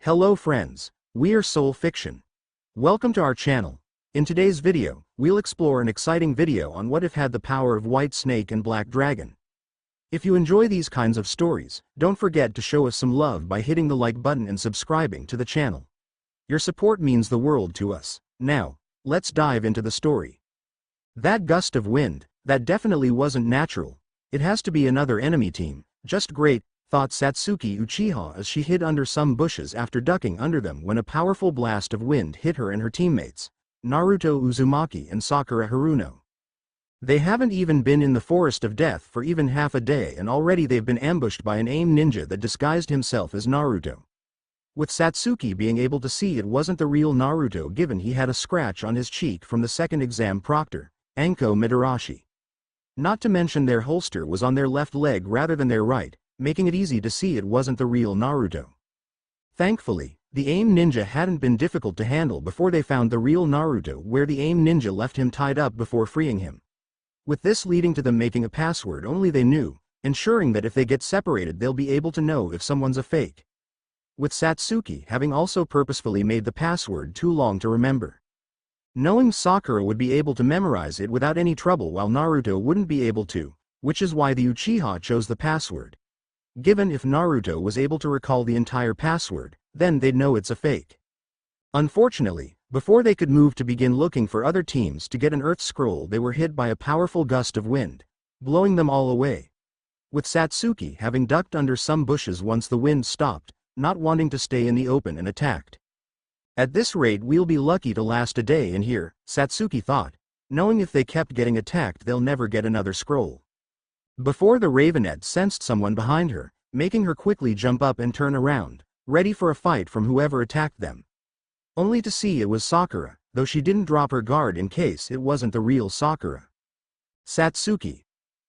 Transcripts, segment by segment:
Hello friends, we are Soul Fiction. Welcome to our channel. In today's video, we'll explore an exciting video on what if had the power of White Snake and Black Dragon. If you enjoy these kinds of stories, don't forget to show us some love by hitting the like button and subscribing to the channel. Your support means the world to us. Now, let's dive into the story. That gust of wind, that definitely wasn't natural. It has to be another enemy team. Just great, thought Satsuki Uchiha as she hid under some bushes after ducking under them when a powerful blast of wind hit her and her teammates, Naruto Uzumaki and Sakura Haruno. They haven't even been in the Forest of Death for even half a day and already they've been ambushed by an AIM ninja that disguised himself as Naruto. With Satsuki being able to see it wasn't the real Naruto given he had a scratch on his cheek from the second exam proctor, Anko Midarashi. Not to mention their holster was on their left leg rather than their right, making it easy to see it wasn't the real Naruto. Thankfully, the AIM ninja hadn't been difficult to handle before they found the real Naruto where the AIM ninja left him tied up before freeing him. With this leading to them making a password only they knew, ensuring that if they get separated they'll be able to know if someone's a fake. With Satsuki having also purposefully made the password too long to remember. Knowing Sakura would be able to memorize it without any trouble while Naruto wouldn't be able to, which is why the Uchiha chose the password. Given if Naruto was able to recall the entire password, then they'd know it's a fake. Unfortunately, before they could move to begin looking for other teams to get an Earth Scroll they were hit by a powerful gust of wind, blowing them all away. With Satsuki having ducked under some bushes once the wind stopped, not wanting to stay in the open and attacked. At this rate we'll be lucky to last a day in here, Satsuki thought, knowing if they kept getting attacked they'll never get another scroll. Before the Ravenette sensed someone behind her, making her quickly jump up and turn around, ready for a fight from whoever attacked them. Only to see it was Sakura, though she didn't drop her guard in case it wasn't the real Sakura. Satsuki.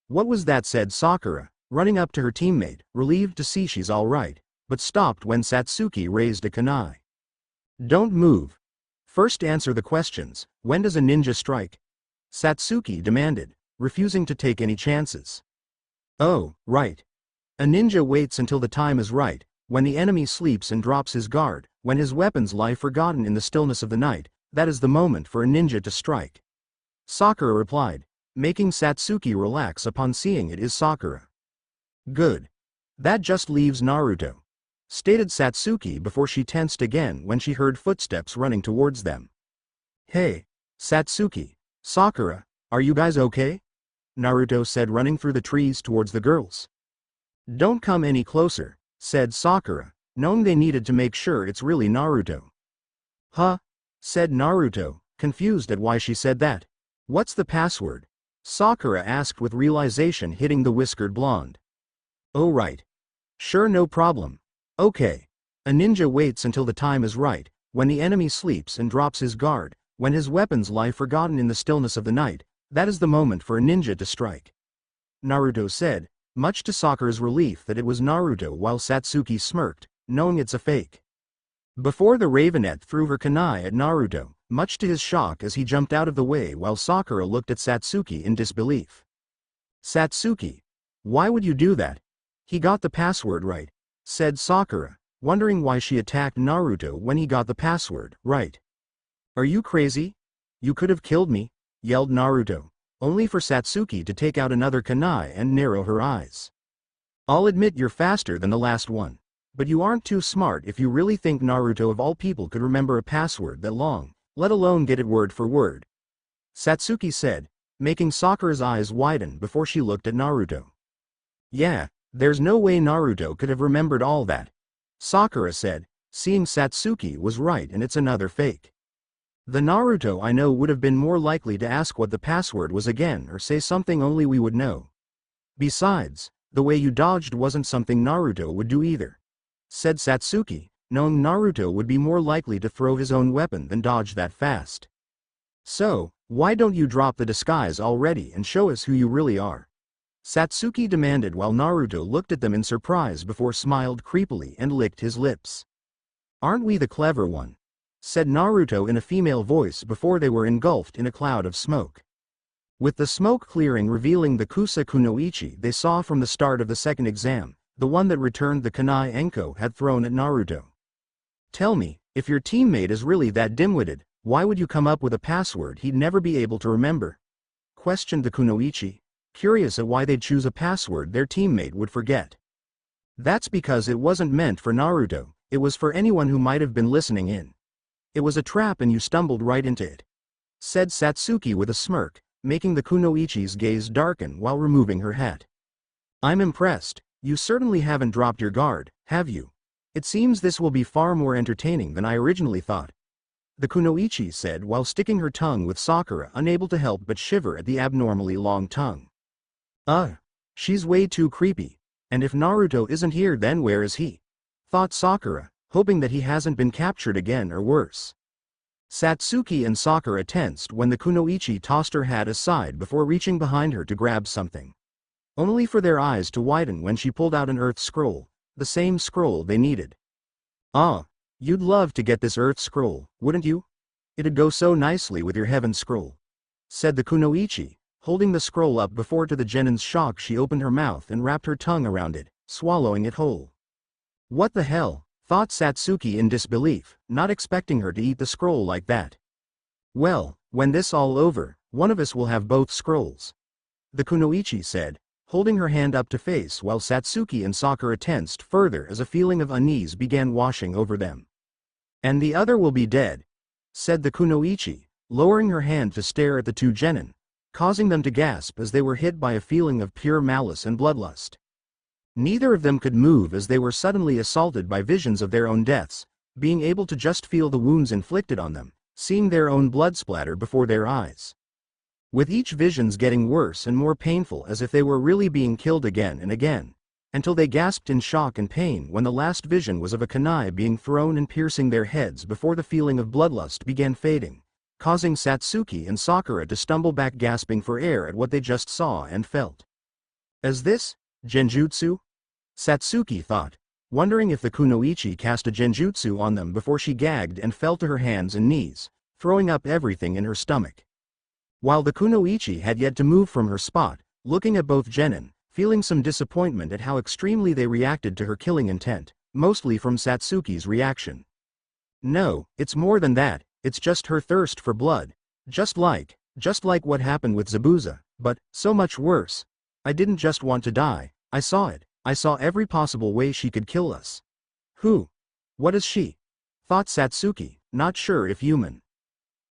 What was that, said Sakura, running up to her teammate, relieved to see she's alright, but stopped when Satsuki raised a kunai. Don't move. First answer the questions, when does a ninja strike? Satsuki demanded, refusing to take any chances. Oh, right. A ninja waits until the time is right, when the enemy sleeps and drops his guard, when his weapons lie forgotten in the stillness of the night, that is the moment for a ninja to strike. Sakura replied, making Satsuki relax upon seeing it is Sakura. Good. That just leaves Naruto, stated Satsuki before she tensed again when she heard footsteps running towards them. Hey, Satsuki, Sakura, are you guys okay? Naruto said running through the trees towards the girls. Don't come any closer, said Sakura, knowing they needed to make sure it's really Naruto. Huh? Said Naruto, confused at why she said that. What's the password? Sakura asked with realization hitting the whiskered blonde. Oh right. Sure, no problem. Okay. A ninja waits until the time is right, when the enemy sleeps and drops his guard, when his weapons lie forgotten in the stillness of the night, that is the moment for a ninja to strike. Naruto said, much to Sakura's relief that it was Naruto while Satsuki smirked, knowing it's a fake. Before the Ravenette threw her kunai at Naruto, much to his shock as he jumped out of the way while Sakura looked at Satsuki in disbelief. Satsuki. Why would you do that? He got the password right, said Sakura, wondering why she attacked Naruto when he got the password right. Are you crazy? You could have killed me, yelled Naruto, only for Satsuki to take out another kunai and narrow her eyes. I'll admit you're faster than the last one, but you aren't too smart if you really think Naruto of all people could remember a password that long, let alone get it word for word. Satsuki said, making Sakura's eyes widen before she looked at Naruto. Yeah, there's no way Naruto could have remembered all that, Sakura said, seeing Satsuki was right and it's another fake. The Naruto I know would have been more likely to ask what the password was again or say something only we would know. Besides, the way you dodged wasn't something Naruto would do either, said Satsuki, knowing Naruto would be more likely to throw his own weapon than dodge that fast. So, why don't you drop the disguise already and show us who you really are? Satsuki demanded while Naruto looked at them in surprise before smiled creepily and licked his lips. Aren't we the clever one? Said Naruto in a female voice before they were engulfed in a cloud of smoke. With the smoke clearing revealing the Kusa Kunoichi they saw from the start of the second exam, the one that returned the kunai Anko had thrown at Naruto. Tell me, if your teammate is really that dim-witted, why would you come up with a password he'd never be able to remember? Questioned the Kunoichi, curious at why they'd choose a password their teammate would forget. That's because it wasn't meant for Naruto, it was for anyone who might have been listening in. It was a trap and you stumbled right into it, said Satsuki with a smirk, making the Kunoichi's gaze darken while removing her hat. I'm impressed, you certainly haven't dropped your guard, have you? It seems this will be far more entertaining than I originally thought, the Kunoichi said while sticking her tongue with Sakura, unable to help but shiver at the abnormally long tongue. She's way too creepy, and if Naruto isn't here then where is he? Thought Sakura, hoping that he hasn't been captured again or worse. Satsuki and Sakura tensed when the Kunoichi tossed her hat aside before reaching behind her to grab something. Only for their eyes to widen when she pulled out an earth scroll, the same scroll they needed. You'd love to get this earth scroll, wouldn't you? It'd go so nicely with your heaven scroll, said the Kunoichi, holding the scroll up before to the Genin's shock she opened her mouth and wrapped her tongue around it, swallowing it whole. What the hell, thought Satsuki in disbelief, not expecting her to eat the scroll like that. Well, when this all over, one of us will have both scrolls, the Kunoichi said, holding her hand up to face while Satsuki and Sakura tensed further as a feeling of unease began washing over them. And the other will be dead, said the Kunoichi, lowering her hand to stare at the two genin, causing them to gasp as they were hit by a feeling of pure malice and bloodlust. Neither of them could move as they were suddenly assaulted by visions of their own deaths, being able to just feel the wounds inflicted on them, seeing their own blood splatter before their eyes. With each visions getting worse and more painful as if they were really being killed again and again, until they gasped in shock and pain when the last vision was of a kunai being thrown and piercing their heads before the feeling of bloodlust began fading, causing Satsuki and Sakura to stumble back gasping for air at what they just saw and felt. Is this genjutsu? Satsuki thought, wondering if the Kunoichi cast a genjutsu on them before she gagged and fell to her hands and knees, throwing up everything in her stomach. While the Kunoichi had yet to move from her spot, looking at both genin, feeling some disappointment at how extremely they reacted to her killing intent, mostly from Satsuki's reaction. No, it's more than that, it's just her thirst for blood, just like what happened with Zabuza, but so much worse. I didn't just want to die, I saw it, I saw every possible way she could kill us. Who? What is she? Thought Satsuki, not sure if human.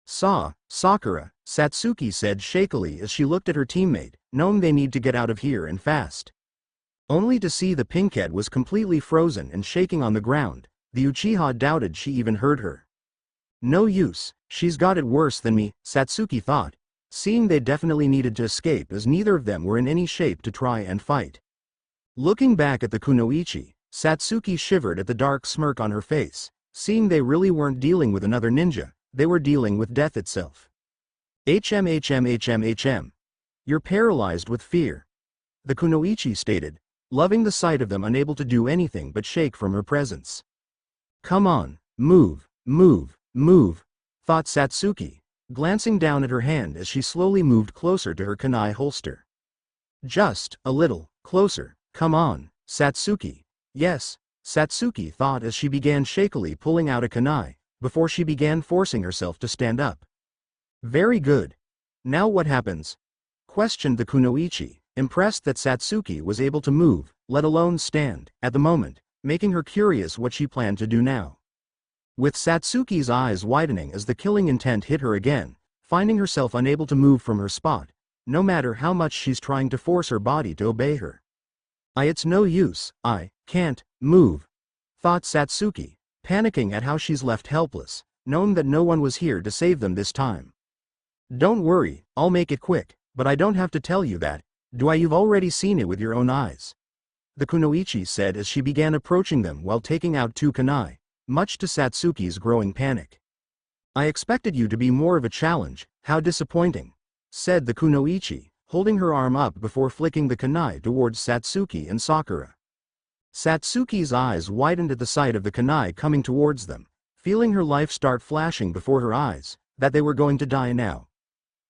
Sakura, Satsuki said shakily as she looked at her teammate, knowing they need to get out of here and fast. Only to see the pinkhead was completely frozen and shaking on the ground, the Uchiha doubted she even heard her. No use, she's got it worse than me, Satsuki thought, seeing they definitely needed to escape as neither of them were in any shape to try and fight. Looking back at the Kunoichi, Satsuki shivered at the dark smirk on her face, seeing they really weren't dealing with another ninja, they were dealing with death itself. HM. You're paralyzed with fear, the Kunoichi stated, loving the sight of them unable to do anything but shake from her presence. Come on, move, thought Satsuki, glancing down at her hand as she slowly moved closer to her kunai holster. Just a little closer, come on, Satsuki. Yes, Satsuki thought as she began shakily pulling out a kunai, before she began forcing herself to stand up. Very good. Now what happens? Questioned the Kunoichi, impressed that Satsuki was able to move, let alone stand, at the moment, making her curious what she planned to do now. With Satsuki's eyes widening as the killing intent hit her again, finding herself unable to move from her spot, no matter how much she's trying to force her body to obey her. It's no use, I can't move, thought Satsuki, panicking at how she's left helpless, knowing that no one was here to save them this time. Don't worry, I'll make it quick, but I don't have to tell you that, do I? You've already seen it with your own eyes, the Kunoichi said as she began approaching them while taking out two kunai, much to Satsuki's growing panic. I expected you to be more of a challenge, how disappointing, said the Kunoichi, holding her arm up before flicking the kunai towards Satsuki and Sakura. Satsuki's eyes widened at the sight of the kunai coming towards them, feeling her life start flashing before her eyes, that they were going to die now.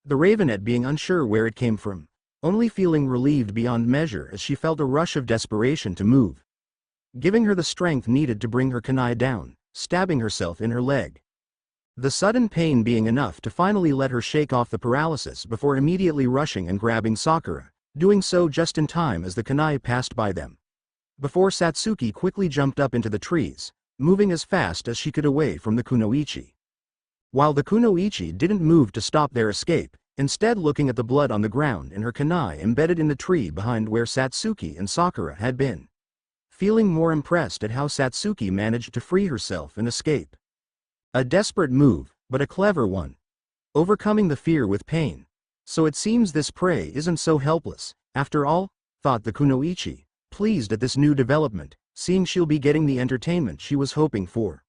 The Ravenet being unsure where it came from, only feeling relieved beyond measure as she felt a rush of desperation to move, giving her the strength needed to bring her kunai down, stabbing herself in her leg. The sudden pain being enough to finally let her shake off the paralysis before immediately rushing and grabbing Sakura, doing so just in time as the kunai passed by them. Before Satsuki quickly jumped up into the trees, moving as fast as she could away from the kunoichi. While the kunoichi didn't move to stop their escape, instead looking at the blood on the ground and her kunai embedded in the tree behind where Satsuki and Sakura had been. Feeling more impressed at how Satsuki managed to free herself and escape. A desperate move, but a clever one. Overcoming the fear with pain. So it seems this prey isn't so helpless, after all, thought the kunoichi, pleased at this new development, seeing she'll be getting the entertainment she was hoping for.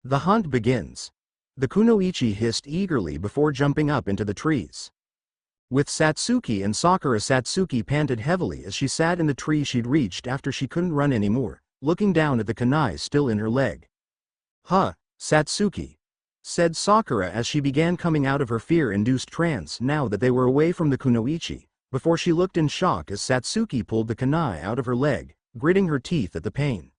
The hunt begins. The kunoichi hissed eagerly before jumping up into the trees. With Satsuki and Sakura, Satsuki panted heavily as she sat in the tree she'd reached after she couldn't run anymore, looking down at the kunai still in her leg. "Huh, Satsuki," said Sakura as she began coming out of her fear-induced trance now that they were away from the kunoichi, before she looked in shock as Satsuki pulled the kunai out of her leg, gritting her teeth at the pain.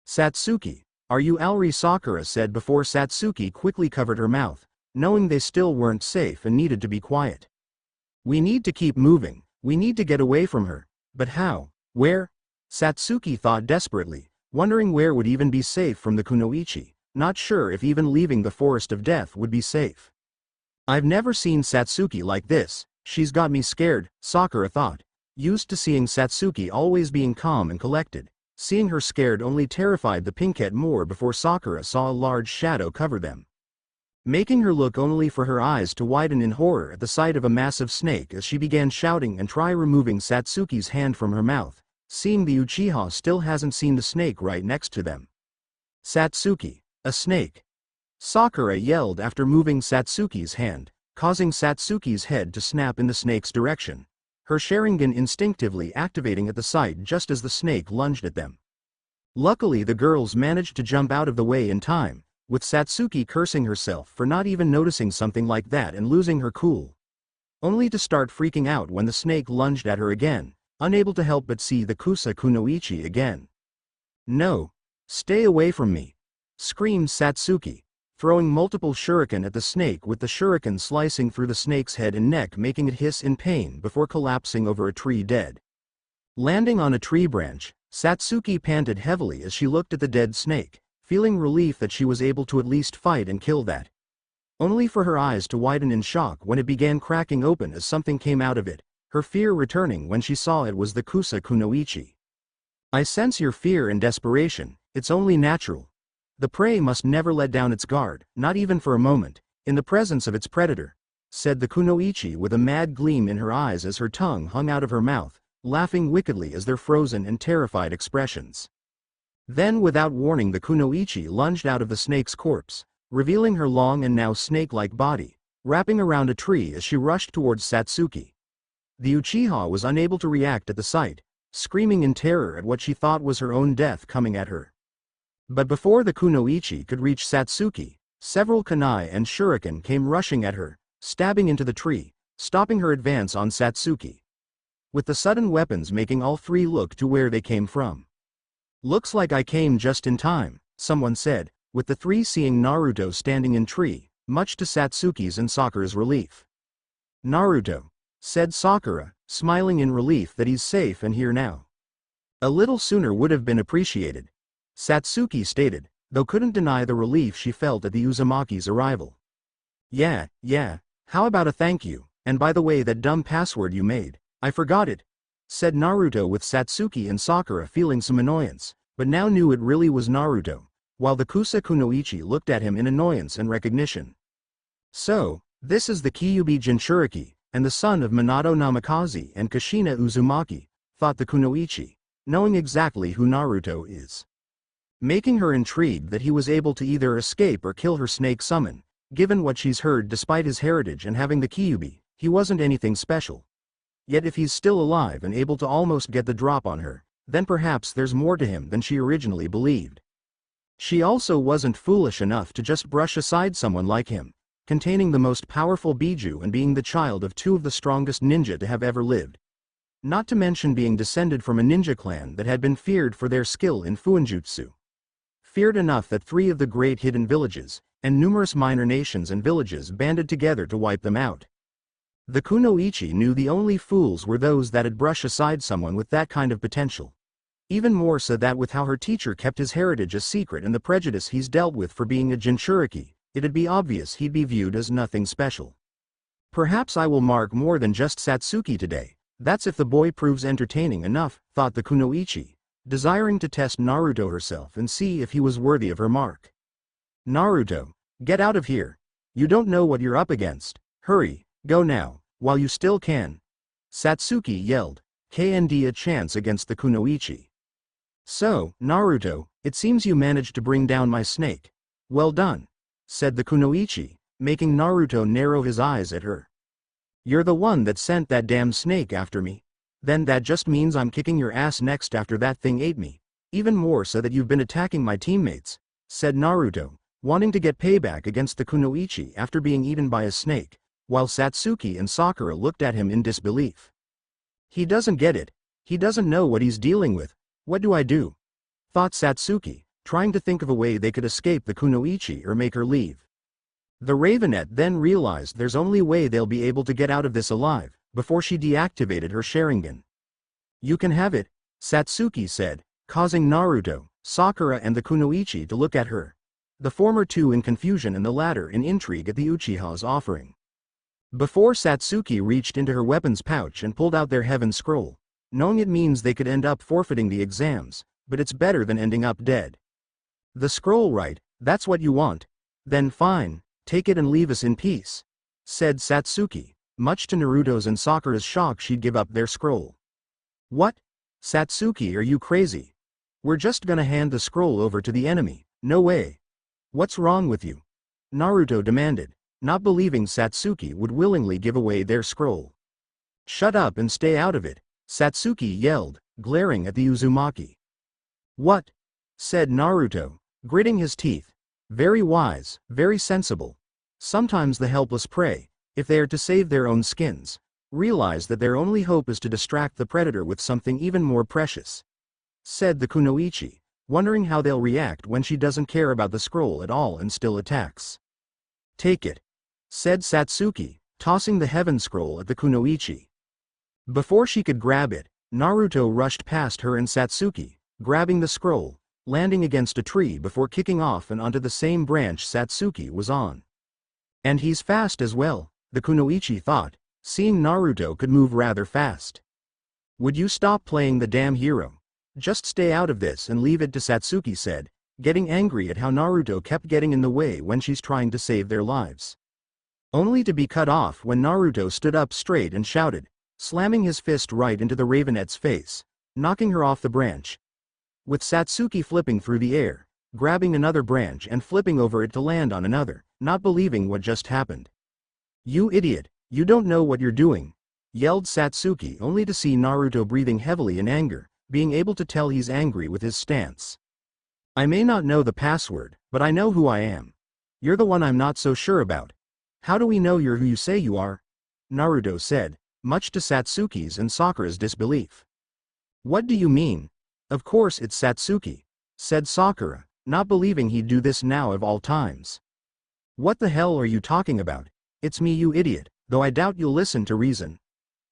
"Satsuki, are you alright?" Sakura said before Satsuki quickly covered her mouth, knowing they still weren't safe and needed to be quiet. "We need to keep moving, we need to get away from her, but how, where?" Satsuki thought desperately, wondering where would even be safe from the kunoichi, not sure if even leaving the Forest of Death would be safe. "I've never seen Satsuki like this, she's got me scared," Sakura thought, used to seeing Satsuki always being calm and collected. Seeing her scared only terrified the Pinkette more before Sakura saw a large shadow cover them, making her look only for her eyes to widen in horror at the sight of a massive snake as she began shouting and try removing Satsuki's hand from her mouth, seeing the Uchiha still hasn't seen the snake right next to them. "Satsuki, a snake!" Sakura yelled after moving Satsuki's hand, causing Satsuki's head to snap in the snake's direction, her Sharingan instinctively activating at the sight just as the snake lunged at them. Luckily the girls managed to jump out of the way in time, with Satsuki cursing herself for not even noticing something like that and losing her cool. Only to start freaking out when the snake lunged at her again, unable to help but see the Kusa kunoichi again. "No! Stay away from me!" screamed Satsuki, throwing multiple shuriken at the snake with the shuriken slicing through the snake's head and neck making it hiss in pain before collapsing over a tree dead. Landing on a tree branch, Satsuki panted heavily as she looked at the dead snake, feeling relief that she was able to at least fight and kill that. Only for her eyes to widen in shock when it began cracking open as something came out of it, her fear returning when she saw it was the Kusa kunoichi. "I sense your fear and desperation, it's only natural. The prey must never let down its guard, not even for a moment, in the presence of its predator," said the kunoichi with a mad gleam in her eyes as her tongue hung out of her mouth, laughing wickedly as their frozen and terrified expressions. Then without warning the kunoichi lunged out of the snake's corpse, revealing her long and now snake-like body, wrapping around a tree as she rushed towards Satsuki. The Uchiha was unable to react at the sight, screaming in terror at what she thought was her own death coming at her. But before the kunoichi could reach Satsuki, several kunai and shuriken came rushing at her, stabbing into the tree, stopping her advance on Satsuki. With the sudden weapons making all three look to where they came from. "Looks like I came just in time," someone said, with the three seeing Naruto standing in tree, much to Satsuki's and Sakura's relief. "Naruto," said Sakura, smiling in relief that he's safe and here now. "A little sooner would have been appreciated," Satsuki stated, though couldn't deny the relief she felt at the Uzumaki's arrival. Yeah, how about a thank you, and by the way that dumb password you made, I forgot it," said Naruto with Satsuki and Sakura feeling some annoyance, but now knew it really was Naruto, while the Kusa kunoichi looked at him in annoyance and recognition. "So, this is the Kyuubi Jinchuriki, and the son of Minato Namikaze and Kushina Uzumaki," thought the kunoichi, knowing exactly who Naruto is. Making her intrigued that he was able to either escape or kill her snake summon, given what she's heard despite his heritage and having the Kyuubi, he wasn't anything special. Yet if he's still alive and able to almost get the drop on her, then perhaps there's more to him than she originally believed. She also wasn't foolish enough to just brush aside someone like him, containing the most powerful Biju and being the child of two of the strongest ninja to have ever lived. Not to mention being descended from a ninja clan that had been feared for their skill in Fuinjutsu. feared enough that 3 of the great hidden villages, and numerous minor nations and villages banded together to wipe them out. The Kunoichi knew the only fools were those that had brushed aside someone with that kind of potential. Even more so that with how her teacher kept his heritage a secret and the prejudice he's dealt with for being a Jinchuriki, it'd be obvious he'd be viewed as nothing special. Perhaps I will mark more than just Satsuki today, that's if the boy proves entertaining enough, thought the Kunoichi, desiring to test Naruto herself and see if he was worthy of her mark. Naruto, get out of here. You don't know what you're up against. Hurry, go now, while you still can. Satsuki yelled, KND a chance against the Kunoichi. So, Naruto, it seems you managed to bring down my snake. Well done, said the Kunoichi, making Naruto narrow his eyes at her. You're the one that sent that damn snake after me. Then that just means I'm kicking your ass next after that thing ate me. Even more so that you've been attacking my teammates, said Naruto, wanting to get payback against the Kunoichi after being eaten by a snake, while Satsuki and Sakura looked at him in disbelief. He doesn't get it. He doesn't know what he's dealing with. What do I do? Thought Satsuki, trying to think of a way they could escape the Kunoichi or make her leave. The Ravenet then realized there's only way they'll be able to get out of this alive, before she deactivated her Sharingan. You can have it, Satsuki said, causing Naruto, Sakura and the Kunoichi to look at her. The former two in confusion and the latter in intrigue at the Uchiha's offering. Before Satsuki reached into her weapons pouch and pulled out their heaven scroll, knowing it means they could end up forfeiting the exams, but it's better than ending up dead. The scroll, right? That's what you want? Then fine, take it and leave us in peace, said Satsuki, much to Naruto's and Sakura's shock she'd give up their scroll. What? Satsuki, are you crazy? We're just gonna hand the scroll over to the enemy, no way. What's wrong with you? Naruto demanded, not believing Satsuki would willingly give away their scroll. Shut up and stay out of it, Satsuki yelled, glaring at the Uzumaki. What? Said Naruto, gritting his teeth. Very wise, very sensible. Sometimes the helpless prey, if they are to save their own skins, realize that their only hope is to distract the predator with something even more precious. Said the Kunoichi, wondering how they'll react when she doesn't care about the scroll at all and still attacks. Take it, said Satsuki, tossing the heaven scroll at the Kunoichi. Before she could grab it, Naruto rushed past her and Satsuki, grabbing the scroll, landing against a tree before kicking off and onto the same branch Satsuki was on. And he's fast as well, the Kunoichi thought, seeing Naruto could move rather fast. Would you stop playing the damn hero? Just stay out of this and leave it to Satsuki said, getting angry at how Naruto kept getting in the way when she's trying to save their lives. Only to be cut off when Naruto stood up straight and shouted, slamming his fist right into the Ravenet's face, knocking her off the branch. With Satsuki flipping through the air, grabbing another branch and flipping over it to land on another, not believing what just happened. You idiot, you don't know what you're doing, yelled Satsuki only to see Naruto breathing heavily in anger, being able to tell he's angry with his stance. I may not know the password, but I know who I am. You're the one I'm not so sure about. How do we know you're who you say you are? Naruto said, much to Satsuki's and Sakura's disbelief. What do you mean? Of course it's Satsuki, said Sakura, not believing he'd do this now of all times. What the hell are you talking about? It's me, you idiot, though I doubt you'll listen to reason.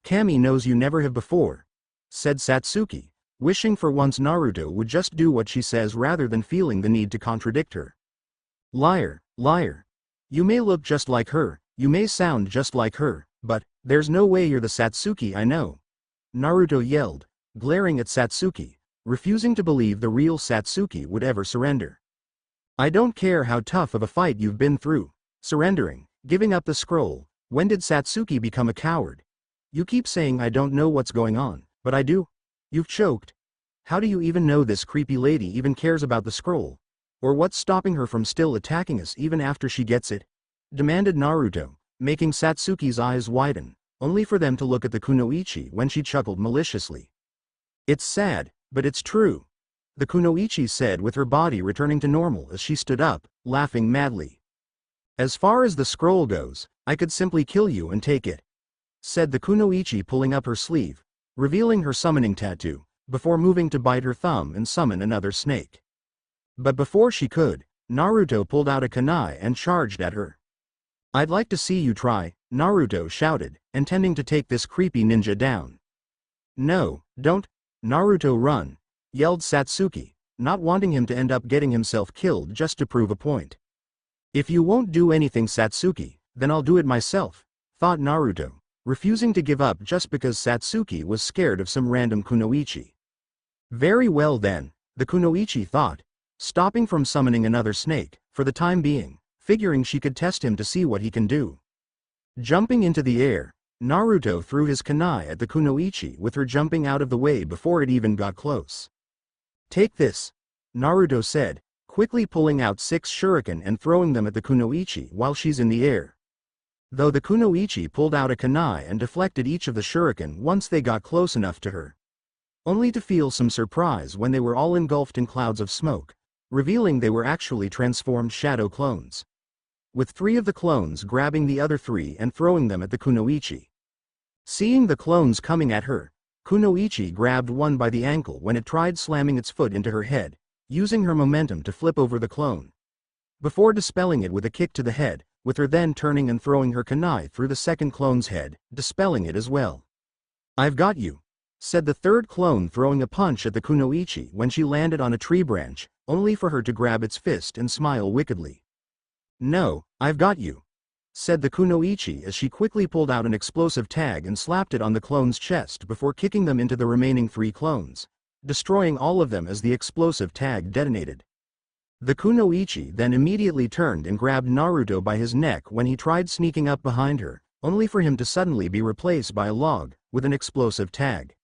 Kami knows you never have before, said Satsuki, wishing for once Naruto would just do what she says rather than feeling the need to contradict her. Liar, liar. You may look just like her, you may sound just like her, but there's no way you're the Satsuki I know. Naruto yelled, glaring at Satsuki, refusing to believe the real Satsuki would ever surrender. I don't care how tough of a fight you've been through. Surrendering, giving up the scroll, when did Satsuki become a coward? You keep saying I don't know what's going on, but I do. You've choked. How do you even know this creepy lady even cares about the scroll? Or what's stopping her from still attacking us even after she gets it? Demanded Naruto, making Satsuki's eyes widen, only for them to look at the Kunoichi when she chuckled maliciously. It's sad, but it's true, the Kunoichi said with her body returning to normal as she stood up, laughing madly. As far as the scroll goes, I could simply kill you and take it, said the Kunoichi pulling up her sleeve, revealing her summoning tattoo, before moving to bite her thumb and summon another snake. But before she could, Naruto pulled out a kunai and charged at her. "I'd like to see you try," Naruto shouted, intending to take this creepy ninja down. "No, don't, Naruto, run," yelled Satsuki, not wanting him to end up getting himself killed just to prove a point. "If you won't do anything, Satsuki, then I'll do it myself," thought Naruto, refusing to give up just because Satsuki was scared of some random kunoichi. Very well then, the kunoichi thought, stopping from summoning another snake, for the time being, figuring she could test him to see what he can do. Jumping into the air, Naruto threw his kunai at the kunoichi with her jumping out of the way before it even got close. "Take this," Naruto said, quickly pulling out 6 shuriken and throwing them at the kunoichi while she's in the air. Though the kunoichi pulled out a kunai and deflected each of the shuriken once they got close enough to her. Only to feel some surprise when they were all engulfed in clouds of smoke, revealing they were actually transformed shadow clones. With 3 of the clones grabbing the other 3 and throwing them at the kunoichi. Seeing the clones coming at her, kunoichi grabbed one by the ankle when it tried slamming its foot into her head, using her momentum to flip over the clone. Before dispelling it with a kick to the head, with her then turning and throwing her kunai through the second clone's head, dispelling it as well. "I've got you," said the third clone, throwing a punch at the kunoichi when she landed on a tree branch, only for her to grab its fist and smile wickedly. "No, I've got you," said the kunoichi as she quickly pulled out an explosive tag and slapped it on the clone's chest before kicking them into the remaining 3 clones, destroying all of them as the explosive tag detonated. The kunoichi then immediately turned and grabbed Naruto by his neck when he tried sneaking up behind her, only for him to suddenly be replaced by a log, with an explosive tag.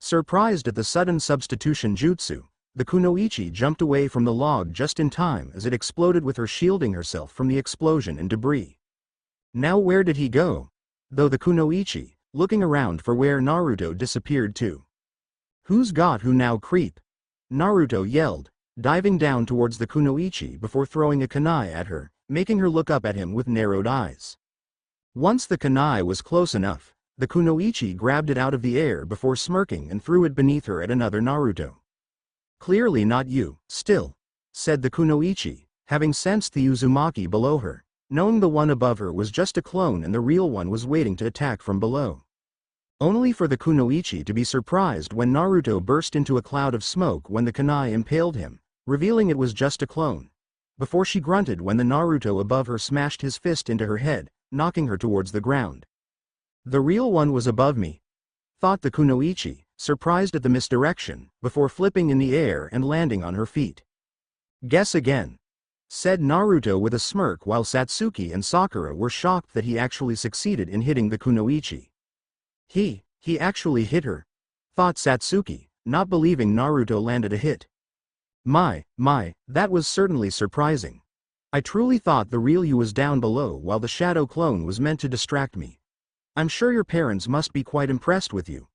Surprised at the sudden substitution jutsu, the kunoichi jumped away from the log just in time as it exploded with her shielding herself from the explosion and debris. Now where did he go? Though the kunoichi, looking around for where Naruto disappeared to. "Who's got who now, creep?" Naruto yelled, diving down towards the kunoichi before throwing a kunai at her, making her look up at him with narrowed eyes. Once the kunai was close enough, the kunoichi grabbed it out of the air before smirking and threw it beneath her at another Naruto. "Clearly not you, still," said the kunoichi, having sensed the Uzumaki below her, knowing the one above her was just a clone and the real one was waiting to attack from below. Only for the kunoichi to be surprised when Naruto burst into a cloud of smoke when the kunai impaled him, revealing it was just a clone, before she grunted when the Naruto above her smashed his fist into her head, knocking her towards the ground. "The real one was above me," thought the kunoichi, surprised at the misdirection, before flipping in the air and landing on her feet. "Guess again," said Naruto with a smirk while Satsuki and Sakura were shocked that he actually succeeded in hitting the kunoichi. He actually hit her, thought Satsuki, not believing Naruto landed a hit. My, that was certainly surprising. I truly thought the real you was down below while the shadow clone was meant to distract me. I'm sure your parents must be quite impressed with you,"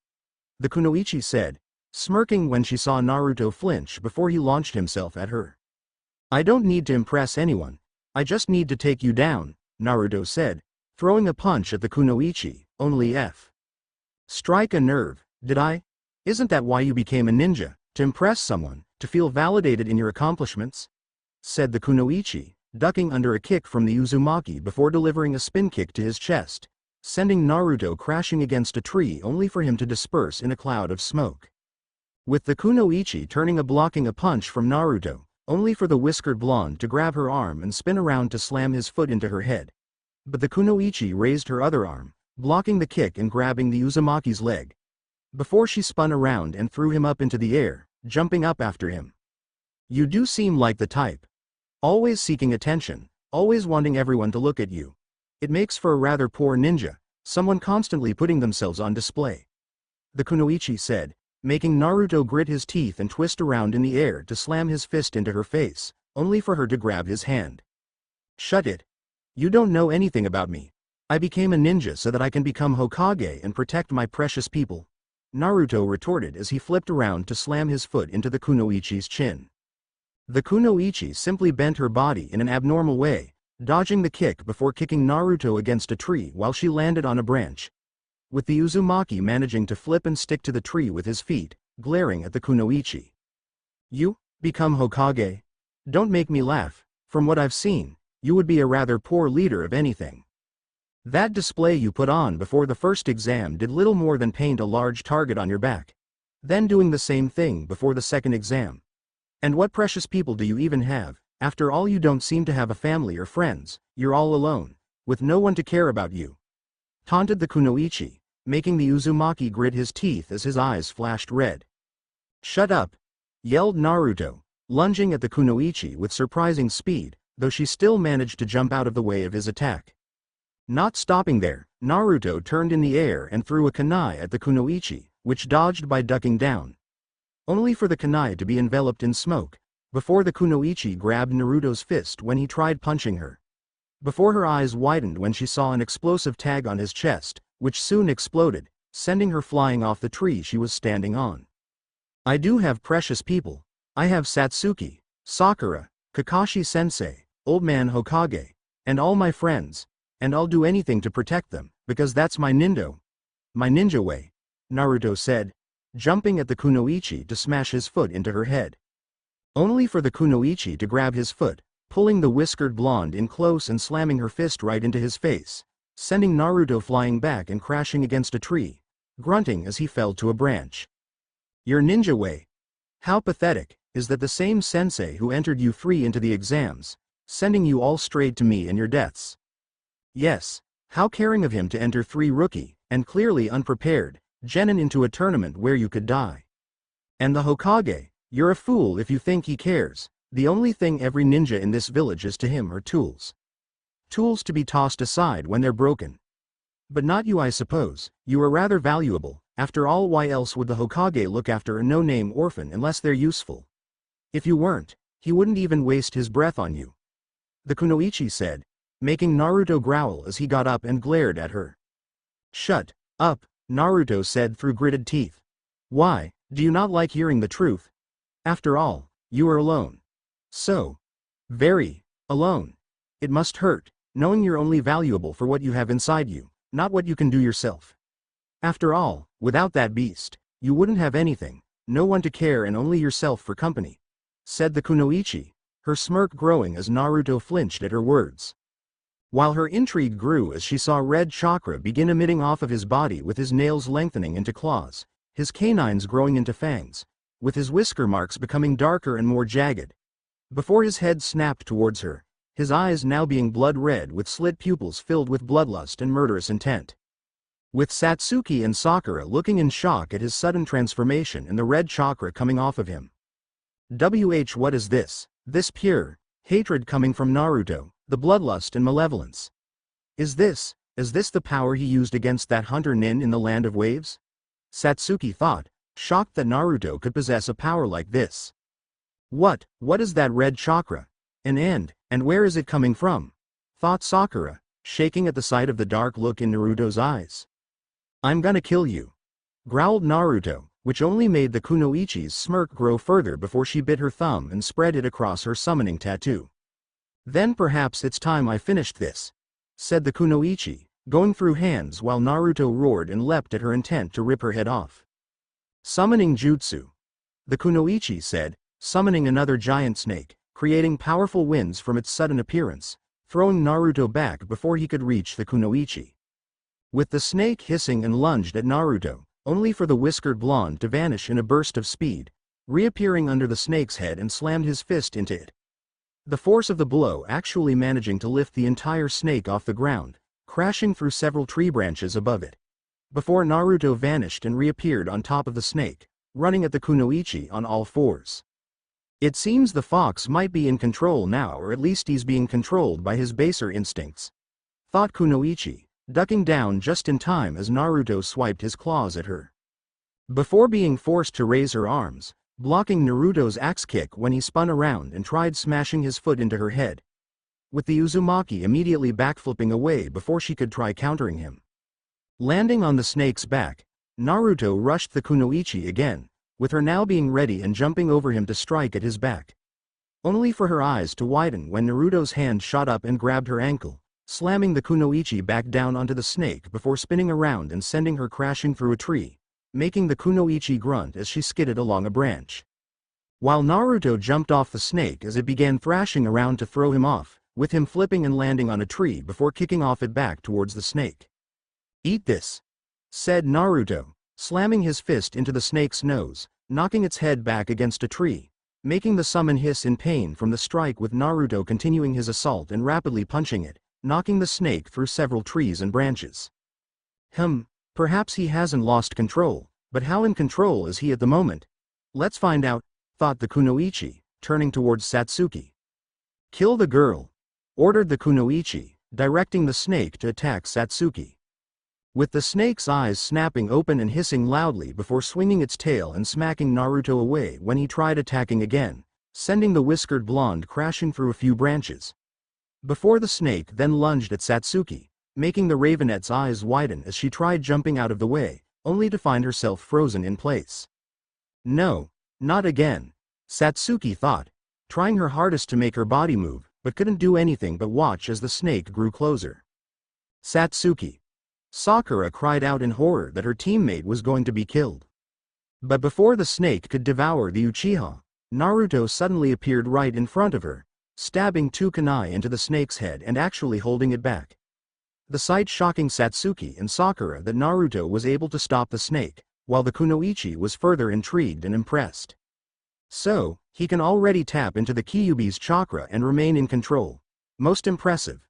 the kunoichi said, smirking when she saw Naruto flinch before he launched himself at her. "I don't need to impress anyone, I just need to take you down," Naruto said, throwing a punch at the kunoichi, only F. "Strike a nerve, did I? Isn't that why you became a ninja, to impress someone, to feel validated in your accomplishments?" said the kunoichi, ducking under a kick from the Uzumaki before delivering a spin kick to his chest, sending Naruto crashing against a tree only for him to disperse in a cloud of smoke. With the kunoichi turning a blocking a punch from Naruto, only for the whiskered blonde to grab her arm and spin around to slam his foot into her head. But the kunoichi raised her other arm, blocking the kick and grabbing the Uzumaki's leg, before she spun around and threw him up into the air, jumping up after him. "You do seem like the type. Always seeking attention, always wanting everyone to look at you. It makes for a rather poor ninja, someone constantly putting themselves on display," the kunoichi said, making Naruto grit his teeth and twist around in the air to slam his fist into her face, only for her to grab his hand. "Shut it. You don't know anything about me. I became a ninja so that I can become Hokage and protect my precious people," Naruto retorted as he flipped around to slam his foot into the kunoichi's chin. The kunoichi simply bent her body in an abnormal way, dodging the kick before kicking Naruto against a tree while she landed on a branch, with the Uzumaki managing to flip and stick to the tree with his feet, glaring at the kunoichi. "You become Hokage?" Don't make me laugh. From what I've seen, you would be a rather poor leader of anything. That display you put on before the first exam did little more than paint a large target on your back. Then doing the same thing before the second exam. And what precious people do you even have? After all, you don't seem to have a family or friends, you're all alone, with no one to care about you. Taunted the kunoichi, making the Uzumaki grit his teeth as his eyes flashed red. Shut up! Yelled Naruto, lunging at the kunoichi with surprising speed, though she still managed to jump out of the way of his attack. Not stopping there, Naruto turned in the air and threw a kunai at the kunoichi, which dodged by ducking down. Only for the kunai to be enveloped in smoke, before the kunoichi grabbed Naruto's fist when he tried punching her. Before her eyes widened when she saw an explosive tag on his chest, which soon exploded, sending her flying off the tree she was standing on. I do have precious people. I have Satsuki, Sakura, Kakashi-sensei, Old Man Hokage, and all my friends, and I'll do anything to protect them, because that's my ninja way, Naruto said, jumping at the kunoichi to smash his foot into her head. Only for the kunoichi to grab his foot, pulling the whiskered blonde in close and slamming her fist right into his face, sending Naruto flying back and crashing against a tree, grunting as he fell to a branch. Your ninja way. How pathetic, is that the same sensei who entered you three into the exams, sending you all straight to me and your deaths. Yes, how caring of him to enter three rookie, and clearly unprepared, genin into a tournament where you could die. And the Hokage, you're a fool if you think he cares. The only thing every ninja in this village is to him are tools. Tools to be tossed aside when they're broken. But not you, I suppose. You are rather valuable. After all, why else would the Hokage look after a no-name orphan unless they're useful? If you weren't, he wouldn't even waste his breath on you. The kunoichi said, making Naruto growl as he got up and glared at her. Shut up, Naruto said through gritted teeth. Why, do you not like hearing the truth? After all, you are alone. So very alone. It must hurt, knowing you're only valuable for what you have inside you, not what you can do yourself. After all, without that beast, you wouldn't have anything, no one to care and only yourself for company, said the kunoichi, her smirk growing as Naruto flinched at her words. While her intrigue grew as she saw red chakra begin emitting off of his body with his nails lengthening into claws, his canines growing into fangs, with his whisker marks becoming darker and more jagged. Before his head snapped towards her, his eyes now being blood red with slit pupils filled with bloodlust and murderous intent. With Satsuki and Sakura looking in shock at his sudden transformation and the red chakra coming off of him. What is this? This pure hatred coming from Naruto, the bloodlust and malevolence. Is this the power he used against that hunter nin in the Land of Waves? Satsuki thought, shocked that Naruto could possess a power like this. What is that red chakra? And where is it coming from? Thought Sakura, shaking at the sight of the dark look in Naruto's eyes. I'm gonna kill you, growled Naruto, which only made the kunoichi's smirk grow further before she bit her thumb and spread it across her summoning tattoo. Then perhaps it's time I finished this, said the kunoichi, going through hands while Naruto roared and leapt at her intent to rip her head off. Summoning jutsu. The kunoichi said, summoning another giant snake, creating powerful winds from its sudden appearance, throwing Naruto back before he could reach the kunoichi. With the snake hissing and lunged at Naruto, only for the whiskered blonde to vanish in a burst of speed, reappearing under the snake's head and slammed his fist into it. The force of the blow actually managing to lift the entire snake off the ground, crashing through several tree branches above it. Before Naruto vanished and reappeared on top of the snake, running at the kunoichi on all fours. It seems the fox might be in control now, or at least he's being controlled by his baser instincts, thought kunoichi, ducking down just in time as Naruto swiped his claws at her. Before being forced to raise her arms, blocking Naruto's axe kick when he spun around and tried smashing his foot into her head, with the Uzumaki immediately backflipping away before she could try countering him. Landing on the snake's back, Naruto rushed the kunoichi again, with her now being ready and jumping over him to strike at his back. Only for her eyes to widen when Naruto's hand shot up and grabbed her ankle, slamming the kunoichi back down onto the snake before spinning around and sending her crashing through a tree, making the kunoichi grunt as she skidded along a branch. while Naruto jumped off the snake as it began thrashing around to throw him off, with him flipping and landing on a tree before kicking off it back towards the snake. "Eat this," said Naruto, slamming his fist into the snake's nose, knocking its head back against a tree, making the summon hiss in pain from the strike, with Naruto continuing his assault and rapidly punching it, knocking the snake through several trees and branches. Perhaps he hasn't lost control, but how in control is he at the moment? Let's find out, thought the Kunoichi, turning towards Satsuki. "Kill the girl," ordered the Kunoichi, directing the snake to attack Satsuki. With the snake's eyes snapping open and hissing loudly before swinging its tail and smacking Naruto away when he tried attacking again, sending the whiskered blonde crashing through a few branches. Before the snake then lunged at Satsuki, making the Ravenette's eyes widen as she tried jumping out of the way, only to find herself frozen in place. No, not again, Satsuki thought, trying her hardest to make her body move, but couldn't do anything but watch as the snake grew closer. "Satsuki!" Sakura cried out in horror that her teammate was going to be killed. But before the snake could devour the Uchiha, Naruto suddenly appeared right in front of her, stabbing two kunai into the snake's head and actually holding it back. The sight shocking Satsuki and Sakura that Naruto was able to stop the snake, while the Kunoichi was further intrigued and impressed. So, he can already tap into the Kyuubi's chakra and remain in control. Most impressive.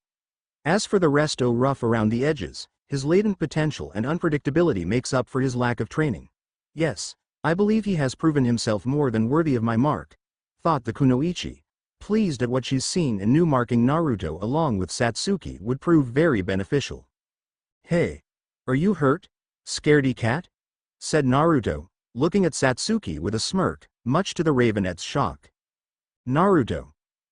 As for the rest, rough around the edges, his latent potential and unpredictability makes up for his lack of training. Yes, I believe he has proven himself more than worthy of my mark, thought the Kunoichi, pleased at what she's seen and knew marking Naruto along with Satsuki would prove very beneficial. "Hey, are you hurt, scaredy cat?" said Naruto, looking at Satsuki with a smirk, much to the Ravenette's shock. Naruto,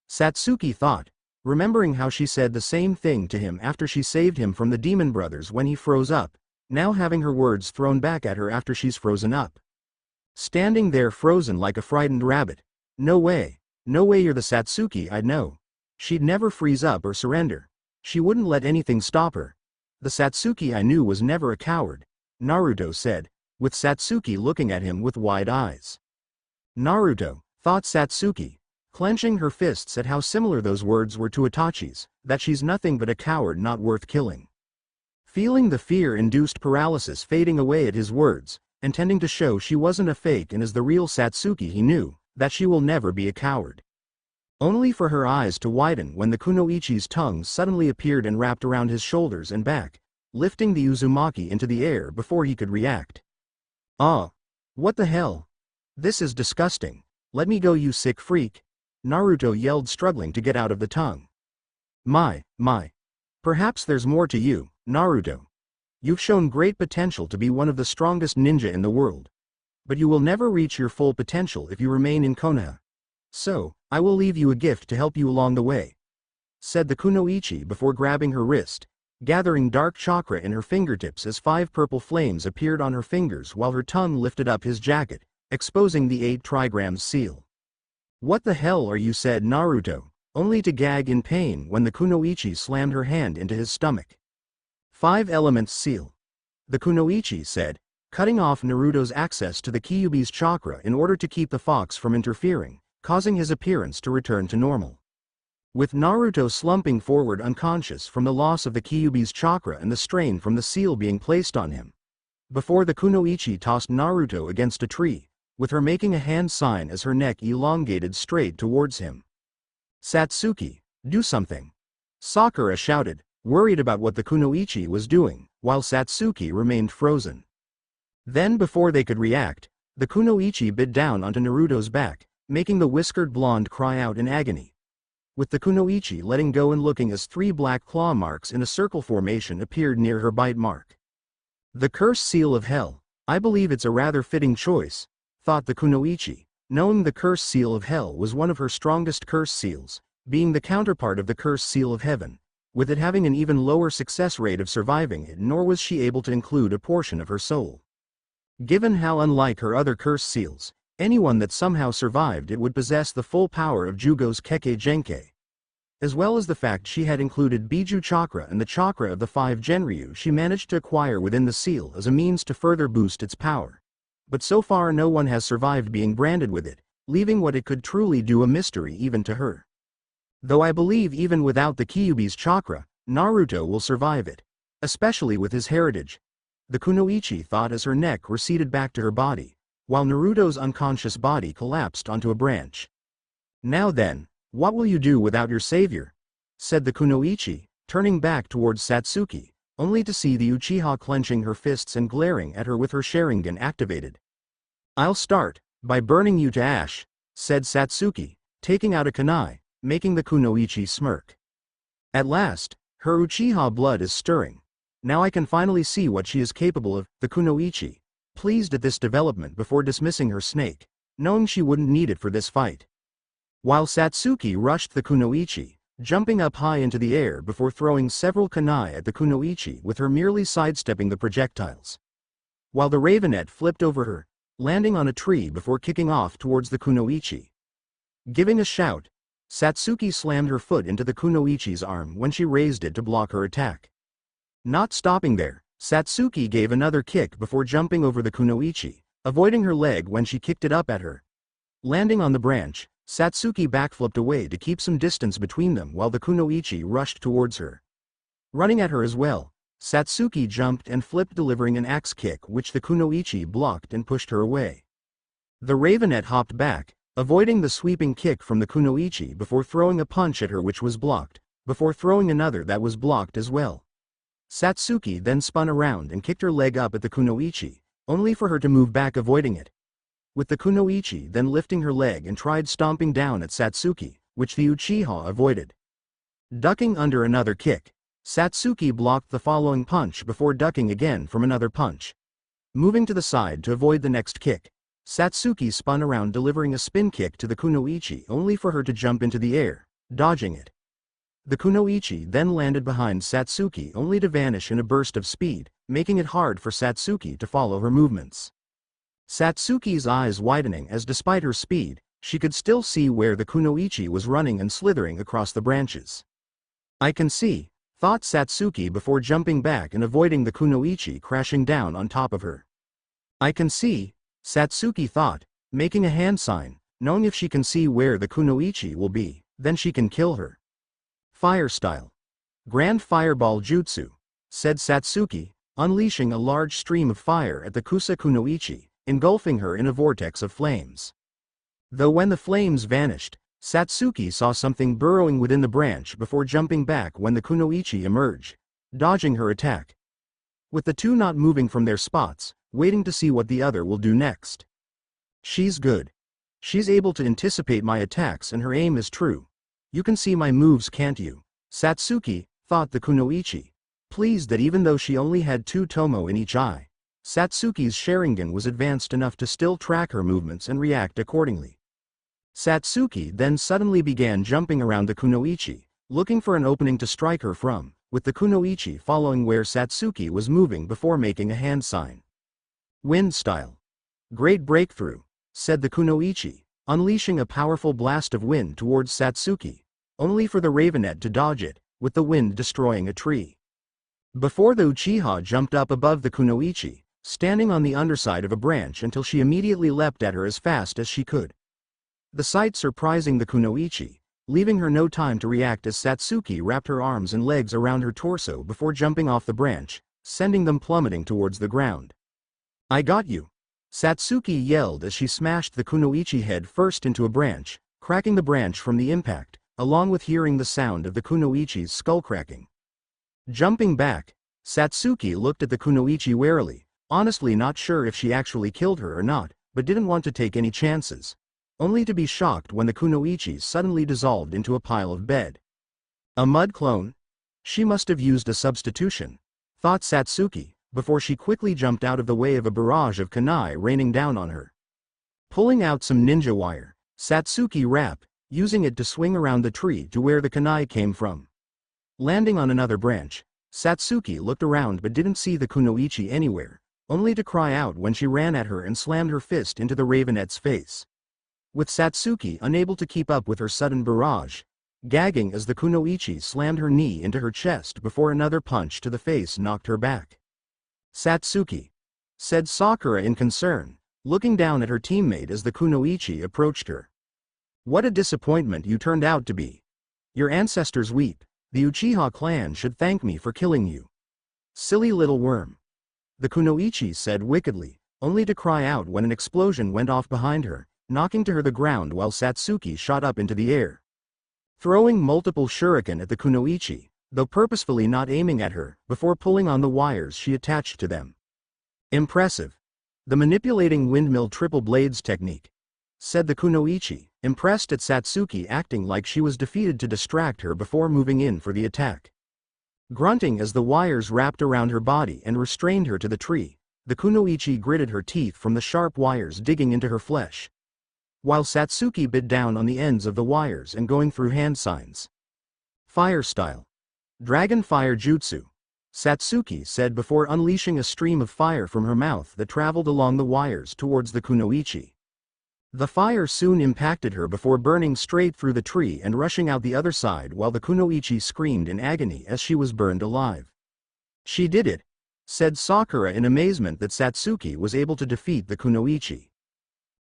Satsuki thought, remembering how she said the same thing to him after she saved him from the Demon Brothers when he froze up, now having her words thrown back at her after she's frozen up. Standing there frozen like a frightened rabbit. No way you're the Satsuki I'd know. She'd never freeze up or surrender. She wouldn't let anything stop her. The Satsuki I knew was never a coward, Naruto said, with Satsuki looking at him with wide eyes. Naruto, thought Satsuki, clenching her fists at how similar those words were to Itachi's, that she's nothing but a coward not worth killing. Feeling the fear-induced paralysis fading away at his words, intending to show she wasn't a fake and is the real Satsuki, he knew that she will never be a coward. Only for her eyes to widen when the Kunoichi's tongue suddenly appeared and wrapped around his shoulders and back, lifting the Uzumaki into the air before he could react. What the hell? This is disgusting. Let me go, you sick freak, Naruto yelled, struggling to get out of the tongue. My. Perhaps there's more to you, Naruto. You've shown great potential to be one of the strongest ninja in the world. But you will never reach your full potential if you remain in Konoha. So, I will leave you a gift to help you along the way, said the Kunoichi before grabbing her wrist, gathering dark chakra in her fingertips as 5 purple flames appeared on her fingers while her tongue lifted up his jacket, exposing the 8 trigrams seal. What the hell are you, said Naruto, only to gag in pain when the Kunoichi slammed her hand into his stomach. 5 elements seal, the Kunoichi said, cutting off Naruto's access to the Kyuubi's chakra in order to keep the fox from interfering, causing his appearance to return to normal. With Naruto slumping forward unconscious from the loss of the Kyuubi's chakra and the strain from the seal being placed on him, before the Kunoichi tossed Naruto against a tree, with her making a hand sign as her neck elongated straight towards him. Satsuki, do something, Sakura shouted, worried about what the Kunoichi was doing, while Satsuki remained frozen. Then before they could react, the Kunoichi bit down onto Naruto's back, making the whiskered blonde cry out in agony. With the Kunoichi letting go and looking as 3 black claw marks in a circle formation appeared near her bite mark. The cursed seal of hell, I believe it's a rather fitting choice, thought the Kunoichi, knowing the cursed seal of hell was one of her strongest cursed seals, being the counterpart of the cursed seal of heaven, with it having an even lower success rate of surviving it, nor was she able to include a portion of her soul. Given how unlike her other cursed seals, anyone that somehow survived it would possess the full power of Jugo's Kekkei Genkai. As well as the fact she had included Biju Chakra and the chakra of the 5 Genryu she managed to acquire within the seal as a means to further boost its power. But so far no one has survived being branded with it, leaving what it could truly do a mystery even to her. Though I believe even without the Kyuubi's chakra, Naruto will survive it. Especially with his heritage. The kunoichi thought as her neck receded back to her body, while Naruto's unconscious body collapsed onto a branch. Now then, what will you do without your savior? Said the kunoichi, turning back towards Satsuki, only to see the Uchiha clenching her fists and glaring at her with her Sharingan activated. I'll start by burning you to ash, said Satsuki, taking out a kunai, making the kunoichi smirk. At last, her Uchiha blood is stirring. Now I can finally see what she is capable of, the kunoichi, pleased at this development before dismissing her snake, knowing she wouldn't need it for this fight. While Satsuki rushed the kunoichi, jumping up high into the air before throwing several kunai at the kunoichi with her merely sidestepping the projectiles. While the Ravenet flipped over her, landing on a tree before kicking off towards the kunoichi. Giving a shout, Satsuki slammed her foot into the kunoichi's arm when she raised it to block her attack. Not stopping there, Satsuki gave another kick before jumping over the kunoichi, avoiding her leg when she kicked it up at her. Landing on the branch, Satsuki backflipped away to keep some distance between them while the kunoichi rushed towards her. Running at her as well, Satsuki jumped and flipped delivering an axe kick which the kunoichi blocked and pushed her away. The Ravenet hopped back, avoiding the sweeping kick from the kunoichi before throwing a punch at her which was blocked, before throwing another that was blocked as well. Satsuki then spun around and kicked her leg up at the kunoichi, only for her to move back avoiding it. With the kunoichi then lifting her leg and tried stomping down at Satsuki, which the Uchiha avoided. Ducking under another kick, Satsuki blocked the following punch before ducking again from another punch. Moving to the side to avoid the next kick, Satsuki spun around delivering a spin kick to the kunoichi only for her to jump into the air, dodging it. The kunoichi then landed behind Satsuki only to vanish in a burst of speed, making it hard for Satsuki to follow her movements. Satsuki's eyes widening as despite her speed, she could still see where the kunoichi was running and slithering across the branches. I can see, thought Satsuki before jumping back and avoiding the kunoichi crashing down on top of her. I can see, Satsuki thought, making a hand sign, knowing if she can see where the kunoichi will be, then she can kill her. Fire style. Grand Fireball Jutsu, said Satsuki, unleashing a large stream of fire at the Kusa kunoichi, engulfing her in a vortex of flames. Though when the flames vanished, Satsuki saw something burrowing within the branch before jumping back when the kunoichi emerged, dodging her attack. With the two not moving from their spots, waiting to see what the other will do next. She's good. She's able to anticipate my attacks and her aim is true. You can see my moves, can't you? Satsuki, thought the kunoichi, pleased that even though she only had 2 tomo in each eye, Satsuki's Sharingan was advanced enough to still track her movements and react accordingly. Satsuki then suddenly began jumping around the kunoichi, looking for an opening to strike her from, with the kunoichi following where Satsuki was moving before making a hand sign. Wind style. Great breakthrough, said the kunoichi, unleashing a powerful blast of wind towards Satsuki, only for the Ravenet to dodge it, with the wind destroying a tree. Before the Uchiha jumped up above the kunoichi, standing on the underside of a branch until she immediately leapt at her as fast as she could. The sight surprising the kunoichi, leaving her no time to react as Satsuki wrapped her arms and legs around her torso before jumping off the branch, sending them plummeting towards the ground. I got you! Satsuki yelled as she smashed the kunoichi head first into a branch, cracking the branch from the impact, along with hearing the sound of the kunoichi's skull cracking. Jumping back, Satsuki looked at the kunoichi warily, honestly not sure if she actually killed her or not, but didn't want to take any chances, only to be shocked when the kunoichi suddenly dissolved into a pile of bed. A mud clone? She must have used a substitution, thought Satsuki, before she quickly jumped out of the way of a barrage of kunai raining down on her. Pulling out some ninja wire, Satsuki rapped, using it to swing around the tree to where the kunai came from. Landing on another branch, Satsuki looked around but didn't see the kunoichi anywhere, only to cry out when she ran at her and slammed her fist into the Ravenet's face. With Satsuki unable to keep up with her sudden barrage, gagging as the kunoichi slammed her knee into her chest before another punch to the face knocked her back. Satsuki, said Sakura in concern, looking down at her teammate as the kunoichi approached her. What a disappointment you turned out to be. Your ancestors weep. The Uchiha clan should thank me for killing you. Silly little worm. The kunoichi said wickedly, only to cry out when an explosion went off behind her, knocking to her the ground while Satsuki shot up into the air. Throwing multiple shuriken at the kunoichi, though purposefully not aiming at her, before pulling on the wires she attached to them. Impressive. The manipulating windmill triple blades technique, said the kunoichi, impressed at Satsuki acting like she was defeated to distract her before moving in for the attack. Grunting as the wires wrapped around her body and restrained her to the tree, the kunoichi gritted her teeth from the sharp wires digging into her flesh, while Satsuki bit down on the ends of the wires and going through hand signs. Fire style. Dragon fire jutsu, Satsuki said before unleashing a stream of fire from her mouth that traveled along the wires towards the kunoichi. The fire soon impacted her before burning straight through the tree and rushing out the other side while the kunoichi screamed in agony as she was burned alive. She did it, said Sakura in amazement that Satsuki was able to defeat the kunoichi.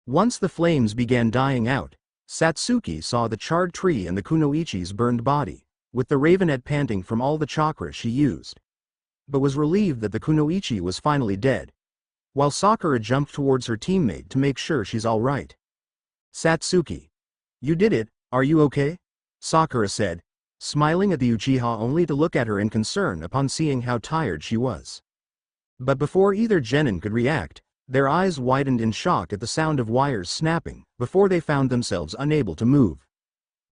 Once the flames began dying out, Satsuki saw the charred tree and the kunoichi's burned body, with the ravenette panting from all the chakra she used, but was relieved that the kunoichi was finally dead, while Sakura jumped towards her teammate to make sure she's all right. Satsuki. You did it, are you okay? Sakura said, smiling at the Uchiha only to look at her in concern upon seeing how tired she was. But before either genin could react, their eyes widened in shock at the sound of wires snapping, before they found themselves unable to move.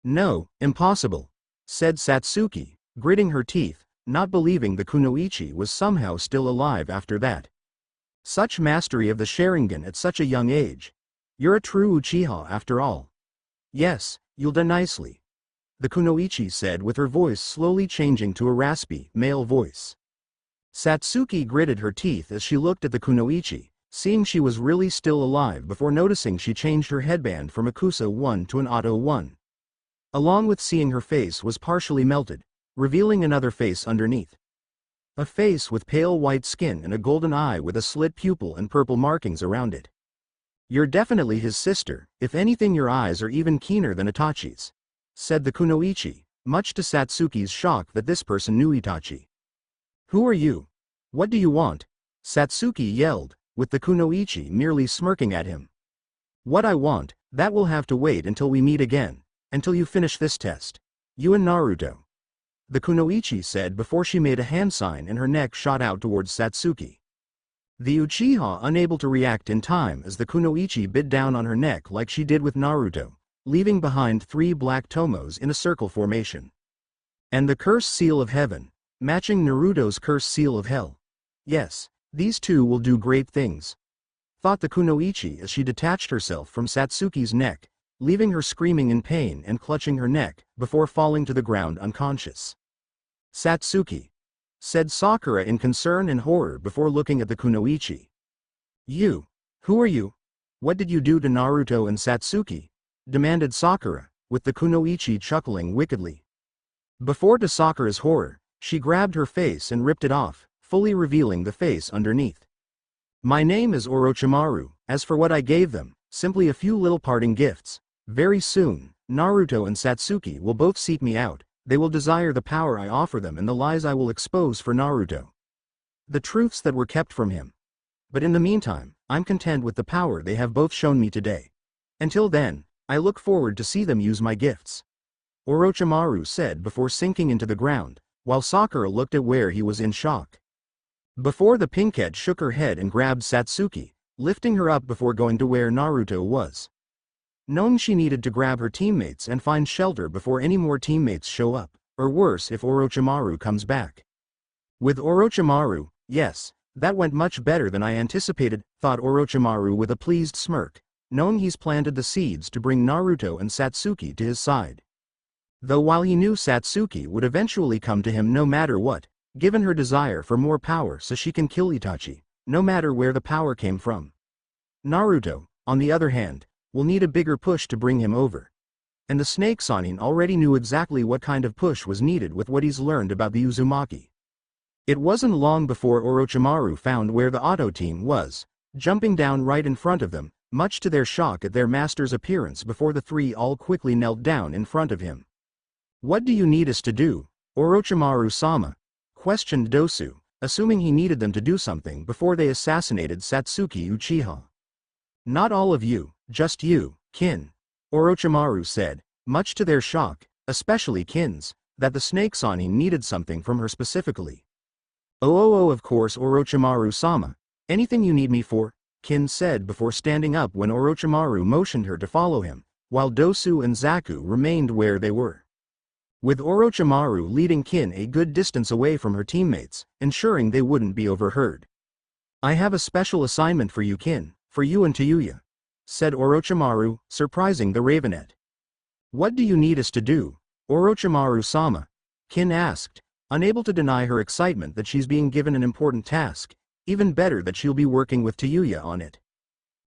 No, impossible, said Satsuki, gritting her teeth, not believing the kunoichi was somehow still alive after that. Such mastery of the Sharingan at such a young age. You're a true Uchiha after all. Yes, you'll do nicely, the kunoichi said with her voice slowly changing to a raspy, male voice. Satsuki gritted her teeth as she looked at the kunoichi, seeing she was really still alive before noticing she changed her headband from a Kusa 1 to an Auto 1. Along with seeing her face was partially melted, revealing another face underneath. A face with pale white skin and a golden eye with a slit pupil and purple markings around it. You're definitely his sister, if anything your eyes are even keener than Itachi's, said the kunoichi, much to Satsuki's shock that this person knew Itachi. Who are you? What do you want? Satsuki yelled, with the kunoichi merely smirking at him. What I want, that will have to wait until we meet again, until you finish this test. You and Naruto, the kunoichi said before she made a hand sign and her neck shot out towards Satsuki. The Uchiha unable to react in time as the kunoichi bit down on her neck like she did with Naruto, leaving behind 3 black tomos in a circle formation. And the curse seal of heaven, matching Naruto's curse seal of hell. Yes, these two will do great things, thought the kunoichi as she detached herself from Satsuki's neck, leaving her screaming in pain and clutching her neck, before falling to the ground unconscious. Satsuki, said Sakura in concern and horror before looking at the kunoichi. You, who are you? What did you do to Naruto and Satsuki? Demanded Sakura, with the kunoichi chuckling wickedly. Before to Sakura's horror, she grabbed her face and ripped it off, fully revealing the face underneath. My name is Orochimaru, as for what I gave them, simply a few little parting gifts. Very soon, Naruto and Satsuki will both seek me out, they will desire the power I offer them and the lies I will expose for Naruto. The truths that were kept from him. But in the meantime, I'm content with the power they have both shown me today. Until then, I look forward to see them use my gifts. Orochimaru said before sinking into the ground, while Sakura looked at where he was in shock. Before the pinkhead shook her head and grabbed Satsuki, lifting her up before going to where Naruto was. Knowing she needed to grab her teammates and find shelter before any more teammates show up, or worse if Orochimaru comes back. With Orochimaru, yes, that went much better than I anticipated, thought Orochimaru with a pleased smirk, knowing he's planted the seeds to bring Naruto and Satsuki to his side. Though while he knew Satsuki would eventually come to him no matter what, given her desire for more power so she can kill Itachi, no matter where the power came from. Naruto, on the other hand, will need a bigger push to bring him over. And the Snake Sanin already knew exactly what kind of push was needed with what he's learned about the Uzumaki. It wasn't long before Orochimaru found where the Auto team was, jumping down right in front of them, much to their shock at their master's appearance before the three all quickly knelt down in front of him. "What do you need us to do, Orochimaru-sama?" questioned Dosu, assuming he needed them to do something before they assassinated Satsuki Uchiha. "Not all of you, just you, Kin," Orochimaru said, much to their shock, especially Kin's, that the Snake Sanin needed something from her specifically. "Oh, of course, Orochimaru-sama. Anything you need me for?" Kin said before standing up when Orochimaru motioned her to follow him, while Dosu and Zaku remained where they were. With Orochimaru leading Kin a good distance away from her teammates, ensuring they wouldn't be overheard. "I have a special assignment for you, Kin, for you and Tayuya," said Orochimaru, surprising the Ravenet. "What do you need us to do, Orochimaru-sama?" Kin asked, unable to deny her excitement that she's being given an important task, even better that she'll be working with Tayuya on it.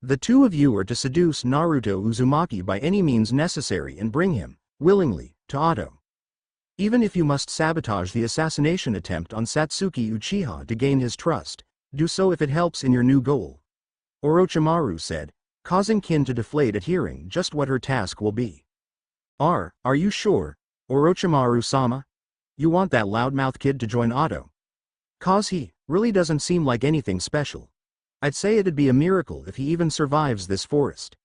"The two of you are to seduce Naruto Uzumaki by any means necessary and bring him, willingly, to Oto. Even if you must sabotage the assassination attempt on Satsuki Uchiha to gain his trust, do so if it helps in your new goal," Orochimaru said, causing Kin to deflate at hearing just what her task will be. Are you sure, Orochimaru-sama? You want that loudmouth kid to join Oto? 'Cause he really doesn't seem like anything special. I'd say it'd be a miracle if he even survives this forest,"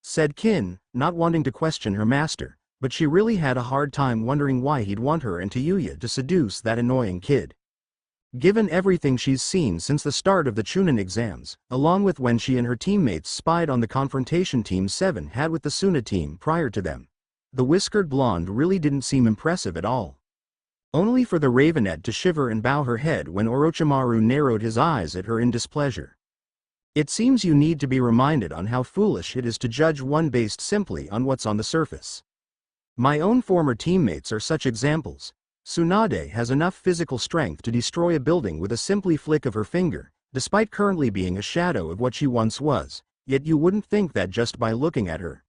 said Kin, not wanting to question her master, but she really had a hard time wondering why he'd want her and Tayuya to seduce that annoying kid. Given everything she's seen since the start of the Chunin exams, along with when she and her teammates spied on the confrontation Team 7 had with the Suna team prior to them, the whiskered blonde really didn't seem impressive at all. Only for the Ravenet to shiver and bow her head when Orochimaru narrowed his eyes at her in displeasure. "It seems you need to be reminded on how foolish it is to judge one based simply on what's on the surface. My own former teammates are such examples. Tsunade has enough physical strength to destroy a building with a simply flick of her finger, despite currently being a shadow of what she once was, yet you wouldn't think that just by looking at her.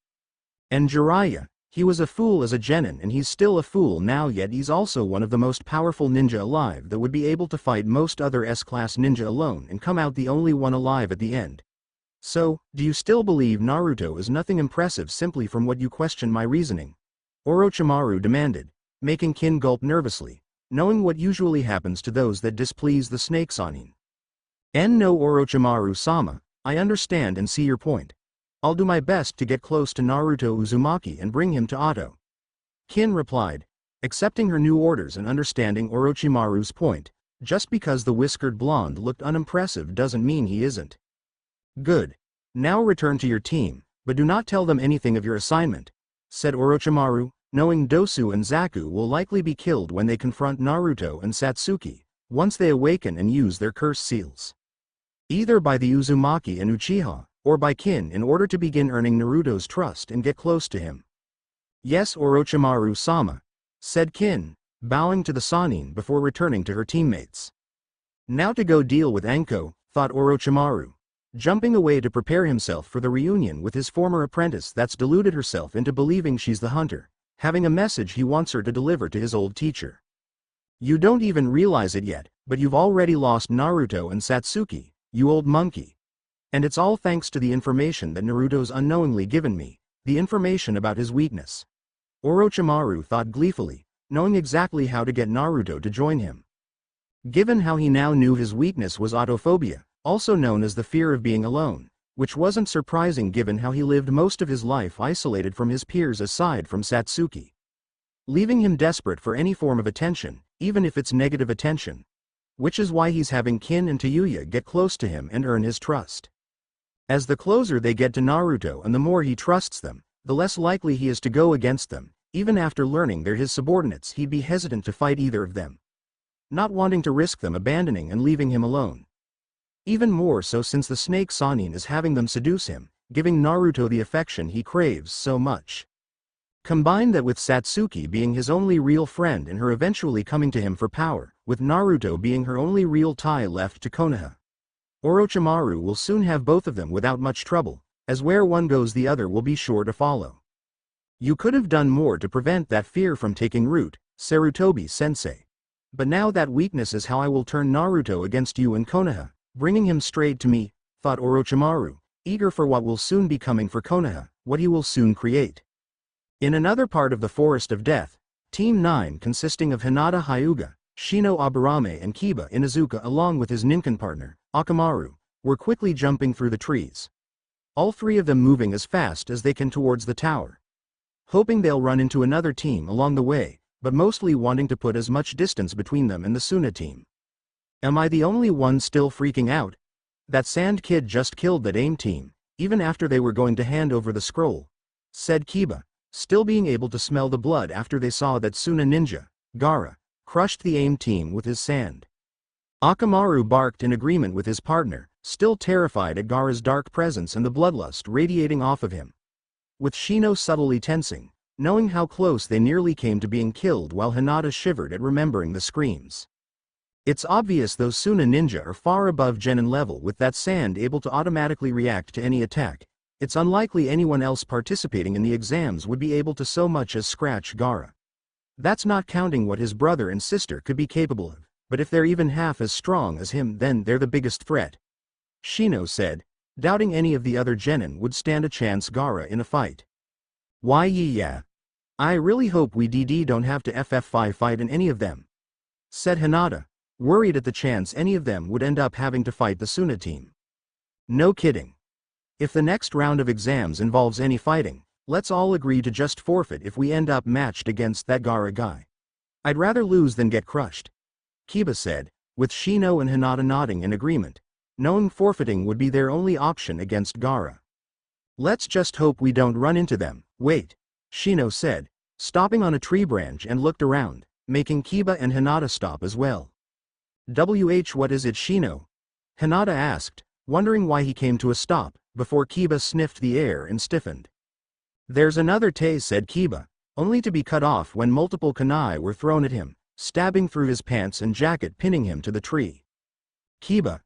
And Jiraiya, he was a fool as a genin and he's still a fool now, yet he's also one of the most powerful ninja alive that would be able to fight most other S-class ninja alone and come out the only one alive at the end. So, do you still believe Naruto is nothing impressive simply from what you question my reasoning?" Orochimaru demanded, making Kin gulp nervously, knowing what usually happens to those that displease the Snake Sanin. "No, Orochimaru-sama, I understand and see your point. I'll do my best to get close to Naruto Uzumaki and bring him to Oto," Kin replied, accepting her new orders and understanding Orochimaru's point. Just because the whiskered blonde looked unimpressive doesn't mean he isn't. "Good. Now return to your team, but do not tell them anything of your assignment," said Orochimaru, knowing Dosu and Zaku will likely be killed when they confront Naruto and Satsuki, once they awaken and use their curse seals. Either by the Uzumaki and Uchiha, or by Kin in order to begin earning Naruto's trust and get close to him. "Yes, Orochimaru-sama," said Kin, bowing to the Sanin before returning to her teammates. Now to go deal with Anko, thought Orochimaru, jumping away to prepare himself for the reunion with his former apprentice that's deluded herself into believing she's the hunter, having a message he wants her to deliver to his old teacher. "You don't even realize it yet, but you've already lost Naruto and Satsuki, you old monkey. And it's all thanks to the information that Naruto's unknowingly given me, the information about his weakness," Orochimaru thought gleefully, knowing exactly how to get Naruto to join him. Given how he now knew his weakness was autophobia, also known as the fear of being alone, which wasn't surprising given how he lived most of his life isolated from his peers aside from Satsuki, leaving him desperate for any form of attention, even if it's negative attention. Which is why he's having Kin and Tayuya get close to him and earn his trust. As the closer they get to Naruto and the more he trusts them, the less likely he is to go against them. Even after learning they're his subordinates, he'd be hesitant to fight either of them, not wanting to risk them abandoning and leaving him alone. Even more so since the Snake Sanin is having them seduce him, giving Naruto the affection he craves so much. Combine that with Satsuki being his only real friend and her eventually coming to him for power, with Naruto being her only real tie left to Konoha. Orochimaru will soon have both of them without much trouble, as where one goes the other will be sure to follow. "You could have done more to prevent that fear from taking root, Sarutobi-sensei. But now that weakness is how I will turn Naruto against you and Konoha, bringing him straight to me," thought Orochimaru, eager for what will soon be coming for Konoha, what he will soon create. In another part of the Forest of Death, Team 9 consisting of Hinata Hyuga, Shino Aburame and Kiba Inuzuka along with his Ninken partner, Akamaru, were quickly jumping through the trees. All three of them moving as fast as they can towards the tower. Hoping they'll run into another team along the way, but mostly wanting to put as much distance between them and the Suna team. Am I the only one still freaking out? That Sand Kid just killed that AIM team, even after they were going to hand over the scroll, said Kiba, still being able to smell the blood after they saw that Suna ninja, Gaara, crushed the AIM team with his sand. Akamaru barked in agreement with his partner, still terrified at Gaara's dark presence and the bloodlust radiating off of him. With Shino subtly tensing, knowing how close they nearly came to being killed while Hinata shivered at remembering the screams. It's obvious those Suna ninja are far above Genin level with that sand able to automatically react to any attack. It's unlikely anyone else participating in the exams would be able to so much as scratch Gaara. That's not counting what his brother and sister could be capable of, but if they're even half as strong as him then they're the biggest threat. Shino said, doubting any of the other Genin would stand a chance Gaara in a fight. Why yeah. I really hope we don't have to FF5 fight in any of them, said Hinata, worried at the chance any of them would end up having to fight the Suna team. No kidding. If the next round of exams involves any fighting, let's all agree to just forfeit if we end up matched against that Gaara guy. I'd rather lose than get crushed, Kiba said, with Shino and Hinata nodding in agreement, knowing forfeiting would be their only option against Gaara. Let's just hope we don't run into them. Wait, Shino said, stopping on a tree branch and looked around, making Kiba and Hinata stop as well. What is it, Shino? Hinata asked, wondering why he came to a stop, before Kiba sniffed the air and stiffened. There's another Tei, said Kiba, only to be cut off when multiple kunai were thrown at him, stabbing through his pants and jacket, pinning him to the tree. Kiba,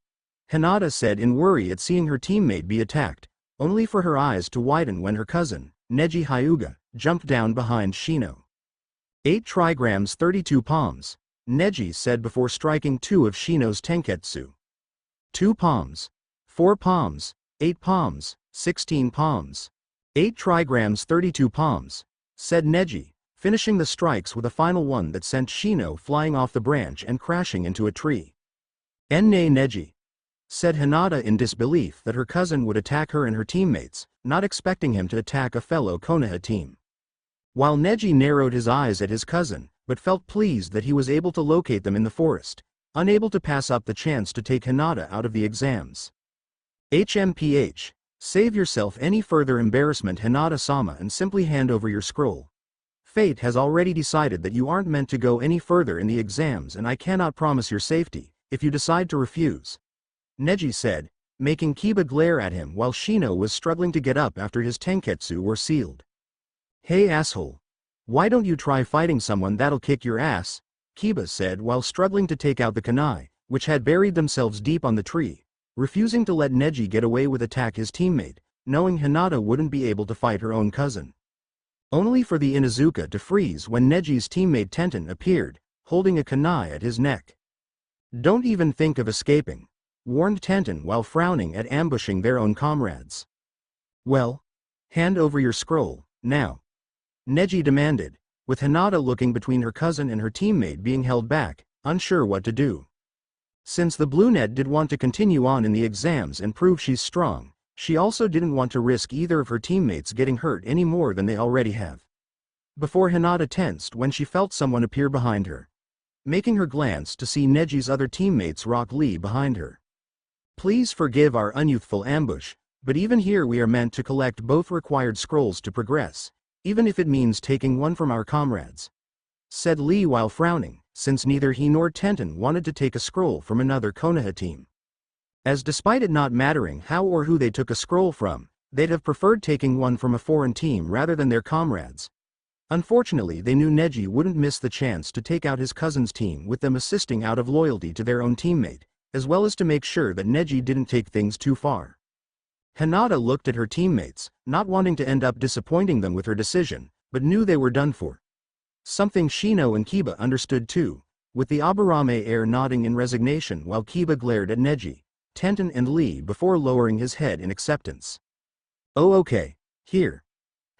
Hinata said in worry at seeing her teammate be attacked, only for her eyes to widen when her cousin, Neji Hyuga, jumped down behind Shino. 8 trigrams 32 palms, Neji said before striking 2 of Shino's tenketsu. 2 palms, 4 palms, 8 palms, 16 palms. 8 trigrams 32 palms, said Neji, finishing the strikes with a final one that sent Shino flying off the branch and crashing into a tree. Enne Neji, said Hinata in disbelief that her cousin would attack her and her teammates, not expecting him to attack a fellow Konoha team. While Neji narrowed his eyes at his cousin, but felt pleased that he was able to locate them in the forest, unable to pass up the chance to take Hinata out of the exams. HMPH, save yourself any further embarrassment, Hinata-sama, and simply hand over your scroll. Fate has already decided that you aren't meant to go any further in the exams and I cannot promise your safety, if you decide to refuse, Neji said, making Kiba glare at him while Shino was struggling to get up after his tenketsu were sealed. Hey asshole. Why don't you try fighting someone that'll kick your ass? Kiba said while struggling to take out the kunai, which had buried themselves deep on the tree, refusing to let Neji get away with attack his teammate, knowing Hinata wouldn't be able to fight her own cousin. Only for the Inuzuka to freeze when Neji's teammate Tenten appeared, holding a kunai at his neck. Don't even think of escaping, warned Tenten while frowning at ambushing their own comrades. Well, hand over your scroll, now, Neji demanded, with Hinata looking between her cousin and her teammate being held back, unsure what to do. Since the Bluenet did want to continue on in the exams and prove she's strong, she also didn't want to risk either of her teammates getting hurt any more than they already have. Before Hinata tensed when she felt someone appear behind her, making her glance to see Neji's other teammates Rock Lee behind her. Please forgive our unyouthful ambush, but even here we are meant to collect both required scrolls to progress, even if it means taking one from our comrades, said Lee while frowning, since neither he nor Tenten wanted to take a scroll from another Konoha team. As despite it not mattering how or who they took a scroll from, they'd have preferred taking one from a foreign team rather than their comrades. Unfortunately, they knew Neji wouldn't miss the chance to take out his cousin's team with them assisting out of loyalty to their own teammate, as well as to make sure that Neji didn't take things too far. Hinata looked at her teammates, not wanting to end up disappointing them with her decision, but knew they were done for. Something Shino and Kiba understood too, with the Aburame heir nodding in resignation while Kiba glared at Neji, Tenten and Lee before lowering his head in acceptance. Oh okay, here.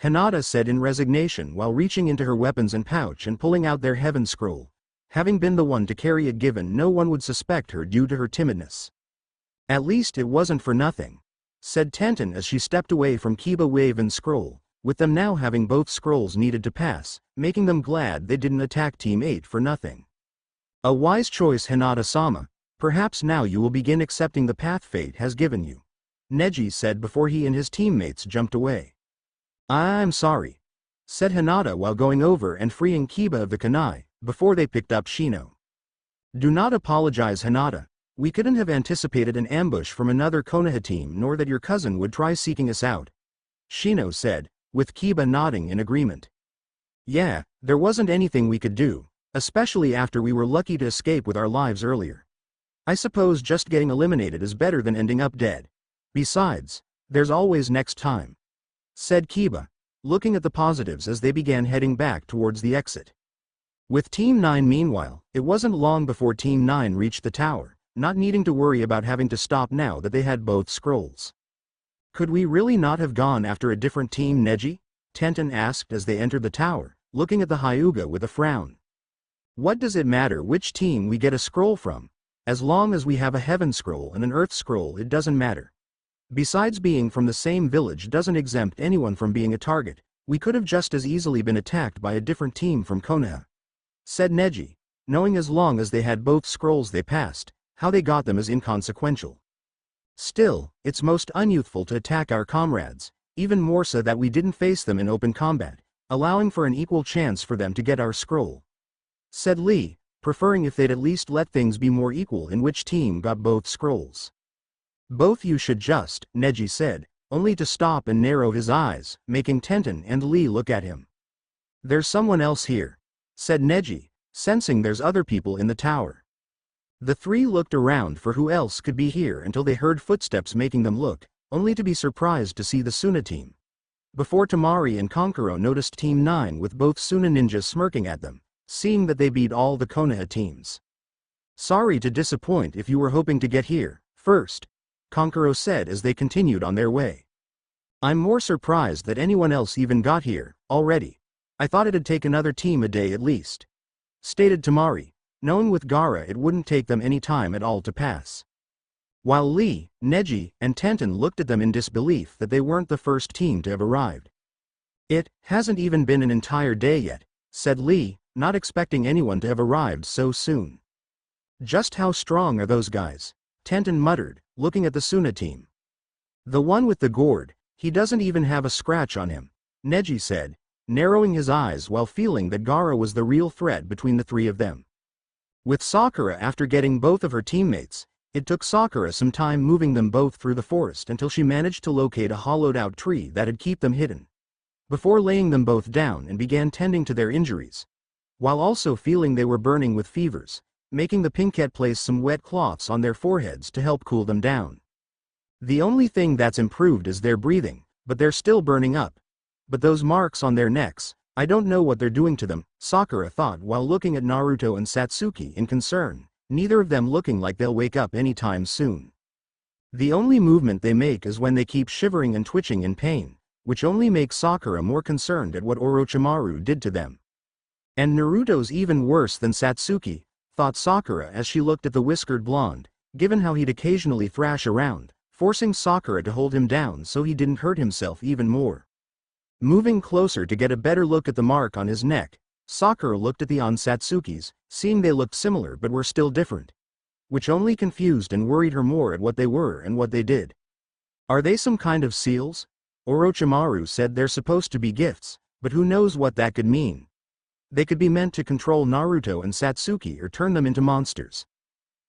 Hinata said in resignation while reaching into her weapons and pouch and pulling out their heaven scroll, having been the one to carry it given no one would suspect her due to her timidness. At least it wasn't for nothing, said Tenten as she stepped away from Kiba wave and scroll, with them now having both scrolls needed to pass, making them glad they didn't attack Team 8 for nothing. A wise choice, Hinata-sama. Perhaps now you will begin accepting the path fate has given you, Neji said before he and his teammates jumped away. I'm sorry, said Hinata while going over and freeing Kiba of the kunai, before they picked up Shino. Do not apologize, Hinata. We couldn't have anticipated an ambush from another Konoha team nor that your cousin would try seeking us out, Shino said, with Kiba nodding in agreement. Yeah, there wasn't anything we could do, especially after we were lucky to escape with our lives earlier. I suppose just getting eliminated is better than ending up dead. Besides, there's always next time, said Kiba, looking at the positives as they began heading back towards the exit. With Team 9 meanwhile, it wasn't long before Team 9 reached the tower, not needing to worry about having to stop now that they had both scrolls. Could we really not have gone after a different team, Neji? Tenten asked as they entered the tower, looking at the Hyuga with a frown. What does it matter which team we get a scroll from? As long as we have a heaven scroll and an earth scroll, it doesn't matter. Besides, being from the same village doesn't exempt anyone from being a target. We could have just as easily been attacked by a different team from Konoha, said Neji, knowing as long as they had both scrolls they passed, how they got them is inconsequential. Still, it's most unyouthful to attack our comrades, even more so that we didn't face them in open combat, allowing for an equal chance for them to get our scroll, said Lee, preferring if they'd at least let things be more equal in which team got both scrolls. Both you should just, Neji said, only to stop and narrow his eyes, making Tenten and Lee look at him. There's someone else here, said Neji, sensing there's other people in the tower. The three looked around for who else could be here until they heard footsteps making them look, only to be surprised to see the Suna team. Before Tamari and Kankuro noticed Team 9 with both Suna ninjas smirking at them, seeing that they beat all the Konoha teams. Sorry to disappoint if you were hoping to get here first, Kankuro said as they continued on their way. I'm more surprised that anyone else even got here already. I thought it'd take another team a day at least, stated Tamari, knowing with Gaara it wouldn't take them any time at all to pass. While Lee, Neji, and Tenten looked at them in disbelief that they weren't the first team to have arrived. It hasn't even been an entire day yet, said Lee, not expecting anyone to have arrived so soon. Just how strong are those guys? Tenten muttered, looking at the Suna team. The one with the gourd, he doesn't even have a scratch on him, Neji said, narrowing his eyes while feeling that Gaara was the real threat between the three of them. With Sakura, after getting both of her teammates, it took Sakura some time moving them both through the forest until she managed to locate a hollowed-out tree that'd keep them hidden, before laying them both down and began tending to their injuries, while also feeling they were burning with fevers, making the Pinkette place some wet cloths on their foreheads to help cool them down. The only thing that's improved is their breathing, but they're still burning up. But those marks on their necks, I don't know what they're doing to them, Sakura thought while looking at Naruto and Satsuki in concern, neither of them looking like they'll wake up anytime soon. The only movement they make is when they keep shivering and twitching in pain, which only makes Sakura more concerned at what Orochimaru did to them. And Naruto's even worse than Satsuki, thought Sakura as she looked at the whiskered blonde, given how he'd occasionally thrash around, forcing Sakura to hold him down so he didn't hurt himself even more. Moving closer to get a better look at the mark on his neck, Sakura looked at the on Satsuki's, seeing they looked similar but were still different, which only confused and worried her more at what they were and what they did. Are they some kind of seals? Orochimaru said they're supposed to be gifts, but who knows what that could mean. They could be meant to control Naruto and Satsuki or turn them into monsters.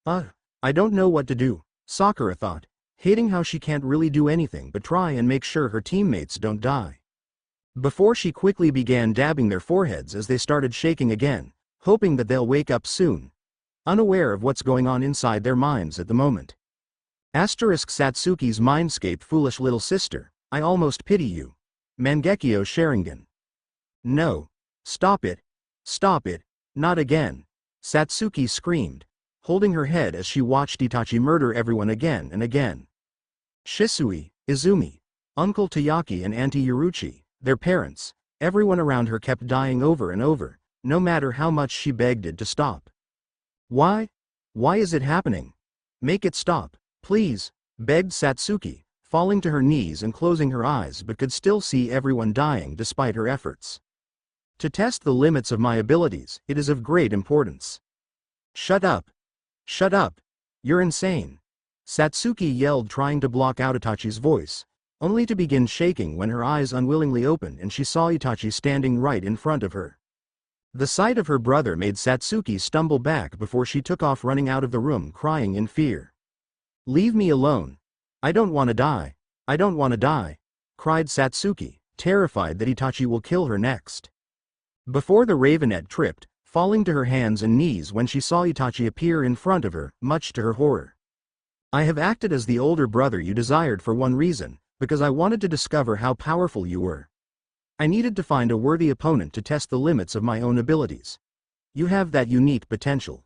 I don't know what to do, Sakura thought, hating how she can't really do anything but try and make sure her teammates don't die. Before she quickly began dabbing their foreheads as they started shaking again, hoping that they'll wake up soon, unaware of what's going on inside their minds at the moment. Satsuki's mindscape, foolish little sister, I almost pity you. Mangekyo Sharingan. No. Stop it. Stop it. Not again. Satsuki screamed, holding her head as she watched Itachi murder everyone again and again. Shisui, Izumi, Uncle Tayaki and Auntie Yoruchi, their parents, everyone around her kept dying over and over, no matter how much she begged it to stop. Why? Why is it happening? Make it stop, please, begged Satsuki, falling to her knees and closing her eyes but could still see everyone dying despite her efforts. To test the limits of my abilities, it is of great importance. Shut up. Shut up. You're insane. Satsuki yelled, trying to block out Itachi's voice, only to begin shaking when her eyes unwillingly opened and she saw Itachi standing right in front of her. The sight of her brother made Satsuki stumble back before she took off running out of the room crying in fear. Leave me alone. I don't want to die. I don't want to die, cried Satsuki, terrified that Itachi will kill her next. Before the Ravenet tripped, falling to her hands and knees when she saw Itachi appear in front of her, much to her horror. I have acted as the older brother you desired for one reason, because I wanted to discover how powerful you were. I needed to find a worthy opponent to test the limits of my own abilities. You have that unique potential.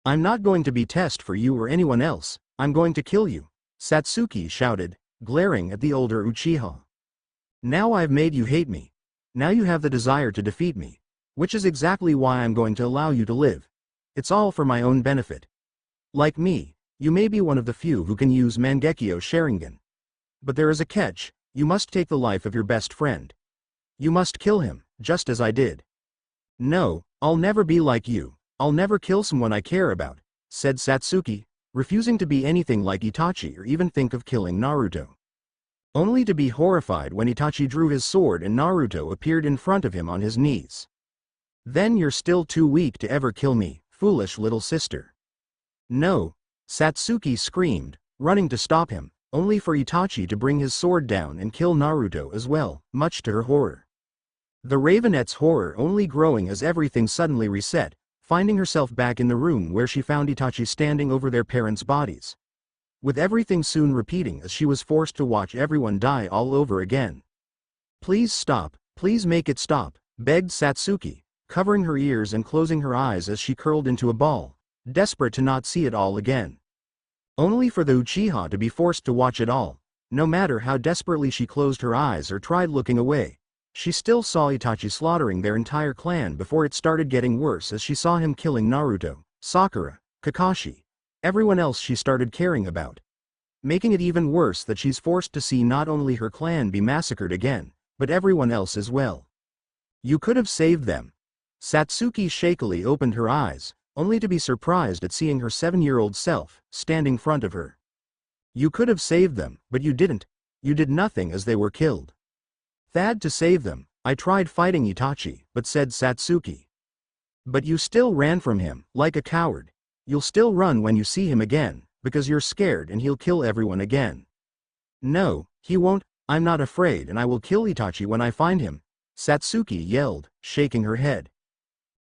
I'm not going to be test for you or anyone else, I'm going to kill you, Satsuki shouted, glaring at the older Uchiha. Now I've made you hate me. Now you have the desire to defeat me, which is exactly why I'm going to allow you to live. It's all for my own benefit. Like me, you may be one of the few who can use Mangekyo Sharingan. But there is a catch, you must take the life of your best friend. You must kill him, just as I did. No, I'll never be like you, I'll never kill someone I care about, said Satsuki, refusing to be anything like Itachi or even think of killing Naruto. Only to be horrified when Itachi drew his sword and Naruto appeared in front of him on his knees. Then you're still too weak to ever kill me, foolish little sister. No, Satsuki screamed, running to stop him, only for Itachi to bring his sword down and kill Naruto as well, much to her horror. The Ravenet's horror only growing as everything suddenly reset, finding herself back in the room where she found Itachi standing over their parents' bodies. With everything soon repeating as she was forced to watch everyone die all over again. Please stop, please make it stop, begged Satsuki, covering her ears and closing her eyes as she curled into a ball, desperate to not see it all again. Only for the Uchiha to be forced to watch it all, no matter how desperately she closed her eyes or tried looking away. She still saw Itachi slaughtering their entire clan before it started getting worse as she saw him killing Naruto, Sakura, Kakashi, everyone else she started caring about. Making it even worse that she's forced to see not only her clan be massacred again, but everyone else as well. You could have saved them. Satsuki shakily opened her eyes, only to be surprised at seeing her 7-year-old self, standing in front of her. You could have saved them, but you didn't. You did nothing as they were killed. Thad to save them, I tried fighting Itachi, but said Satsuki. But you still ran from him, like a coward. You'll still run when you see him again, because you're scared and he'll kill everyone again. No, he won't, I'm not afraid and I will kill Itachi when I find him, Satsuki yelled, shaking her head.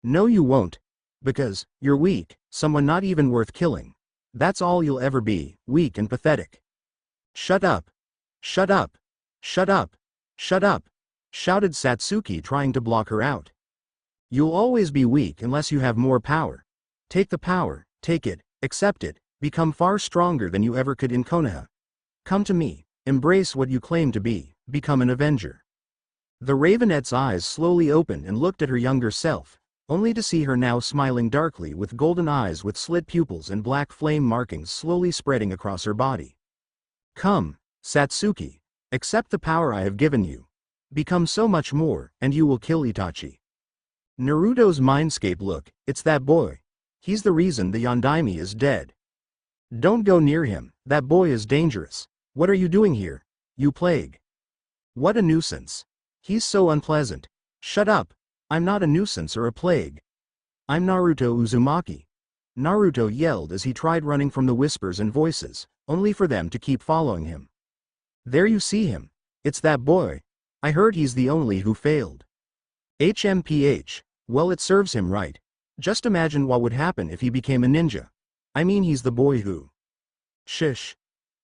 No you won't. Because, you're weak, someone not even worth killing. That's all you'll ever be, weak and pathetic. Shut up. Shut up. Shut up. Shut up, shouted Satsuki, trying to block her out. You'll always be weak unless you have more power. Take the power, take it, accept it, become far stronger than you ever could in Konoha. Come to me, embrace what you claim to be, become an avenger. The Ravenet's eyes slowly opened and looked at her younger self, only to see her now smiling darkly with golden eyes with slit pupils and black flame markings slowly spreading across her body. Come, Satsuki. Accept the power I have given you. Become so much more, and you will kill Itachi. Naruto's mindscape look, it's that boy. He's the reason the Yondaime is dead. Don't go near him, that boy is dangerous. What are you doing here? You plague. What a nuisance. He's so unpleasant. Shut up. I'm not a nuisance or a plague. I'm Naruto Uzumaki. Naruto yelled as he tried running from the whispers and voices, only for them to keep following him. There you see him. It's that boy. I heard he's the only who failed. HMPH, well it serves him right. Just imagine what would happen if he became a ninja. I mean he's the boy who. Shish.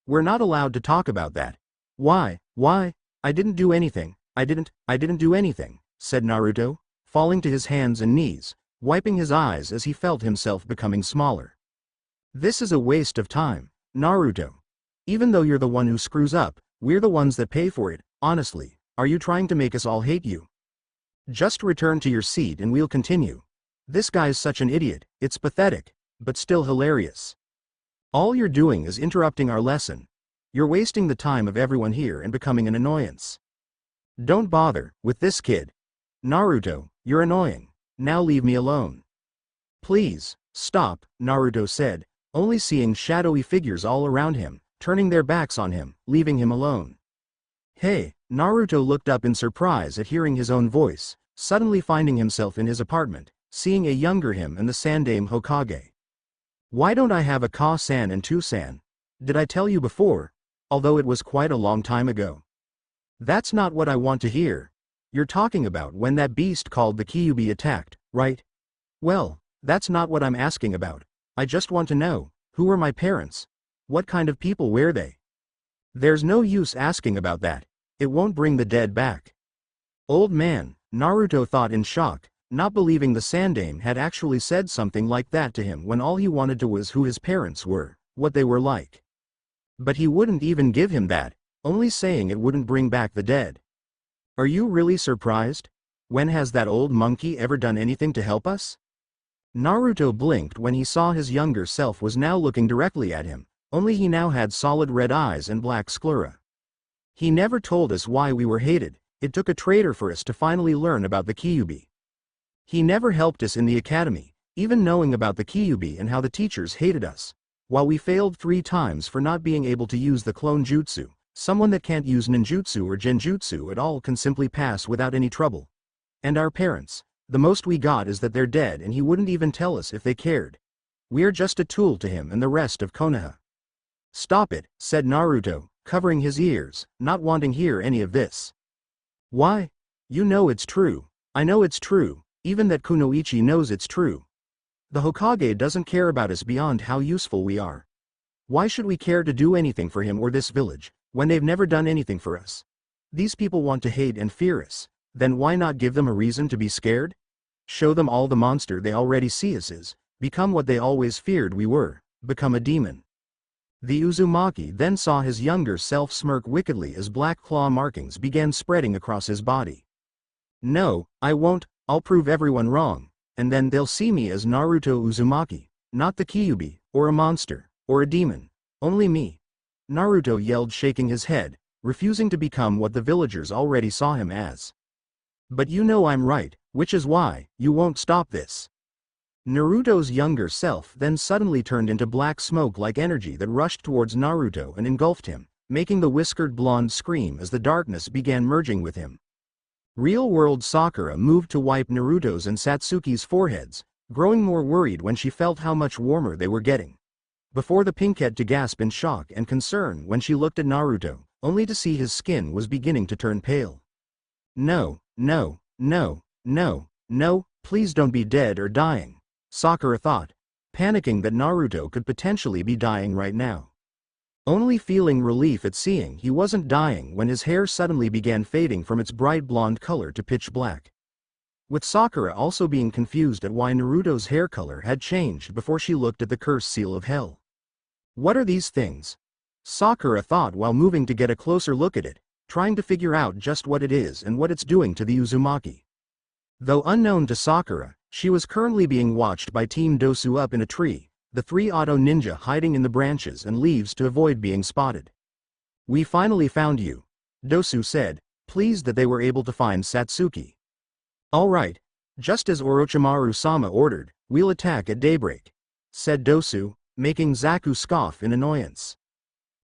We're not allowed to talk about that. Why? I didn't do anything, I didn't do anything, said Naruto, falling to his hands and knees, wiping his eyes as he felt himself becoming smaller. This is a waste of time, Naruto. Even though you're the one who screws up, we're the ones that pay for it. Honestly, are you trying to make us all hate you? Just return to your seat and we'll continue. This guy's such an idiot, it's pathetic, but still hilarious. All you're doing is interrupting our lesson. You're wasting the time of everyone here and becoming an annoyance. Don't bother with this kid. Naruto, you're annoying. Now leave me alone. Please, stop, Naruto said, only seeing shadowy figures all around him, turning their backs on him, leaving him alone. Hey, Naruto looked up in surprise at hearing his own voice, suddenly finding himself in his apartment, seeing a younger him and the Sandaime Hokage. Why don't I have a Ka-san and Tu-san? Did I tell you before? Although it was quite a long time ago. That's not what I want to hear. You're talking about when that beast called the Kyuubi attacked, right? Well, that's not what I'm asking about. I just want to know, who are my parents? What kind of people were they? There's no use asking about that. It won't bring the dead back. Old man, Naruto thought in shock, not believing the Sandaime had actually said something like that to him when all he wanted to was who his parents were, what they were like. But he wouldn't even give him that, only saying it wouldn't bring back the dead. Are you really surprised? When has that old monkey ever done anything to help us? Naruto blinked when he saw his younger self was now looking directly at him, only he now had solid red eyes and black sclera. He never told us why we were hated. It took a traitor for us to finally learn about the Kyuubi. He never helped us in the academy, even knowing about the Kyuubi and how the teachers hated us. While we failed 3 times for not being able to use the clone jutsu, someone that can't use ninjutsu or genjutsu at all can simply pass without any trouble. And our parents, the most we got is that they're dead and he wouldn't even tell us if they cared. We're just a tool to him and the rest of Konoha. Stop it, said Naruto, covering his ears, not wanting to hear any of this. Why? You know it's true. I know it's true, even that Kunoichi knows it's true. The Hokage doesn't care about us beyond how useful we are. Why should we care to do anything for him or this village, when they've never done anything for us? These people want to hate and fear us, then why not give them a reason to be scared? Show them all the monster they already see us as, become what they always feared we were, become a demon. The Uzumaki then saw his younger self smirk wickedly as black claw markings began spreading across his body. No, I won't, I'll prove everyone wrong, and then they'll see me as Naruto Uzumaki, not the Kyuubi, or a monster, or a demon, only me. Naruto yelled, shaking his head, refusing to become what the villagers already saw him as. But you know I'm right, which is why you won't stop this. Naruto's younger self then suddenly turned into black smoke-like energy that rushed towards Naruto and engulfed him, making the whiskered blonde scream as the darkness began merging with him. Real-world Sakura moved to wipe Naruto's and Satsuki's foreheads, growing more worried when she felt how much warmer they were getting. Before the pinkette to gasp in shock and concern when she looked at Naruto, only to see his skin was beginning to turn pale. No, no, no, no, no, please don't be dead or dying, Sakura thought, panicking that Naruto could potentially be dying right now. Only feeling relief at seeing he wasn't dying when his hair suddenly began fading from its bright blonde color to pitch black. With Sakura also being confused at why Naruto's hair color had changed before she looked at the cursed seal of hell. What are these things? Sakura thought while moving to get a closer look at it, trying to figure out just what it is and what it's doing to the Uzumaki. Though unknown to Sakura, she was currently being watched by Team Dosu up in a tree, the 3 auto ninja hiding in the branches and leaves to avoid being spotted. We finally found you, Dosu said, pleased that they were able to find Satsuki. All right, just as Orochimaru-sama ordered, we'll attack at daybreak, said Dosu, making Zaku scoff in annoyance.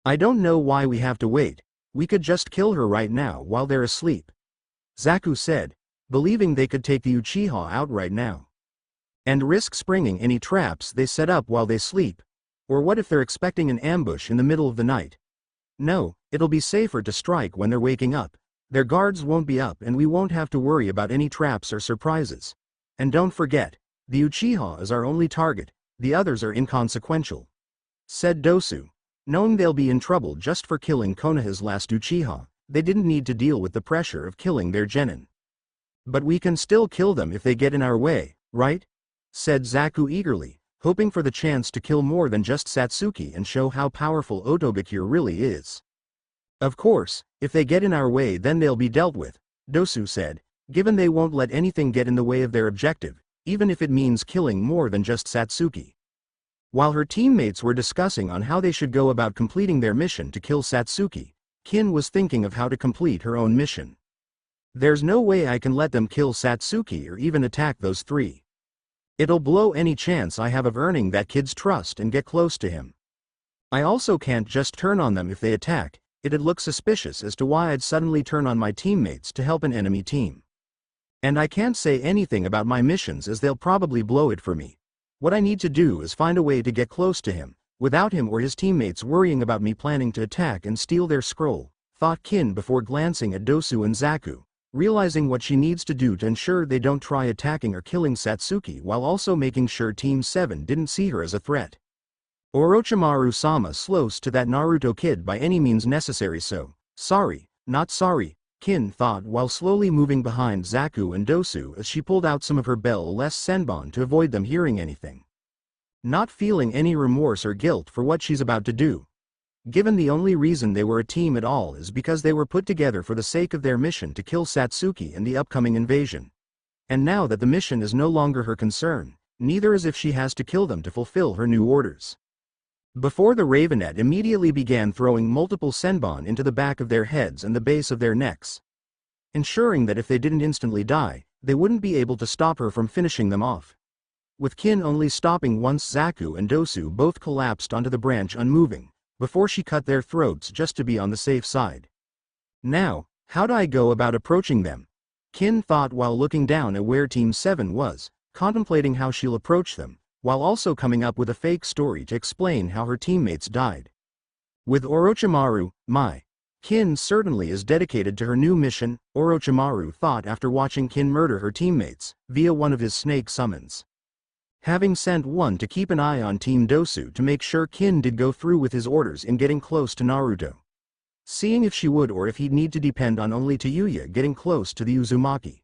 I don't know why we have to wait, we could just kill her right now while they're asleep, Zaku said, believing they could take the Uchiha out right now. And risk springing any traps they set up while they sleep. Or what if they're expecting an ambush in the middle of the night? No, it'll be safer to strike when they're waking up. Their guards won't be up and we won't have to worry about any traps or surprises. And don't forget, the Uchiha is our only target, the others are inconsequential, said Dosu. Knowing they'll be in trouble just for killing Konoha's last Uchiha, they didn't need to deal with the pressure of killing their genin. But we can still kill them if they get in our way, right? Said Zaku eagerly, hoping for the chance to kill more than just Satsuki and show how powerful Otobakure really is. Of course, if they get in our way then they'll be dealt with, Dosu said, given they won't let anything get in the way of their objective, even if it means killing more than just Satsuki. While her teammates were discussing on how they should go about completing their mission to kill Satsuki, Kin was thinking of how to complete her own mission. There's no way I can let them kill Satsuki or even attack those three. It'll blow any chance I have of earning that kid's trust and get close to him. I also can't just turn on them if they attack. It'd look suspicious as to why I'd suddenly turn on my teammates to help an enemy team. And I can't say anything about my missions as they'll probably blow it for me. What I need to do is find a way to get close to him, without him or his teammates worrying about me planning to attack and steal their scroll, thought Kin before glancing at Dosu and Zaku, realizing what she needs to do to ensure they don't try attacking or killing Satsuki while also making sure Team 7 didn't see her as a threat. Orochimaru-sama slows to that Naruto kid by any means necessary, so, sorry, not sorry, Kin thought while slowly moving behind Zaku and Dosu as she pulled out some of her bell-less senbon to avoid them hearing anything. Not feeling any remorse or guilt for what she's about to do. Given the only reason they were a team at all is because they were put together for the sake of their mission to kill Satsuki and the upcoming invasion. And now that the mission is no longer her concern, neither as if she has to kill them to fulfill her new orders. Before the Ravenet immediately began throwing multiple senbon into the back of their heads and the base of their necks, ensuring that if they didn't instantly die, they wouldn't be able to stop her from finishing them off. With Kin only stopping once Zaku and Dosu both collapsed onto the branch unmoving, before she cut their throats just to be on the safe side. Now, how do I go about approaching them? Kin thought while looking down at where Team 7 was, contemplating how she'll approach them, while also coming up with a fake story to explain how her teammates died. With Orochimaru, Kin certainly is dedicated to her new mission, Orochimaru thought after watching Kin murder her teammates, via one of his snake summons. Having sent one to keep an eye on Team Dosu to make sure Kin did go through with his orders in getting close to Naruto. Seeing if she would or if he'd need to depend on only Tayuya getting close to the Uzumaki.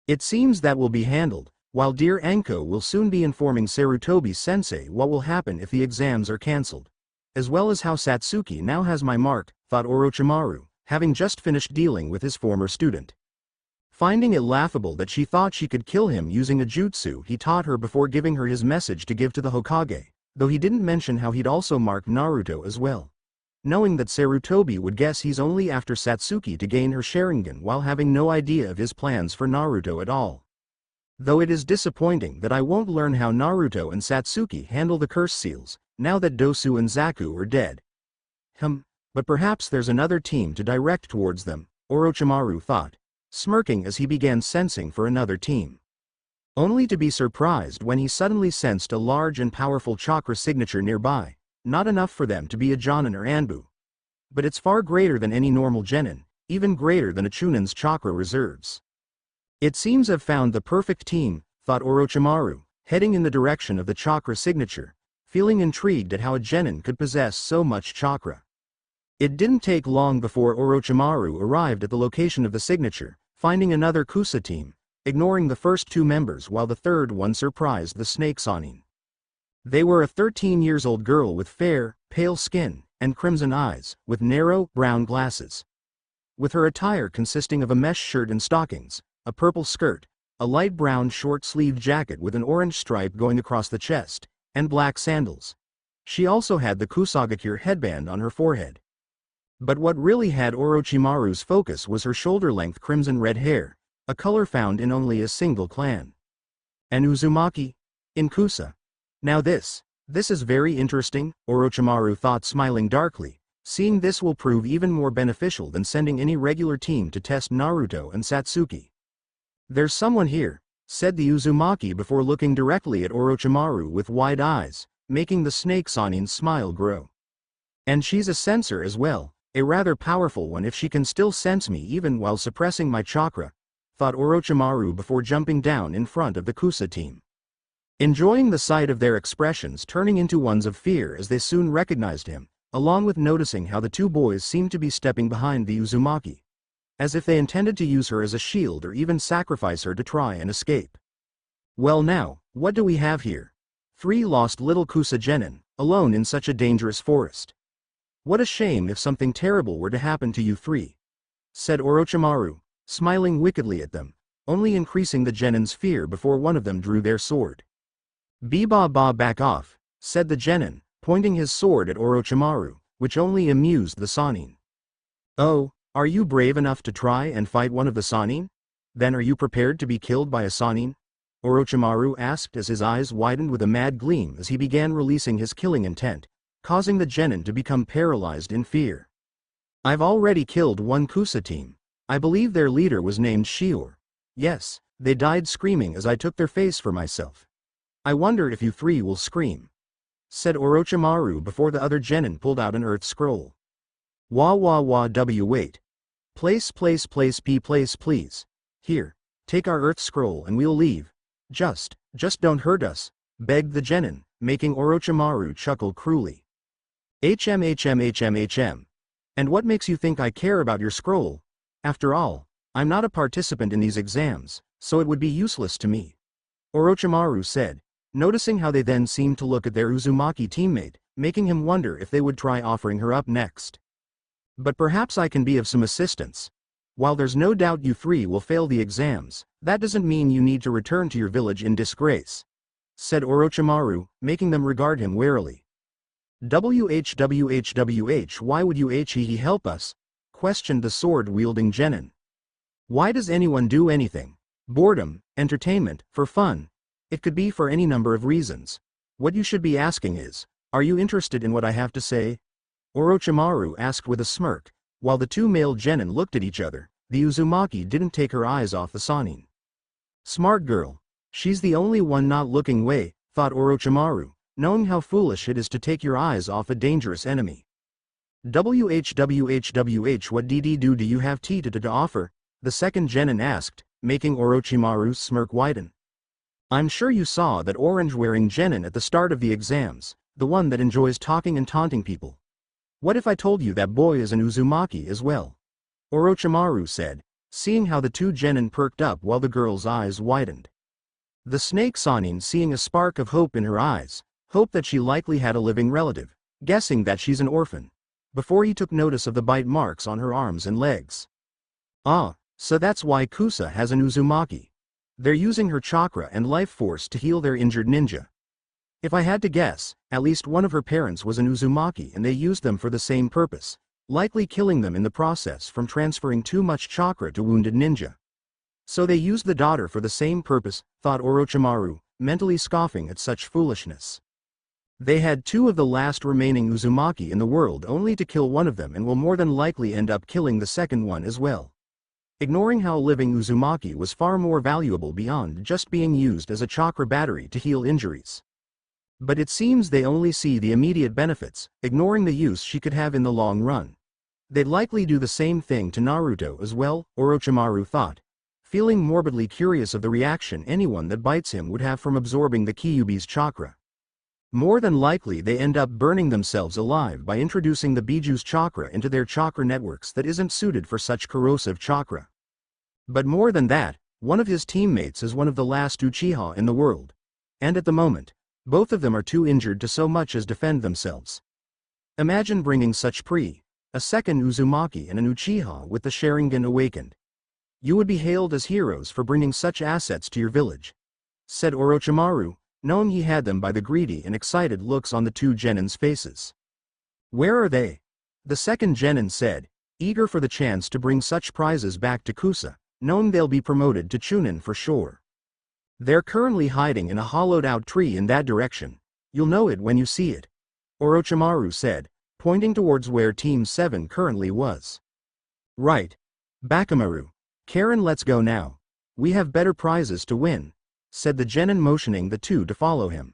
It seems that will be handled, while dear Anko will soon be informing Sarutobi-sensei what will happen if the exams are cancelled. As well as how Satsuki now has my mark, thought Orochimaru, having just finished dealing with his former student. Finding it laughable that she thought she could kill him using a jutsu he taught her before giving her his message to give to the Hokage, though he didn't mention how he'd also marked Naruto as well. Knowing that Sarutobi would guess he's only after Satsuki to gain her Sharingan while having no idea of his plans for Naruto at all. Though it is disappointing that I won't learn how Naruto and Satsuki handle the curse seals, now that Dosu and Zaku are dead. But perhaps there's another team to direct towards them, Orochimaru thought, smirking as he began sensing for another team. Only to be surprised when he suddenly sensed a large and powerful chakra signature nearby, not enough for them to be a Jonin or Anbu. But it's far greater than any normal genin, even greater than a Chunin's chakra reserves. It seems I've found the perfect team, thought Orochimaru, heading in the direction of the chakra signature, feeling intrigued at how a genin could possess so much chakra. It didn't take long before Orochimaru arrived at the location of the signature, finding another Kusa team, ignoring the first two members while the third one surprised the Snake Sanin. They were a 13-year-old girl with fair, pale skin, and crimson eyes, with narrow, brown glasses. With her attire consisting of a mesh shirt and stockings, a purple skirt, a light brown short-sleeved jacket with an orange stripe going across the chest, and black sandals. She also had the Kusagakure headband on her forehead. But what really had Orochimaru's focus was her shoulder-length crimson-red hair, a color found in only a single clan. An Uzumaki? In Kusa. Now this is very interesting, Orochimaru thought, smiling darkly, seeing this will prove even more beneficial than sending any regular team to test Naruto and Satsuki. There's someone here, said the Uzumaki before looking directly at Orochimaru with wide eyes, making the Snake Sanin's smile grow. And she's a sensor as well, a rather powerful one if she can still sense me even while suppressing my chakra, thought Orochimaru before jumping down in front of the Kusa team. Enjoying the sight of their expressions turning into ones of fear as they soon recognized him, along with noticing how the two boys seemed to be stepping behind the Uzumaki, as if they intended to use her as a shield or even sacrifice her to try and escape. Well now, what do we have here? 3 lost little Kusa Genin, alone in such a dangerous forest. What a shame if something terrible were to happen to you 3, said Orochimaru, smiling wickedly at them, only increasing the Genin's fear before one of them drew their sword. Ba, back off, said the Genin, pointing his sword at Orochimaru, which only amused the Sannin. Oh, are you brave enough to try and fight one of the Sannin? Then are you prepared to be killed by a Sannin? Orochimaru asked as his eyes widened with a mad gleam as he began releasing his killing intent, causing the Genin to become paralyzed in fear. I've already killed one Kusa team. I believe their leader was named Shior. Yes, they died screaming as I took their face for myself. I wonder if you 3 will scream, said Orochimaru before the other Genin pulled out an earth scroll. Wait. Place please. Here, take our earth scroll and we'll leave. Just don't hurt us, begged the Genin, making Orochimaru chuckle cruelly. HM. And what makes you think I care about your scroll? After all, I'm not a participant in these exams, so it would be useless to me. Orochimaru said, noticing how they then seemed to look at their Uzumaki teammate, making him wonder if they would try offering her up next. But perhaps I can be of some assistance. While there's no doubt you 3 will fail the exams, that doesn't mean you need to return to your village in disgrace, said Orochimaru, making them regard him warily. WHWH, why would you help us? Questioned the sword-wielding Genin. Why does anyone do anything? Boredom, entertainment, for fun. It could be for any number of reasons. What you should be asking is, are you interested in what I have to say? Orochimaru asked with a smirk, while the 2 male Genin looked at each other. The Uzumaki didn't take her eyes off the Sannin. Smart girl. She's the only one not looking away, thought Orochimaru, knowing how foolish it is to take your eyes off a dangerous enemy. WHWH, what do you have to offer? The second Genin asked, making Orochimaru's smirk widen. I'm sure you saw that orange-wearing Genin at the start of the exams, the one that enjoys talking and taunting people. What if I told you that boy is an Uzumaki as well? Orochimaru said, seeing how the 2 Genin perked up while the girl's eyes widened. The snake Sannin, seeing a spark of hope in her eyes, hoped that she likely had a living relative, guessing that she's an orphan, before he took notice of the bite marks on her arms and legs. Ah, so that's why Kusa has an Uzumaki. They're using her chakra and life force to heal their injured ninja. If I had to guess, at least one of her parents was an Uzumaki and they used them for the same purpose, likely killing them in the process from transferring too much chakra to wounded ninja. So they used the daughter for the same purpose, thought Orochimaru, mentally scoffing at such foolishness. They had 2 of the last remaining Uzumaki in the world only to kill one of them and will more than likely end up killing the second one as well. Ignoring how living Uzumaki was far more valuable beyond just being used as a chakra battery to heal injuries. But it seems they only see the immediate benefits, ignoring the use she could have in the long run. They'd likely do the same thing to Naruto as well, Orochimaru thought, feeling morbidly curious of the reaction anyone that bites him would have from absorbing the Kyuubi's chakra. More than likely they end up burning themselves alive by introducing the Biju's chakra into their chakra networks that isn't suited for such corrosive chakra. But more than that, one of his teammates is one of the last Uchiha in the world. And at the moment, both of them are too injured to so much as defend themselves. Imagine bringing such a second Uzumaki and an Uchiha with the Sharingan awakened. You would be hailed as heroes for bringing such assets to your village, said Orochimaru, knowing he had them by the greedy and excited looks on the 2 Genin's faces. Where are they? The second Genin said, eager for the chance to bring such prizes back to Kusa, knowing they'll be promoted to Chunin for sure. They're currently hiding in a hollowed-out tree in that direction. You'll know it when you see it, Orochimaru said, pointing towards where Team 7 currently was. Right. Bakamaru. Karen, let's go now. We have better prizes to win, said the Genin, motioning the 2 to follow him.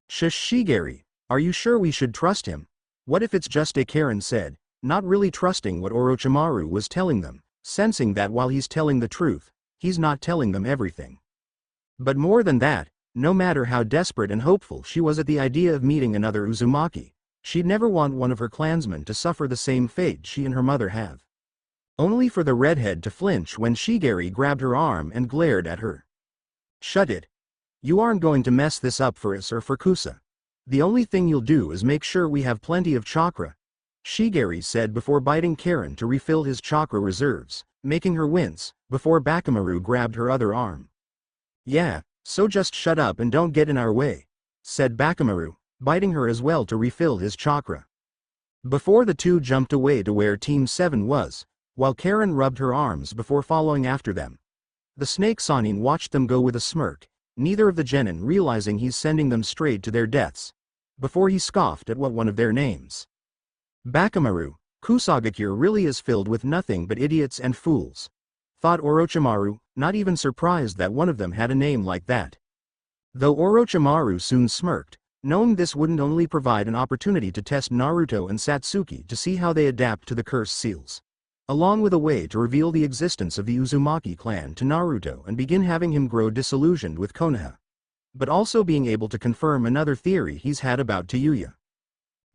Shigeri, are you sure we should trust him? What if it's just a Karen said, not really trusting what Orochimaru was telling them, sensing that while he's telling the truth, he's not telling them everything. But more than that, no matter how desperate and hopeful she was at the idea of meeting another Uzumaki, she'd never want one of her clansmen to suffer the same fate she and her mother have. Only for the redhead to flinch when Shigeri grabbed her arm and glared at her. Shut it. You aren't going to mess this up for us or for Kusa. The only thing you'll do is make sure we have plenty of chakra, Shigeri said before biting Karen to refill his chakra reserves, making her wince, before Bakamaru grabbed her other arm. Yeah, so just shut up and don't get in our way, said Bakamaru, biting her as well to refill his chakra. Before the two jumped away to where Team 7 was, while Karen rubbed her arms before following after them. The snake Sanin watched them go with a smirk, neither of the genin realizing he's sending them straight to their deaths, before he scoffed at one of their names. Bakamaru, Kusagakure really is filled with nothing but idiots and fools, thought Orochimaru, not even surprised that one of them had a name like that. Though Orochimaru soon smirked, knowing this wouldn't only provide an opportunity to test Naruto and Satsuki to see how they adapt to the cursed seals, along with a way to reveal the existence of the Uzumaki clan to Naruto and begin having him grow disillusioned with Konoha, but also being able to confirm another theory he's had about Tayuya.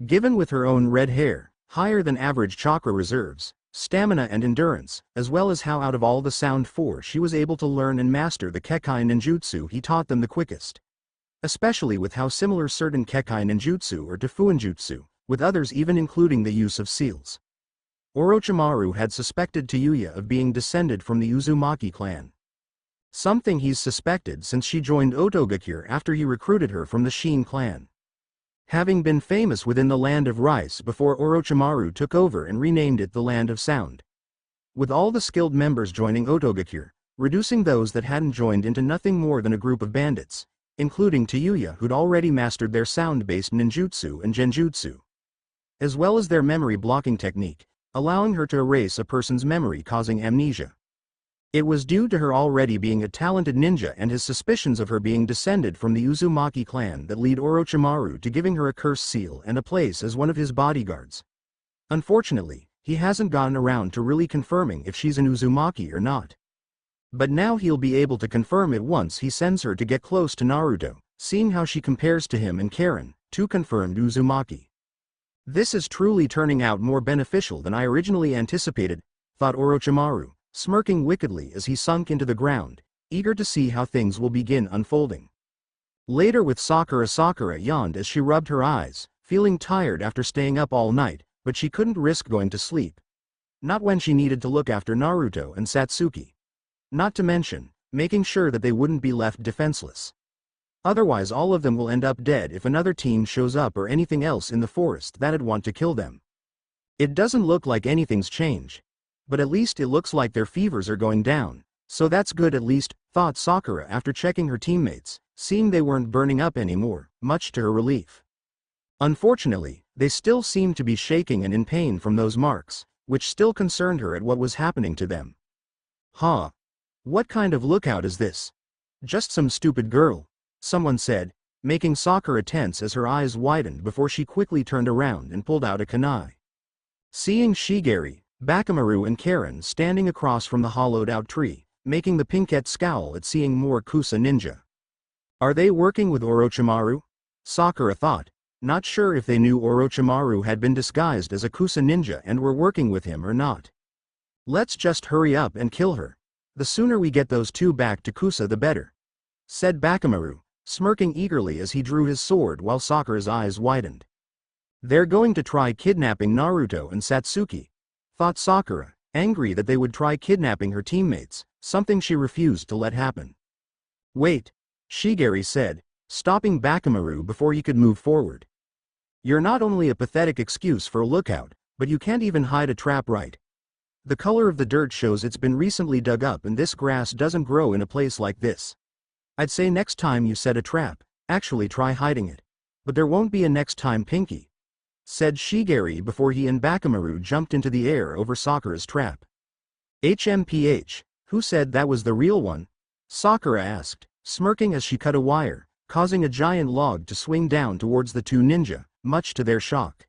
Given with her own red hair, higher than average chakra reserves, stamina and endurance, as well as how out of all the Sound Four she was able to learn and master the Kekkai ninjutsu he taught them the quickest. Especially with how similar certain Kekkai ninjutsu are to Fuinjutsu, with others even including the use of seals. Orochimaru had suspected Tayuya of being descended from the Uzumaki clan. Something he's suspected since she joined Otogakure after he recruited her from the Shin clan. Having been famous within the Land of Rice before Orochimaru took over and renamed it the Land of Sound. With all the skilled members joining Otogakure, reducing those that hadn't joined into nothing more than a group of bandits, including Tayuya who'd already mastered their sound-based ninjutsu and genjutsu, as well as their memory blocking technique, allowing her to erase a person's memory causing amnesia. It was due to her already being a talented ninja and his suspicions of her being descended from the Uzumaki clan that lead Orochimaru to giving her a cursed seal and a place as one of his bodyguards. Unfortunately, he hasn't gotten around to really confirming if she's an Uzumaki or not. But now he'll be able to confirm it once he sends her to get close to Naruto, seeing how she compares to him and Karen, two confirmed Uzumaki. This is truly turning out more beneficial than I originally anticipated, thought Orochimaru, smirking wickedly as he sunk into the ground, eager to see how things will begin unfolding. Later with Sakura yawned as she rubbed her eyes, feeling tired after staying up all night, but she couldn't risk going to sleep. Not when she needed to look after Naruto and Satsuki. Not to mention, making sure that they wouldn't be left defenseless. Otherwise all of them will end up dead if another team shows up or anything else in the forest that'd want to kill them. It doesn't look like anything's changed. But at least it looks like their fevers are going down, so that's good at least, thought Sakura after checking her teammates, seeing they weren't burning up anymore, much to her relief. Unfortunately, they still seemed to be shaking and in pain from those marks, which still concerned her at what was happening to them. Huh? What kind of lookout is this? Just some stupid girl, someone said, making Sakura tense as her eyes widened before she quickly turned around and pulled out a kunai. Seeing Shigeri, Bakamaru and Karen standing across from the hollowed-out tree, making the Pinkette scowl at seeing more Kusa ninja. Are they working with Orochimaru? Sakura thought, not sure if they knew Orochimaru had been disguised as a Kusa ninja and were working with him or not. Let's just hurry up and kill her. The sooner we get those two back to Kusa the better, said Bakamaru, smirking eagerly as he drew his sword while Sakura's eyes widened. They're going to try kidnapping Naruto and Satsuki, thought Sakura, angry that they would try kidnapping her teammates, something she refused to let happen. Wait, Shigeri said, stopping Bakamaru before he could move forward. You're not only a pathetic excuse for a lookout, but you can't even hide a trap right. The color of the dirt shows it's been recently dug up and this grass doesn't grow in a place like this. I'd say next time you set a trap, actually try hiding it. But there won't be a next time, Pinky, said Shigeri before he and Bakamaru jumped into the air over Sakura's trap. HMPH, who said that was the real one? Sakura asked, smirking as she cut a wire, causing a giant log to swing down towards the two ninja, much to their shock.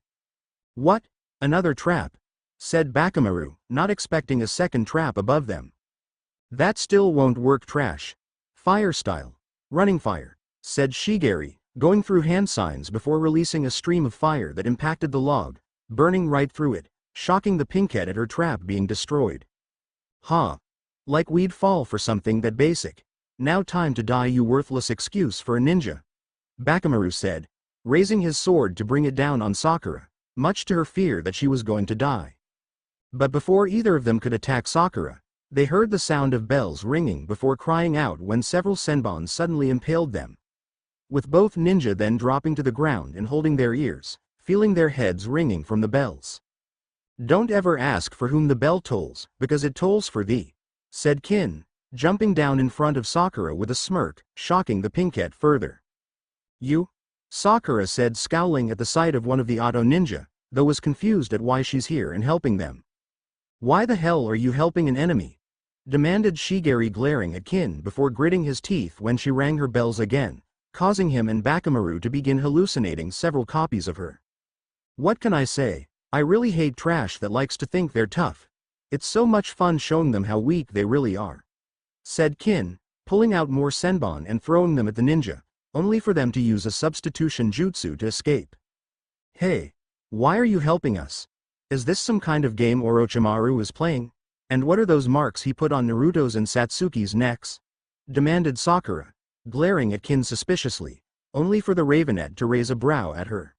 What? Another trap? Said Bakamaru, not expecting a second trap above them. That still won't work, trash. Fire style. Running fire, said Shigeri, going through hand signs before releasing a stream of fire that impacted the log, burning right through it, shocking the Pinkette at her trap being destroyed. Huh. Like we'd fall for something that basic. Now time to die, you worthless excuse for a ninja. Bakamaru said, raising his sword to bring it down on Sakura, much to her fear that she was going to die. But before either of them could attack Sakura, they heard the sound of bells ringing before crying out when several senbons suddenly impaled them. With both ninja then dropping to the ground and holding their ears, feeling their heads ringing from the bells. Don't ever ask for whom the bell tolls, because it tolls for thee, said Kin, jumping down in front of Sakura with a smirk, shocking the Pinkette further. You? Sakura said, scowling at the sight of one of the auto ninja, though was confused at why she's here and helping them. Why the hell are you helping an enemy? Demanded Shigeri, glaring at Kin before gritting his teeth when she rang her bells again, causing him and Bakamaru to begin hallucinating several copies of her. What can I say? I really hate trash that likes to think they're tough. It's so much fun showing them how weak they really are, said Kin, pulling out more senbon and throwing them at the ninja, only for them to use a substitution jutsu to escape. Hey, why are you helping us? Is this some kind of game Orochimaru is playing? And what are those marks he put on Naruto's and Satsuki's necks? Demanded Sakura, glaring at Kin suspiciously, only for the Ravenet to raise a brow at her.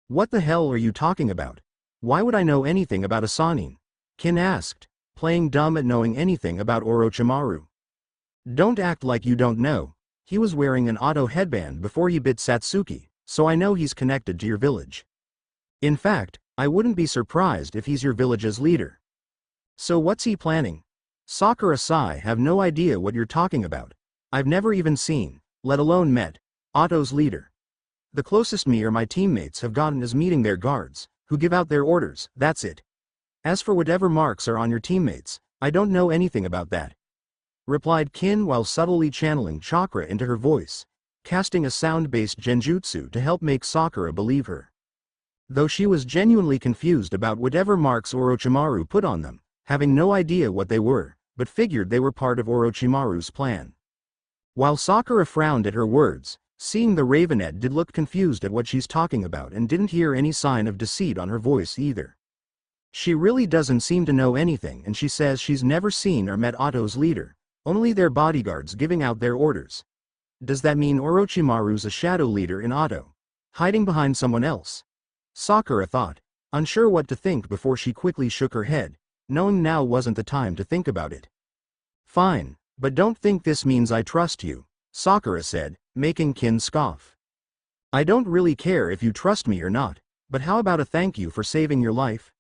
What the hell are you talking about? Why would I know anything about a Sannin? Kin asked, playing dumb at knowing anything about Orochimaru. Don't act like you don't know. He was wearing an auto headband before he bit Satsuki, so I know he's connected to your village. In fact, I wouldn't be surprised if he's your village's leader. So what's he planning? Sakura-sai, have no idea what you're talking about. I've never even seen, let alone met, Otto's leader. The closest me or my teammates have gotten is meeting their guards, who give out their orders, that's it. As for whatever marks are on your teammates, I don't know anything about that, replied Kin while subtly channeling chakra into her voice, casting a sound-based genjutsu to help make Sakura believe her. Though she was genuinely confused about whatever marks Orochimaru put on them, having no idea what they were, but figured they were part of Orochimaru's plan. While Sakura frowned at her words, seeing the Ravenet did look confused at what she's talking about and didn't hear any sign of deceit on her voice either. She really doesn't seem to know anything, and she says she's never seen or met Otto's leader, only their bodyguards giving out their orders. Does that mean Orochimaru's a shadow leader in Otto, hiding behind someone else? Sakura thought, unsure what to think before she quickly shook her head, knowing now wasn't the time to think about it. Fine, but don't think this means I trust you, Sakura said, making Kin scoff. I don't really care if you trust me or not, but how about a thank you for saving your life?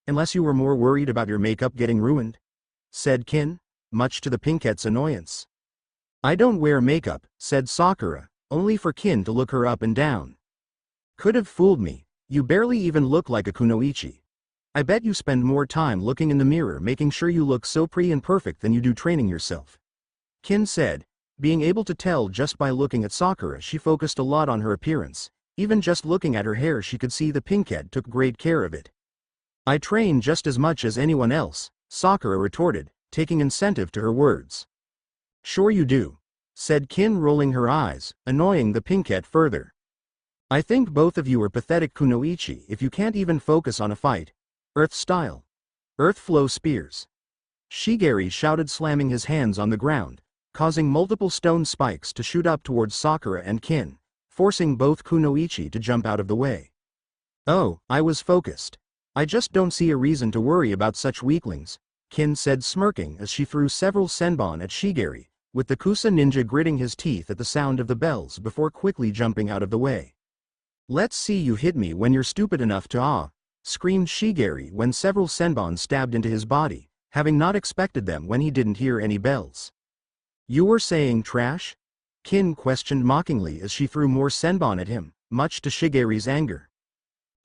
Unless you were more worried about your makeup getting ruined, said Kin, much to the Pinkette's annoyance. I don't wear makeup, said Sakura, only for Kin to look her up and down. Could have fooled me, you barely even look like a kunoichi. I bet you spend more time looking in the mirror making sure you look so pretty and perfect than you do training yourself, Kin said, being able to tell just by looking at Sakura she focused a lot on her appearance, even just looking at her hair she could see the Pinkette took great care of it. I train just as much as anyone else, Sakura retorted, taking incentive to her words. Sure you do, said Kin, rolling her eyes, annoying the Pinkette further. I think both of you are pathetic kunoichi if you can't even focus on a fight. Earth style. Earth flow spears. Shigeri shouted, slamming his hands on the ground, causing multiple stone spikes to shoot up towards Sakura and Kin, forcing both kunoichi to jump out of the way. Oh, I was focused. I just don't see a reason to worry about such weaklings, Kin said, smirking as she threw several senbon at Shigeri, with the Kusa ninja gritting his teeth at the sound of the bells before quickly jumping out of the way. Let's see you hit me when you're stupid enough to screamed Shigeri when several senbon stabbed into his body, having not expected them when he didn't hear any bells. You were saying trash? Kin questioned mockingly as she threw more senbon at him, much to Shigeri's anger.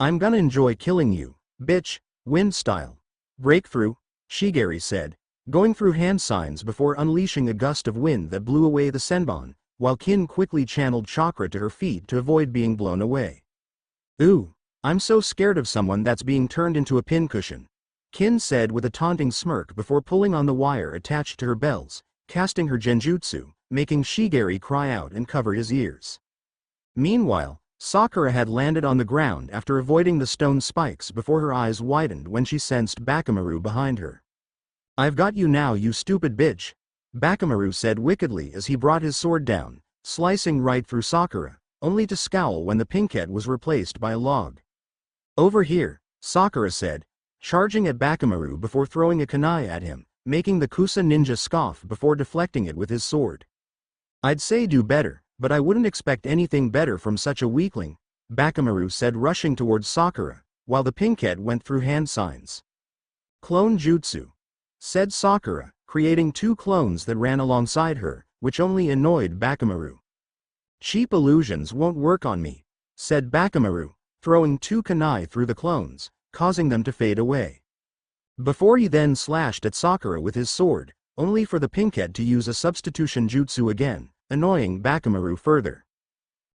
I'm gonna enjoy killing you, bitch, wind style. Breakthrough, Shigeri said, going through hand signs before unleashing a gust of wind that blew away the senbon, while Kin quickly channeled chakra to her feet to avoid being blown away. Ooh, I'm so scared of someone that's being turned into a pincushion, Kin said with a taunting smirk before pulling on the wire attached to her bells, casting her genjutsu, making Shigeri cry out and cover his ears. Meanwhile, Sakura had landed on the ground after avoiding the stone spikes before her eyes widened when she sensed Bakamaru behind her. I've got you now, you stupid bitch, Bakamaru said wickedly as he brought his sword down, slicing right through Sakura, only to scowl when the pinkette was replaced by a log. Over here, Sakura said, charging at Bakamaru before throwing a kunai at him, making the Kusa ninja scoff before deflecting it with his sword. I'd say do better, but I wouldn't expect anything better from such a weakling, Bakamaru said, rushing towards Sakura, while the pinkette went through hand signs. Clone jutsu, said Sakura, creating two clones that ran alongside her, which only annoyed Bakamaru. Cheap illusions won't work on me, said Bakamaru, throwing two kunai through the clones, causing them to fade away. Before he then slashed at Sakura with his sword, only for the pinkette to use a substitution jutsu again, annoying Bakamaru further.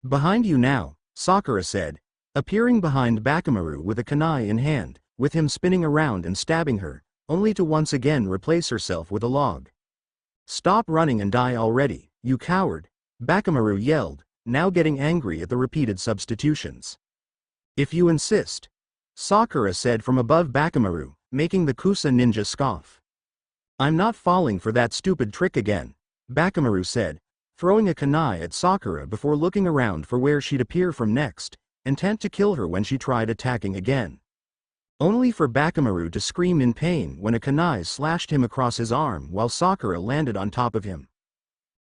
Behind you now, Sakura said, appearing behind Bakamaru with a kunai in hand, with him spinning around and stabbing her, only to once again replace herself with a log. Stop running and die already, you coward, Bakamaru yelled, now getting angry at the repeated substitutions. If you insist, Sakura said from above Bakamaru, making the Kusa ninja scoff. I'm not falling for that stupid trick again, Bakamaru said, throwing a kunai at Sakura before looking around for where she'd appear from next, intent to kill her when she tried attacking again. Only for Bakamaru to scream in pain when a kunai slashed him across his arm while Sakura landed on top of him.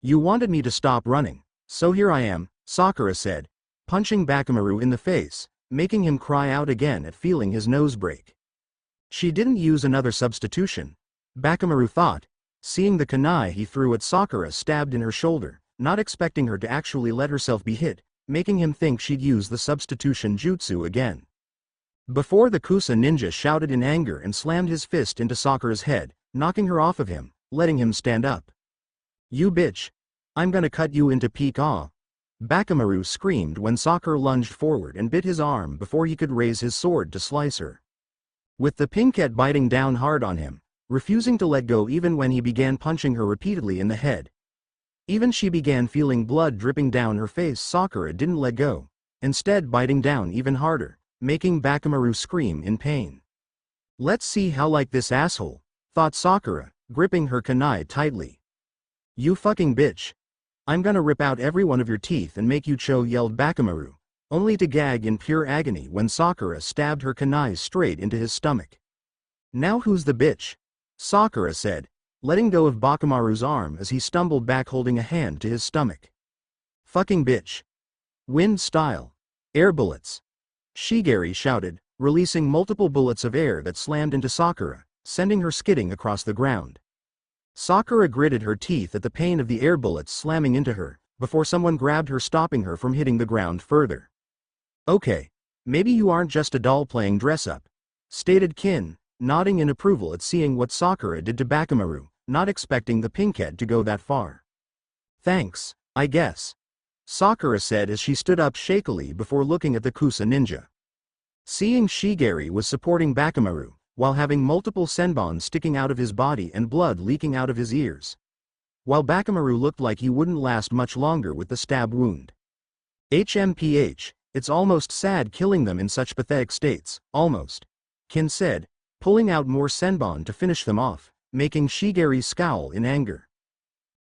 You wanted me to stop running, so here I am, Sakura said, punching Bakamaru in the face, making him cry out again at feeling his nose break. She didn't use another substitution, Bakamaru thought, seeing the kunai he threw at Sakura stabbed in her shoulder, not expecting her to actually let herself be hit, making him think she'd use the substitution jutsu again. Before the Kusa ninja shouted in anger and slammed his fist into Sakura's head, knocking her off of him, letting him stand up. You bitch! I'm gonna cut you into pieces! Bakamaru screamed when Sakura lunged forward and bit his arm before he could raise his sword to slice her. With the pinkette biting down hard on him, refusing to let go even when he began punching her repeatedly in the head. Even she began feeling blood dripping down her face. Sakura didn't let go, instead biting down even harder, making Bakamaru scream in pain. Let's see how like this asshole, thought Sakura, gripping her kunai tightly. You fucking bitch. I'm gonna rip out every one of your teeth and make you choke, yelled Bakamaru, only to gag in pure agony when Sakura stabbed her kunai straight into his stomach. Now who's the bitch? Sakura said, letting go of Bakamaru's arm as he stumbled back holding a hand to his stomach. Fucking bitch. Wind style. Air bullets. Shigeri shouted, releasing multiple bullets of air that slammed into Sakura, sending her skidding across the ground. Sakura gritted her teeth at the pain of the air bullets slamming into her, before someone grabbed her, stopping her from hitting the ground further. Okay, maybe you aren't just a doll playing dress-up, stated Kin, nodding in approval at seeing what Sakura did to Bakamaru, not expecting the pinkette to go that far. Thanks, I guess, Sakura said as she stood up shakily before looking at the Kusa ninja. Seeing Shigeri was supporting Bakamaru, while having multiple senbon sticking out of his body and blood leaking out of his ears. While Bakamaru looked like he wouldn't last much longer with the stab wound. HMPH, it's almost sad killing them in such pathetic states, almost, Kin said, pulling out more senbon to finish them off, making Shigeri scowl in anger.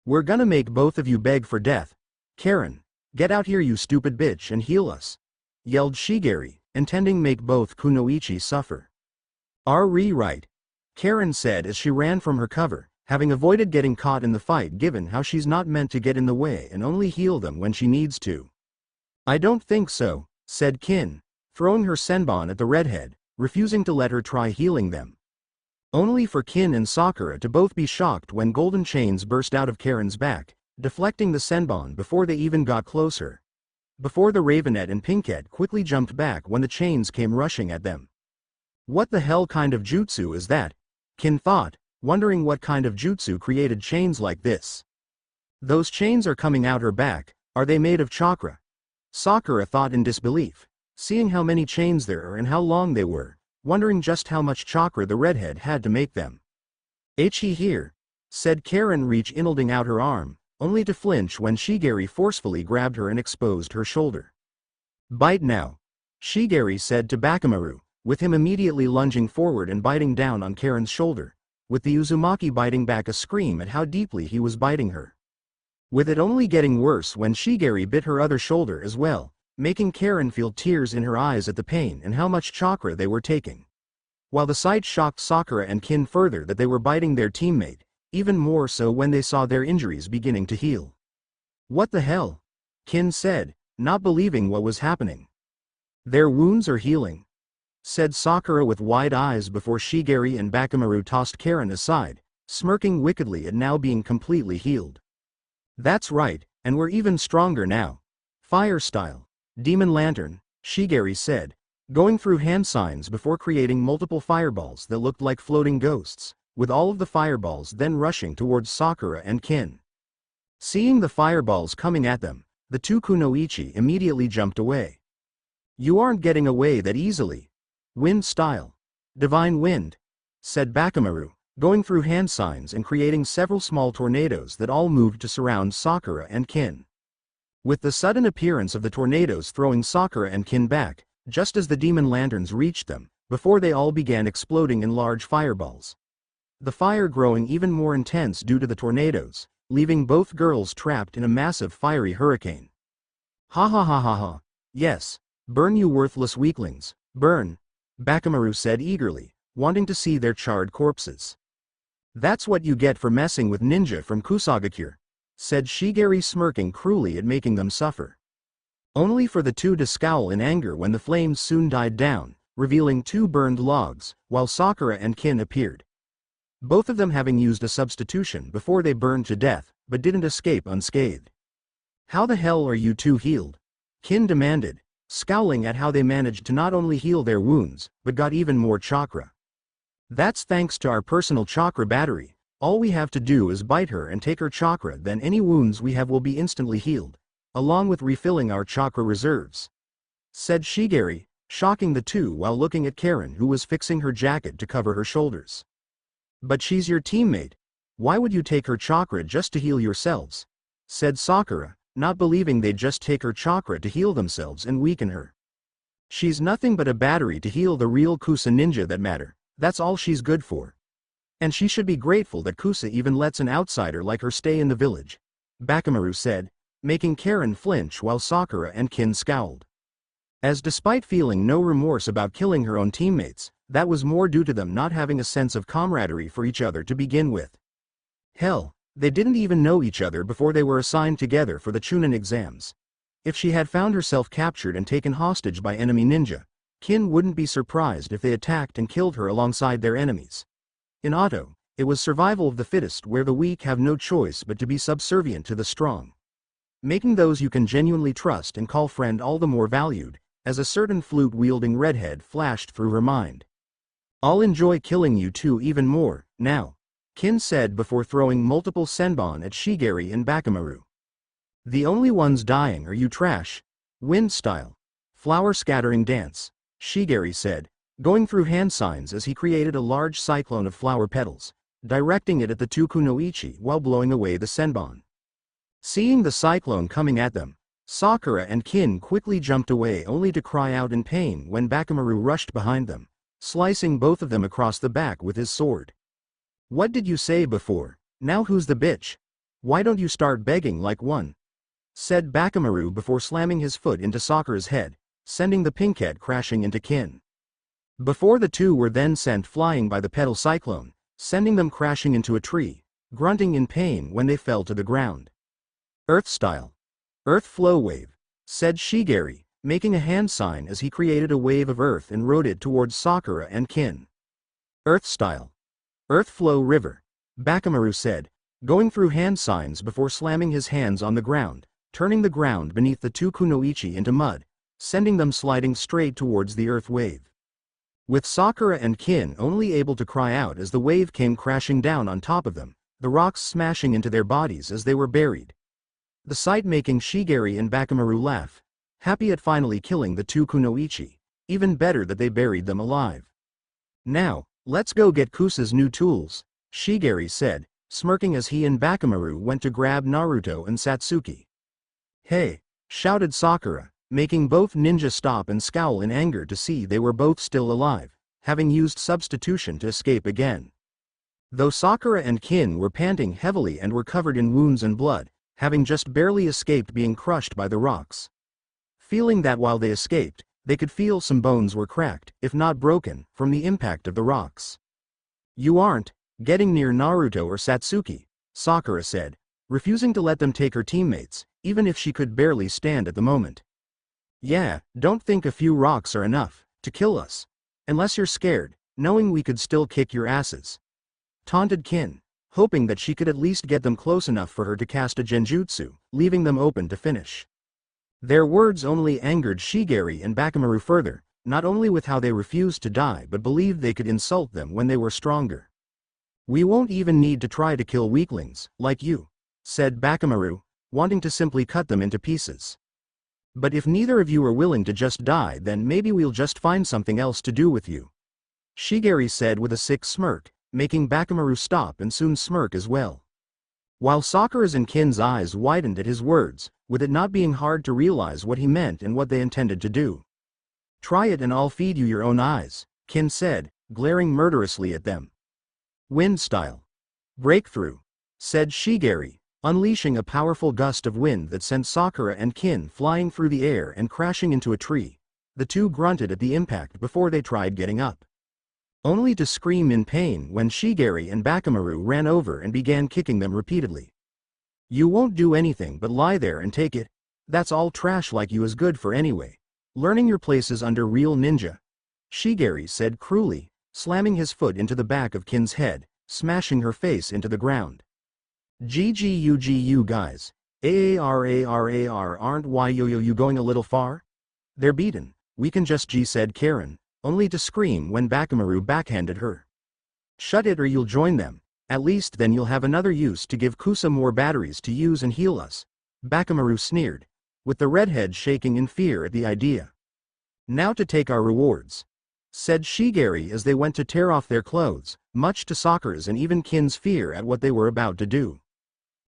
We're gonna make both of you beg for death. Karen, get out here you stupid bitch and heal us, yelled Shigeri, intending make both Kunoichi suffer. Right, Karen said as she ran from her cover, having avoided getting caught in the fight given how she's not meant to get in the way and only heal them when she needs to. I don't think so, said Kin, throwing her senbon at the redhead, refusing to let her try healing them. Only for Kin and Sakura to both be shocked when golden chains burst out of Karen's back, deflecting the senbon before they even got closer. Before the Ravenet and Pinkette quickly jumped back when the chains came rushing at them. What the hell kind of jutsu is that? Kin thought, wondering what kind of jutsu created chains like this. Those chains are coming out her back, are they made of chakra? Sakura thought in disbelief, seeing how many chains there are and how long they were, wondering just how much chakra the redhead had to make them. He here, said Karen, holding out her arm, only to flinch when Shigeri forcefully grabbed her and exposed her shoulder. Bite now, Shigeri said to Bakamaru, with him immediately lunging forward and biting down on Karen's shoulder, with the Uzumaki biting back a scream at how deeply he was biting her. With it only getting worse when Shigeri bit her other shoulder as well, making Karen feel tears in her eyes at the pain and how much chakra they were taking. While the sight shocked Sakura and Kin further that they were biting their teammate, even more so when they saw their injuries beginning to heal. "What the hell?" Kin said, not believing what was happening. "Their wounds are healing," said Sakura with wide eyes before Shigeri and Bakamaru tossed Karen aside, smirking wickedly at now being completely healed. "That's right, and we're even stronger now. Fire style. Demon Lantern," Shigeri said, going through hand signs before creating multiple fireballs that looked like floating ghosts, with all of the fireballs then rushing towards Sakura and Kin. Seeing the fireballs coming at them, the two kunoichi immediately jumped away. "You aren't getting away that easily. Wind style. Divine Wind," said Bakamaru, going through hand signs and creating several small tornadoes that all moved to surround Sakura and Kin. With the sudden appearance of the tornadoes throwing Sakura and Kin back, just as the demon lanterns reached them, before they all began exploding in large fireballs. The fire growing even more intense due to the tornadoes, leaving both girls trapped in a massive fiery hurricane. "Ha ha ha ha ha. Yes. Burn, you worthless weaklings, burn," Bakamaru said eagerly, wanting to see their charred corpses. "That's what you get for messing with ninja from Kusagakure," said Shigeri, smirking cruelly at making them suffer. Only for the two to scowl in anger when the flames soon died down, revealing two burned logs, while Sakura and Kin appeared. Both of them having used a substitution before they burned to death, but didn't escape unscathed. "How the hell are you two healed?" Kin demanded, scowling at how they managed to not only heal their wounds, but got even more chakra. "That's thanks to our personal chakra battery. All we have to do is bite her and take her chakra, then any wounds we have will be instantly healed, along with refilling our chakra reserves," said Shigeri, shocking the two while looking at Karen, who was fixing her jacket to cover her shoulders. "But she's your teammate. Why would you take her chakra just to heal yourselves?" said Sakura, not believing they'd just take her chakra to heal themselves and weaken her. "She's nothing but a battery to heal the real Kusa ninja that matter. That's all she's good for. And she should be grateful that Kusa even lets an outsider like her stay in the village," Bakamaru said, making Karen flinch while Sakura and Kin scowled. As despite feeling no remorse about killing her own teammates, that was more due to them not having a sense of camaraderie for each other to begin with. Hell, they didn't even know each other before they were assigned together for the Chunin exams. If she had found herself captured and taken hostage by enemy ninja, Kin wouldn't be surprised if they attacked and killed her alongside their enemies. In Auto, it was survival of the fittest, where the weak have no choice but to be subservient to the strong, making those you can genuinely trust and call friend all the more valued, as a certain flute-wielding redhead flashed through her mind. "I'll enjoy killing you two even more, now," Kin said before throwing multiple senbon at Shigeri and Bakamaru. "The only ones dying are you trash. Wind style. Flower scattering dance," Shigeri said, going through hand signs as he created a large cyclone of flower petals, directing it at the two kunoichi while blowing away the senbon. Seeing the cyclone coming at them, Sakura and Kin quickly jumped away only to cry out in pain when Bakamaru rushed behind them, slicing both of them across the back with his sword. "What did you say before? Now who's the bitch? Why don't you start begging like one?" said Bakamaru before slamming his foot into Sakura's head, sending the pinkhead crashing into Kin. Before the two were then sent flying by the petal cyclone, sending them crashing into a tree, grunting in pain when they fell to the ground. "Earth style. Earth flow wave," said Shigeri, making a hand sign as he created a wave of earth and rode it towards Sakura and Kin. "Earth style. Earth flow river," Bakamaru said, going through hand signs before slamming his hands on the ground, turning the ground beneath the two kunoichi into mud, sending them sliding straight towards the earth wave. With Sakura and Kin only able to cry out as the wave came crashing down on top of them, the rocks smashing into their bodies as they were buried. The sight making Shigeri and Bakamaru laugh, happy at finally killing the two kunoichi, even better that they buried them alive. "Now, let's go get Kusa's new tools," Shigeri said, smirking as he and Bakamaru went to grab Naruto and Satsuki. "Hey!" shouted Sakura, making both ninja stop and scowl in anger to see they were both still alive, having used substitution to escape again. Though Sakura and Kin were panting heavily and were covered in wounds and blood, having just barely escaped being crushed by the rocks. Feeling that while they escaped, they could feel some bones were cracked, if not broken, from the impact of the rocks. "You aren't getting near Naruto or Satsuki," Sakura said, refusing to let them take her teammates, even if she could barely stand at the moment. "Yeah, don't think a few rocks are enough to kill us. Unless you're scared, knowing we could still kick your asses," taunted Kin, hoping that she could at least get them close enough for her to cast a genjutsu, leaving them open to finish. Their words only angered Shigeri and Bakamaru further, not only with how they refused to die but believed they could insult them when they were stronger. "We won't even need to try to kill weaklings, like you," said Bakamaru, wanting to simply cut them into pieces. "But if neither of you are willing to just die, then maybe we'll just find something else to do with you," Shigeri said with a sick smirk, making Bakamaru stop and soon smirk as well. While Sakura's and Kin's eyes widened at his words, with it not being hard to realize what he meant and what they intended to do. "Try it and I'll feed you your own eyes," Kin said, glaring murderously at them. "Wind style. Breakthrough," said Shigeri, unleashing a powerful gust of wind that sent Sakura and Kin flying through the air and crashing into a tree. The two grunted at the impact before they tried getting up, only to scream in pain when Shigeri and Bakamaru ran over and began kicking them repeatedly. "You won't do anything but lie there and take it. That's all trash like you is good for anyway. Learning your places under real ninja," Shigeri said cruelly, slamming his foot into the back of Kin's head, smashing her face into the ground. "GGU guys. AARARAR aren't you going a little far? They're beaten, we can just G," said Karen, only to scream when Bakamaru backhanded her. "Shut it or you'll join them. At least then you'll have another use to give Kusa more batteries to use and heal us," Bakamaru sneered, with the redhead shaking in fear at the idea. "Now to take our rewards," said Shigeri as they went to tear off their clothes, much to Sakura's and even Kin's fear at what they were about to do.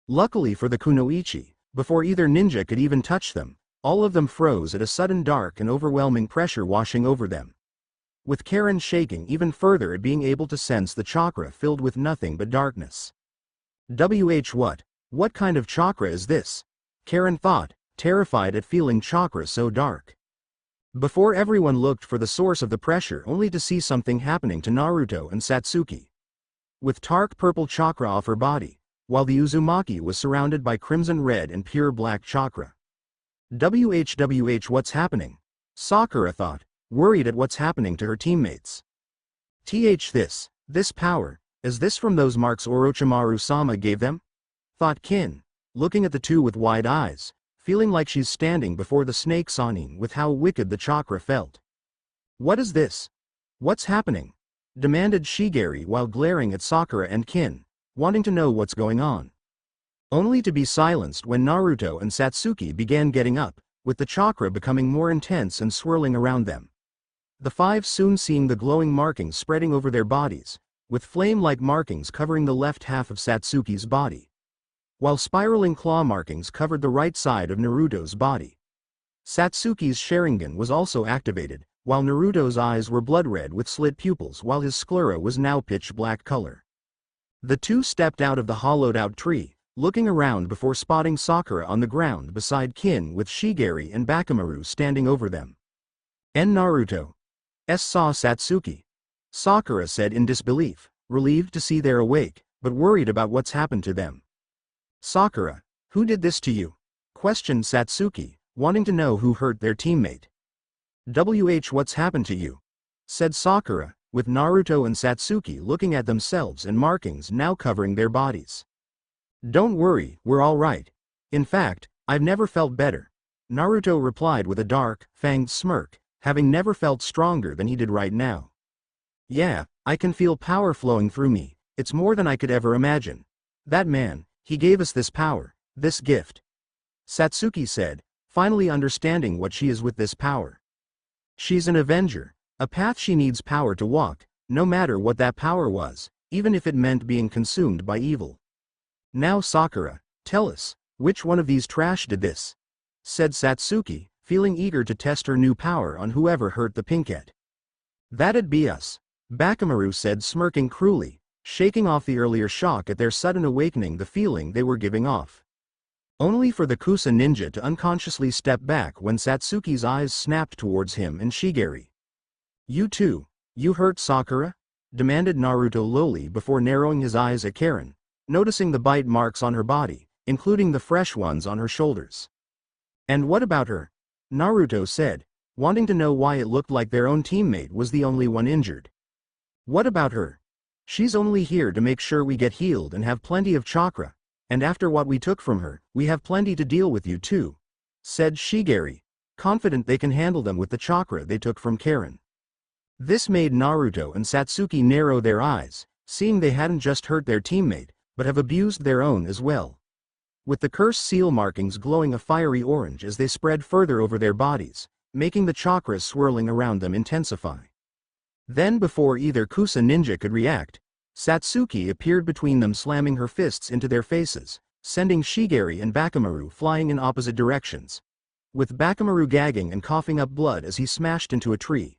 Luckily for the Kunoichi, before either ninja could even touch them, all of them froze at a sudden dark and overwhelming pressure washing over them, with Karen shaking even further at being able to sense the chakra filled with nothing but darkness. What kind of chakra is this?" Karen thought, terrified at feeling chakra so dark. Before everyone looked for the source of the pressure only to see something happening to Naruto and Satsuki. With dark purple chakra off her body, while the Uzumaki was surrounded by crimson red and pure black chakra. What's happening?" Sakura thought, worried at what's happening to her teammates. This power, is this from those marks Orochimaru-sama gave them?" thought Kin, looking at the two with wide eyes, feeling like she's standing before the snake Sannin with how wicked the chakra felt. "What is this? What's happening?" demanded Shigeri while glaring at Sakura and Kin, wanting to know what's going on. Only to be silenced when Naruto and Satsuki began getting up, with the chakra becoming more intense and swirling around them. The five soon seeing the glowing markings spreading over their bodies, with flame-like markings covering the left half of Satsuki's body, while spiraling claw markings covered the right side of Naruto's body. Satsuki's Sharingan was also activated, while Naruto's eyes were blood red with slit pupils while his sclera was now pitch black color. The two stepped out of the hollowed-out tree, looking around before spotting Sakura on the ground beside Kin with Shigeri and Bakamaru standing over them. "And Naruto saw Satsuki," Sakura said in disbelief, relieved to see they're awake, but worried about what's happened to them. "Sakura, who did this to you?" questioned Satsuki, wanting to know who hurt their teammate. What's happened to you?" said Sakura, with Naruto and Satsuki looking at themselves and markings now covering their bodies. "Don't worry, we're all right. In fact, I've never felt better," Naruto replied with a dark, fanged smirk, having never felt stronger than he did right now. "Yeah, I can feel power flowing through me, it's more than I could ever imagine. That man, he gave us this power, this gift," Satsuki said, finally understanding what she is with this power. She's an Avenger, a path she needs power to walk, no matter what that power was, even if it meant being consumed by evil. "Now Sakura, tell us, which one of these trash did this?" said Satsuki, feeling eager to test her new power on whoever hurt the Pinkette. "That'd be us," Bakamaru said, smirking cruelly, shaking off the earlier shock at their sudden awakening, the feeling they were giving off. Only for the Kusa ninja to unconsciously step back when Satsuki's eyes snapped towards him and Shigeri. "You too, you hurt Sakura?" demanded Naruto lowly before narrowing his eyes at Karen, noticing the bite marks on her body, including the fresh ones on her shoulders. "And what about her?" Naruto said, wanting to know why it looked like their own teammate was the only one injured. "What about her? She's only here to make sure we get healed and have plenty of chakra, and after what we took from her, we have plenty to deal with you too," said Shigeri, confident they can handle them with the chakra they took from Karen. This made Naruto and Satsuki narrow their eyes, seeing they hadn't just hurt their teammate, but have abused their own as well. With the curse seal markings glowing a fiery orange as they spread further over their bodies, making the chakras swirling around them intensify. Then before either Kusa ninja could react, Satsuki appeared between them, slamming her fists into their faces, sending Shigeri and Bakamaru flying in opposite directions, with Bakamaru gagging and coughing up blood as he smashed into a tree.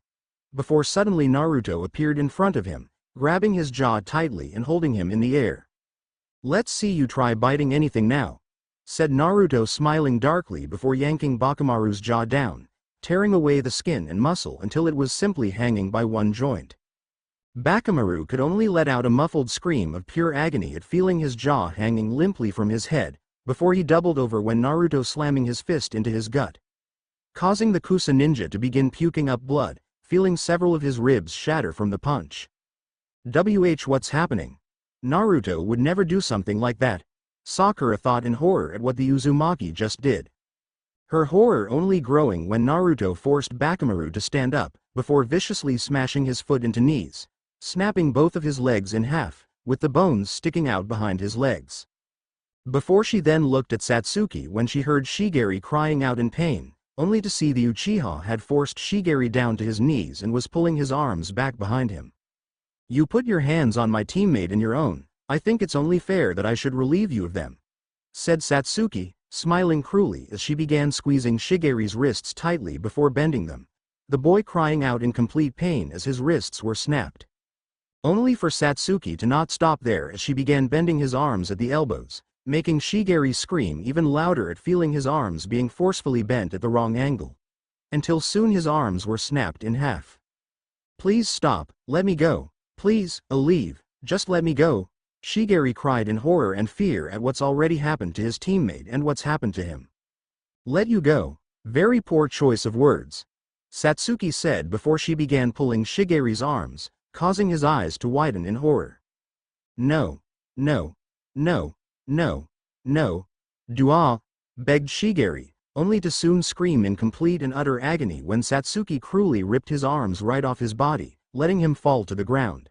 Before suddenly Naruto appeared in front of him, grabbing his jaw tightly and holding him in the air. "Let's see you try biting anything now," said Naruto, smiling darkly before yanking Bakamaru's jaw down, tearing away the skin and muscle until it was simply hanging by one joint. Bakamaru could only let out a muffled scream of pure agony at feeling his jaw hanging limply from his head, before he doubled over when Naruto slamming his fist into his gut, causing the Kusa ninja to begin puking up blood, feeling several of his ribs shatter from the punch. What's happening? Naruto would never do something like that, Sakura thought in horror at what the Uzumaki just did. Her horror only growing when Naruto forced Bakamaru to stand up, before viciously smashing his foot into knees, snapping both of his legs in half, with the bones sticking out behind his legs. Before she then looked at Satsuki when she heard Shigeri crying out in pain, only to see the Uchiha had forced Shigeri down to his knees and was pulling his arms back behind him. "You put your hands on my teammate and your own, I think it's only fair that I should relieve you of them," said Satsuki, smiling cruelly as she began squeezing Shigeri's wrists tightly before bending them, the boy crying out in complete pain as his wrists were snapped. Only for Satsuki to not stop there as she began bending his arms at the elbows, making Shigeri scream even louder at feeling his arms being forcefully bent at the wrong angle, until soon his arms were snapped in half. "Please stop, let me go, please, leave, just let me go," Shigeri cried in horror and fear at what's already happened to his teammate and what's happened to him. "Let you go? Very poor choice of words," Satsuki said before she began pulling Shigeri's arms, causing his eyes to widen in horror. "No, no, no, no, no, Dua," begged Shigeri, only to soon scream in complete and utter agony when Satsuki cruelly ripped his arms right off his body, letting him fall to the ground.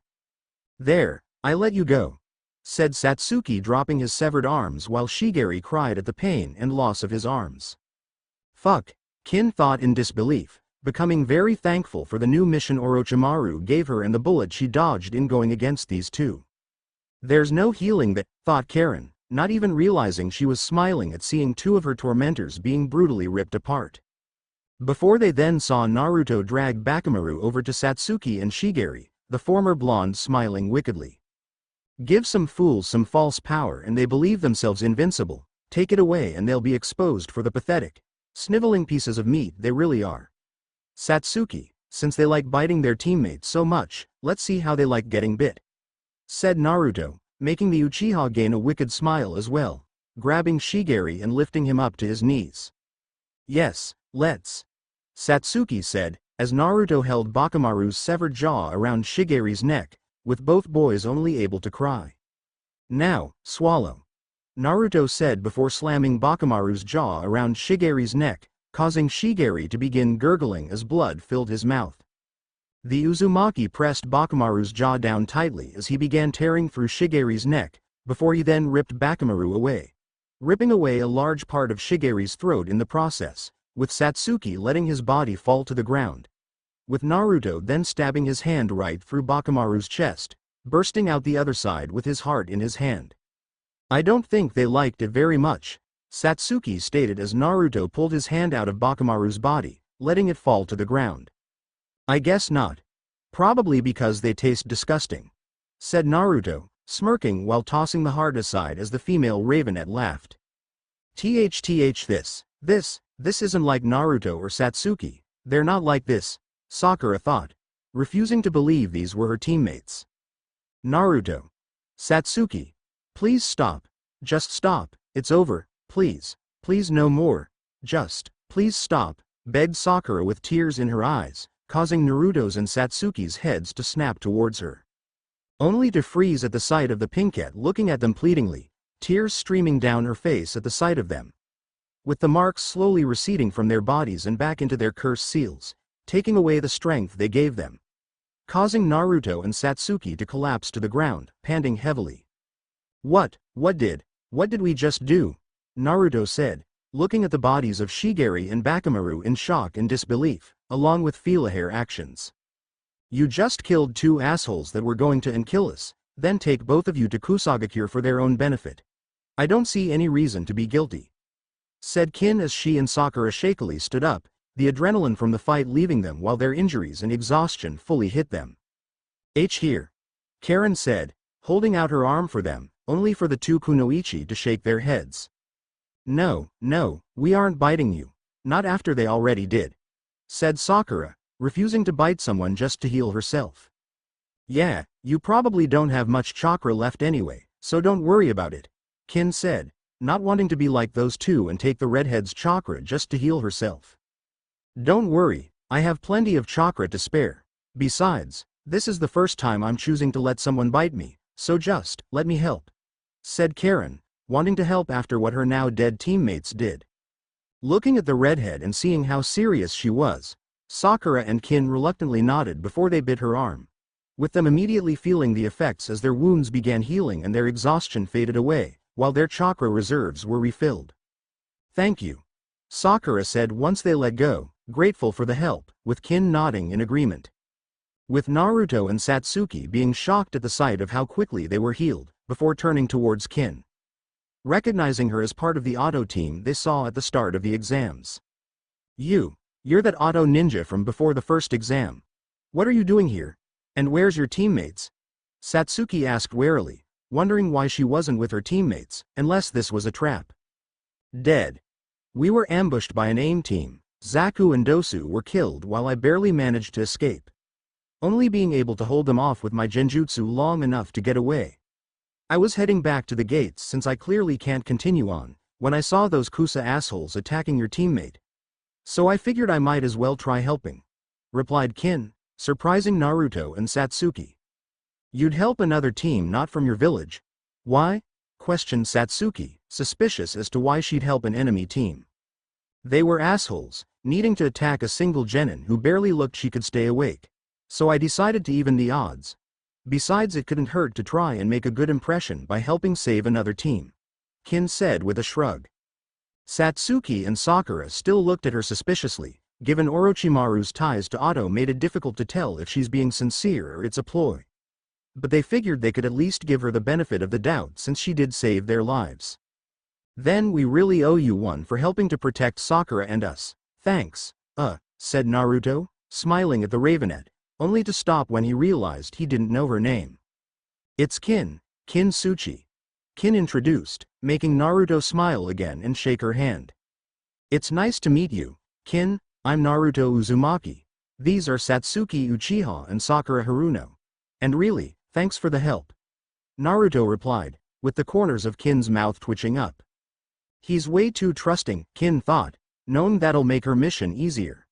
"There, I let you go," said Satsuki, dropping his severed arms while Shigeri cried at the pain and loss of his arms. "Fuck," Kin thought in disbelief, becoming very thankful for the new mission Orochimaru gave her and the bullet she dodged in going against these two. "There's no healing that," thought Karen, not even realizing she was smiling at seeing two of her tormentors being brutally ripped apart. Before they then saw Naruto drag Bakamaru over to Satsuki and Shigeri, the former blonde smiling wickedly. "Give some fools some false power and they believe themselves invincible, take it away and they'll be exposed for the pathetic, sniveling pieces of meat they really are. Satsuki, since they like biting their teammates so much, let's see how they like getting bit," said Naruto, making the Uchiha gain a wicked smile as well, grabbing Shigeri and lifting him up to his knees. "Yes, let's," Satsuki said, as Naruto held Bakamaru's severed jaw around Shigeri's neck, with both boys only able to cry. "Now, swallow," Naruto said before slamming Bakamaru's jaw around Shigeri's neck, causing Shigeri to begin gurgling as blood filled his mouth. The Uzumaki pressed Bakamaru's jaw down tightly as he began tearing through Shigeri's neck, before he then ripped Bakamaru away, ripping away a large part of Shigeri's throat in the process, with Satsuki letting his body fall to the ground, with Naruto then stabbing his hand right through Bakamaru's chest, bursting out the other side with his heart in his hand. "I don't think they liked it very much," Satsuki stated as Naruto pulled his hand out of Bakamaru's body, letting it fall to the ground. "I guess not. Probably because they taste disgusting," said Naruto, smirking while tossing the heart aside as the female Ravenet laughed. This isn't like Naruto or Satsuki, they're not like this, Sakura thought, refusing to believe these were her teammates. Naruto. Satsuki. Please stop. Just stop, it's over, please, please no more, just, please stop, begged Sakura with tears in her eyes, causing Naruto's and Satsuki's heads to snap towards her. Only to freeze at the sight of the Pinkette looking at them pleadingly, tears streaming down her face at the sight of them. With the marks slowly receding from their bodies and back into their cursed seals, taking away the strength they gave them, causing Naruto and Satsuki to collapse to the ground, panting heavily. What did we just do? Naruto said, looking at the bodies of Shigeri and Bakamaru in shock and disbelief, along with Fila-hair actions. You just killed two assholes that were going to kill us, then take both of you to Kusagakure for their own benefit. I don't see any reason to be guilty, said Kin as she and Sakura shakily stood up, the adrenaline from the fight leaving them while their injuries and exhaustion fully hit them. Here. Karen said, holding out her arm for them, only for the two Kunoichi to shake their heads. No, we aren't biting you. Not after they already did, said Sakura, refusing to bite someone just to heal herself. Yeah, you probably don't have much chakra left anyway, so don't worry about it, Kin said, not wanting to be like those two and take the redhead's chakra just to heal herself. Don't worry, I have plenty of chakra to spare. Besides, this is the first time I'm choosing to let someone bite me, so just, let me help, said Karen, wanting to help after what her now dead teammates did. Looking at the redhead and seeing how serious she was, Sakura and Kin reluctantly nodded before they bit her arm, with them immediately feeling the effects as their wounds began healing and their exhaustion faded away, while their chakra reserves were refilled. Thank you, Sakura said once they let go, grateful for the help, with Kin nodding in agreement. With Naruto and Satsuki being shocked at the sight of how quickly they were healed, before turning towards Kin, recognizing her as part of the auto team they saw at the start of the exams. You're that auto ninja from before the first exam. What are you doing here? And where's your teammates? Satsuki asked warily, wondering why she wasn't with her teammates, unless this was a trap. Dead. We were ambushed by an AIM team. Zaku and Dosu were killed while I barely managed to escape, only being able to hold them off with my genjutsu long enough to get away. I was heading back to the gates since I clearly can't continue on, when I saw those Kusa assholes attacking your teammate. So I figured I might as well try helping, replied Kin, surprising Naruto and Satsuki. You'd help another team not from your village? Why? Questioned Satsuki, suspicious as to why she'd help an enemy team. They were assholes, needing to attack a single genin who barely looked she could stay awake. So I decided to even the odds. Besides, it couldn't hurt to try and make a good impression by helping save another team, Kin said with a shrug. Satsuki and Sakura still looked at her suspiciously, given Orochimaru's ties to Otto made it difficult to tell if she's being sincere or it's a ploy. But they figured they could at least give her the benefit of the doubt since she did save their lives. Then we really owe you one for helping to protect Sakura and us. Thanks, said Naruto, smiling at the Ravenet, only to stop when he realized he didn't know her name. It's Kin Suchi. Kin introduced, making Naruto smile again and shake her hand. It's nice to meet you, Kin. I'm Naruto Uzumaki. These are Satsuki Uchiha and Sakura Haruno. And really, thanks for the help, Naruto replied, with the corners of Kin's mouth twitching up. He's way too trusting, Kin thought, knowing that'll make her mission easier.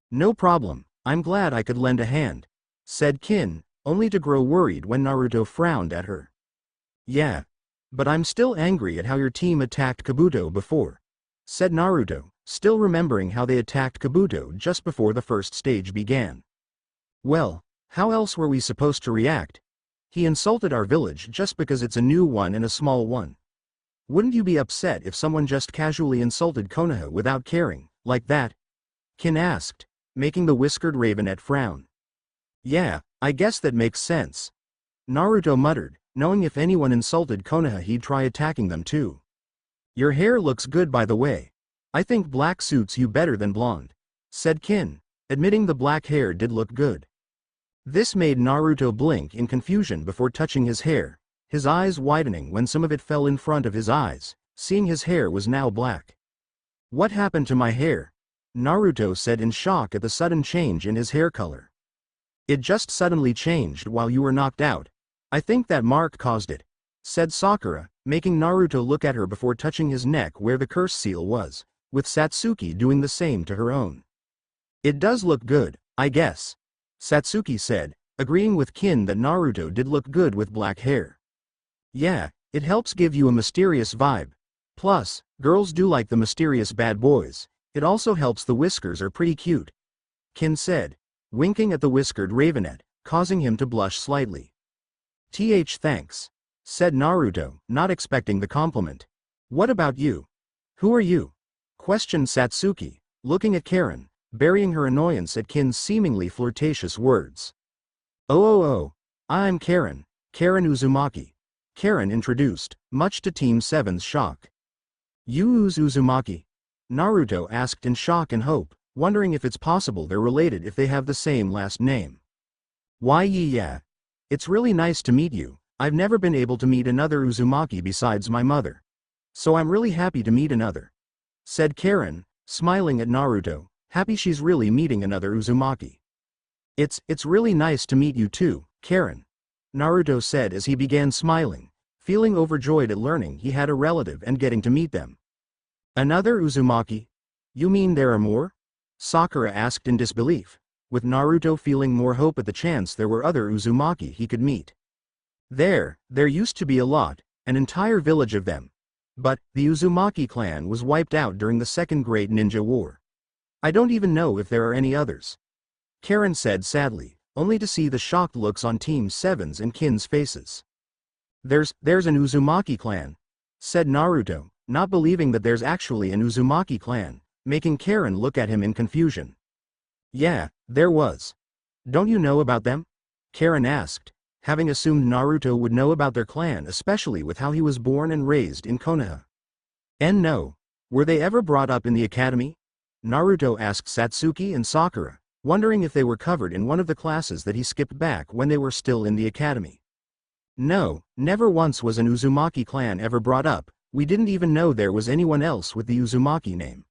No problem, I'm glad I could lend a hand, said Kin, only to grow worried when Naruto frowned at her. Yeah. But I'm still angry at how your team attacked Kabuto before, said Naruto, still remembering how they attacked Kabuto just before the first stage began. Well, how else were we supposed to react? He insulted our village just because it's a new one and a small one. Wouldn't you be upset if someone just casually insulted Konoha without caring, like that? Kin asked, making the whiskered Ravenet frown. Yeah, I guess that makes sense, Naruto muttered, knowing if anyone insulted Konoha he'd try attacking them too. Your hair looks good by the way. I think black suits you better than blonde, said Kin, admitting the black hair did look good. This made Naruto blink in confusion before touching his hair, his eyes widening when some of it fell in front of his eyes, seeing his hair was now black. What happened to my hair? Naruto said in shock at the sudden change in his hair color. It just suddenly changed while you were knocked out. I think that mark caused it, said Sakura, making Naruto look at her before touching his neck where the curse seal was, with Satsuki doing the same to her own. It does look good, I guess, Satsuki said, agreeing with Kin that Naruto did look good with black hair. Yeah, it helps give you a mysterious vibe. Plus, girls do like the mysterious bad boys. It also helps the whiskers are pretty cute, Kin said, winking at the whiskered Ravenet, causing him to blush slightly. Thanks, said Naruto, not expecting the compliment. What about you? Who are you? Questioned Satsuki, looking at Karen, burying her annoyance at Kin's seemingly flirtatious words. Oh, I'm Karen Uzumaki. Karen introduced, much to Team 7's shock. You Uzumaki? Naruto asked in shock and hope, wondering if it's possible they're related if they have the same last name. Why yeah. It's really nice to meet you. I've never been able to meet another Uzumaki besides my mother. So I'm really happy to meet another, said Karen, smiling at Naruto, happy she's really meeting another Uzumaki. It's really nice to meet you too, Karen, Naruto said as he began smiling, feeling overjoyed at learning he had a relative and getting to meet them. Another Uzumaki? You mean there are more? Sakura asked in disbelief, with Naruto feeling more hope at the chance there were other Uzumaki he could meet. There used to be a lot, an entire village of them. But, the Uzumaki clan was wiped out during the Second Great Ninja War. I don't even know if there are any others, Karen said sadly, only to see the shocked looks on Team 7's and Kin's faces. There's an Uzumaki clan, said Naruto, not believing that there's actually an Uzumaki clan, making Karen look at him in confusion. Yeah, there was. Don't you know about them? Karen asked, having assumed Naruto would know about their clan, especially with how he was born and raised in Konoha. And no. Were they ever brought up in the academy? Naruto asked Satsuki and Sakura, wondering if they were covered in one of the classes that he skipped back when they were still in the academy. No, never once was an Uzumaki clan ever brought up. We didn't even know there was anyone else with the Uzumaki name,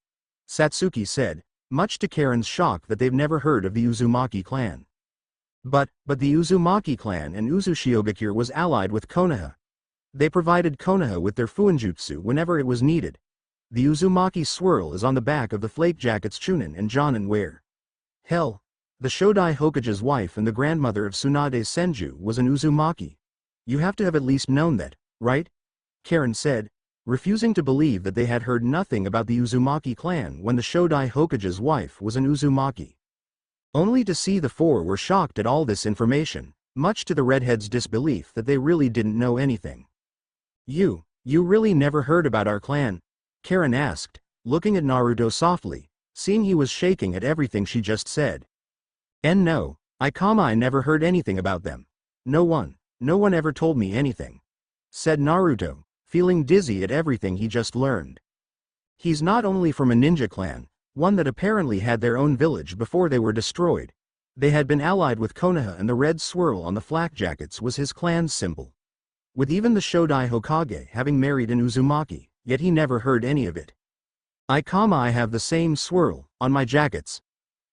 Satsuki said, much to Karen's shock that they've never heard of the Uzumaki clan. But the Uzumaki clan and Uzushiogakure was allied with Konoha. They provided Konoha with their Fuinjutsu whenever it was needed. The Uzumaki swirl is on the back of the flake jackets Chunin and Jonin wear. Hell, the Shodai Hokage's wife and the grandmother of Tsunade Senju was an Uzumaki. You have to have at least known that, right? Karen said, refusing to believe that they had heard nothing about the Uzumaki clan when the Shodai Hokage's wife was an Uzumaki. Only to see the four were shocked at all this information, much to the redhead's disbelief that they really didn't know anything. You really never heard about our clan? Karen asked, looking at Naruto softly, seeing he was shaking at everything she just said. And no, I never heard anything about them. No one ever told me anything, said Naruto, feeling dizzy at everything he just learned. He's not only from a ninja clan, one that apparently had their own village before they were destroyed. They had been allied with Konoha and the red swirl on the flak jackets was his clan's symbol. With even the Shodai Hokage having married an Uzumaki, yet he never heard any of it. I have the same swirl on my jackets,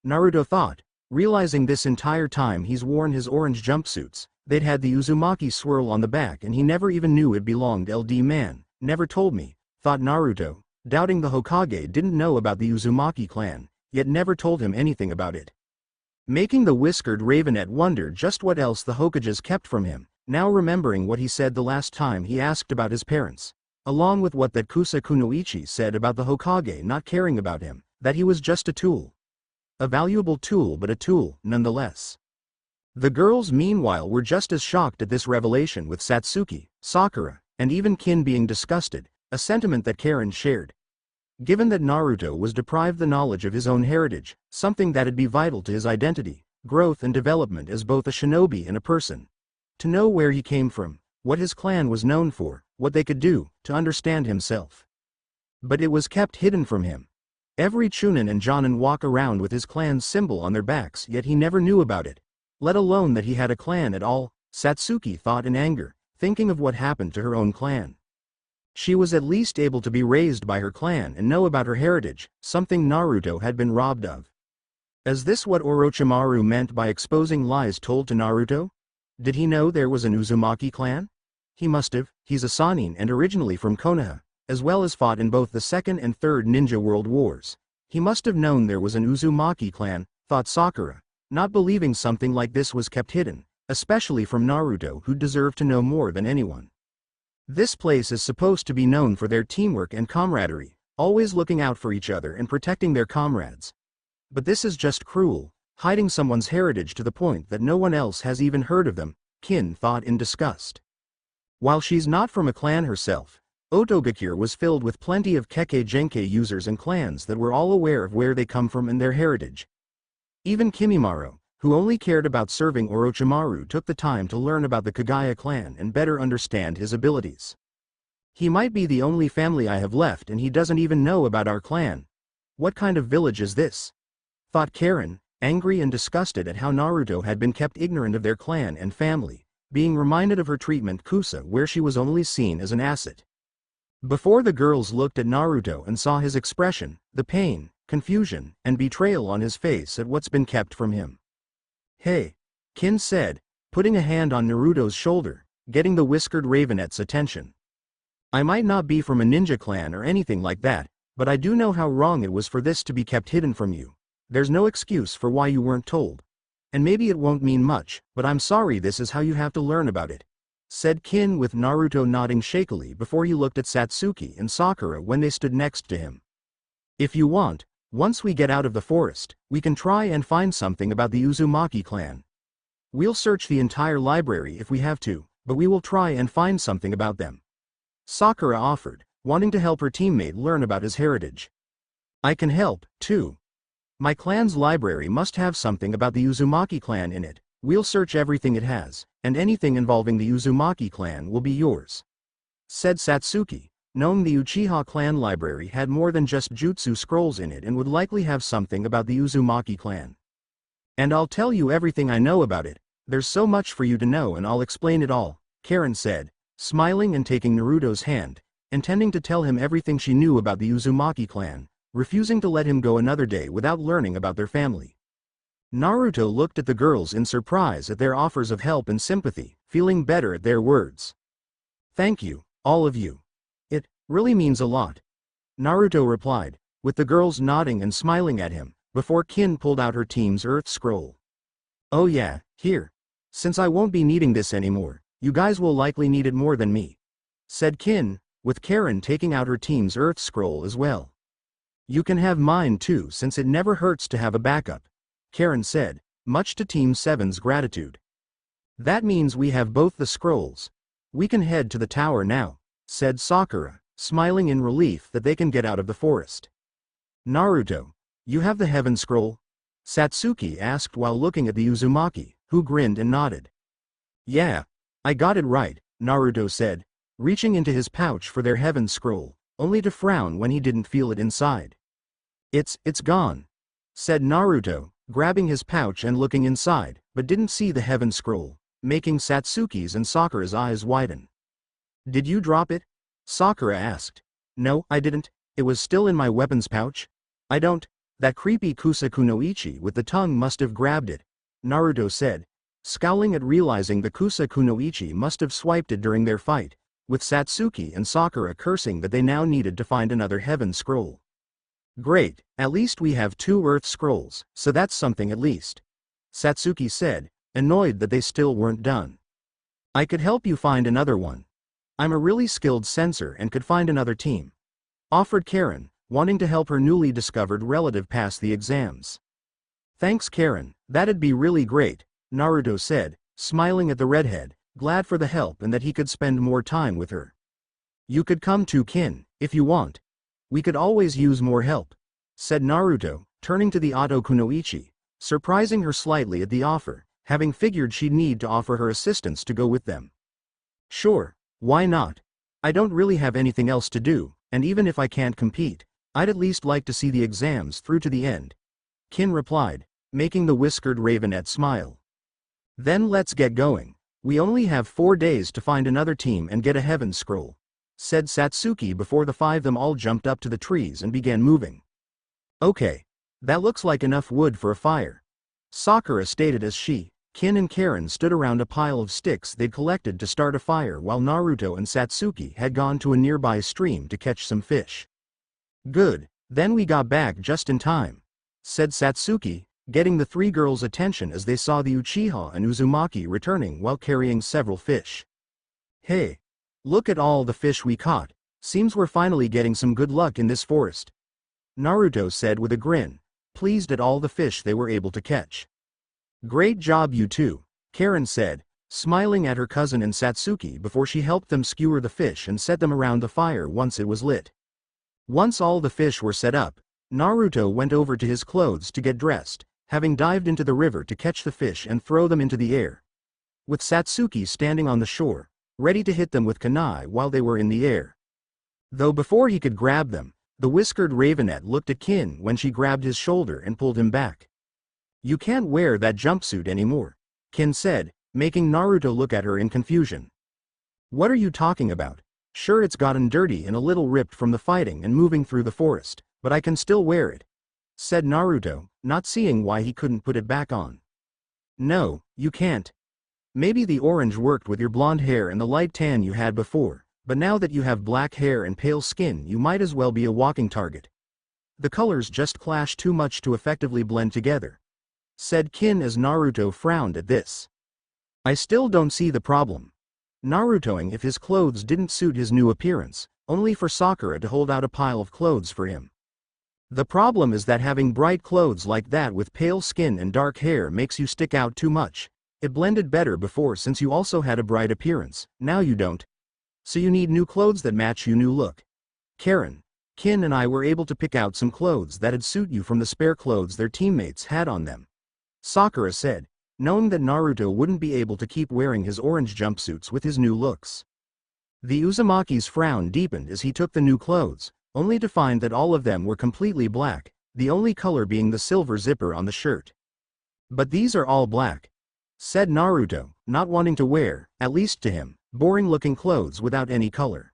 Naruto thought, realizing this entire time he's worn his orange jumpsuits, they'd had the Uzumaki swirl on the back and he never even knew it belonged. LD man, never told me, thought Naruto, doubting the Hokage didn't know about the Uzumaki clan, yet never told him anything about it. Making the whiskered Ravenet wonder just what else the Hokages kept from him, now remembering what he said the last time he asked about his parents, along with what that Kusa Kunoichi said about the Hokage not caring about him, that he was just a tool. A valuable tool, but a tool, nonetheless. The girls meanwhile were just as shocked at this revelation, with Satsuki, Sakura, and even Kin being disgusted, a sentiment that Karen shared. Given that Naruto was deprived the knowledge of his own heritage, something that'd be vital to his identity, growth and development as both a shinobi and a person. To know where he came from, what his clan was known for, what they could do, to understand himself. But it was kept hidden from him. Every Chunin and Jonin walk around with his clan's symbol on their backs, yet he never knew about it. let alone that he had a clan at all, Satsuki thought in anger, thinking of what happened to her own clan. She was at least able to be raised by her clan and know about her heritage, something Naruto had been robbed of. Is this what Orochimaru meant by exposing lies told to Naruto? Did he know there was an Uzumaki clan? He must have. He's a Sannin and originally from Konoha, as well as fought in both the Second and Third Ninja World Wars. He must have known there was an Uzumaki clan, thought Sakura, not believing something like this was kept hidden, especially from Naruto, who deserved to know more than anyone. This place is supposed to be known for their teamwork and camaraderie, always looking out for each other and protecting their comrades. But this is just cruel, hiding someone's heritage to the point that no one else has even heard of them, Kin thought in disgust. While she's not from a clan herself, Otogakure was filled with plenty of Kekkei Genkai users and clans that were all aware of where they come from and their heritage. Even Kimimaro, who only cared about serving Orochimaru, took the time to learn about the Kagaya clan and better understand his abilities. He might be the only family I have left and he doesn't even know about our clan. What kind of village is this? Thought Karen, angry and disgusted at how Naruto had been kept ignorant of their clan and family, being reminded of her treatment Kusa where she was only seen as an asset. Before the girls looked at Naruto and saw his expression, the pain, confusion, and betrayal on his face at what's been kept from him. Hey, Kin said, putting a hand on Naruto's shoulder, getting the whiskered ravenet's attention. I might not be from a ninja clan or anything like that, but I do know how wrong it was for this to be kept hidden from you. There's no excuse for why you weren't told. And maybe it won't mean much, but I'm sorry this is how you have to learn about it, said Kin with Naruto nodding shakily before he looked at Satsuki and Sakura when they stood next to him. If you want, once we get out of the forest, we can try and find something about the Uzumaki clan. We'll search the entire library if we have to, but we will try and find something about them. Sakura offered, wanting to help her teammate learn about his heritage. I can help, too. My clan's library must have something about the Uzumaki clan in it. We'll search everything it has, and anything involving the Uzumaki clan will be yours, said Satsuki, knowing the Uchiha clan library had more than just jutsu scrolls in it and would likely have something about the Uzumaki clan. And I'll tell you everything I know about it. There's so much for you to know and I'll explain it all, Karen said, smiling and taking Naruto's hand, intending to tell him everything she knew about the Uzumaki clan, refusing to let him go another day without learning about their family. Naruto looked at the girls in surprise at their offers of help and sympathy, feeling better at their words. Thank you, all of you. It really means a lot, Naruto replied, with the girls nodding and smiling at him, before Kin pulled out her team's Earth Scroll. Oh yeah, here. Since I won't be needing this anymore, you guys will likely need it more than me, said Kin, with Karen taking out her team's Earth Scroll as well. You can have mine too since it never hurts to have a backup, Karen said, much to Team 7's gratitude. That means we have both the scrolls. We can head to the tower now, said Sakura, smiling in relief that they can get out of the forest. Naruto, you have the Heaven Scroll? Satsuki asked while looking at the Uzumaki, who grinned and nodded. Yeah, I got it right, Naruto said, reaching into his pouch for their Heaven Scroll, only to frown when he didn't feel it inside. It's gone, said Naruto, grabbing his pouch and looking inside, but didn't see the Heaven Scroll, making Satsuki's and Sakura's eyes widen. Did you drop it? Sakura asked. No, I didn't. It was still in my weapons pouch. I don't. That creepy Kusa-kunoichi with the tongue must have grabbed it, Naruto said, scowling at realizing the Kusa-kunoichi must have swiped it during their fight, with Satsuki and Sakura cursing that they now needed to find another Heaven Scroll. Great, at least we have 2 Earth Scrolls, so that's something at least, Satsuki said, annoyed that they still weren't done. I could help you find another one. I'm a really skilled sensor and could find another team, offered Karen, wanting to help her newly discovered relative pass the exams. Thanks Karen, that'd be really great, Naruto said, smiling at the redhead, glad for the help and that he could spend more time with her. You could come too, Kin, if you want. We could always use more help, said Naruto, turning to the Oto Kunoichi, surprising her slightly at the offer, having figured she'd need to offer her assistance to go with them. Sure, why not? I don't really have anything else to do, and even if I can't compete, I'd at least like to see the exams through to the end, Kin replied, making the whiskered ravenet smile. Then let's get going. We only have 4 days to find another team and get a heaven scroll, said Satsuki before the 5 of them all jumped up to the trees and began moving. Okay. That looks like enough wood for a fire, Sakura stated as she, Kin and Karen stood around a pile of sticks they'd collected to start a fire while Naruto and Satsuki had gone to a nearby stream to catch some fish. Good, then we got back just in time, said Satsuki, getting the 3 girls' attention as they saw the Uchiha and Uzumaki returning while carrying several fish. Hey! Look at all the fish we caught, seems we're finally getting some good luck in this forest, Naruto said with a grin, pleased at all the fish they were able to catch. Great job you two, Karen said, smiling at her cousin and Satsuki before she helped them skewer the fish and set them around the fire once it was lit. Once all the fish were set up, Naruto went over to his clothes to get dressed, having dived into the river to catch the fish and throw them into the air, with Satsuki standing on the shore, ready to hit them with kunai while they were in the air. Though before he could grab them, the whiskered ravenette looked at Kin when she grabbed his shoulder and pulled him back. You can't wear that jumpsuit anymore, Kin said, making Naruto look at her in confusion. What are you talking about? Sure, it's gotten dirty and a little ripped from the fighting and moving through the forest, but I can still wear it, said Naruto, not seeing why he couldn't put it back on. No, you can't. Maybe the orange worked with your blonde hair and the light tan you had before, but now that you have black hair and pale skin you might as well be a walking target. The colors just clash too much to effectively blend together, said Kin as Naruto frowned at this. I still don't see the problem. Narutoing if his clothes didn't suit his new appearance, only for Sakura to hold out a pile of clothes for him. The problem is that having bright clothes like that with pale skin and dark hair makes you stick out too much. It blended better before since you also had a bright appearance, now you don't. So you need new clothes that match your new look. Karen, Kin and I were able to pick out some clothes that'd suit you from the spare clothes their teammates had on them, Sakura said, knowing that Naruto wouldn't be able to keep wearing his orange jumpsuits with his new looks. The Uzumaki's frown deepened as he took the new clothes, only to find that all of them were completely black, the only color being the silver zipper on the shirt. But these are all black, said Naruto, not wanting to wear, at least to him, boring-looking clothes without any color.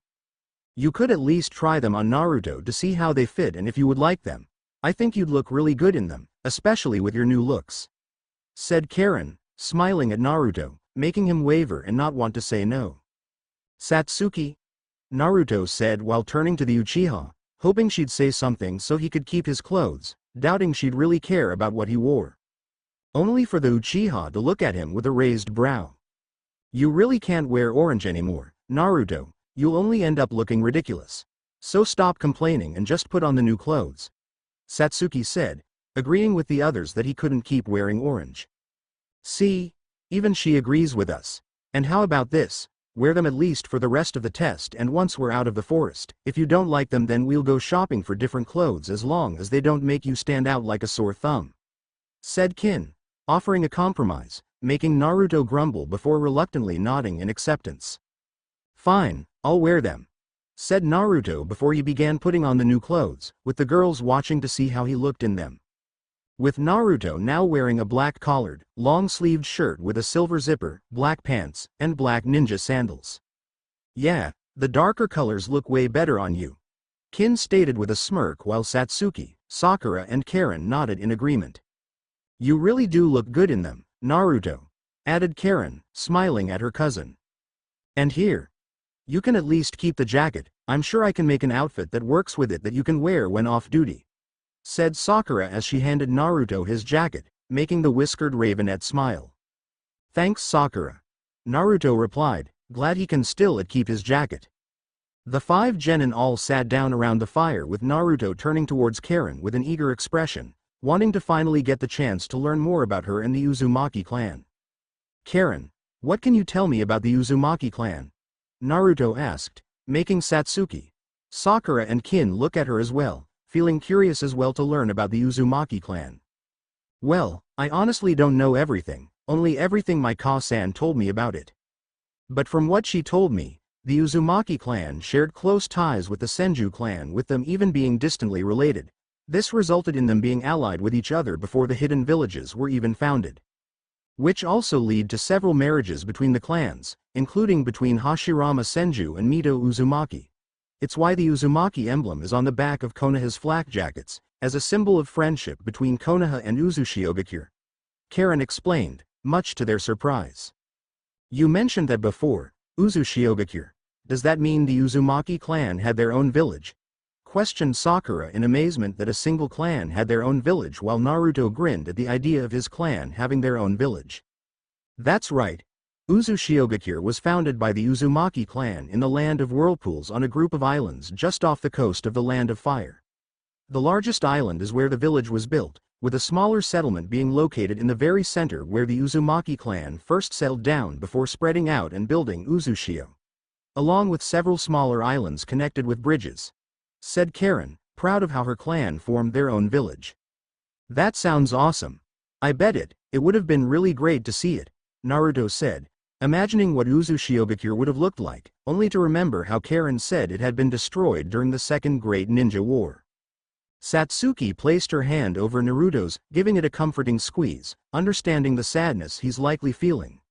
You could at least try them on Naruto to see how they fit and if you would like them. I think you'd look really good in them, especially with your new looks, said Karen, smiling at Naruto, making him waver and not want to say no. Satsuki? Naruto said while turning to the Uchiha, hoping she'd say something so he could keep his clothes, doubting she'd really care about what he wore. Only for the Uchiha to look at him with a raised brow. You really can't wear orange anymore, Naruto, you'll only end up looking ridiculous. So stop complaining and just put on the new clothes, Satsuki said, agreeing with the others that he couldn't keep wearing orange. See? Even she agrees with us. And how about this? Wear them at least for the rest of the test and once we're out of the forest, if you don't like them then we'll go shopping for different clothes as long as they don't make you stand out like a sore thumb, said Kin, offering a compromise, making Naruto grumble before reluctantly nodding in acceptance. Fine, I'll wear them, said Naruto before he began putting on the new clothes, with the girls watching to see how he looked in them. With Naruto now wearing a black collared, long-sleeved shirt with a silver zipper, black pants, and black ninja sandals. Yeah, the darker colors look way better on you, Kin stated with a smirk while Satsuki, Sakura and Karen nodded in agreement. You really do look good in them, Naruto, added Karen, smiling at her cousin. And here. You can at least keep the jacket, I'm sure I can make an outfit that works with it that you can wear when off duty, said Sakura as she handed Naruto his jacket, making the whiskered ravenette smile. Thanks Sakura, Naruto replied, glad he can still keep his jacket. The 5 genin all sat down around the fire with Naruto turning towards Karen with an eager expression, wanting to finally get the chance to learn more about her and the Uzumaki clan. Karen, what can you tell me about the Uzumaki clan? Naruto asked, making Satsuki, Sakura and Kin look at her as well, feeling curious as well to learn about the Uzumaki clan. Well, I honestly don't know everything, only everything my Ka-san told me about it. But from what she told me, the Uzumaki clan shared close ties with the Senju clan, with them even being distantly related. This resulted in them being allied with each other before the hidden villages were even founded. which also lead to several marriages between the clans, including between Hashirama Senju and Mito Uzumaki. It's why the Uzumaki emblem is on the back of Konoha's flak jackets, as a symbol of friendship between Konoha and Uzushiogakure. Karen explained, much to their surprise. You mentioned that before, Uzushiogakure. Does that mean the Uzumaki clan had their own village? Questioned Sakura in amazement that a single clan had their own village, while Naruto grinned at the idea of his clan having their own village. That's right. Uzushiogakure was founded by the Uzumaki clan in the Land of Whirlpools on a group of islands just off the coast of the Land of Fire. The largest island is where the village was built, with a smaller settlement being located in the very center where the Uzumaki clan first settled down before spreading out and building Uzushio, along with several smaller islands connected with bridges, said Karen, proud of how her clan formed their own village. That sounds awesome. I bet it would have been really great to see it, Naruto said, imagining what Uzushiogakure would have looked like, only to remember how Karen said it had been destroyed during the Second Great Ninja War. Satsuki placed her hand over Naruto's, giving it a comforting squeeze, understanding the sadness he's likely feeling.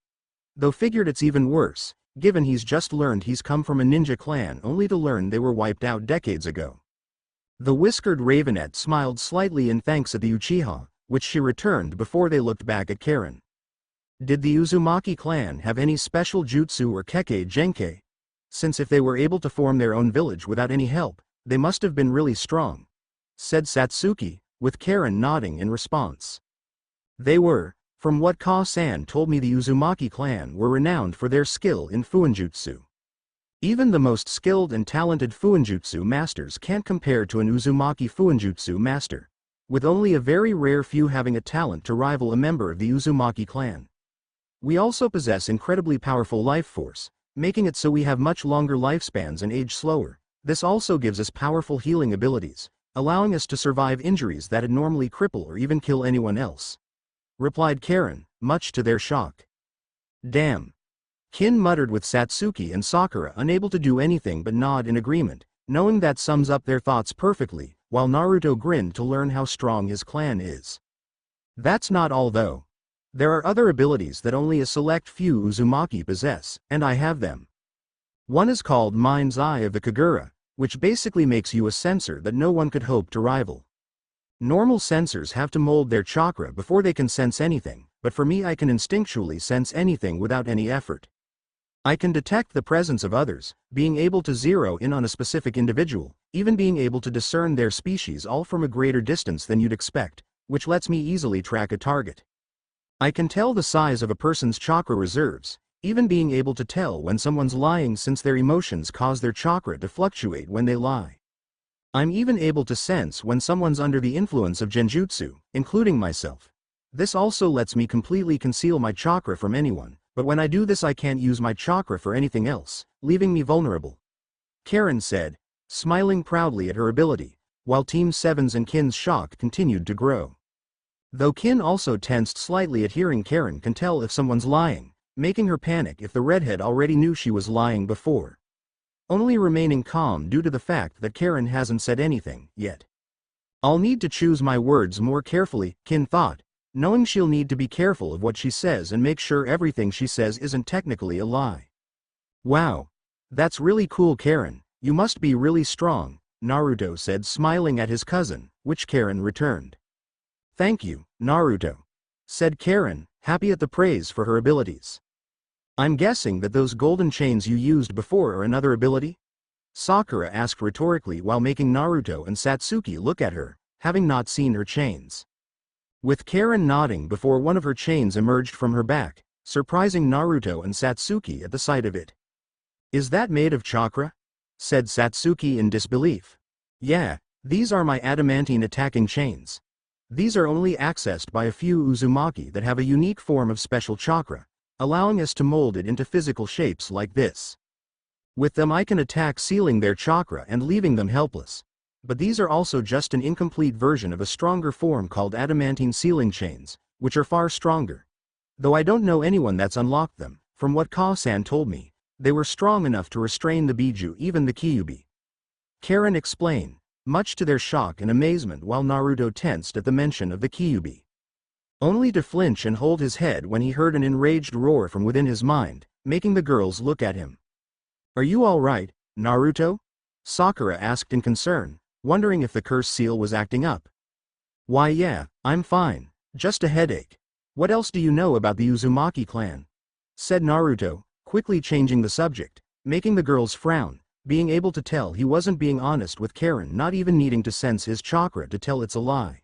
Though figured it's even worse, given he's just learned he's come from a ninja clan only to learn they were wiped out decades ago. The whiskered Ravenette smiled slightly in thanks at the Uchiha, which she returned before they looked back at Karen. Did the Uzumaki clan have any special jutsu or Kekkei Genkai? Since if they were able to form their own village without any help, they must have been really strong, said Satsuki, with Karen nodding in response. They were. From what Ka-san told me, the Uzumaki clan were renowned for their skill in Fuinjutsu. Even the most skilled and talented Fuinjutsu masters can't compare to an Uzumaki Fuinjutsu master, with only a very rare few having a talent to rival a member of the Uzumaki clan. We also possess incredibly powerful life force, making it so we have much longer lifespans and age slower. This also gives us powerful healing abilities, allowing us to survive injuries that'd normally cripple or even kill anyone else, replied Karen, much to their shock. Damn. Kin muttered, with Satsuki and Sakura unable to do anything but nod in agreement, knowing that sums up their thoughts perfectly, while Naruto grinned to learn how strong his clan is. That's not all though. There are other abilities that only a select few Uzumaki possess, and I have them. One is called Mind's Eye of the Kagura, which basically makes you a sensor that no one could hope to rival. Normal sensors have to mold their chakra before they can sense anything, but for me, I can instinctually sense anything without any effort. I can detect the presence of others, being able to zero in on a specific individual, even being able to discern their species all from a greater distance than you'd expect, which lets me easily track a target. I can tell the size of a person's chakra reserves, even being able to tell when someone's lying since their emotions cause their chakra to fluctuate when they lie. I'm even able to sense when someone's under the influence of genjutsu, including myself. This also lets me completely conceal my chakra from anyone, but when I do this I can't use my chakra for anything else, leaving me vulnerable, Karen said, smiling proudly at her ability, while Team 7's and Kin's shock continued to grow. Though Kin also tensed slightly at hearing Karen can tell if someone's lying, making her panic if the redhead already knew she was lying before. Only remaining calm due to the fact that Karen hasn't said anything yet. I'll need to choose my words more carefully, Kin thought, knowing she'll need to be careful of what she says and make sure everything she says isn't technically a lie. Wow. That's really cool, Karen. You must be really strong, Naruto said, smiling at his cousin, which Karen returned. Thank you, Naruto, said Karen, happy at the praise for her abilities. I'm guessing that those golden chains you used before are another ability? Sakura asked rhetorically while making Naruto and Satsuki look at her, having not seen her chains. With Karen nodding before one of her chains emerged from her back, surprising Naruto and Satsuki at the sight of it. Is that made of chakra? Said Satsuki in disbelief. Yeah, these are my adamantine attacking chains. These are only accessed by a few Uzumaki that have a unique form of special chakra, allowing us to mold it into physical shapes like this. With them I can attack, sealing their chakra and leaving them helpless. But these are also just an incomplete version of a stronger form called adamantine sealing chains, which are far stronger. Though I don't know anyone that's unlocked them, from what Ka-san told me, they were strong enough to restrain the Biju, even the Kyuubi. Karen explained, much to their shock and amazement, while Naruto tensed at the mention of the Kyuubi. only to flinch and hold his head when he heard an enraged roar from within his mind, making the girls look at him. "Are you all right, Naruto?" Sakura asked in concern, wondering if the curse seal was acting up. "Why yeah, I'm fine, just a headache. What else do you know about the Uzumaki clan?" said Naruto, quickly changing the subject, making the girls frown, being able to tell he wasn't being honest with Karen, not even needing to sense his chakra to tell it's a lie.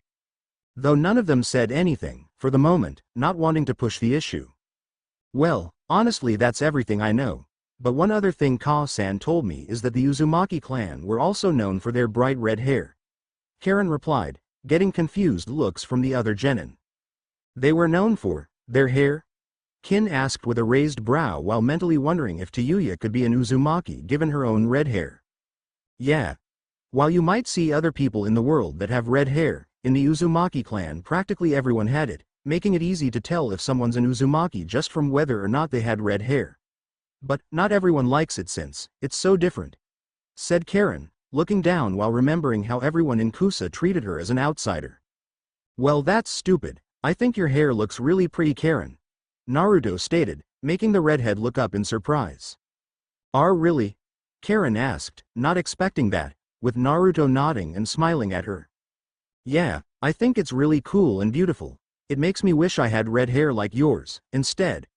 Though none of them said anything, for the moment, not wanting to push the issue. "Well, honestly that's everything I know. But one other thing Ka-san told me is that the Uzumaki clan were also known for their bright red hair." Karen replied, getting confused looks from the other genin. "They were known for their hair?" Kin asked with a raised brow while mentally wondering if Tayuya could be an Uzumaki given her own red hair. "Yeah. While you might see other people in the world that have red hair, in the Uzumaki clan practically everyone had it, making it easy to tell if someone's an Uzumaki just from whether or not they had red hair. But not everyone likes it since it's so different," said Karen, looking down while remembering how everyone in Kusa treated her as an outsider. "Well that's stupid. I think your hair looks really pretty, Karen," Naruto stated, making the redhead look up in surprise. "Are really?" Karen asked, not expecting that, with Naruto nodding and smiling at her. "Yeah, I think it's really cool and beautiful. It makes me wish I had red hair like yours, instead,"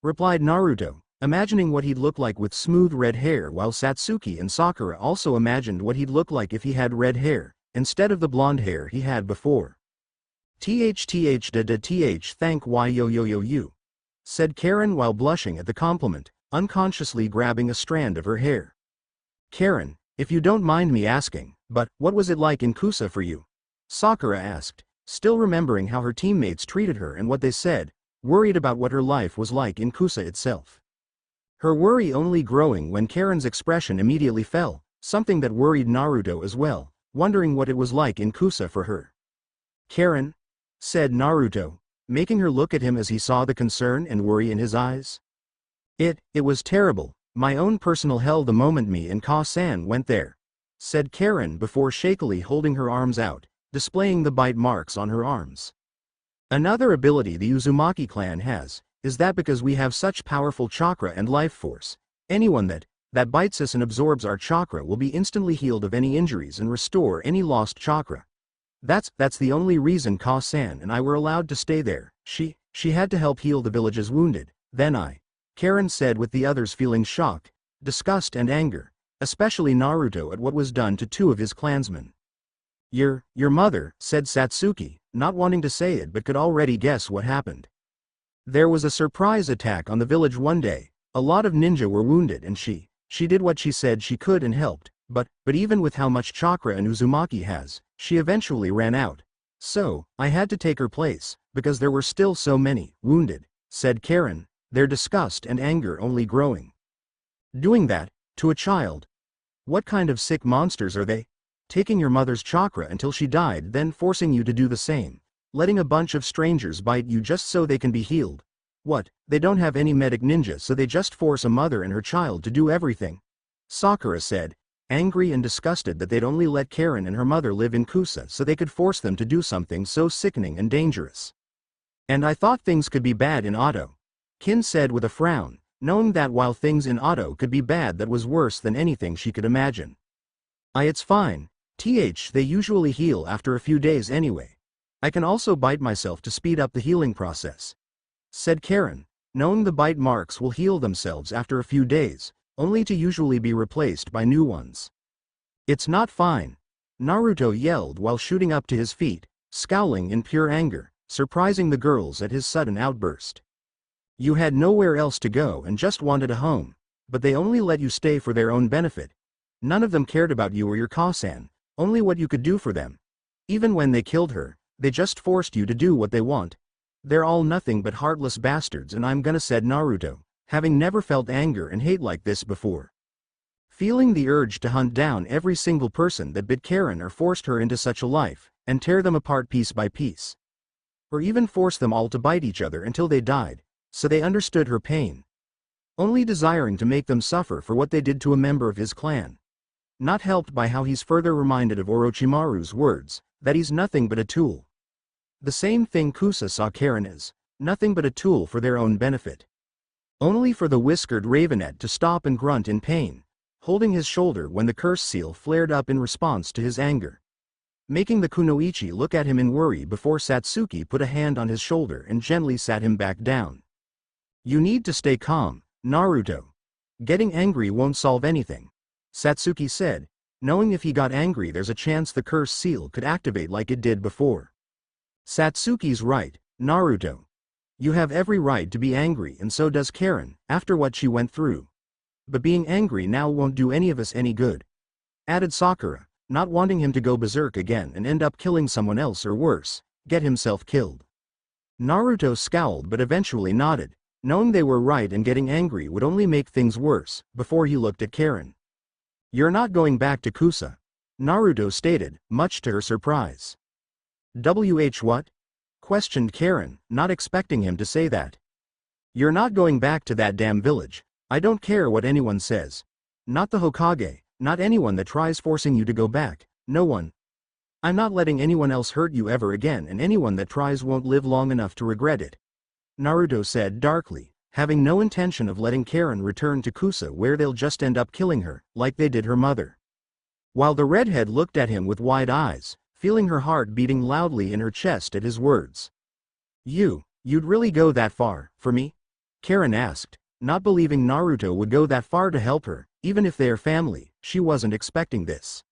replied Naruto, imagining what he'd look like with smooth red hair, while Satsuki and Sakura also imagined what he'd look like if he had red hair, instead of the blonde hair he had before. "Th thank y yo yo yo you," said Karen while blushing at the compliment, unconsciously grabbing a strand of her hair. "Karen, if you don't mind me asking, but what was it like in Kusa for you?" Sakura asked, still remembering how her teammates treated her and what they said, worried about what her life was like in Kusa itself. Her worry only growing when Karen's expression immediately fell, something that worried Naruto as well, wondering what it was like in Kusa for her. "Karen?" said Naruto, making her look at him as he saw the concern and worry in his eyes. It was terrible, my own personal hell the moment me and Ka-san went there," said Karen before shakily holding her arms out, displaying the bite marks on her arms. "Another ability the Uzumaki clan has, is that because we have such powerful chakra and life force, anyone that bites us and absorbs our chakra will be instantly healed of any injuries and restore any lost chakra. That's the only reason Ka-san and I were allowed to stay there. She had to help heal the village's wounded, then Karen said with the others feeling shock, disgust and anger, especially Naruto at what was done to two of his clansmen. Your mother," said Satsuki, not wanting to say it but could already guess what happened. "There was a surprise attack on the village one day, a lot of ninja were wounded and she did what she said she could and helped, but even with how much chakra an Uzumaki has, she eventually ran out. So, I had to take her place, because there were still so many wounded," said Karen, their disgust and anger only growing. "Doing that to a child? What kind of sick monsters are they? Taking your mother's chakra until she died, then forcing you to do the same, letting a bunch of strangers bite you just so they can be healed. What, they don't have any medic ninja so they just force a mother and her child to do everything?" Sakura said, angry and disgusted that they'd only let Karen and her mother live in Kusa so they could force them to do something so sickening and dangerous. "And I thought things could be bad in Auto," Kin said with a frown, knowing that while things in Auto could be bad, that was worse than anything she could imagine. It's fine. They usually heal after a few days anyway. I can also bite myself to speed up the healing process," said Karen, knowing the bite marks will heal themselves after a few days, only to usually be replaced by new ones. "It's not fine," Naruto yelled while shooting up to his feet, scowling in pure anger, surprising the girls at his sudden outburst. "You had nowhere else to go and just wanted a home, but they only let you stay for their own benefit. None of them cared about you or your Ka-san, only what you could do for them. Even when they killed her, they just forced you to do what they want. They're all nothing but heartless bastards, and I'm gonna," said Naruto, having never felt anger and hate like this before. Feeling the urge to hunt down every single person that bit Karen or forced her into such a life, and tear them apart piece by piece. Or even force them all to bite each other until they died, so they understood her pain. Only desiring to make them suffer for what they did to a member of his clan. Not helped by how he's further reminded of Orochimaru's words, that he's nothing but a tool. The same thing Kusa saw Karen as, nothing but a tool for their own benefit. Only for the whiskered ravenet to stop and grunt in pain, holding his shoulder when the curse seal flared up in response to his anger. Making the kunoichi look at him in worry before Satsuki put a hand on his shoulder and gently sat him back down. You need to stay calm, Naruto. Getting angry won't solve anything, Satsuki said, knowing if he got angry there's a chance the curse seal could activate like it did before. Satsuki's right, Naruto. You have every right to be angry and so does Karen, after what she went through. But being angry now won't do any of us any good, added Sakura, not wanting him to go berserk again and end up killing someone else or worse, get himself killed. Naruto scowled but eventually nodded, knowing they were right and getting angry would only make things worse, before he looked at Karen. You're not going back to Kusa, Naruto stated, much to her surprise. What? Questioned Karen, not expecting him to say that. You're not going back to that damn village. I don't care what anyone says. Not the Hokage, not anyone that tries forcing you to go back, no one. I'm not letting anyone else hurt you ever again and anyone that tries won't live long enough to regret it, Naruto said darkly, having no intention of letting Karen return to Kusa where they'll just end up killing her, like they did her mother. While the redhead looked at him with wide eyes, feeling her heart beating loudly in her chest at his words. You'd really go that far, for me? Karen asked, not believing Naruto would go that far to help her, even if they're family. She wasn't expecting this.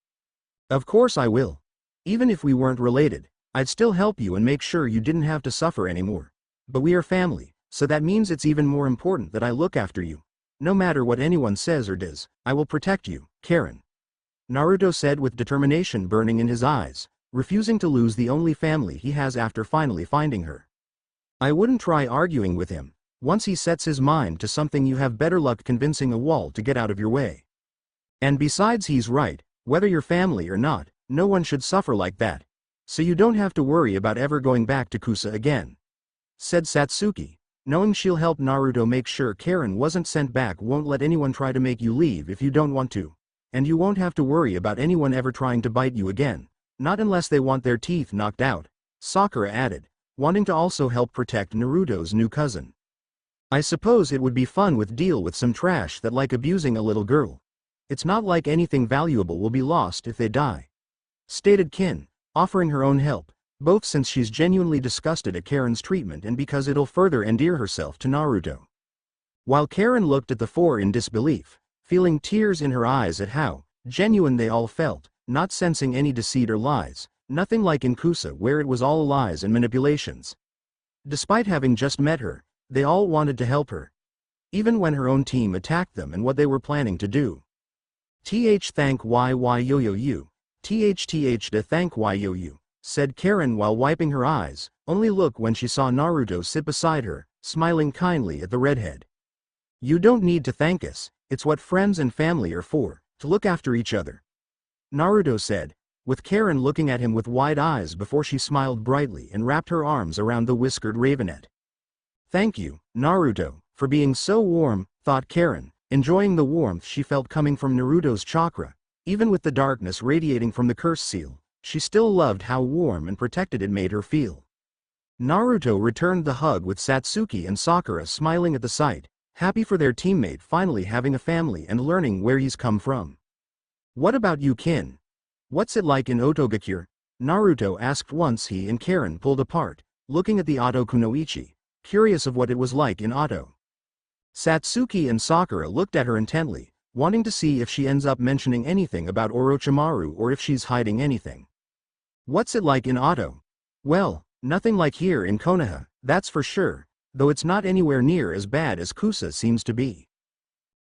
Of course I will. Even if we weren't related, I'd still help you and make sure you didn't have to suffer anymore. But we are family, so that means it's even more important that I look after you. No matter what anyone says or does, I will protect you, Karen. Naruto said with determination burning in his eyes, refusing to lose the only family he has after finally finding her. I wouldn't try arguing with him. Once he sets his mind to something you have better luck convincing a wall to get out of your way. And besides he's right, whether you're family or not, no one should suffer like that. So you don't have to worry about ever going back to Kusa again, said Satsuki, knowing she'll help Naruto make sure Karen wasn't sent back, won't let anyone try to make you leave if you don't want to. And you won't have to worry about anyone ever trying to bite you again, not unless they want their teeth knocked out, Sakura added, wanting to also help protect Naruto's new cousin. I suppose it would be fun with deal with some trash that like abusing a little girl. It's not like anything valuable will be lost if they die, stated Kin, offering her own help, both since she's genuinely disgusted at Karen's treatment and because it'll further endear herself to Naruto. While Karen looked at the four in disbelief, feeling tears in her eyes at how genuine they all felt, not sensing any deceit or lies, nothing like in Kusa where it was all lies and manipulations. Despite having just met her, they all wanted to help her, even when her own team attacked them and what they were planning to do. Thank you, to thank you, said Karen while wiping her eyes, only look when she saw Naruto sit beside her, smiling kindly at the redhead. You don't need to thank us, it's what friends and family are for, to look after each other, Naruto said, with Karen looking at him with wide eyes before she smiled brightly and wrapped her arms around the whiskered ravenet. Thank you, Naruto, for being so warm, thought Karen, enjoying the warmth she felt coming from Naruto's chakra. Even with the darkness radiating from the curse seal, she still loved how warm and protected it made her feel. Naruto returned the hug with Satsuki and Sakura smiling at the sight, happy for their teammate finally having a family and learning where he's come from. What about you, Kin? What's it like in Otogakure? Naruto asked once he and Karen pulled apart, looking at the Oto Kunoichi, curious of what it was like in Oto. Satsuki and Sakura looked at her intently, wanting to see if she ends up mentioning anything about Orochimaru or if she's hiding anything. What's it like in Oto? Well, nothing like here in Konoha, that's for sure, though it's not anywhere near as bad as Kusa seems to be.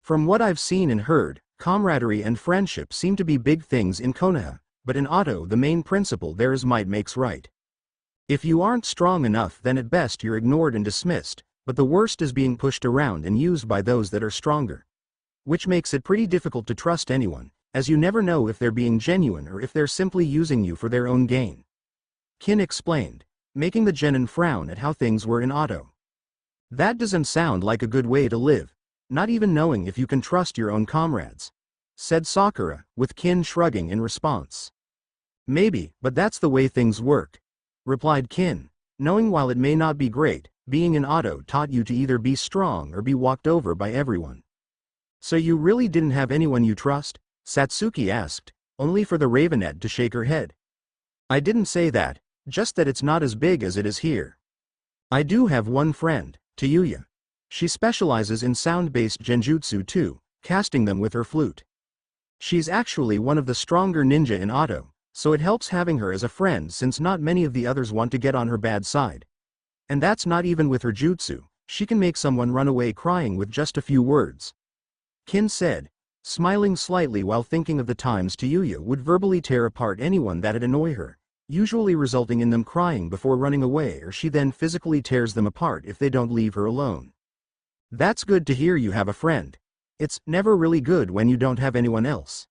From what I've seen and heard, camaraderie and friendship seem to be big things in Konoha, but in Oto the main principle there is might makes right. If you aren't strong enough then at best you're ignored and dismissed, but the worst is being pushed around and used by those that are stronger. Which makes it pretty difficult to trust anyone, as you never know if they're being genuine or if they're simply using you for their own gain. Kin explained, making the genin frown at how things were in Oto. That doesn't sound like a good way to live, not even knowing if you can trust your own comrades, said Sakura, with Kin shrugging in response. Maybe, but that's the way things work, replied Kin, knowing while it may not be great, being in Auto taught you to either be strong or be walked over by everyone. So you really didn't have anyone you trust? Satsuki asked, only for the Ravenette to shake her head. I didn't say that, just that it's not as big as it is here. I do have one friend, Tayuya. She specializes in sound-based genjutsu too, casting them with her flute. She's actually one of the stronger ninja in Auto, so it helps having her as a friend since not many of the others want to get on her bad side. And that's not even with her jutsu, she can make someone run away crying with just a few words. Kin said, smiling slightly while thinking of the times Tayuya would verbally tear apart anyone that'd annoy her, usually resulting in them crying before running away, or she then physically tears them apart if they don't leave her alone. That's good to hear you have a friend. It's never really good when you don't have anyone else,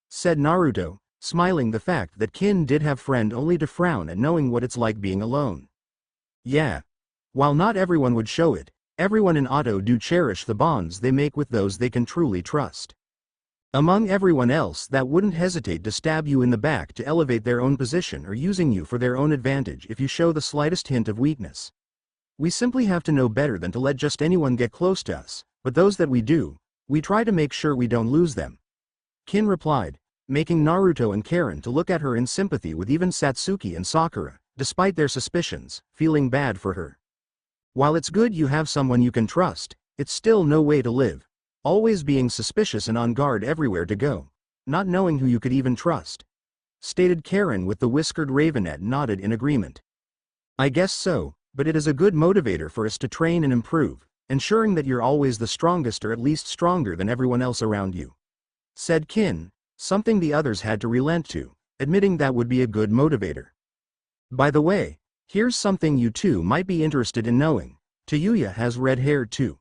said Naruto, smiling the fact that Kin did have friend only to frown at knowing what it's like being alone. Yeah. While not everyone would show it, everyone in Auto do cherish the bonds they make with those they can truly trust. Among everyone else that wouldn't hesitate to stab you in the back to elevate their own position or using you for their own advantage if you show the slightest hint of weakness. We simply have to know better than to let just anyone get close to us, but those that we do, we try to make sure we don't lose them. Kin replied, making Naruto and Karen to look at her in sympathy with even Satsuki and Sakura, despite their suspicions, feeling bad for her. While it's good you have someone you can trust, it's still no way to live, always being suspicious and on guard everywhere to go, not knowing who you could even trust, stated Karen with the whiskered Ravenette nodded in agreement. I guess so, but it is a good motivator for us to train and improve, ensuring that you're always the strongest or at least stronger than everyone else around you, said Kin, something the others had to relent to, admitting that would be a good motivator. By the way, here's something you two might be interested in knowing. Tayuya has red hair too,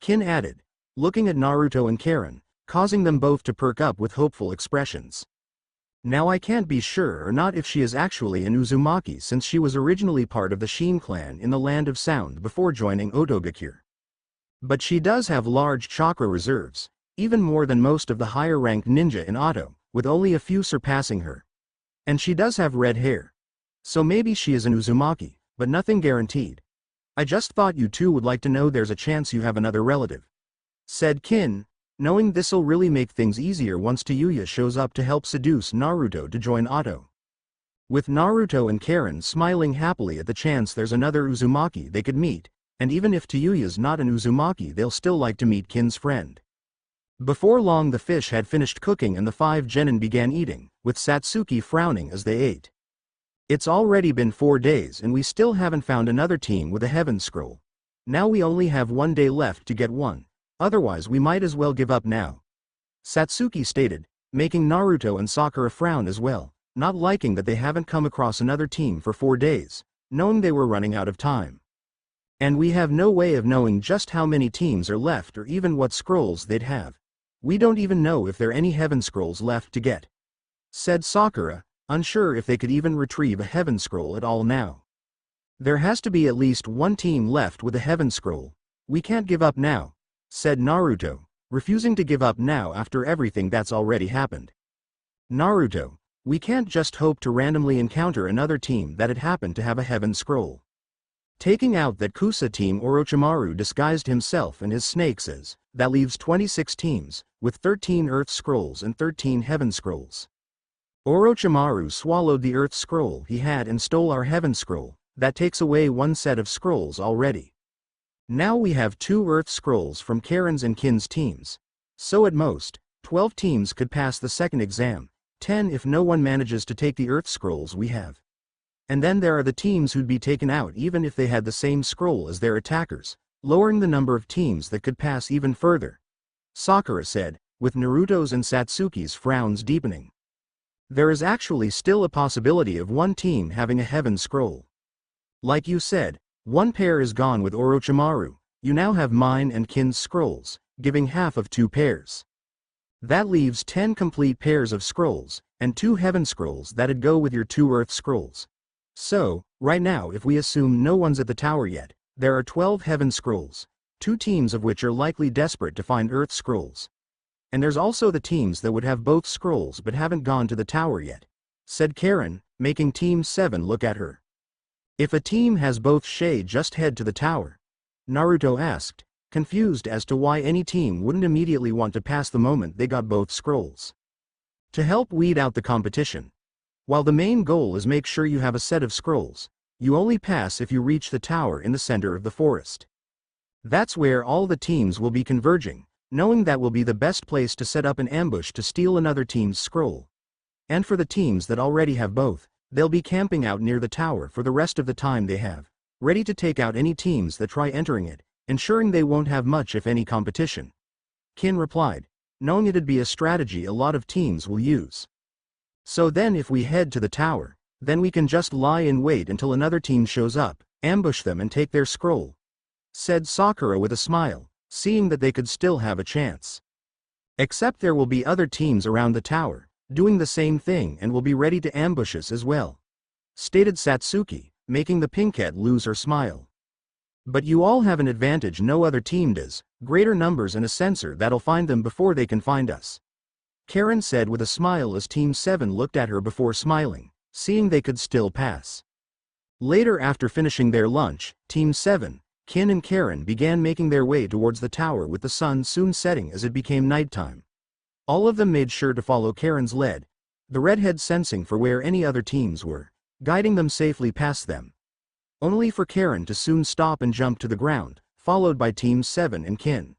Kin added, looking at Naruto and Karen, causing them both to perk up with hopeful expressions. Now I can't be sure or not if she is actually an Uzumaki since she was originally part of the Shin clan in the Land of Sound before joining Otogakure. But she does have large chakra reserves, even more than most of the higher-ranked ninja in Auto, with only a few surpassing her. And she does have red hair. So maybe she is an Uzumaki, but nothing guaranteed. I just thought you two would like to know there's a chance you have another relative, said Kin, knowing this'll really make things easier once Tayuya shows up to help seduce Naruto to join Auto. With Naruto and Karen smiling happily at the chance there's another Uzumaki they could meet, and even if Tayuya's not an Uzumaki they'll still like to meet Kin's friend. Before long the fish had finished cooking and the 5 genin began eating, with Satsuki frowning as they ate. It's already been 4 days and we still haven't found another team with a Heaven Scroll. Now we only have 1 day left to get one. Otherwise we might as well give up now, Satsuki stated, making Naruto and Sakura frown as well, not liking that they haven't come across another team for 4 days, knowing they were running out of time. And we have no way of knowing just how many teams are left or even what scrolls they'd have. We don't even know if there are any Heaven Scrolls left to get, said Sakura, unsure if they could even retrieve a Heaven Scroll at all now. There has to be at least one team left with a Heaven Scroll. We can't give up now, said Naruto, refusing to give up now after everything that's already happened. Naruto, we can't just hope to randomly encounter another team that had happened to have a Heaven Scroll. Taking out that Kusa team Orochimaru disguised himself and his snakes as, that leaves 26 teams, with 13 Earth Scrolls and 13 Heaven Scrolls. Orochimaru swallowed the Earth Scroll he had and stole our Heaven Scroll, that takes away 1 set of scrolls already. Now we have 2 Earth Scrolls from Karen's and Kin's teams. So at most, 12 teams could pass the second exam, 10 if no one manages to take the Earth Scrolls we have. And then there are the teams who'd be taken out even if they had the same scroll as their attackers, lowering the number of teams that could pass even further, Sakura said, with Naruto's and Satsuki's frowns deepening. There is actually still a possibility of one team having a Heaven Scroll. Like you said, 1 pair is gone with Orochimaru, you now have mine and Kin's scrolls, giving half of 2 pairs. That leaves 10 complete pairs of scrolls, and 2 Heaven Scrolls that'd go with your 2 Earth Scrolls. So, right now if we assume no one's at the tower yet, there are 12 Heaven Scrolls, 2 teams of which are likely desperate to find Earth Scrolls. And there's also the teams that would have both scrolls but haven't gone to the tower yet, said Karen, making Team 7 look at her. If a team has both, just head to the tower? Naruto asked, confused as to why any team wouldn't immediately want to pass the moment they got both scrolls. To help weed out the competition. While the main goal is make sure you have a set of scrolls, you only pass if you reach the tower in the center of the forest. That's where all the teams will be converging, knowing that will be the best place to set up an ambush to steal another team's scroll. And for the teams that already have both, they'll be camping out near the tower for the rest of the time they have, ready to take out any teams that try entering it, ensuring they won't have much if any competition. Kin replied, knowing it'd be a strategy a lot of teams will use. So then if we head to the tower, then we can just lie in wait until another team shows up, ambush them and take their scroll, said Sakura with a smile, seeing that they could still have a chance. Except there will be other teams around the tower, doing the same thing and will be ready to ambush us as well, stated Satsuki, making the pinkette lose her smile. But you all have an advantage no other team does, greater numbers and a sensor that'll find them before they can find us, Karen said with a smile as Team 7 looked at her before smiling, seeing they could still pass. Later after finishing their lunch, Team 7, Kin and Karen began making their way towards the tower with the sun soon setting as it became nighttime. All of them made sure to follow Karen's lead, the redhead sensing for where any other teams were, guiding them safely past them. Only for Karen to soon stop and jump to the ground, followed by Team 7 and Kin.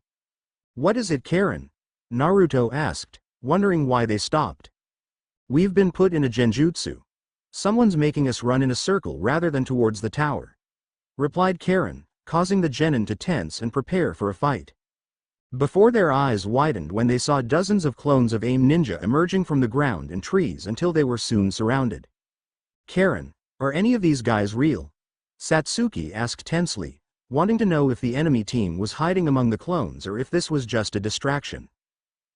What is it, Karen? Naruto asked, wondering why they stopped. We've been put in a genjutsu. Someone's making us run in a circle rather than towards the tower, replied Karen, causing the genin to tense and prepare for a fight. Before their eyes widened when they saw dozens of clones of AIM Ninja emerging from the ground and trees until they were soon surrounded. Karen, are any of these guys real? Satsuki asked tensely, wanting to know if the enemy team was hiding among the clones or if this was just a distraction.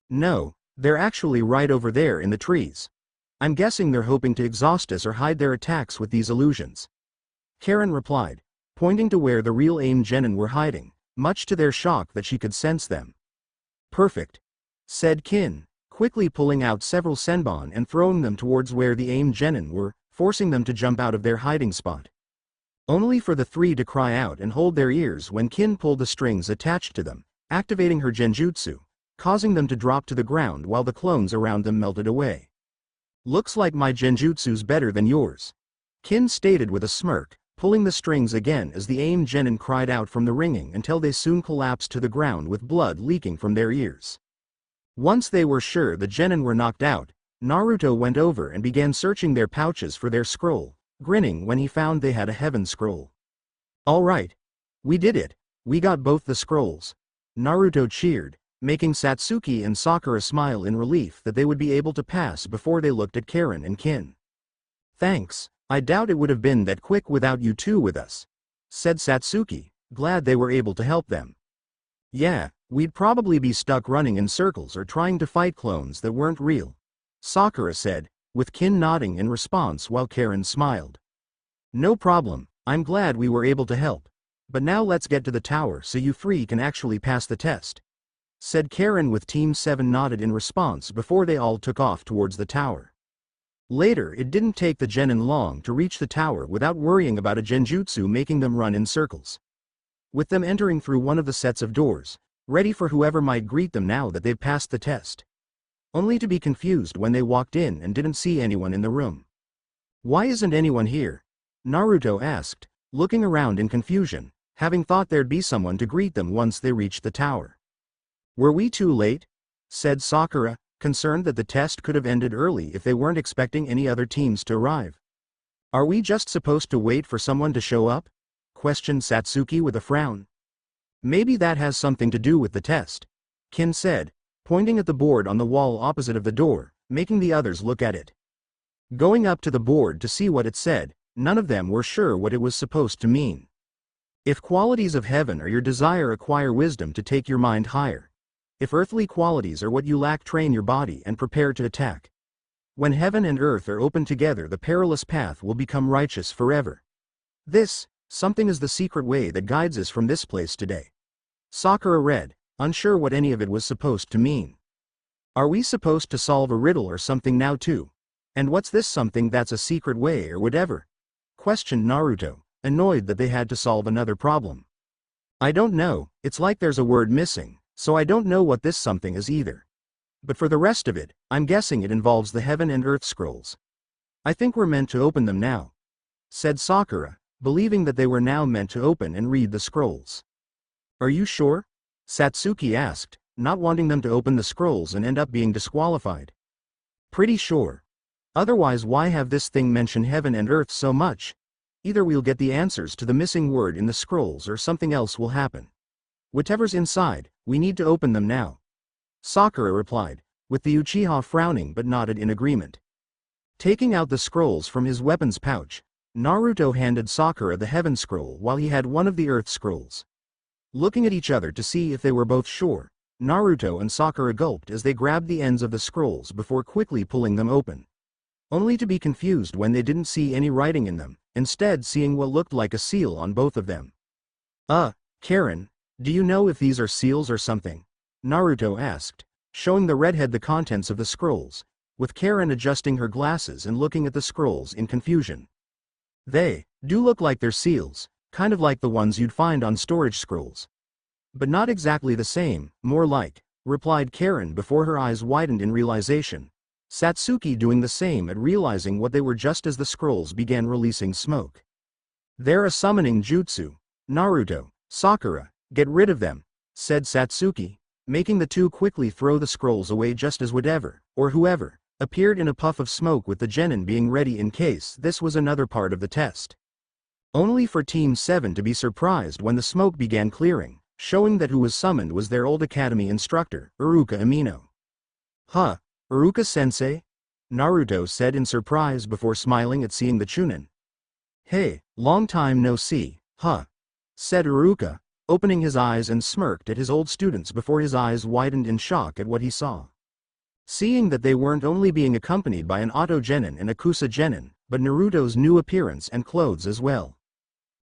No, they're actually right over there in the trees. I'm guessing they're hoping to exhaust us or hide their attacks with these illusions, Karen replied, pointing to where the real AIM genin were hiding, much to their shock that she could sense them. Perfect, said Kin, quickly pulling out several senbon and throwing them towards where the AIM genin were, forcing them to jump out of their hiding spot. Only for the three to cry out and hold their ears when Kin pulled the strings attached to them, activating her genjutsu, causing them to drop to the ground while the clones around them melted away. Looks like my genjutsu's better than yours, Kin stated with a smirk, pulling the strings again as the AIM genin cried out from the ringing until they soon collapsed to the ground with blood leaking from their ears. Once they were sure the genin were knocked out, Naruto went over and began searching their pouches for their scroll, grinning when he found they had a heaven scroll. All right. We did it. We got both the scrolls, Naruto cheered, making Satsuki and Sakura smile in relief that they would be able to pass before they looked at Karen and Kin. Thanks, I doubt it would have been that quick without you two with us, said Satsuki, glad they were able to help them. Yeah, we'd probably be stuck running in circles or trying to fight clones that weren't real, Sakura said, with Kin nodding in response while Karen smiled. No problem, I'm glad we were able to help. But now let's get to the tower so you three can actually pass the test, said Karen with Team 7 nodded in response before they all took off towards the tower. Later it didn't take the genin long to reach the tower without worrying about a genjutsu making them run in circles, with them entering through one of the sets of doors, ready for whoever might greet them now that they've passed the test. Only to be confused when they walked in and didn't see anyone in the room. Why isn't anyone here? Naruto asked, looking around in confusion, having thought there'd be someone to greet them once they reached the tower. Were we too late? Said Sakura, concerned that the test could have ended early if they weren't expecting any other teams to arrive. Are we just supposed to wait for someone to show up? Questioned Satsuki with a frown. Maybe that has something to do with the test, Kin said, pointing at the board on the wall opposite of the door, making the others look at it. Going up to the board to see what it said, none of them were sure what it was supposed to mean. If qualities of heaven are your desire, acquire wisdom to take your mind higher. If earthly qualities are what you lack, train your body and prepare to attack. When heaven and earth are open together, the perilous path will become righteous forever. This, something is the secret way that guides us from this place today. Sakura read, unsure what any of it was supposed to mean. Are we supposed to solve a riddle or something now too? And what's this something that's a secret way or whatever? Questioned Naruto, annoyed that they had to solve another problem. I don't know, it's like there's a word missing, so I don't know what this something is either. But for the rest of it, I'm guessing it involves the heaven and earth scrolls. I think we're meant to open them now, said Sakura, believing that they were now meant to open and read the scrolls. Are you sure? Satsuki asked, not wanting them to open the scrolls and end up being disqualified. Pretty sure. Otherwise, why have this thing mention heaven and earth so much? Either we'll get the answers to the missing word in the scrolls or something else will happen. Whatever's inside, we need to open them now. Sakura replied, with the Uchiha frowning but nodded in agreement. Taking out the scrolls from his weapons pouch, Naruto handed Sakura the heaven scroll while he had one of the earth scrolls. Looking at each other to see if they were both sure, Naruto and Sakura gulped as they grabbed the ends of the scrolls before quickly pulling them open. Only to be confused when they didn't see any writing in them, instead seeing what looked like a seal on both of them. Karen, do you know if these are seals or something? Naruto asked, showing the redhead the contents of the scrolls, with Karen adjusting her glasses and looking at the scrolls in confusion. They do look like they're seals, kind of like the ones you'd find on storage scrolls. But not exactly the same, more like, replied Karen before her eyes widened in realization. Satsuki doing the same at realizing what they were just as the scrolls began releasing smoke. They're a summoning jutsu. Naruto, Sakura, get rid of them, said Satsuki, making the two quickly throw the scrolls away just as whatever, or whoever, appeared in a puff of smoke with the genin being ready in case this was another part of the test. Only for Team 7 to be surprised when the smoke began clearing, showing that who was summoned was their old academy instructor, Iruka Amino. Huh, Iruka-sensei? Naruto said in surprise before smiling at seeing the Chunin. Hey, long time no see, huh? Said Iruka, opening his eyes and smirked at his old students before his eyes widened in shock at what he saw. Seeing that they weren't only being accompanied by an Auto Genin and a Kusa Genin, but Naruto's new appearance and clothes as well.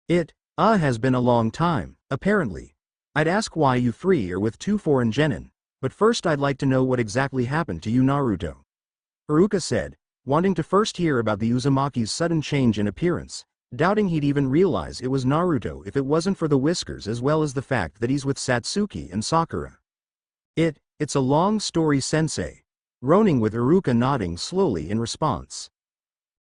It has been a long time, apparently. I'd ask why you three are with two foreign genin, but first I'd like to know what exactly happened to you, Naruto. Iruka said, wanting to first hear about the Uzumaki's sudden change in appearance, doubting he'd even realize it was Naruto if it wasn't for the whiskers as well as the fact that he's with Satsuki and Sakura. It's a long story, sensei. Ronin with Iruka nodding slowly in response.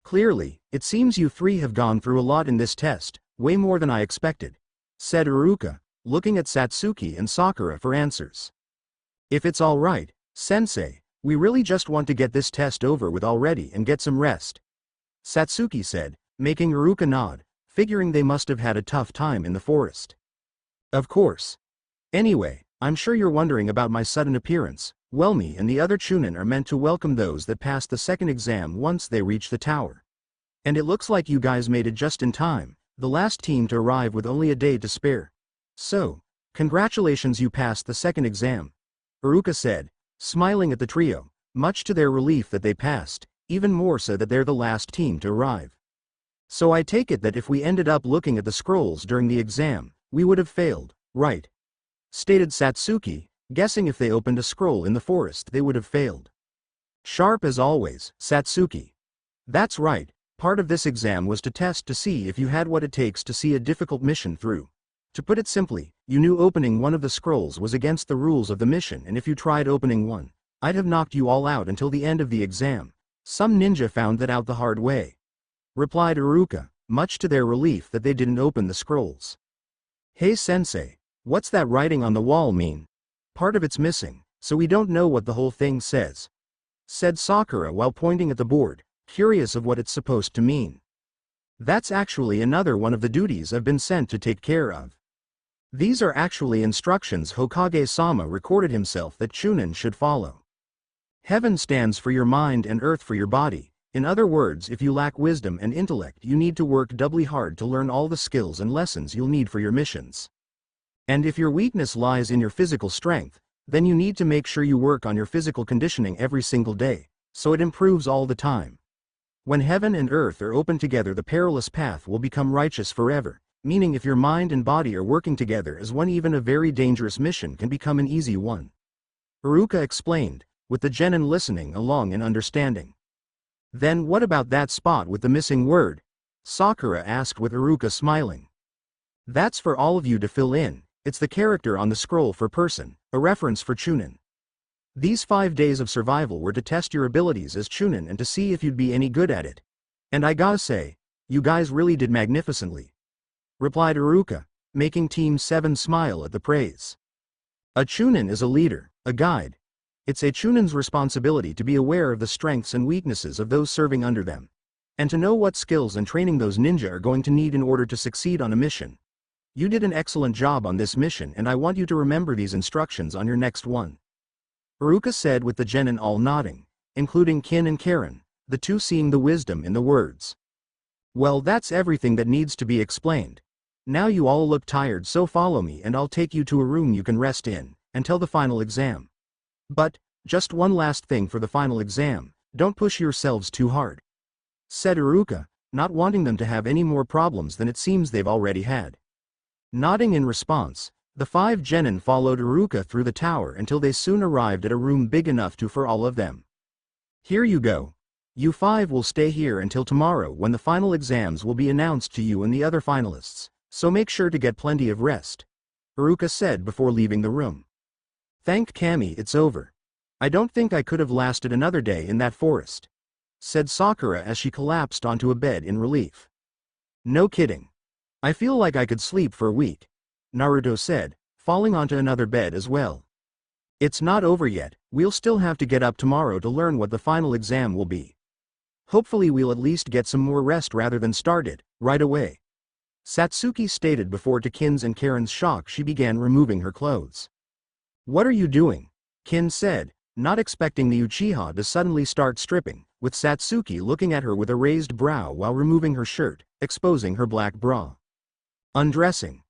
Clearly, it seems you three have gone through a lot in this test, way more than I expected, said Iruka, looking at Satsuki and Sakura for answers. If it's all right, sensei, we really just want to get this test over with already and get some rest, Satsuki said, making Iruka nod, figuring they must have had a tough time in the forest. Of course. Anyway, I'm sure you're wondering about my sudden appearance. Well, me and the other Chunin are meant to welcome those that pass the second exam once they reach the tower. And it looks like you guys made it just in time, the last team to arrive with only a day to spare. So, congratulations, you passed the second exam, Iruka said, smiling at the trio, much to their relief that they passed, even more so that they're the last team to arrive. So I take it that if we ended up looking at the scrolls during the exam, we would have failed, right? Stated Satsuki, guessing if they opened a scroll in the forest they would have failed. Sharp as always, Satsuki. That's right, part of this exam was to test to see if you had what it takes to see a difficult mission through. To put it simply, you knew opening one of the scrolls was against the rules of the mission, and if you tried opening one, I'd have knocked you all out until the end of the exam. Some ninja found that out the hard way, replied Iruka, much to their relief that they didn't open the scrolls. Hey sensei, what's that writing on the wall mean? Part of it's missing, so we don't know what the whole thing says, said Sakura while pointing at the board, curious of what it's supposed to mean. That's actually another one of the duties I've been sent to take care of. These are actually instructions Hokage-sama recorded himself that Chunin should follow. Heaven stands for your mind and earth for your body. In other words, if you lack wisdom and intellect, you need to work doubly hard to learn all the skills and lessons you'll need for your missions. And if your weakness lies in your physical strength, then you need to make sure you work on your physical conditioning every single day, so it improves all the time. When heaven and earth are open together, the perilous path will become righteous forever, meaning if your mind and body are working together as one, even a very dangerous mission can become an easy one. Iruka explained, with the genin listening along and understanding. Then what about that spot with the missing word? Sakura asked with Iruka smiling. That's for all of you to fill in, it's the character on the scroll for person, a reference for Chunin. These 5 days of survival were to test your abilities as Chunin and to see if you'd be any good at it. And I gotta say, you guys really did magnificently, replied Iruka, making Team 7 smile at the praise. A Chunin is a leader, a guide. It's a Chunin's responsibility to be aware of the strengths and weaknesses of those serving under them, and to know what skills and training those ninja are going to need in order to succeed on a mission. You did an excellent job on this mission and I want you to remember these instructions on your next one. Iruka said with the genin all nodding, including Kin and Karen, the two seeing the wisdom in the words. Well, that's everything that needs to be explained. Now you all look tired, so follow me and I'll take you to a room you can rest in, until the final exam. But, just one last thing for the final exam, don't push yourselves too hard, said Iruka, not wanting them to have any more problems than it seems they've already had. Nodding in response, the 5 genin followed Iruka through the tower until they soon arrived at a room big enough for all of them. Here you go. You 5 will stay here until tomorrow when the final exams will be announced to you and the other finalists, so make sure to get plenty of rest, Iruka said before leaving the room. Thank Kami, it's over. I don't think I could have lasted another day in that forest, said Sakura as she collapsed onto a bed in relief. No kidding. I feel like I could sleep for a week, Naruto said, falling onto another bed as well. It's not over yet, we'll still have to get up tomorrow to learn what the final exam will be. Hopefully we'll at least get some more rest rather than start it right away, Satsuki stated before to Kin's and Karen's shock she began removing her clothes. What are you doing? Kin said, not expecting the Uchiha to suddenly start stripping, with Satsuki looking at her with a raised brow while removing her shirt, exposing her black bra. Undressing,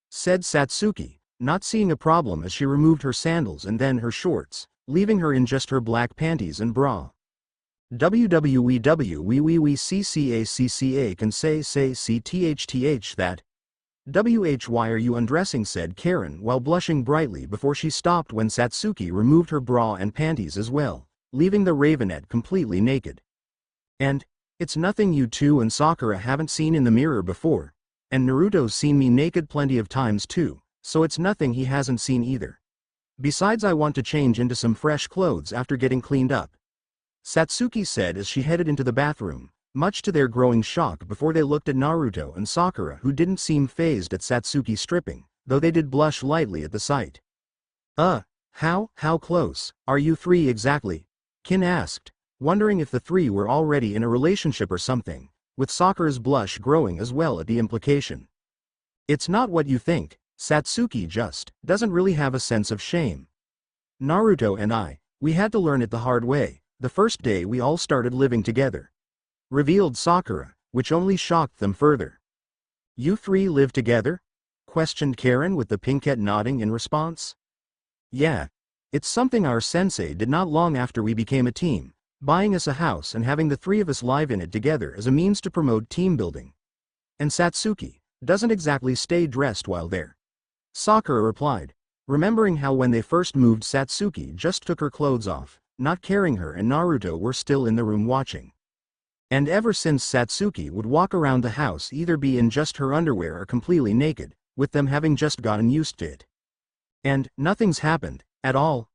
said Satsuki, not seeing a problem as she removed her sandals and then her shorts, leaving her in just her black panties and bra. WWEW can say CTHTH that. Why are you undressing, said Karen while blushing brightly before she stopped when Satsuki removed her bra and panties as well, leaving the Ravenette completely naked. And, it's nothing you two and Sakura haven't seen in the mirror before, and Naruto's seen me naked plenty of times too, so it's nothing he hasn't seen either. Besides, I want to change into some fresh clothes after getting cleaned up, Satsuki said as she headed into the bathroom, much to their growing shock before they looked at Naruto and Sakura, who didn't seem fazed at Satsuki stripping, though they did blush lightly at the sight. How close are you 3 exactly? Kin asked, wondering if the 3 were already in a relationship or something, with Sakura's blush growing as well at the implication. It's not what you think, Satsuki just doesn't really have a sense of shame. Naruto and we had to learn it the hard way, the first day we all started living together, revealed Sakura, which only shocked them further. You 3 live together? Questioned Karen with the pinkette nodding in response. Yeah. It's something our sensei did not long after we became a team, buying us a house and having the 3 of us live in it together as a means to promote team building. And Satsuki doesn't exactly stay dressed while there, Sakura replied, remembering how when they first moved Satsuki just took her clothes off, not caring her and Naruto were still in the room watching. And ever since Satsuki would walk around the house either be in just her underwear or completely naked, with them having just gotten used to it. And nothing's happened at all?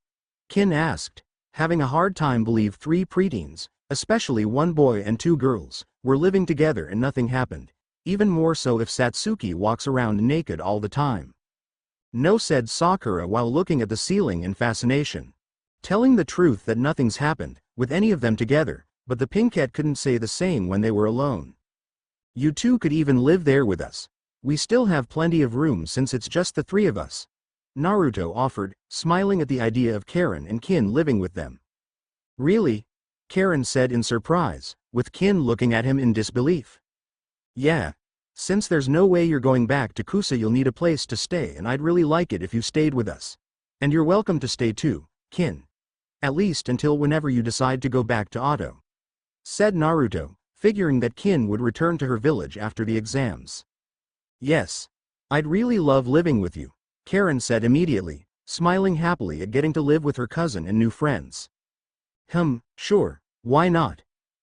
Kin asked, having a hard time believe 3 preteens, especially 1 boy and 2 girls, were living together and nothing happened, even more so if Satsuki walks around naked all the time. No, said Sakura while looking at the ceiling in fascination. Telling the truth that nothing's happened with any of them together, but the pinkette couldn't say the same when they were alone. You 2 could even live there with us. We still have plenty of room since it's just the 3 of us, Naruto offered, smiling at the idea of Karen and Kin living with them. Really? Karen said in surprise, with Kin looking at him in disbelief. Yeah. Since there's no way you're going back to Kusa, you'll need a place to stay, and I'd really like it if you stayed with us. And you're welcome to stay too, Kin. At least until whenever you decide to go back to Oto, said Naruto, figuring that Kin would return to her village after the exams. Yes. I'd really love living with you, Karen said immediately, smiling happily at getting to live with her cousin and new friends. Sure, why not?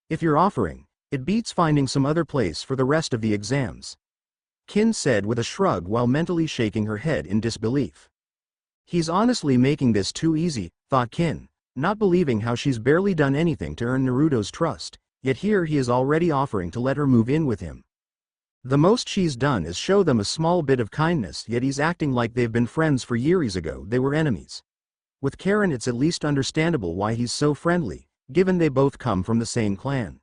If you're offering, It beats finding some other place for the rest of the exams. Kin said with a shrug while mentally shaking her head in disbelief. He's honestly making this too easy, thought Kin, not believing how she's barely done anything to earn Naruto's trust, yet here he is already offering to let her move in with him. The most she's done is show them a small bit of kindness, yet he's acting like they've been friends for years ago they were enemies. With Karen it's at least understandable why he's so friendly, given they both come from the same clan.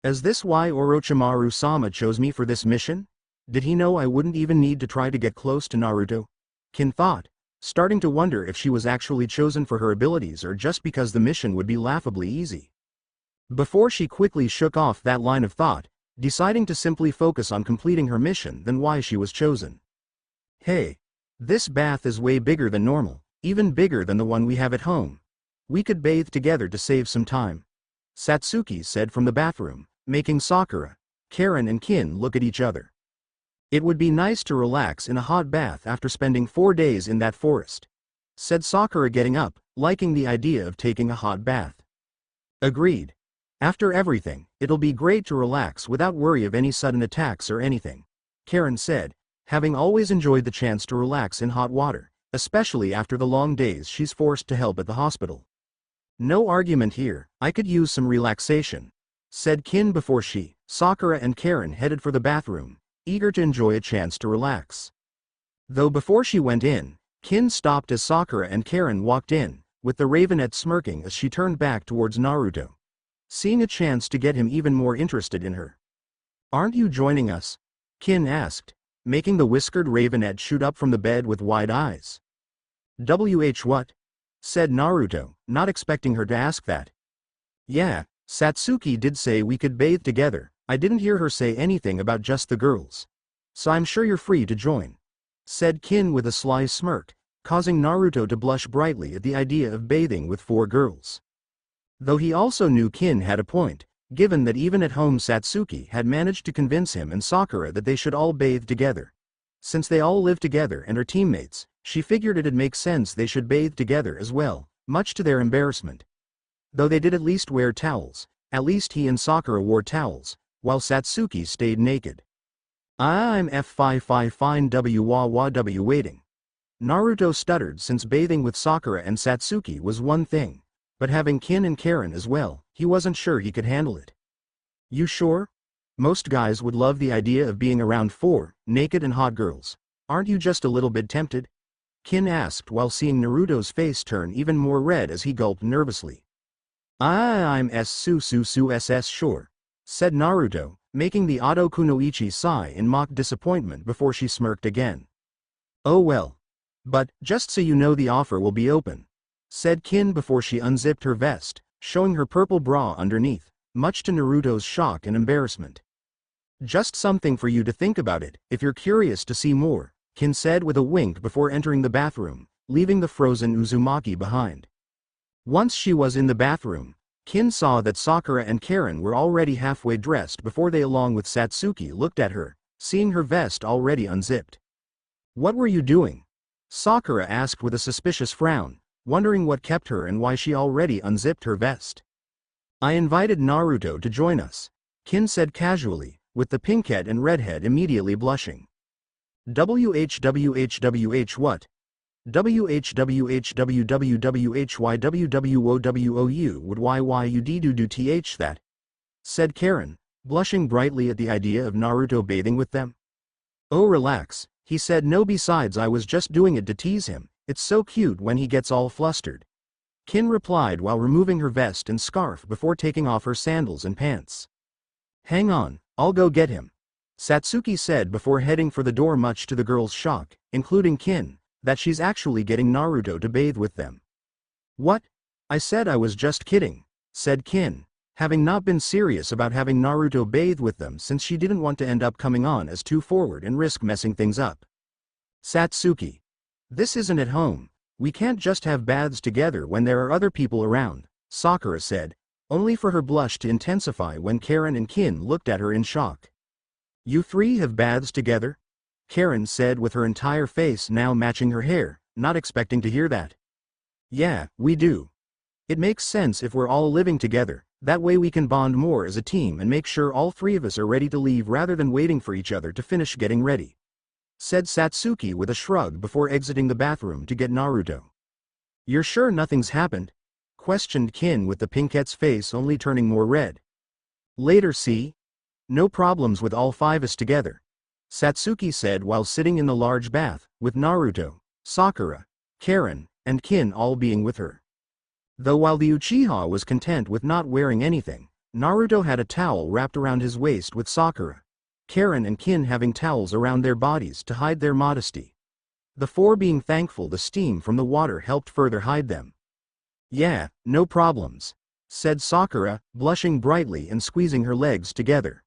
Is this why Orochimaru-sama chose me for this mission? Did he know I wouldn't even need to try to get close to Naruto? Kin thought, starting to wonder if she was actually chosen for her abilities or just because the mission would be laughably easy. Before she quickly shook off that line of thought, deciding to simply focus on completing her mission than why she was chosen. Hey, this bath is way bigger than normal, even bigger than the one we have at home. We could bathe together to save some time, Satsuki said from the bathroom, making Sakura, Karen and Kin look at each other. It would be nice to relax in a hot bath after spending 4 days in that forest, said Sakura getting up, liking the idea of taking a hot bath. Agreed. After everything, it'll be great to relax without worry of any sudden attacks or anything, Karen said, having always enjoyed the chance to relax in hot water, especially after the long days she's forced to help at the hospital. No argument here, I could use some relaxation, said Kin before she, Sakura and Karen headed for the bathroom, eager to enjoy a chance to relax. Though before she went in, Kin stopped as Sakura and Karen walked in, with the Ravenette smirking as she turned back towards Naruto, seeing a chance to get him even more interested in her. Aren't you joining us? Kin asked, making the whiskered Ravenette shoot up from the bed with wide eyes. What? Said Naruto, not expecting her to ask that. Yeah, Satsuki did say we could bathe together, I didn't hear her say anything about just the girls. So I'm sure you're free to join, said Kin with a sly smirk, causing Naruto to blush brightly at the idea of bathing with 4 girls. Though he also knew Kin had a point, given that even at home Satsuki had managed to convince him and Sakura that they should all bathe together. Since they all live together and are teammates, she figured it'd make sense they should bathe together as well, much to their embarrassment. Though they did at least wear towels, at least he and Sakura wore towels, while Satsuki stayed naked. I'm fine w waiting. Naruto stuttered since bathing with Sakura and Satsuki was one thing, but having Kin and Karen as well, he wasn't sure he could handle it. You sure? Most guys would love the idea of being around 4 naked and hot girls. Aren't you just a little bit tempted? Kin asked while seeing Naruto's face turn even more red as he gulped nervously. I'm sure, said Naruto, making the Oto Kunoichi sigh in mock disappointment before she smirked again. Oh well. But, just so you know the offer will be open, said Kin before she unzipped her vest, showing her purple bra underneath, much to Naruto's shock and embarrassment. Just something for you to think about it, if you're curious to see more, Kin said with a wink before entering the bathroom, leaving the frozen Uzumaki behind. Once she was in the bathroom, Kin saw that Sakura and Karen were already halfway dressed before they along with Satsuki looked at her, seeing her vest already unzipped. What were you doing? Sakura asked with a suspicious frown, wondering what kept her and why she already unzipped her vest. I invited Naruto to join us, Kin said casually, with the pinkhead and redhead immediately blushing. WHWHWH what? WHWHWWHYWWOWOU would YYUDDUDTH that? Said Karen, blushing brightly at the idea of Naruto bathing with them. Oh relax, he said no besides I was just doing it to tease him, it's so cute when he gets all flustered. Kin replied while removing her vest and scarf before taking off her sandals and pants. Hang on, I'll go get him, Satsuki said before heading for the door much to the girls' shock, including Kin, that she's actually getting Naruto to bathe with them. What? I said I was just kidding, said Kin, having not been serious about having Naruto bathe with them since she didn't want to end up coming on as too forward and risk messing things up. Satsuki. This isn't at home, we can't just have baths together when there are other people around, Sakura said, only for her blush to intensify when Karen and Kin looked at her in shock. You 3 have baths together? Karen said with her entire face now matching her hair, not expecting to hear that. Yeah, we do. It makes sense if we're all living together, That way we can bond more as a team and make sure all three of us are ready to leave rather than waiting for each other to finish getting ready," said Satsuki with a shrug before exiting the bathroom to get Naruto. "You're sure nothing's happened?" questioned Kin with the Pinkette's face only turning more red. "Later, see? No problems with all five-us together," Satsuki said while sitting in the large bath, with Naruto, Sakura, Karen, and Kin all being with her. Though while the Uchiha was content with not wearing anything, Naruto had a towel wrapped around his waist with Sakura, Karen and Kin having towels around their bodies to hide their modesty. The four being thankful the steam from the water helped further hide them. "Yeah, no problems," said Sakura, blushing brightly and squeezing her legs together.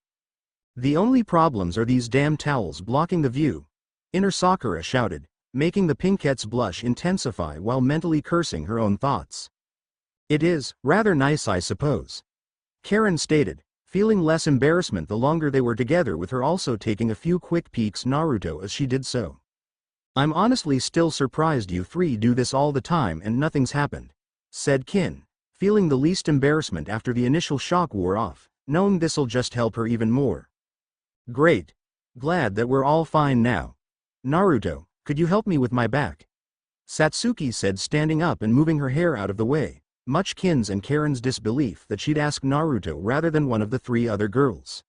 "The only problems are these damn towels blocking the view," Inner Sakura shouted, making the Pinkette's blush intensify while mentally cursing her own thoughts. "It is rather nice, I suppose," Karen stated, feeling less embarrassment the longer they were together, with her also taking a few quick peeks Naruto as she did so. "I'm honestly still surprised you three do this all the time and nothing's happened," said Kin, feeling the least embarrassment after the initial shock wore off, knowing this'll just help her even more. "Great. Glad that we're all fine now. Naruto, could you help me with my back?" Satsuki said, standing up and moving her hair out of the way, much Kin's and Karen's disbelief that she'd ask Naruto rather than one of the three other girls.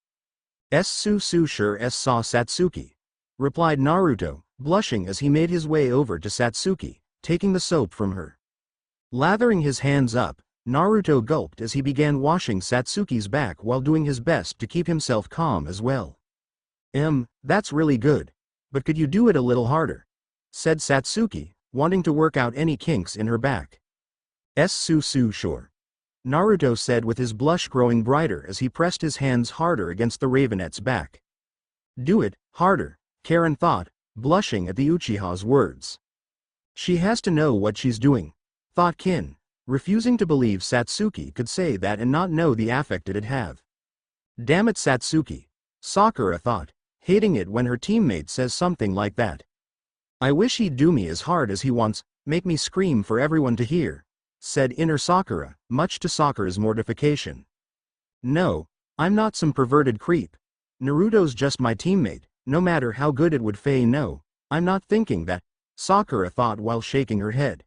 "Su sure saw Satsuki," replied Naruto, blushing as he made his way over to Satsuki, taking the soap from her. Lathering his hands up, Naruto gulped as he began washing Satsuki's back while doing his best to keep himself calm as well. That's really good. But could you do it a little harder?" said Satsuki, wanting to work out any kinks in her back. Sure," Naruto said with his blush growing brighter as he pressed his hands harder against the Ravenette's back. "Do it harder," Karen thought, blushing at the Uchiha's words. "She has to know what she's doing," thought Kin, refusing to believe Satsuki could say that and not know the affect it'd have. "Damn it, Satsuki," Sakura thought, hating it when her teammate says something like that. "I wish he'd do me as hard as he wants, make me scream for everyone to hear," said Inner Sakura, much to Sakura's mortification. "No, I'm not some perverted creep. Naruto's just my teammate, no matter how good it would fey. No, I'm not thinking that," Sakura thought while shaking her head.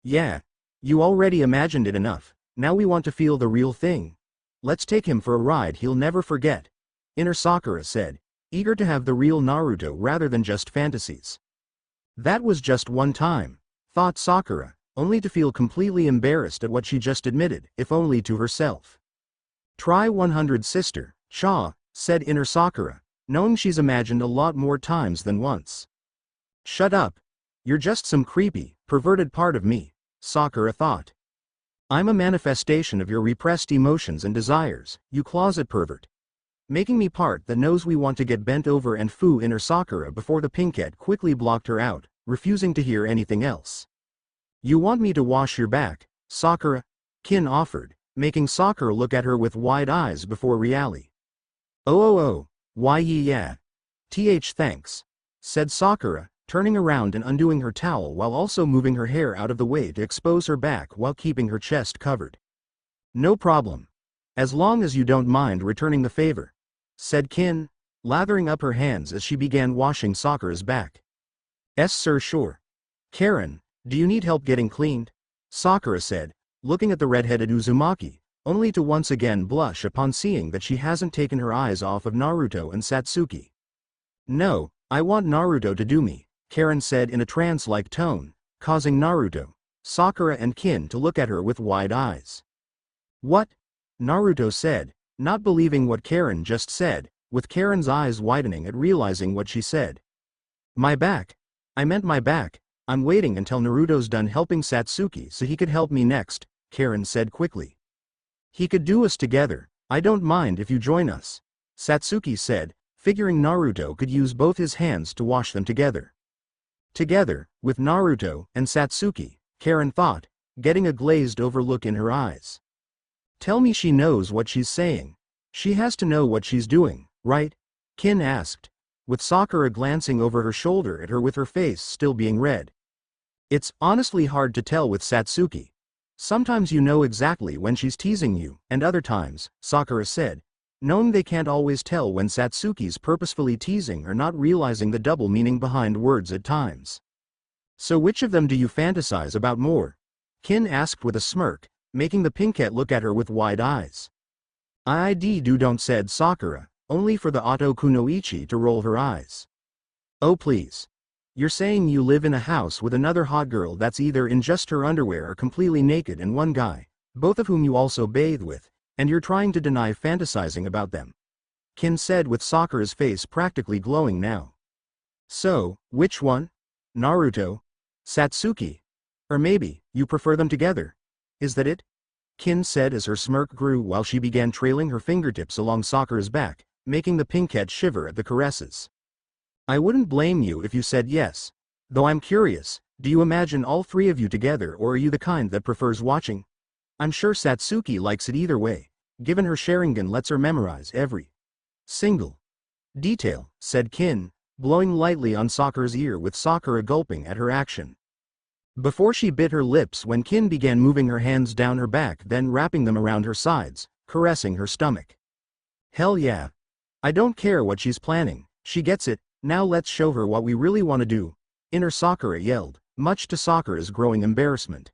"Yeah, you already imagined it enough, now we want to feel the real thing. Let's take him for a ride he'll never forget," Inner Sakura said, eager to have the real Naruto rather than just fantasies. That was just one time, thought Sakura, only to feel completely embarrassed at what she just admitted, if only to herself. "Try 100, sister, Cha," said Inner Sakura, knowing she's imagined a lot more times than once. "Shut up. You're just some creepy, perverted part of me," Sakura thought. "I'm a manifestation of your repressed emotions and desires, you closet pervert. Making me part that knows we want to get bent over and foo." Inner Sakura before the Pinkette quickly blocked her out, refusing to hear anything else. "You want me to wash your back, Sakura?" Kin offered, making Sakura look at her with wide eyes before reality. Oh, why yeah. Thanks," said Sakura, turning around and undoing her towel while also moving her hair out of the way to expose her back while keeping her chest covered. "No problem. As long as you don't mind returning the favor," said Kin, lathering up her hands as she began washing Sakura's back. Sure. Karen, do you need help getting cleaned?" Sakura said, looking at the red-headed Uzumaki, only to once again blush upon seeing that she hasn't taken her eyes off of Naruto and Satsuki. "No, I want Naruto to do me," Karen said in a trance-like tone, causing Naruto, Sakura and Kin to look at her with wide eyes. "What?" Naruto said, not believing what Karen just said, with Karen's eyes widening at realizing what she said. "My back. I meant my back. I'm waiting until Naruto's done helping Satsuki so he could help me next," Karen said quickly. "He could do us together, I don't mind if you join us," Satsuki said, figuring Naruto could use both his hands to wash them together. Together, with Naruto and Satsuki, Karen thought, getting a glazed-over look in her eyes. "Tell me she knows what she's saying. She has to know what she's doing, right?" Kin asked, with Sakura glancing over her shoulder at her with her face still being red. "It's honestly hard to tell with Satsuki," Sometimes you know exactly when she's teasing you, and other times, Sakura said, knowing they can't always tell when Satsuki's purposefully teasing or not, realizing the double meaning behind words at times. So which of them do you fantasize about more? Kin asked with a smirk, making the pinkette look at her with wide eyes. Don't, said Sakura, only for the Oto Kunoichi to roll her eyes. Oh please. You're saying you live in a house with another hot girl that's either in just her underwear or completely naked, and one guy, both of whom you also bathe with, and you're trying to deny fantasizing about them? Kin said with Sakura's face practically glowing now. So, which one? Naruto? Satsuki? Or maybe, you prefer them together? Is that it? Kin said as her smirk grew while she began trailing her fingertips along Sakura's back, making the pinkette shiver at the caresses. I wouldn't blame you if you said yes. Though I'm curious, do you imagine all three of you together, or are you the kind that prefers watching? I'm sure Satsuki likes it either way, given her Sharingan lets her memorize every single detail, said Kin, blowing lightly on Sakura's ear with Sakura gulping at her action. Before she bit her lips when Kin began moving her hands down her back, then wrapping them around her sides, caressing her stomach. Hell yeah. I don't care what she's planning, she gets it. Now let's show her what we really want to do, inner Sakura yelled, much to Sakura's growing embarrassment.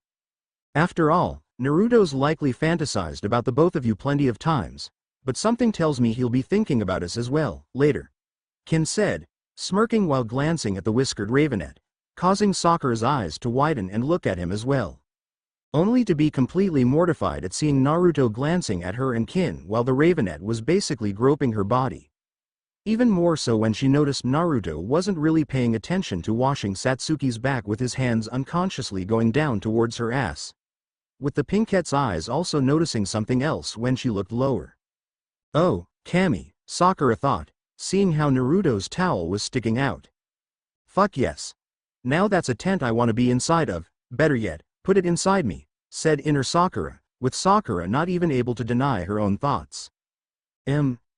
After all, Naruto's likely fantasized about the both of you plenty of times, but something tells me he'll be thinking about us as well, later. Kin said, smirking while glancing at the whiskered Ravenet, causing Sakura's eyes to widen and look at him as well. Only to be completely mortified at seeing Naruto glancing at her and Kin while the Ravenet was basically groping her body. Even more so when she noticed Naruto wasn't really paying attention to washing Satsuki's back with his hands unconsciously going down towards her ass. With the pinkette's eyes also noticing something else when she looked lower. Oh, Kami, Sakura thought, seeing how Naruto's towel was sticking out. Fuck yes. Now that's a tent I want to be inside of, better yet, put it inside me, said inner Sakura, with Sakura not even able to deny her own thoughts.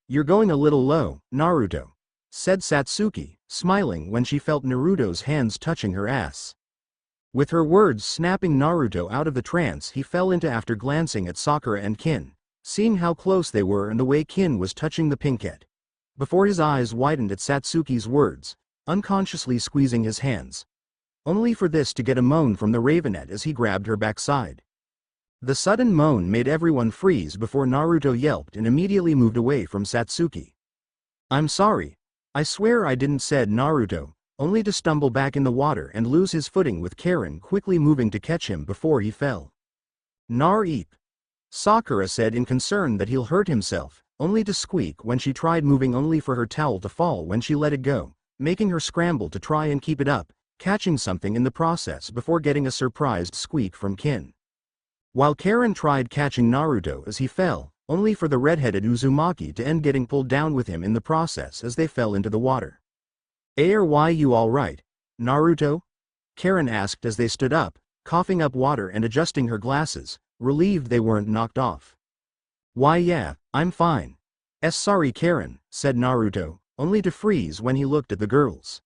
You're going a little low, Naruto, said Satsuki, smiling when she felt Naruto's hands touching her ass. With her words snapping Naruto out of the trance he fell into after glancing at Sakura and Kin, seeing how close they were and the way Kin was touching the pinkette. Before his eyes widened at Satsuki's words, unconsciously squeezing his hands. Only for this to get a moan from the Ravenet as he grabbed her backside. The sudden moan made everyone freeze before Naruto yelped and immediately moved away from Satsuki. I'm sorry. I swear I didn't, said Naruto, only to stumble back in the water and lose his footing with Karen quickly moving to catch him before he fell. Nar-eep. Sakura said in concern that he'll hurt himself, only to squeak when she tried moving, only for her towel to fall when she let it go, making her scramble to try and keep it up, catching something in the process before getting a surprised squeak from Kin. While Karen tried catching Naruto as he fell, only for the red-headed Uzumaki to end getting pulled down with him in the process as they fell into the water. Why you alright, Naruto? Karen asked as they stood up, coughing up water and adjusting her glasses, relieved they weren't knocked off. Why yeah, I'm fine. Sorry Karen, said Naruto, only to freeze when he looked at the girls.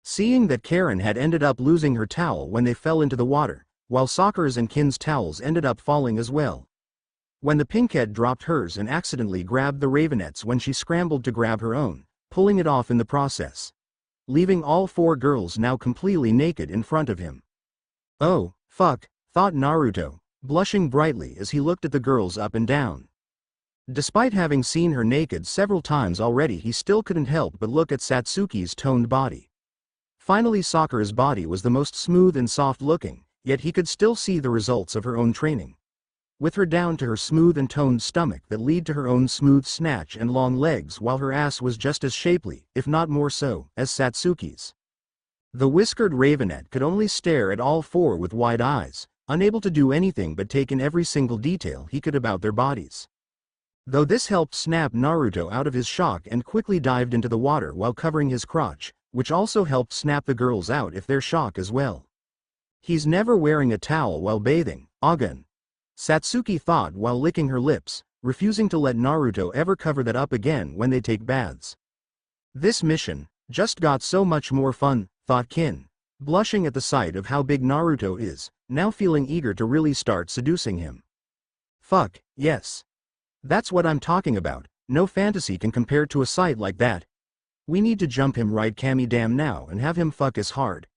Seeing that Karen had ended up losing her towel when they fell into the water, while Sakura's and Kin's towels ended up falling as well. When the pinkette dropped hers and accidentally grabbed the Ravenet's when she scrambled to grab her own, pulling it off in the process. Leaving all four girls now completely naked in front of him. Oh, fuck, thought Naruto, blushing brightly as he looked at the girls up and down. Despite having seen her naked several times already, he still couldn't help but look at Satsuki's toned body. Finally, Sakura's body was the most smooth and soft looking, yet he could still see the results of her own training. With her down to her smooth and toned stomach that led to her own smooth snatch and long legs, while her ass was just as shapely, if not more so, as Satsuki's. The whiskered Ravenet could only stare at all four with wide eyes, unable to do anything but take in every single detail he could about their bodies. Though this helped snap Naruto out of his shock and quickly dived into the water while covering his crotch, which also helped snap the girls out of their shock as well. He's never wearing a towel while bathing, Agan. Satsuki thought while licking her lips, refusing to let Naruto ever cover that up again when they take baths. This mission just got so much more fun, thought Kin, blushing at the sight of how big Naruto is, now feeling eager to really start seducing him. Fuck, yes. That's what I'm talking about, no fantasy can compare to a sight like that. We need to jump him right Kami damn now and have him fuck us hard.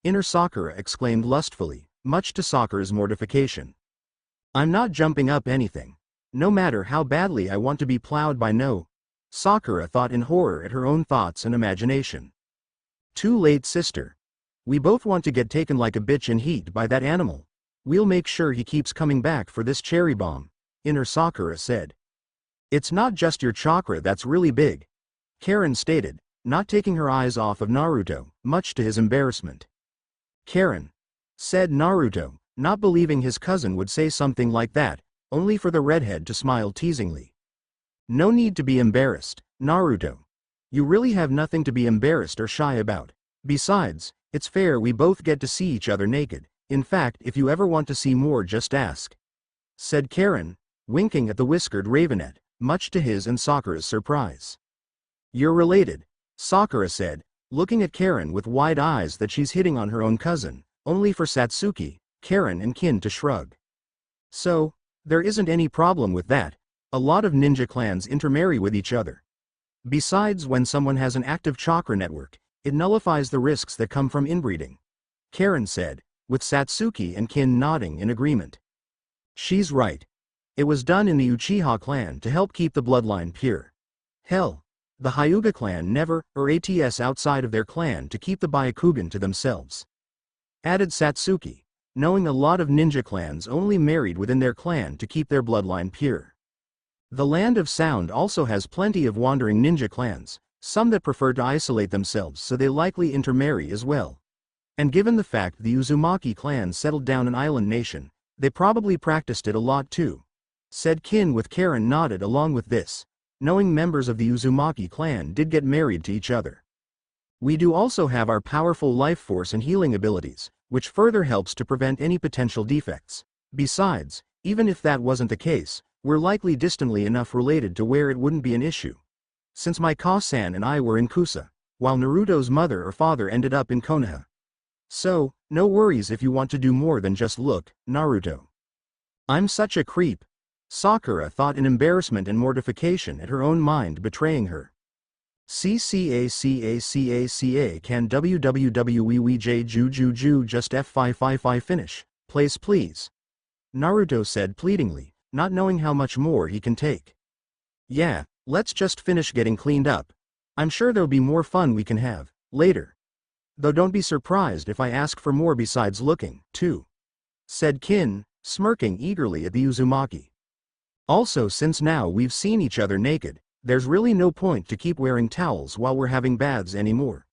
Inner Sakura exclaimed lustfully, much to Sakura's mortification. I'm not jumping up anything. No matter how badly I want to be plowed by no. Sakura thought in horror at her own thoughts and imagination. Too late, sister. We both want to get taken like a bitch in heat by that animal. We'll make sure he keeps coming back for this cherry bomb, Inner Sakura said. It's not just your chakra that's really big, Karen stated, not taking her eyes off of Naruto, much to his embarrassment. Karen, said Naruto, not believing his cousin would say something like that, only for the redhead to smile teasingly. No need to be embarrassed, Naruto. You really have nothing to be embarrassed or shy about. Besides, it's fair we both get to see each other naked. In fact, if you ever want to see more, just ask, said Karen, winking at the whiskered Ravenet, much to his and Sakura's surprise. You're related, Sakura said, looking at Karen with wide eyes that she's hitting on her own cousin, only for Satsuki, Karen and Kin to shrug. So, there isn't any problem with that. A lot of ninja clans intermarry with each other. Besides, when someone has an active chakra network, it nullifies the risks that come from inbreeding, Karen said, with Satsuki and Kin nodding in agreement. She's right. It was done in the Uchiha clan to help keep the bloodline pure. Hell, the Hyuga clan never, or ats outside of their clan to keep the Byakugan to themselves, added Satsuki, knowing a lot of ninja clans only married within their clan to keep their bloodline pure. The Land of Sound also has plenty of wandering ninja clans, some that prefer to isolate themselves, so they likely intermarry as well. And given the fact the Uzumaki clan settled down an island nation, they probably practiced it a lot too, said Kin, with Karen nodded along with this, knowing members of the Uzumaki clan did get married to each other. We do also have our powerful life force and healing abilities, which further helps to prevent any potential defects. Besides, even if that wasn't the case, we're likely distantly enough related to where it wouldn't be an issue. Since my Ka-san and I were in Kusa, while Naruto's mother or father ended up in Konoha. So, no worries if you want to do more than just look, Naruto. I'm such a creep, Sakura thought in embarrassment and mortification at her own mind betraying her. CCACACACA can WWWEJ Jujuju just F555 finish, place please, Naruto said pleadingly, not knowing how much more he can take. Yeah, let's just finish getting cleaned up. I'm sure there'll be more fun we can have later. Though don't be surprised if I ask for more besides looking, too, said Kin, smirking eagerly at the Uzumaki. Also, since now we've seen each other naked, there's really no point to keep wearing towels while we're having baths anymore.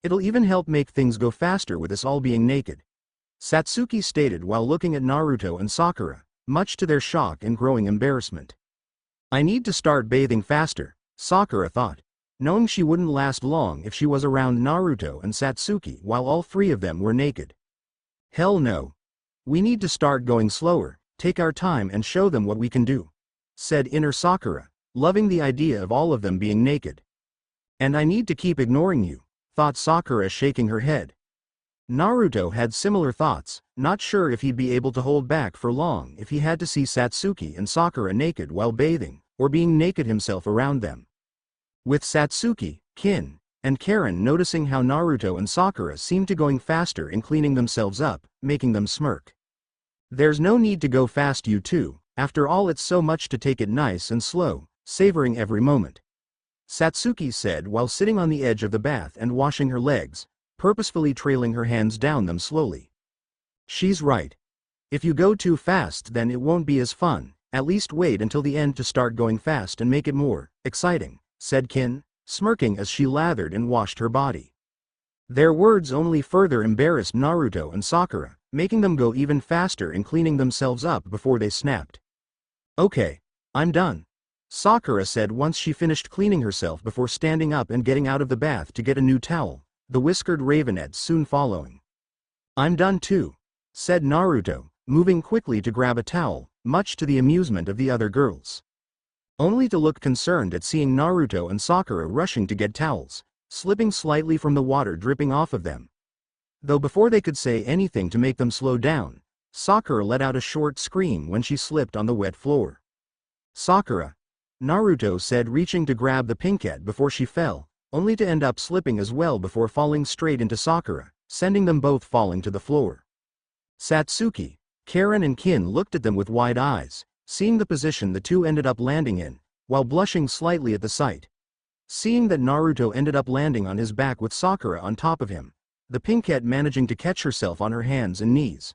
It'll even help make things go faster with us all being naked, Satsuki stated while looking at Naruto and Sakura, much to their shock and growing embarrassment. I need to start bathing faster, Sakura thought, knowing she wouldn't last long if she was around Naruto and Satsuki while all three of them were naked. Hell no. We need to start going slower, take our time and show them what we can do, said Inner Sakura, loving the idea of all of them being naked. And I need to keep ignoring you, thought Sakura, shaking her head. Naruto had similar thoughts, not sure if he'd be able to hold back for long if he had to see Satsuki and Sakura naked while bathing, or being naked himself around them. With Satsuki, Kin, and Karen noticing how Naruto and Sakura seemed to going faster in cleaning themselves up, making them smirk. There's no need to go fast, you two, after all it's so much to take it nice and slow, savoring every moment, Satsuki said while sitting on the edge of the bath and washing her legs, purposefully trailing her hands down them slowly. She's right. If you go too fast then it won't be as fun, at least wait until the end to start going fast and make it more exciting, said Kin, smirking as she lathered and washed her body. Their words only further embarrassed Naruto and Sakura, making them go even faster in cleaning themselves up before they snapped. Okay, I'm done, Sakura said once she finished cleaning herself before standing up and getting out of the bath to get a new towel, the whiskered Ravenet soon following. I'm done too, said Naruto, moving quickly to grab a towel, much to the amusement of the other girls. Only to look concerned at seeing Naruto and Sakura rushing to get towels, slipping slightly from the water dripping off of them. Though before they could say anything to make them slow down, Sakura let out a short scream when she slipped on the wet floor. Sakura, Naruto said, reaching to grab the pinkette before she fell, only to end up slipping as well before falling straight into Sakura, sending them both falling to the floor. Satsuki, Karen and Kin looked at them with wide eyes, seeing the position the two ended up landing in, while blushing slightly at the sight. Seeing that Naruto ended up landing on his back with Sakura on top of him, the pinkette managing to catch herself on her hands and knees,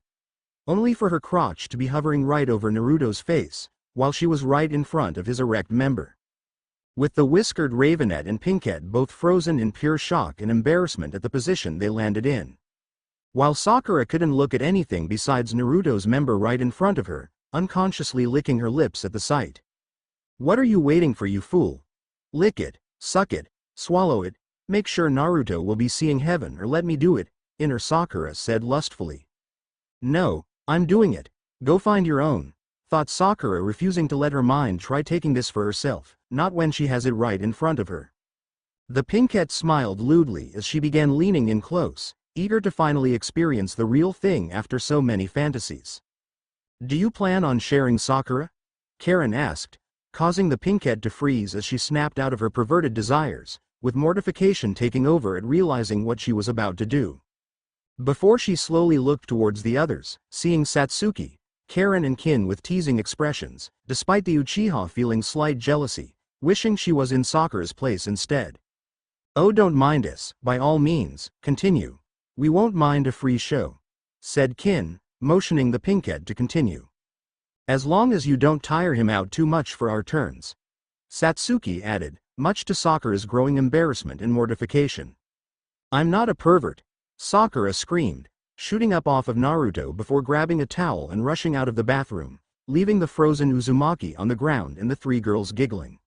only for her crotch to be hovering right over Naruto's face, while she was right in front of his erect member. With the whiskered Ravenet and pinkette both frozen in pure shock and embarrassment at the position they landed in, while Sakura couldn't look at anything besides Naruto's member right in front of her, unconsciously licking her lips at the sight. "What are you waiting for, you fool? Lick it, suck it, swallow it, make sure Naruto will be seeing heaven, or let me do it," inner Sakura said lustfully. "No, I'm doing it. Go find your own," thought Sakura, refusing to let her mind try taking this for herself, not when she has it right in front of her. The pinkette smiled lewdly as she began leaning in close, eager to finally experience the real thing after so many fantasies. "Do you plan on sharing, Sakura?" Karen asked, causing the pinkette to freeze as she snapped out of her perverted desires, with mortification taking over at realizing what she was about to do. Before she slowly looked towards the others, seeing Satsuki, Karen and Kin with teasing expressions, despite the Uchiha feeling slight jealousy, wishing she was in Sakura's place instead. "Oh, don't mind us, by all means, continue. We won't mind a free show," said Kin, motioning the pinkette to continue. "As long as you don't tire him out too much for our turns," Satsuki added, much to Sakura's growing embarrassment and mortification. "I'm not a pervert," Sakura screamed, shooting up off of Naruto before grabbing a towel and rushing out of the bathroom, leaving the frozen Uzumaki on the ground and the three girls giggling.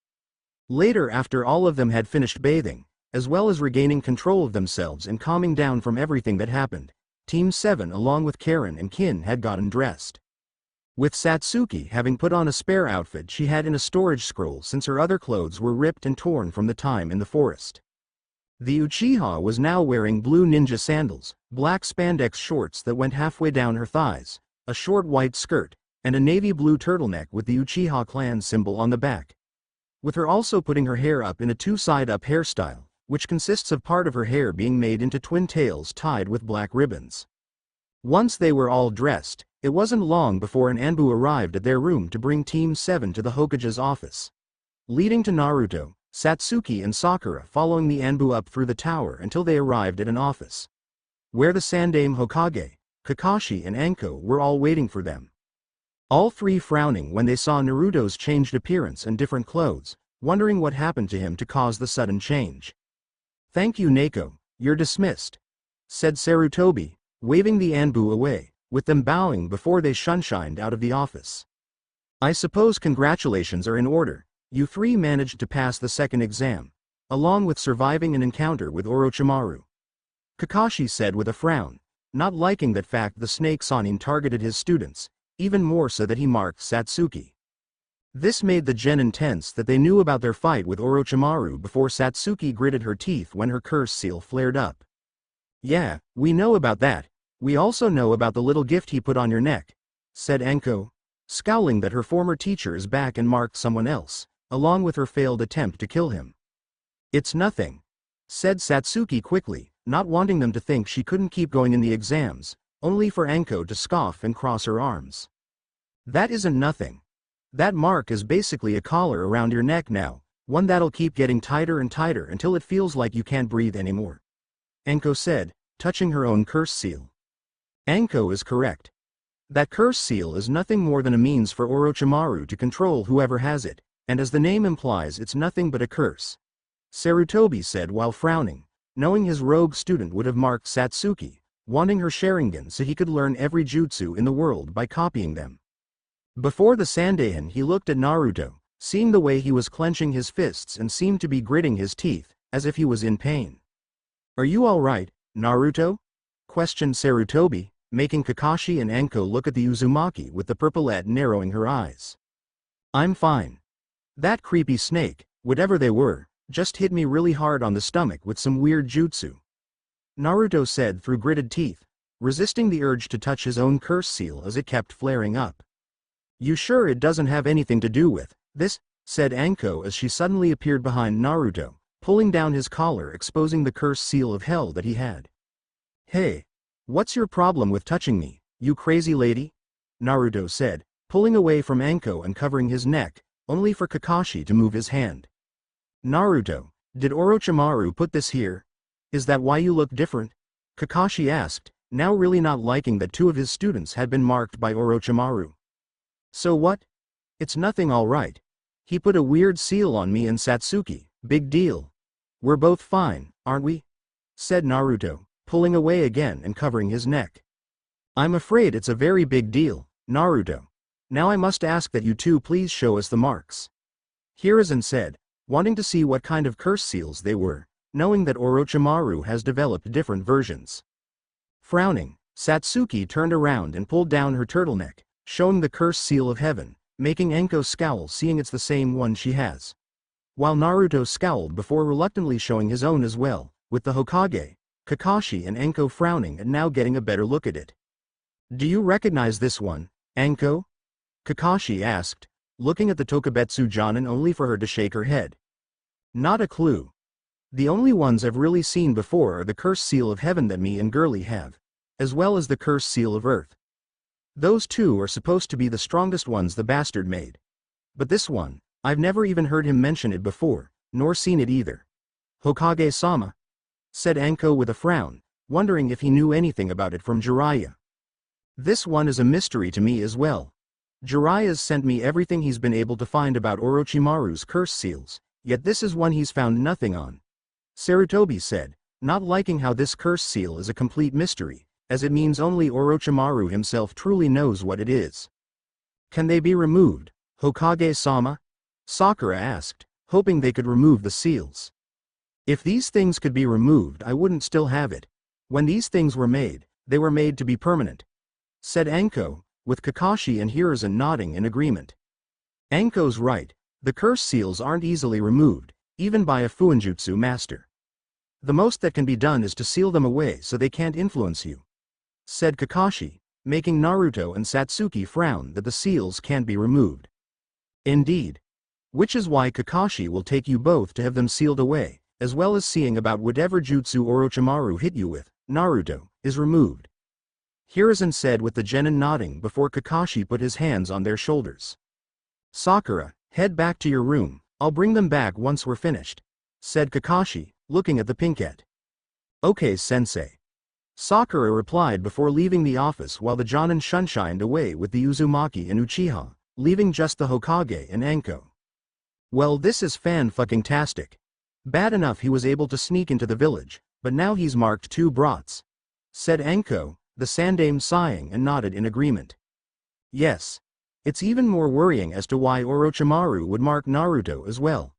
Later, after all of them had finished bathing, as well as regaining control of themselves and calming down from everything that happened, Team 7 along with Karen and Kin had gotten dressed. With Satsuki having put on a spare outfit she had in a storage scroll since her other clothes were ripped and torn from the time in the forest. The Uchiha was now wearing blue ninja sandals, black spandex shorts that went halfway down her thighs, a short white skirt, and a navy blue turtleneck with the Uchiha clan symbol on the back. With her also putting her hair up in a two-side-up hairstyle, which consists of part of her hair being made into twin tails tied with black ribbons. Once they were all dressed, it wasn't long before an Anbu arrived at their room to bring Team 7 to the Hokage's office, leading to Naruto, Satsuki and Sakura following the Anbu up through the tower until they arrived at an office, where the Sandaime Hokage, Kakashi and Anko were all waiting for them. All three frowning when they saw Naruto's changed appearance and different clothes, wondering what happened to him to cause the sudden change. "Thank you, Neko, you're dismissed," said Sarutobi, waving the Anbu away, with them bowing before they shunshined out of the office. "I suppose congratulations are in order. You three managed to pass the second exam, along with surviving an encounter with Orochimaru," Kakashi said with a frown, not liking that fact the Snake Sanin targeted his students, even more so that he marked Satsuki. This made the genin tense that they knew about their fight with Orochimaru before Satsuki gritted her teeth when her curse seal flared up. "Yeah, we know about that. We also know about the little gift he put on your neck," said Anko, scowling that her former teacher is back and marked someone else, along with her failed attempt to kill him. "It's nothing," said Satsuki quickly, not wanting them to think she couldn't keep going in the exams, only for Anko to scoff and cross her arms. "That isn't nothing. That mark is basically a collar around your neck now, one that'll keep getting tighter and tighter until it feels like you can't breathe anymore," Anko said, touching her own curse seal. Anko is correct. That curse seal is nothing more than a means for Orochimaru to control whoever has it, and as the name implies it's nothing but a curse, Sarutobi said while frowning, knowing his rogue student would have marked Satsuki, wanting her Sharingan so he could learn every jutsu in the world by copying them. Before the Sandaime he looked at Naruto, seeing the way he was clenching his fists and seemed to be gritting his teeth, as if he was in pain. "Are you alright, Naruto?" questioned Sarutobi, making Kakashi and Anko look at the Uzumaki with the purplet narrowing her eyes. "I'm fine. That creepy snake, whatever they were, just hit me really hard on the stomach with some weird jutsu," Naruto said through gritted teeth, resisting the urge to touch his own curse seal as it kept flaring up. "You sure it doesn't have anything to do with this?" said Anko as she suddenly appeared behind Naruto, pulling down his collar, exposing the curse seal of hell that he had. "Hey, what's your problem with touching me, you crazy lady?" Naruto said, pulling away from Anko and covering his neck, only for Kakashi to move his hand. "Naruto, did Orochimaru put this here? Is that why you look different?" Kakashi asked, now really not liking that two of his students had been marked by Orochimaru. "So what? It's nothing, all right. He put a weird seal on me and Satsuki, big deal. We're both fine, aren't we?" said Naruto, pulling away again and covering his neck. "I'm afraid it's a very big deal, Naruto. Now I must ask that you two please show us the marks," Hiruzen said, wanting to see what kind of curse seals they were, knowing that Orochimaru has developed different versions. Frowning, Satsuki turned around and pulled down her turtleneck, showing the curse seal of heaven, making Anko scowl seeing it's the same one she has. While Naruto scowled before reluctantly showing his own as well, with the Hokage, Kakashi and Anko frowning and now getting a better look at it. "Do you recognize this one, Anko?" Kakashi asked, looking at the Tokubetsu Jonin only for her to shake her head. "Not a clue. The only ones I've really seen before are the curse seal of heaven that me and Girly have, as well as the curse seal of earth. Those two are supposed to be the strongest ones the bastard made. But this one, I've never even heard him mention it before, nor seen it either." "Hokage-sama?" said Anko with a frown, wondering if he knew anything about it from Jiraiya. "This one is a mystery to me as well. Jiraiya's sent me everything he's been able to find about Orochimaru's curse seals, yet this is one he's found nothing on," Sarutobi said, not liking how this curse seal is a complete mystery, as it means only Orochimaru himself truly knows what it is. "Can they be removed, Hokage-sama?" Sakura asked, hoping they could remove the seals. "If these things could be removed, I wouldn't still have it. When these things were made, they were made to be permanent," said Anko, with Kakashi and Hiruzen nodding in agreement. Anko's right, the curse seals aren't easily removed, even by a Fuinjutsu master. "The most that can be done is to seal them away so they can't influence you," said Kakashi, making Naruto and Satsuki frown that the seals can't be removed. "Indeed. Which is why Kakashi will take you both to have them sealed away, as well as seeing about whatever jutsu Orochimaru hit you with, Naruto, is removed," Hiruzen said with the genin nodding before Kakashi put his hands on their shoulders. "Sakura, head back to your room, I'll bring them back once we're finished," said Kakashi, looking at the pinkette. "Okay, sensei," Sakura replied before leaving the office while the Jonin shunshined away with the Uzumaki and Uchiha, leaving just the Hokage and Anko. "Well, this is fan-fucking-tastic. Bad enough he was able to sneak into the village, but now he's marked two brats," said Anko, the Sandaime sighing and nodded in agreement. "Yes. It's even more worrying as to why Orochimaru would mark Naruto as well,"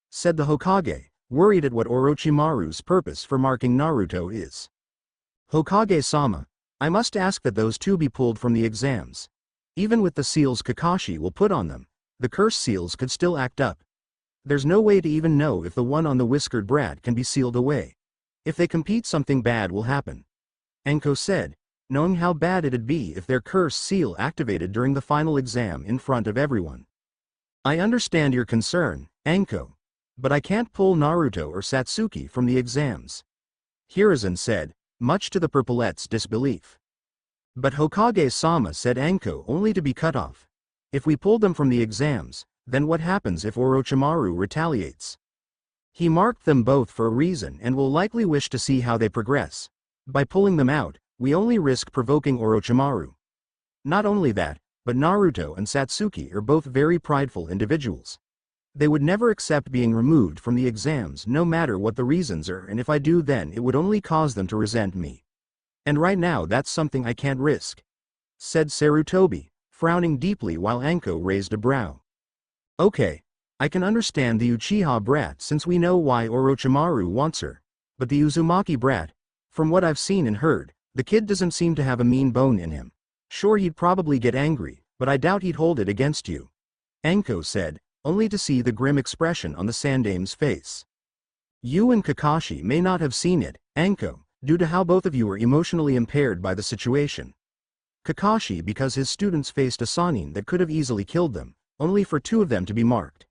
said the Hokage, worried at what Orochimaru's purpose for marking Naruto is. "Hokage-sama, I must ask that those two be pulled from the exams. Even with the seals Kakashi will put on them, the curse seals could still act up. There's no way to even know if the one on the whiskered brat can be sealed away. If they compete, something bad will happen," Anko said, knowing how bad it'd be if their curse seal activated during the final exam in front of everyone. "I understand your concern, Anko, but I can't pull Naruto or Satsuki from the exams," Hiruzen said, much to the Purplette's disbelief. "But Hokage-sama," said Anko, only to be cut off. "If we pull them from the exams, then what happens if Orochimaru retaliates? He marked them both for a reason and will likely wish to see how they progress. By pulling them out, we only risk provoking Orochimaru. Not only that, but Naruto and Satsuki are both very prideful individuals. They would never accept being removed from the exams no matter what the reasons are, and if I do, then it would only cause them to resent me. And right now that's something I can't risk," said Sarutobi, frowning deeply while Anko raised a brow. "Okay, I can understand the Uchiha brat since we know why Orochimaru wants her, but the Uzumaki brat, from what I've seen and heard, the kid doesn't seem to have a mean bone in him. Sure, he'd probably get angry, but I doubt he'd hold it against you," Anko said, only to see the grim expression on the Sandaime's face. "You and Kakashi may not have seen it, Anko, due to how both of you are emotionally impaired by the situation. Kakashi because his students faced a Sannin that could have easily killed them, only for two of them to be marked.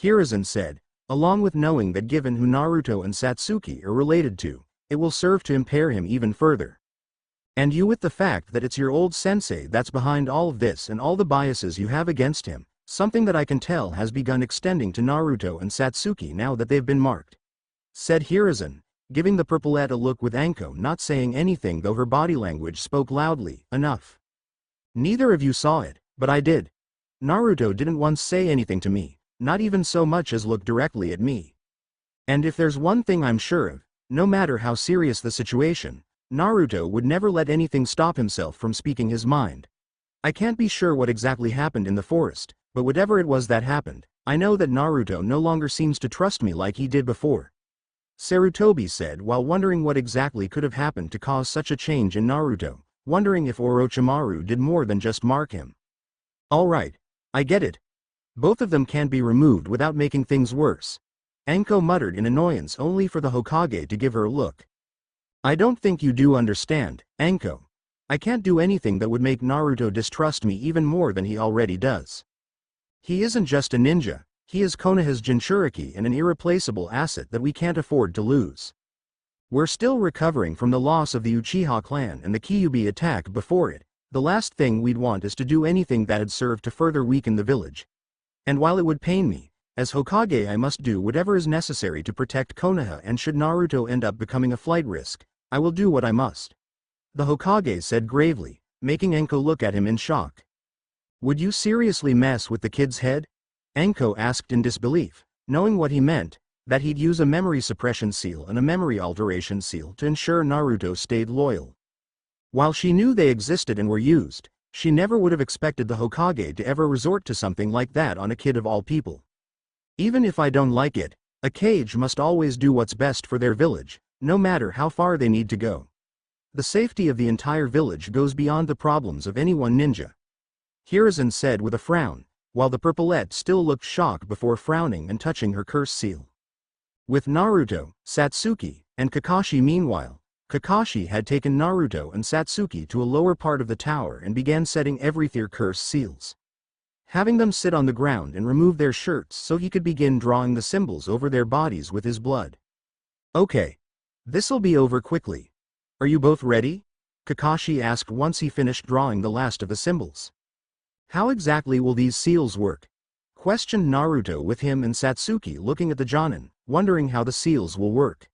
Hiruzen said, along with knowing that given who Naruto and Satsuki are related to, it will serve to impair him even further. And you with the fact that it's your old sensei that's behind all of this and all the biases you have against him, something that I can tell has begun extending to Naruto and Satsuki now that they've been marked. Said Hiruzen, giving the purplet a look with Anko not saying anything though her body language spoke loudly enough. Neither of you saw it, but I did. Naruto didn't once say anything to me, not even so much as look directly at me. And if there's one thing I'm sure of, no matter how serious the situation, Naruto would never let anything stop himself from speaking his mind. I can't be sure what exactly happened in the forest, but whatever it was that happened, I know that Naruto no longer seems to trust me like he did before. Sarutobi said while wondering what exactly could have happened to cause such a change in Naruto, wondering if Orochimaru did more than just mark him. Alright, I get it. Both of them can't be removed without making things worse. Anko muttered in annoyance only for the Hokage to give her a look. I don't think you do understand, Anko. I can't do anything that would make Naruto distrust me even more than he already does. He isn't just a ninja, he is Konoha's Jinchuriki and an irreplaceable asset that we can't afford to lose. We're still recovering from the loss of the Uchiha clan and the Kyuubi attack before it. The last thing we'd want is to do anything that'd serve to further weaken the village. And while it would pain me, as Hokage I must do whatever is necessary to protect Konoha, and should Naruto end up becoming a flight risk, I will do what I must. The Hokage said gravely, making Anko look at him in shock. Would you seriously mess with the kid's head? Anko asked in disbelief, knowing what he meant, that he'd use a memory suppression seal and a memory alteration seal to ensure Naruto stayed loyal. While she knew they existed and were used, she never would have expected the Hokage to ever resort to something like that on a kid of all people. Even if I don't like it, a Kage must always do what's best for their village, no matter how far they need to go. The safety of the entire village goes beyond the problems of any one ninja. Hiruzen said with a frown, while the purplet still looked shocked before frowning and touching her curse seal. With Naruto, Satsuki, and Kakashi meanwhile, Kakashi had taken Naruto and Satsuki to a lower part of the tower and began setting their curse seals. Having them sit on the ground and remove their shirts so he could begin drawing the symbols over their bodies with his blood. Okay. This'll be over quickly. Are you both ready? Kakashi asked once he finished drawing the last of the symbols. How exactly will these seals work? Questioned Naruto with him and Satsuki looking at the Jonin, wondering how the seals will work.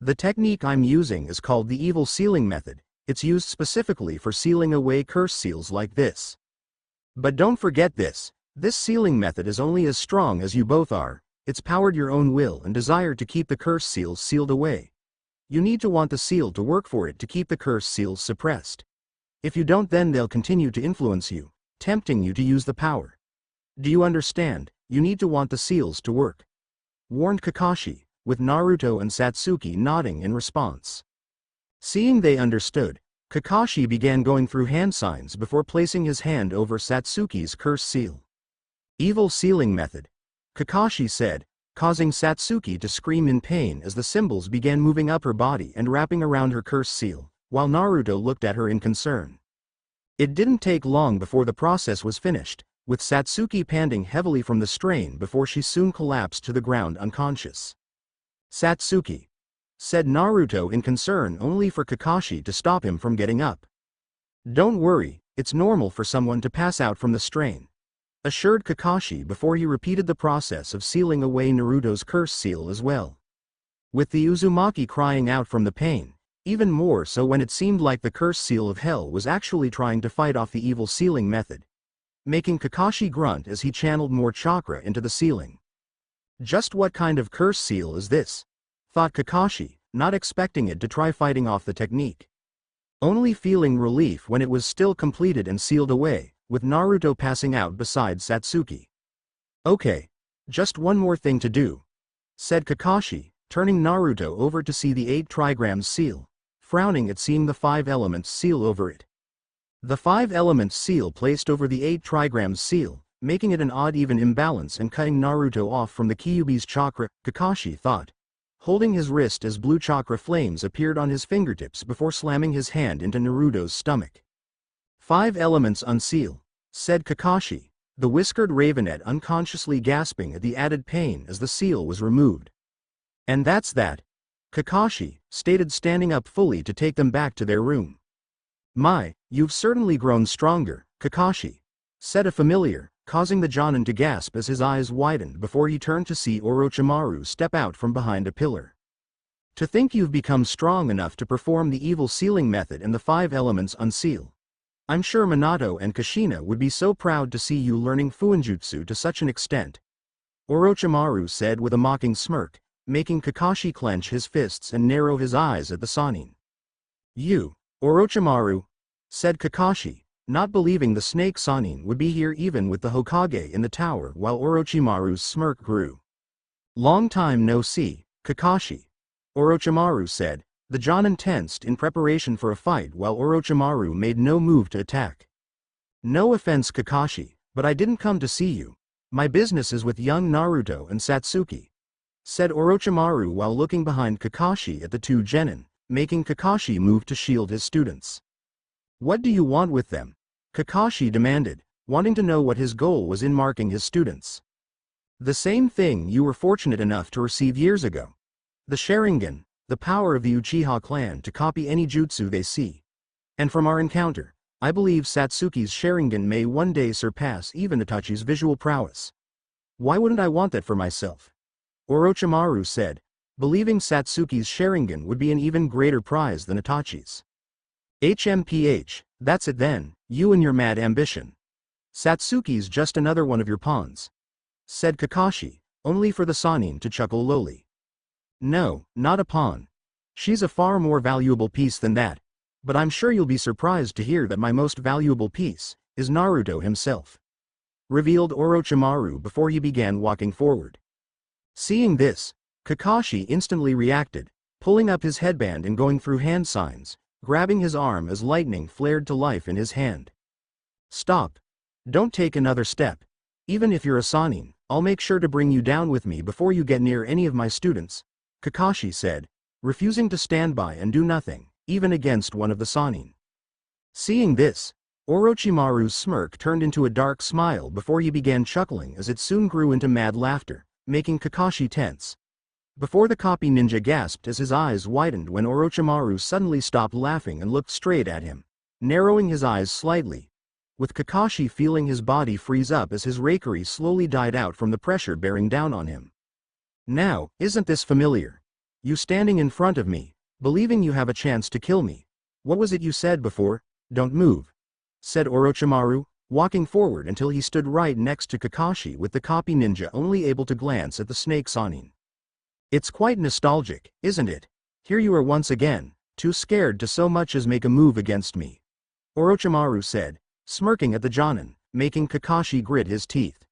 The technique I'm using is called the evil sealing method. It's used specifically for sealing away curse seals like this. But don't forget this sealing method is only as strong as you both are. It's powered your own will and desire to keep the curse seals sealed away. You need to want the seal to work for it to keep the curse seals suppressed. If you don't, then they'll continue to influence you, tempting you to use the power. Do you understand? You need to want the seals to work. Warned Kakashi, with Naruto and Satsuki nodding in response. Seeing they understood, Kakashi began going through hand signs before placing his hand over Satsuki's curse seal. Evil sealing method, Kakashi said, causing Satsuki to scream in pain as the symbols began moving up her body and wrapping around her curse seal, while Naruto looked at her in concern. It didn't take long before the process was finished, with Satsuki panting heavily from the strain before she soon collapsed to the ground unconscious. Satsuki, said Naruto in concern only for Kakashi to stop him from getting up. Don't worry, it's normal for someone to pass out from the strain, assured Kakashi before he repeated the process of sealing away Naruto's curse seal as well. With the Uzumaki crying out from the pain, even more so when it seemed like the curse seal of hell was actually trying to fight off the evil sealing method, making Kakashi grunt as he channeled more chakra into the sealing. Just what kind of curse seal is this? Thought Kakashi, not expecting it to try fighting off the technique. Only feeling relief when it was still completed and sealed away, with Naruto passing out beside Satsuki. Okay. Just one more thing to do, said Kakashi, turning Naruto over to see the 8 trigrams seal, frowning at seeing the 5 elements seal over it. The 5 elements seal placed over the 8 trigrams seal, making it an odd even imbalance and cutting Naruto off from the Kyuubi's chakra, Kakashi thought. holding his wrist as blue chakra flames appeared on his fingertips before slamming his hand into Naruto's stomach. 5 elements unseal, said Kakashi, the whiskered ravenet unconsciously gasping at the added pain as the seal was removed. And that's that, Kakashi stated, standing up fully to take them back to their room. My, you've certainly grown stronger, Kakashi, said a familiar, causing the Jonin to gasp as his eyes widened before he turned to see Orochimaru step out from behind a pillar. To think you've become strong enough to perform the evil sealing method and the 5 elements unseal. I'm sure Minato and Kushina would be so proud to see you learning Fuinjutsu to such an extent, Orochimaru said with a mocking smirk, making Kakashi clench his fists and narrow his eyes at the Sannin. You, Orochimaru, said Kakashi, not believing the snake Sannin would be here even with the Hokage in the tower, while Orochimaru's smirk grew. Long time no see, Kakashi, Orochimaru said, the Jonin tensed in preparation for a fight while Orochimaru made no move to attack. No offense, Kakashi, but I didn't come to see you. My business is with young Naruto and Satsuki, said Orochimaru while looking behind Kakashi at the 2 genin, making Kakashi move to shield his students. What do you want with them? Kakashi demanded, wanting to know what his goal was in marking his students. The same thing you were fortunate enough to receive years ago. The Sharingan, the power of the Uchiha clan to copy any jutsu they see. And from our encounter, I believe Satsuki's Sharingan may one day surpass even Itachi's visual prowess. Why wouldn't I want that for myself? Orochimaru said, believing Satsuki's Sharingan would be an even greater prize than Itachi's. HMPH, that's it then, you and your mad ambition. Satsuki's just another one of your pawns, said Kakashi, only for the Sannin to chuckle lowly. No, not a pawn. She's a far more valuable piece than that, but I'm sure you'll be surprised to hear that my most valuable piece is Naruto himself, revealed Orochimaru before he began walking forward. Seeing this, Kakashi instantly reacted, pulling up his headband and going through hand signs, grabbing his arm as lightning flared to life in his hand. Stop. Don't take another step. Even if you're a Sannin, I'll make sure to bring you down with me before you get near any of my students, Kakashi said, refusing to stand by and do nothing, even against one of the Sannin. Seeing this, Orochimaru's smirk turned into a dark smile before he began chuckling as it soon grew into mad laughter, making Kakashi tense. Before the copy ninja gasped as his eyes widened when Orochimaru suddenly stopped laughing and looked straight at him, narrowing his eyes slightly, with Kakashi feeling his body freeze up as his rakery slowly died out from the pressure bearing down on him. Now, isn't this familiar? You standing in front of me, believing you have a chance to kill me. What was it you said before? Don't move, said Orochimaru, walking forward until he stood right next to Kakashi with the copy ninja only able to glance at the snake Sannin. It's quite nostalgic, isn't it? Here you are once again, too scared to so much as make a move against me, Orochimaru said, smirking at the Jonin, making Kakashi grit his teeth.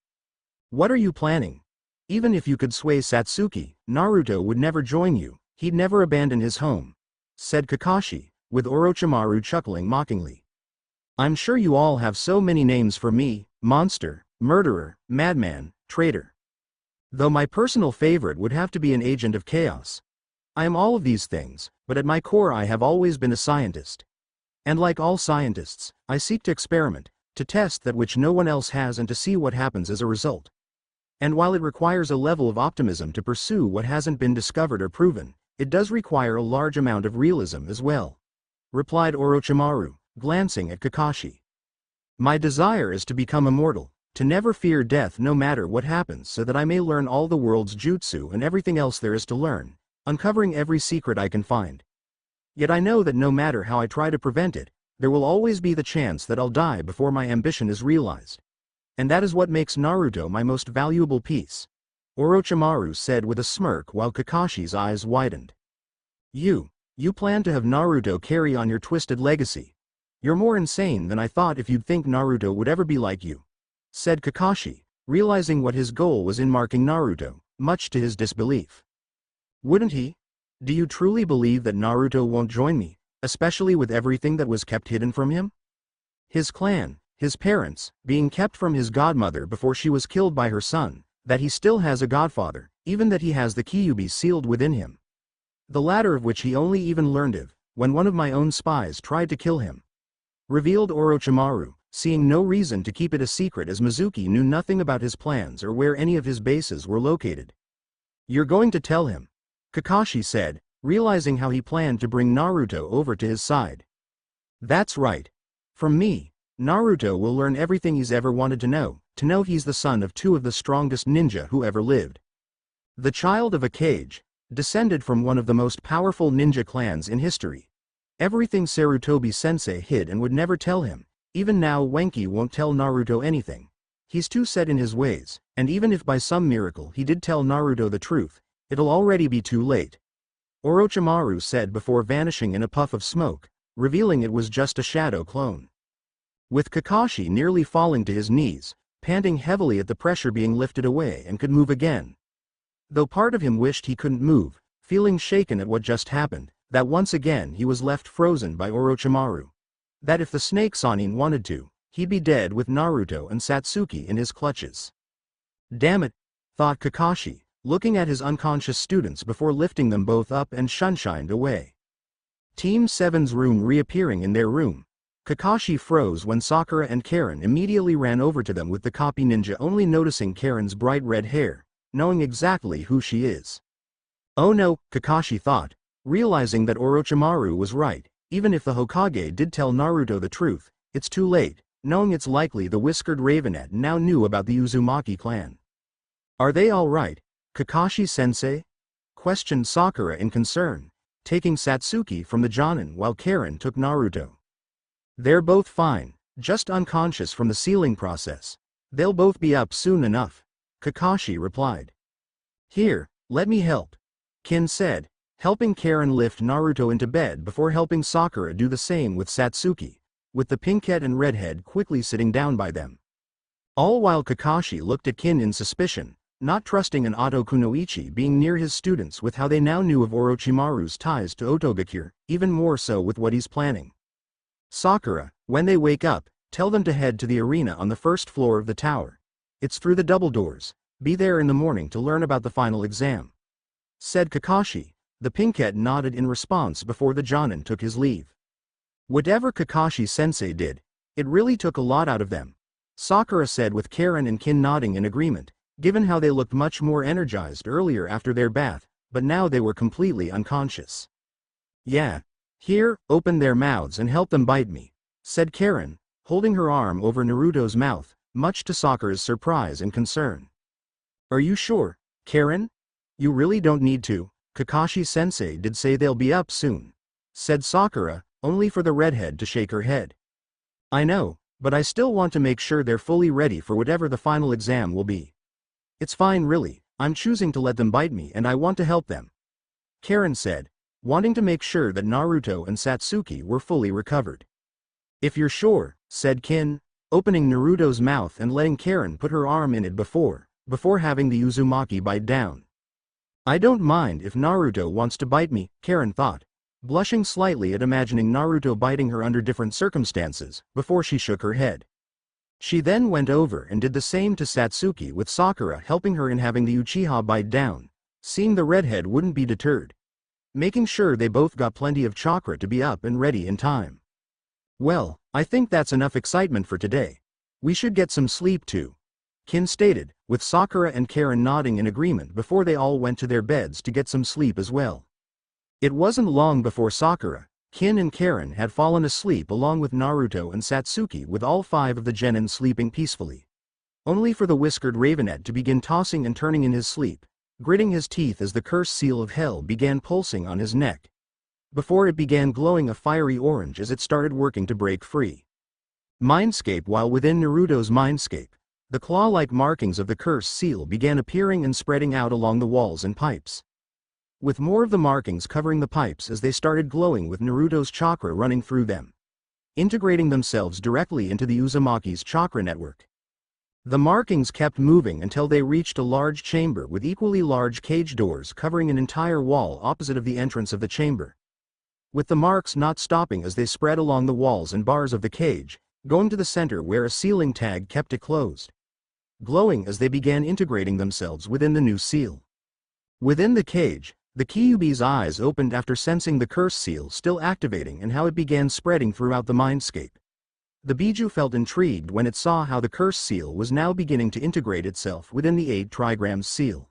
What are you planning? Even if you could sway Satsuki, Naruto would never join you, he'd never abandon his home, said Kakashi, with Orochimaru chuckling mockingly. I'm sure you all have so many names for me, monster, murderer, madman, traitor. Though my personal favorite would have to be an agent of chaos. I am all of these things, but at my core I have always been a scientist. And like all scientists, I seek to experiment, to test that which no one else has and to see what happens as a result. And while it requires a level of optimism to pursue what hasn't been discovered or proven, it does require a large amount of realism as well, replied Orochimaru, glancing at Kakashi. My desire is to become immortal, to never fear death no matter what happens, so that I may learn all the world's jutsu and everything else there is to learn, uncovering every secret I can find. Yet I know that no matter how I try to prevent it, there will always be the chance that I'll die before my ambition is realized. And that is what makes Naruto my most valuable piece, Orochimaru said with a smirk while Kakashi's eyes widened. You plan to have Naruto carry on your twisted legacy. You're more insane than I thought if you'd think Naruto would ever be like you, said Kakashi, realizing what his goal was in marking Naruto, much to his disbelief. Wouldn't he? Do you truly believe that Naruto won't join me, especially with everything that was kept hidden from him? His clan, his parents, being kept from his godmother before she was killed by her son, that he still has a godfather, even that he has the Kyuubi sealed within him, the latter of which he only even learned of when one of my own spies tried to kill him," revealed Orochimaru, seeing no reason to keep it a secret as Mizuki knew nothing about his plans or where any of his bases were located. "You're going to tell him?" Kakashi said, realizing how he planned to bring Naruto over to his side. "That's right. From me, Naruto will learn everything he's ever wanted to know he's the son of two of the strongest ninja who ever lived. The child of a cage, descended from one of the most powerful ninja clans in history. Everything Sarutobi-sensei hid and would never tell him, even now Wenki won't tell Naruto anything. He's too set in his ways, and even if by some miracle he did tell Naruto the truth, it'll already be too late," Orochimaru said before vanishing in a puff of smoke, revealing it was just a shadow clone. With Kakashi nearly falling to his knees, panting heavily at the pressure being lifted away and could move again. Though part of him wished he couldn't move, feeling shaken at what just happened, that once again he was left frozen by Orochimaru. That if the Snake Sannin wanted to, he'd be dead with Naruto and Satsuki in his clutches. "Damn it," thought Kakashi, looking at his unconscious students before lifting them both up and shunshined away. Team 7's room reappearing in their room. Kakashi froze when Sakura and Karen immediately ran over to them with the copy ninja only noticing Karen's bright red hair, knowing exactly who she is. Oh no, Kakashi thought, realizing that Orochimaru was right, even if the Hokage did tell Naruto the truth, it's too late, knowing it's likely the Whiskered Ravenet now knew about the Uzumaki clan. "Are they all right, Kakashi-sensei?" questioned Sakura in concern, taking Satsuki from the Jonin while Karen took Naruto. "They're both fine, just unconscious from the sealing process. They'll both be up soon enough," Kakashi replied. "Here, let me help," Kin said, helping Karen lift Naruto into bed before helping Sakura do the same with Satsuki, with the pinkette and redhead quickly sitting down by them. All while Kakashi looked at Kin in suspicion, not trusting an Oto Kunoichi being near his students with how they now knew of Orochimaru's ties to Otogakure, even more so with what he's planning. "Sakura, when they wake up, tell them to head to the arena on the first floor of the tower. It's through the double doors. Be there in the morning to learn about the final exam," said Kakashi. The pinkette nodded in response before the Jonin took his leave. Whatever Kakashi-sensei did, it really took a lot out of them, Sakura said with Karen and Kin nodding in agreement, given how they looked much more energized earlier after their bath, but now they were completely unconscious. "Yeah. Here, open their mouths and help them bite me," said Karen, holding her arm over Naruto's mouth, much to Sakura's surprise and concern. "Are you sure, Karen? You really don't need to. Kakashi-sensei did say they'll be up soon," said Sakura, only for the redhead to shake her head. "I know, but I still want to make sure they're fully ready for whatever the final exam will be. It's fine really, I'm choosing to let them bite me and I want to help them," Karen said, wanting to make sure that Naruto and Satsuki were fully recovered. "If you're sure," said Kin, opening Naruto's mouth and letting Karen put her arm in it before having the Uzumaki bite down. "I don't mind if Naruto wants to bite me," Karen thought, blushing slightly at imagining Naruto biting her under different circumstances, before she shook her head. She then went over and did the same to Satsuki with Sakura helping her in having the Uchiha bite down, seeing the redhead wouldn't be deterred, making sure they both got plenty of chakra to be up and ready in time. "Well, I think that's enough excitement for today. We should get some sleep too," Kin stated, with Sakura and Karen nodding in agreement before they all went to their beds to get some sleep as well. It wasn't long before Sakura, Kin and Karen had fallen asleep along with Naruto and Satsuki with all 5 of the genin sleeping peacefully. Only for the Whiskered Ravenet to begin tossing and turning in his sleep, gritting his teeth as the cursed seal of hell began pulsing on his neck, before it began glowing a fiery orange as it started working to break free. Mindscape. While within Naruto's mindscape, the claw-like markings of the cursed seal began appearing and spreading out along the walls and pipes, with more of the markings covering the pipes as they started glowing with Naruto's chakra running through them, integrating themselves directly into the Uzumaki's chakra network. The markings kept moving until they reached a large chamber with equally large cage doors covering an entire wall opposite of the entrance of the chamber, with the marks not stopping as they spread along the walls and bars of the cage, going to the center where a sealing tag kept it closed, glowing as they began integrating themselves within the new seal. Within the cage, The Kyuubi's eyes opened after sensing the curse seal still activating and how it began spreading throughout the mindscape. The Biju felt intrigued when it saw how the curse seal was now beginning to integrate itself within the 8 trigrams seal.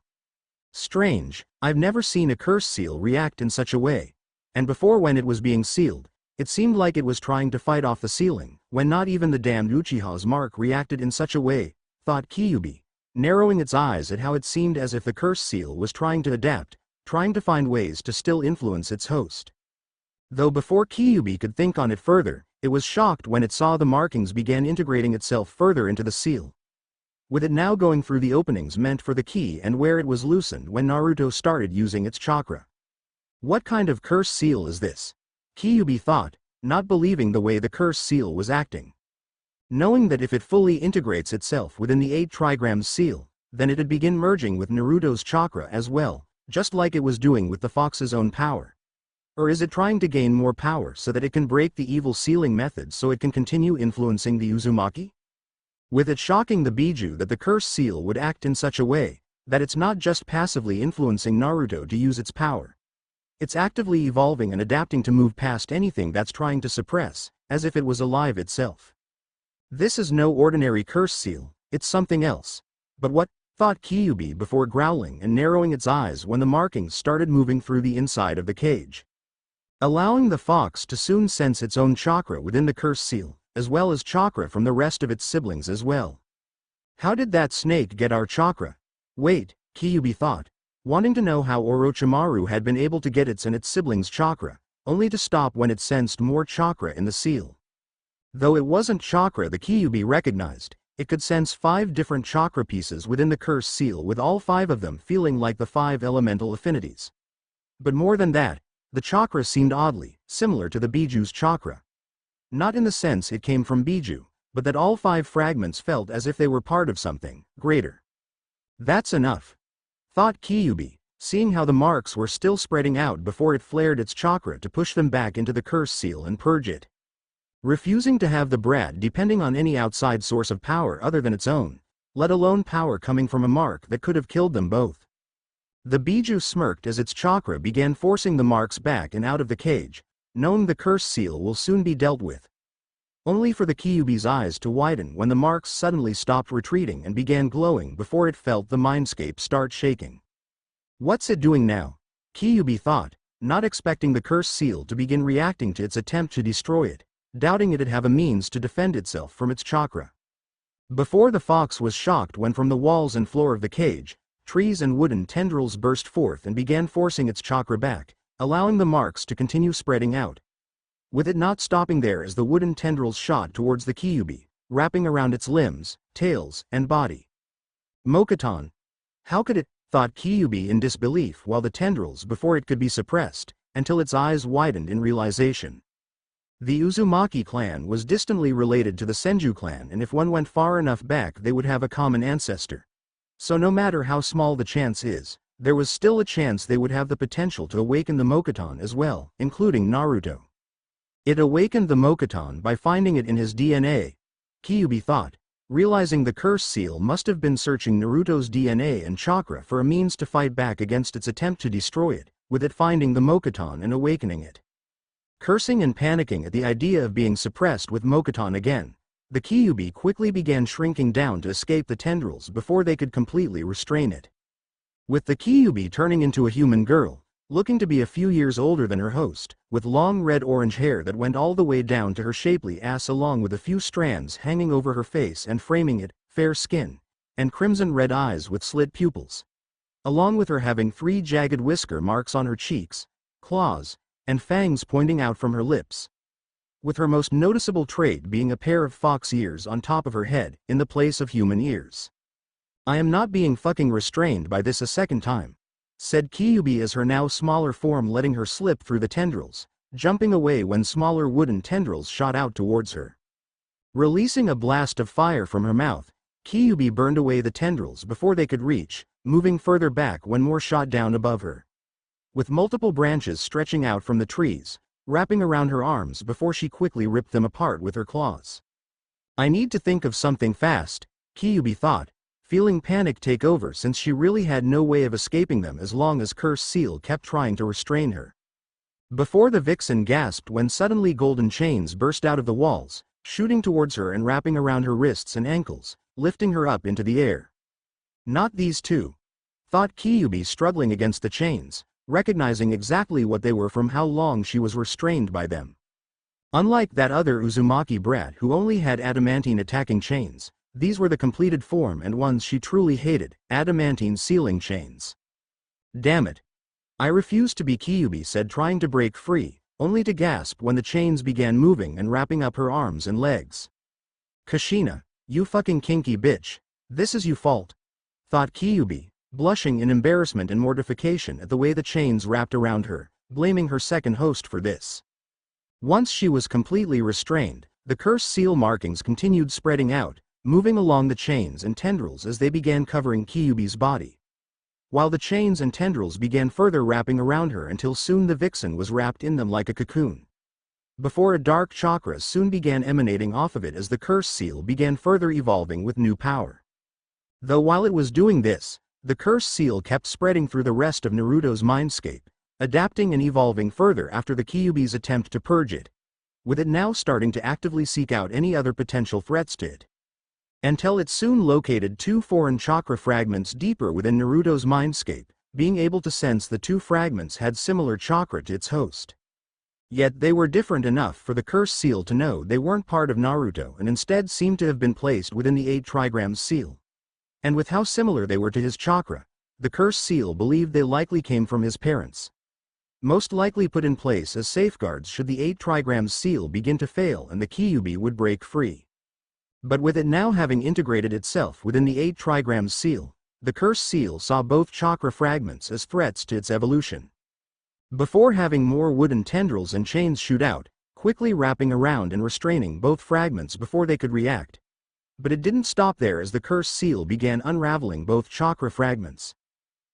Strange, I've never seen a curse seal react in such a way. And before, when it was being sealed, it seemed like it was trying to fight off the sealing, when not even the damned Uchiha's mark reacted in such a way, thought Kyuubi, narrowing its eyes at how it seemed as if the curse seal was trying to adapt, trying to find ways to still influence its host. Though before Kyuubi could think on it further, it was shocked when it saw the markings began integrating itself further into the seal. With it now going through the openings meant for the key and where it was loosened when Naruto started using its chakra. What kind of curse seal is this? Kyuubi thought, not believing the way the curse seal was acting. Knowing that if it fully integrates itself within the 8 trigrams seal, then it'd begin merging with Naruto's chakra as well, just like it was doing with the fox's own power. Or is it trying to gain more power so that it can break the evil sealing method so it can continue influencing the Uzumaki? With it shocking the Biju that the curse seal would act in such a way, that it's not just passively influencing Naruto to use its power. It's actively evolving and adapting to move past anything that's trying to suppress, as if it was alive itself. This is no ordinary curse seal, it's something else. But what? Thought Kyuubi before growling and narrowing its eyes when the markings started moving through the inside of the cage. Allowing the fox to soon sense its own chakra within the curse seal, as well as chakra from the rest of its siblings as well. How did that snake get our chakra? Wait, Kyuubi thought, wanting to know how Orochimaru had been able to get its and its siblings' chakra, only to stop when it sensed more chakra in the seal. Though it wasn't chakra the Kyuubi recognized, it could sense 5 different chakra pieces within the curse seal, with all 5 of them feeling like the 5 elemental affinities. But more than that, the chakra seemed oddly similar to the Biju's chakra. Not in the sense it came from Biju, but that all 5 fragments felt as if they were part of something greater. That's enough, thought Kyuubi, seeing how the marks were still spreading out before it flared its chakra to push them back into the curse seal and purge it. Refusing to have the brat depending on any outside source of power other than its own, let alone power coming from a mark that could have killed them both. The Biju smirked as its chakra began forcing the marks back and out of the cage, knowing the curse seal will soon be dealt with. Only for the Kyuubi's eyes to widen when the marks suddenly stopped retreating and began glowing before it felt the mindscape start shaking. What's it doing now? Kyuubi thought, not expecting the curse seal to begin reacting to its attempt to destroy it, doubting it'd have a means to defend itself from its chakra. Before the fox was shocked when from the walls and floor of the cage, trees and wooden tendrils burst forth and began forcing its chakra back, allowing the marks to continue spreading out. With it not stopping there as the wooden tendrils shot towards the Kyuubi, wrapping around its limbs, tails, and body. Mokuton. How could it? Thought Kyuubi in disbelief while the tendrils before it could be suppressed, until its eyes widened in realization. The Uzumaki clan was distantly related to the Senju clan, and if one went far enough back they would have a common ancestor. So no matter how small the chance is, there was still a chance they would have the potential to awaken the Mokuton as well, including Naruto. It awakened the Mokuton by finding it in his DNA, Kyuubi thought, realizing the curse seal must have been searching Naruto's DNA and chakra for a means to fight back against its attempt to destroy it, with it finding the Mokuton and awakening it. Cursing and panicking at the idea of being suppressed with Mokuton again, the Kyuubi quickly began shrinking down to escape the tendrils before they could completely restrain it. With the Kyuubi turning into a human girl, looking to be a few years older than her host, with long red-orange hair that went all the way down to her shapely ass along with a few strands hanging over her face and framing it, fair skin, and crimson-red eyes with slit pupils. Along with her having 3 jagged whisker marks on her cheeks, claws, and fangs pointing out from her lips. With her most noticeable trait being a pair of fox ears on top of her head, in the place of human ears. I am not being fucking restrained by this a second time, said Kyuubi as her now smaller form letting her slip through the tendrils, jumping away when smaller wooden tendrils shot out towards her. Releasing a blast of fire from her mouth, Kyuubi burned away the tendrils before they could reach, moving further back when more shot down above her. With multiple branches stretching out from the trees, wrapping around her arms before she quickly ripped them apart with her claws. I need to think of something fast, Kyuubi thought, feeling panic take over since she really had no way of escaping them as long as Cursed Seal kept trying to restrain her. Before the vixen gasped when suddenly golden chains burst out of the walls, shooting towards her and wrapping around her wrists and ankles, lifting her up into the air. Not these two, thought Kyubi, struggling against the chains, recognizing exactly what they were from how long she was restrained by them. Unlike that other Uzumaki brat who only had adamantine attacking chains, these were the completed form and ones she truly hated, adamantine sealing chains. Damn it. I refuse to be, Kyubi said, trying to break free, only to gasp when the chains began moving and wrapping up her arms and legs. Kushina, you fucking kinky bitch, this is your fault, thought Kyubi, blushing in embarrassment and mortification at the way the chains wrapped around her, blaming her second host for this. Once she was completely restrained, the Cursed Seal markings continued spreading out, moving along the chains and tendrils as they began covering Kyubi's body. While the chains and tendrils began further wrapping around her until soon the vixen was wrapped in them like a cocoon. Before a dark chakra soon began emanating off of it as the Cursed Seal began further evolving with new power. Though while it was doing this, the Cursed Seal kept spreading through the rest of Naruto's mindscape, adapting and evolving further after the Kyubi's attempt to purge it, with it now starting to actively seek out any other potential threats to it. Until it soon located two foreign chakra fragments deeper within Naruto's mindscape, being able to sense the two fragments had similar chakra to its host. Yet they were different enough for the Cursed Seal to know they weren't part of Naruto and instead seemed to have been placed within the 8 trigrams seal. And with how similar they were to his chakra, the Cursed Seal believed they likely came from his parents. Most likely put in place as safeguards should the 8 trigrams seal begin to fail and the Kyubi would break free. But with it now having integrated itself within the 8 trigrams seal, the Cursed Seal saw both chakra fragments as threats to its evolution. Before having more wooden tendrils and chains shoot out, quickly wrapping around and restraining both fragments before they could react. But it didn't stop there as the Cursed Seal began unraveling both chakra fragments,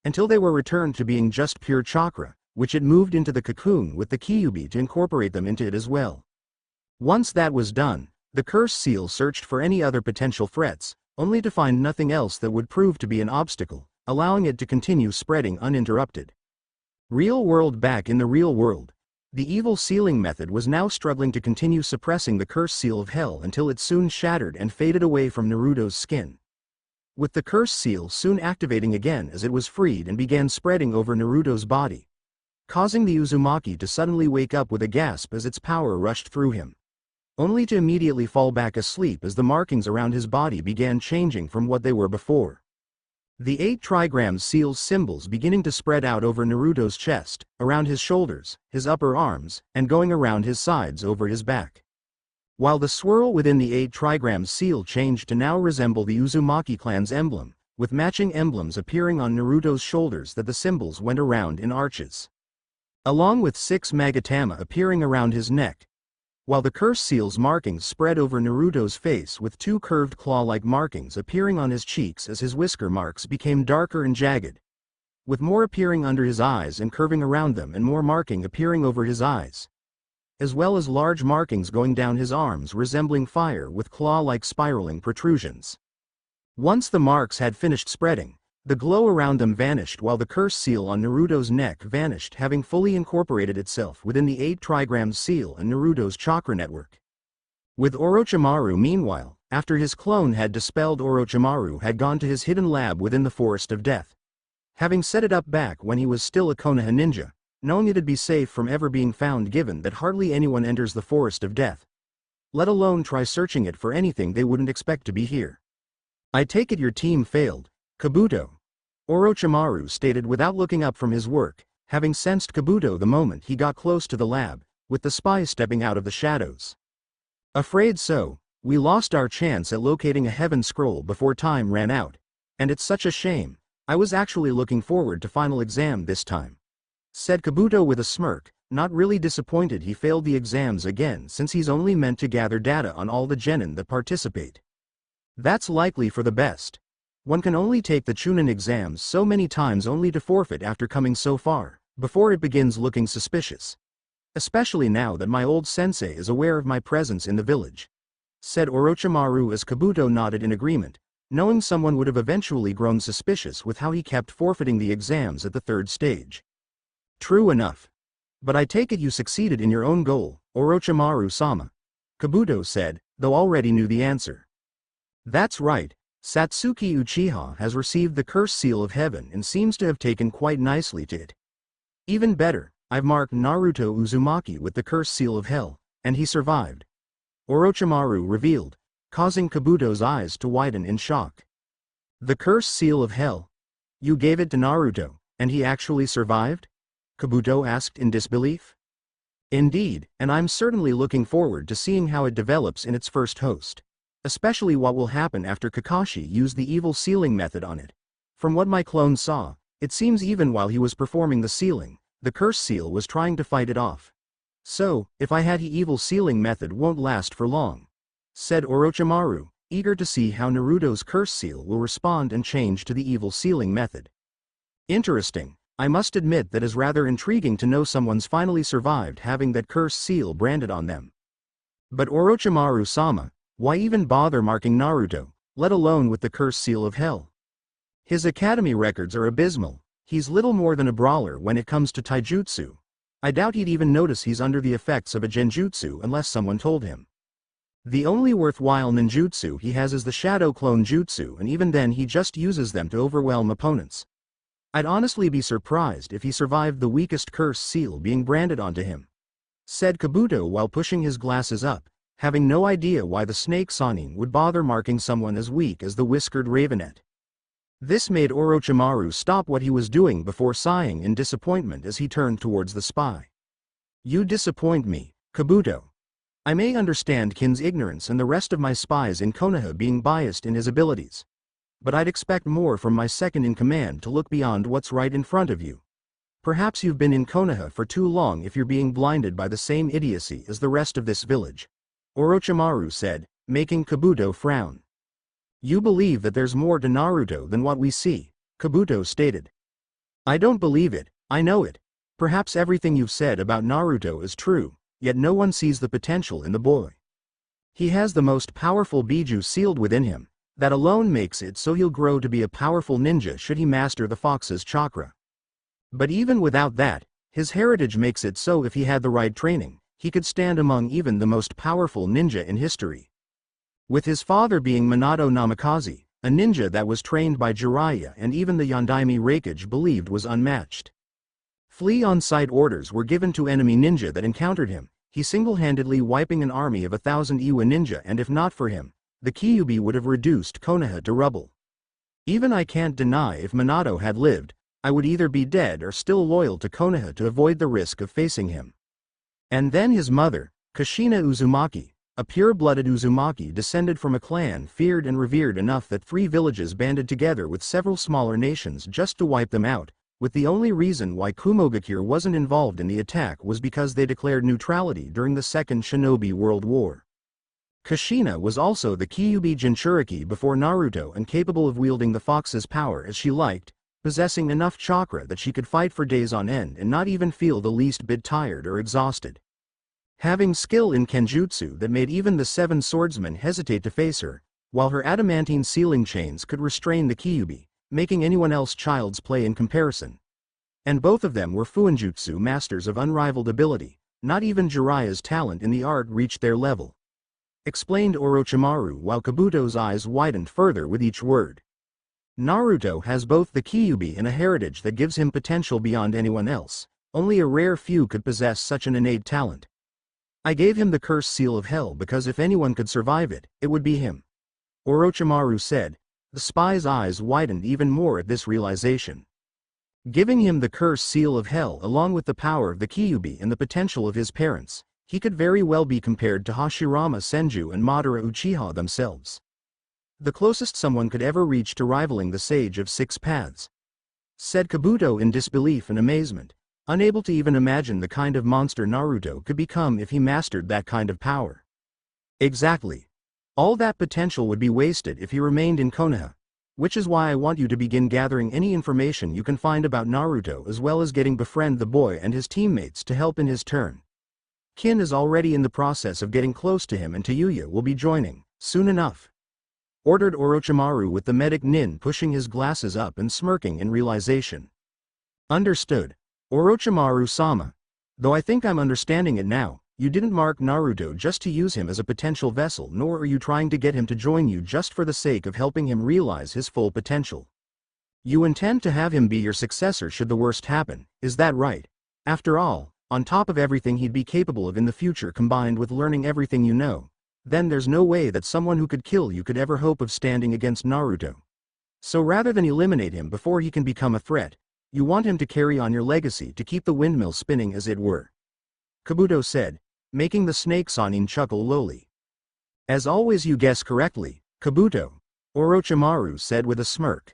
until they were returned to being just pure chakra, which it moved into the cocoon with the Kyubi to incorporate them into it as well. Once that was done, the Cursed Seal searched for any other potential threats, only to find nothing else that would prove to be an obstacle, allowing it to continue spreading uninterrupted. Real world. Back in the real world, the evil sealing method was now struggling to continue suppressing the Cursed Seal of Hell until it soon shattered and faded away from Naruto's skin. With the Cursed Seal soon activating again as it was freed and began spreading over Naruto's body, causing the Uzumaki to suddenly wake up with a gasp as its power rushed through him, only to immediately fall back asleep as the markings around his body began changing from what they were before. The 8 trigrams seal's symbols beginning to spread out over Naruto's chest, around his shoulders, his upper arms, and going around his sides over his back. While the swirl within the 8 trigrams seal changed to now resemble the Uzumaki clan's emblem, with matching emblems appearing on Naruto's shoulders that the symbols went around in arches, along with 6 Magatama appearing around his neck, while the Cursed Seal's markings spread over Naruto's face with 2 curved claw-like markings appearing on his cheeks as his whisker marks became darker and jagged, with more appearing under his eyes and curving around them and more marking appearing over his eyes, as well as large markings going down his arms resembling fire with claw-like spiraling protrusions. Once the marks had finished spreading, the glow around them vanished while the Cursed Seal on Naruto's neck vanished, having fully incorporated itself within the 8 trigrams seal and Naruto's chakra network. With Orochimaru meanwhile, after his clone had dispelled, Orochimaru had gone to his hidden lab within the Forest of Death, having set it up back when he was still a Konoha ninja, knowing it'd be safe from ever being found given that hardly anyone enters the Forest of Death, let alone try searching it for anything they wouldn't expect to be here. I take it your team failed, Kabuto, Orochimaru stated without looking up from his work, having sensed Kabuto the moment he got close to the lab, with the spy stepping out of the shadows. Afraid so, we lost our chance at locating a heaven scroll before time ran out, and it's such a shame, I was actually looking forward to final exam this time, said Kabuto with a smirk, not really disappointed he failed the exams again since he's only meant to gather data on all the genin that participate. That's likely for the best. One can only take the Chunin exams so many times only to forfeit after coming so far, before it begins looking suspicious. Especially now that my old sensei is aware of my presence in the village, said Orochimaru as Kabuto nodded in agreement, knowing someone would have eventually grown suspicious with how he kept forfeiting the exams at the third stage. True enough. But I take it you succeeded in your own goal, Orochimaru-sama, Kabuto said, though already knew the answer. That's right, Satsuki Uchiha has received the Curse Seal of Heaven and seems to have taken quite nicely to it. Even better, I've marked Naruto Uzumaki with the Curse Seal of Hell, and he survived. Orochimaru revealed, causing Kabuto's eyes to widen in shock. The Curse Seal of Hell? You gave it to Naruto, and he actually survived? Kabuto asked in disbelief. Indeed, and I'm certainly looking forward to seeing how it develops in its first host. Especially what will happen after Kakashi used the evil sealing method on it. From what my clone saw, it seems even while he was performing the sealing, the curse seal was trying to fight it off. So, if I had the evil sealing method won't last for long, said Orochimaru, eager to see how Naruto's curse seal will respond and change to the evil sealing method. Interesting. I must admit that is rather intriguing to know someone's finally survived having that curse seal branded on them. But Orochimaru-sama, why even bother marking Naruto, let alone with the curse seal of hell? His academy records are abysmal. He's little more than a brawler when it comes to taijutsu. I doubt he'd even notice he's under the effects of a genjutsu unless someone told him. The only worthwhile ninjutsu he has is the Shadow Clone Jutsu, and even then he just uses them to overwhelm opponents. I'd honestly be surprised if he survived the weakest curse seal being branded onto him, said Kabuto while pushing his glasses up, having no idea why the Snake Sanin would bother marking someone as weak as the Whiskered Ravenet. This made Orochimaru stop what he was doing before sighing in disappointment as he turned towards the spy. You disappoint me, Kabuto. I may understand Kin's ignorance and the rest of my spies in Konoha being biased in his abilities, but I'd expect more from my second-in-command to look beyond what's right in front of you. Perhaps you've been in Konoha for too long if you're being blinded by the same idiocy as the rest of this village, Orochimaru said, making Kabuto frown. You believe that there's more to Naruto than what we see, Kabuto stated. I don't believe it, I know it. Perhaps everything you've said about Naruto is true, yet no one sees the potential in the boy. He has the most powerful Biju sealed within him. That alone makes it so he'll grow to be a powerful ninja should he master the fox's chakra. But even without that, his heritage makes it so if he had the right training, he could stand among even the most powerful ninja in history. With his father being Minato Namikaze, a ninja that was trained by Jiraiya and even the Yondaime Raikage believed was unmatched. Flee on-sight orders were given to enemy ninja that encountered him, he single-handedly wiping an army of 1,000 Iwa ninja, and if not for him, the Kyuubi would have reduced Konoha to rubble. Even I can't deny if Minato had lived, I would either be dead or still loyal to Konoha to avoid the risk of facing him. And then his mother, Kushina Uzumaki, a pure-blooded Uzumaki descended from a clan feared and revered enough that 3 villages banded together with several smaller nations just to wipe them out, with the only reason why Kumogakure wasn't involved in the attack was because they declared neutrality during the Second Shinobi World War. Kushina was also the Kyuubi Jinchuriki before Naruto and capable of wielding the fox's power as she liked, possessing enough chakra that she could fight for days on end and not even feel the least bit tired or exhausted. Having skill in kenjutsu that made even the 7 swordsmen hesitate to face her, while her adamantine sealing chains could restrain the Kyuubi, making anyone else child's play in comparison. And both of them were Fuinjutsu masters of unrivaled ability, not even Jiraiya's talent in the art reached their level, explained Orochimaru while Kabuto's eyes widened further with each word. Naruto has both the Kyuubi and a heritage that gives him potential beyond anyone else. Only a rare few could possess such an innate talent. I gave him the Curse Seal of Hell because if anyone could survive it, it would be him, Orochimaru said. The spy's eyes widened even more at this realization. Giving him the Curse Seal of Hell along with the power of the Kyuubi and the potential of his parents, he could very well be compared to Hashirama Senju and Madara Uchiha themselves. The closest someone could ever reach to rivaling the Sage of 6 Paths, said Kabuto in disbelief and amazement, unable to even imagine the kind of monster Naruto could become if he mastered that kind of power. Exactly. All that potential would be wasted if he remained in Konoha, which is why I want you to begin gathering any information you can find about Naruto as well as getting befriend the boy and his teammates to help in his turn. Kin is already in the process of getting close to him and Tayuya will be joining, soon enough. ordered Orochimaru with the medic Nin pushing his glasses up and smirking in realization. Understood. Orochimaru-sama. Though I think I'm understanding it now, you didn't mark Naruto just to use him as a potential vessel, nor are you trying to get him to join you just for the sake of helping him realize his full potential. You intend to have him be your successor should the worst happen, is that right? After all, on top of everything he'd be capable of in the future combined with learning everything you know, then there's no way that someone who could kill you could ever hope of standing against Naruto. So rather than eliminate him before he can become a threat, you want him to carry on your legacy to keep the windmill spinning as it were. Kabuto said, making the snake Sannin chuckle lowly. As always you guess correctly, Kabuto, Orochimaru said with a smirk.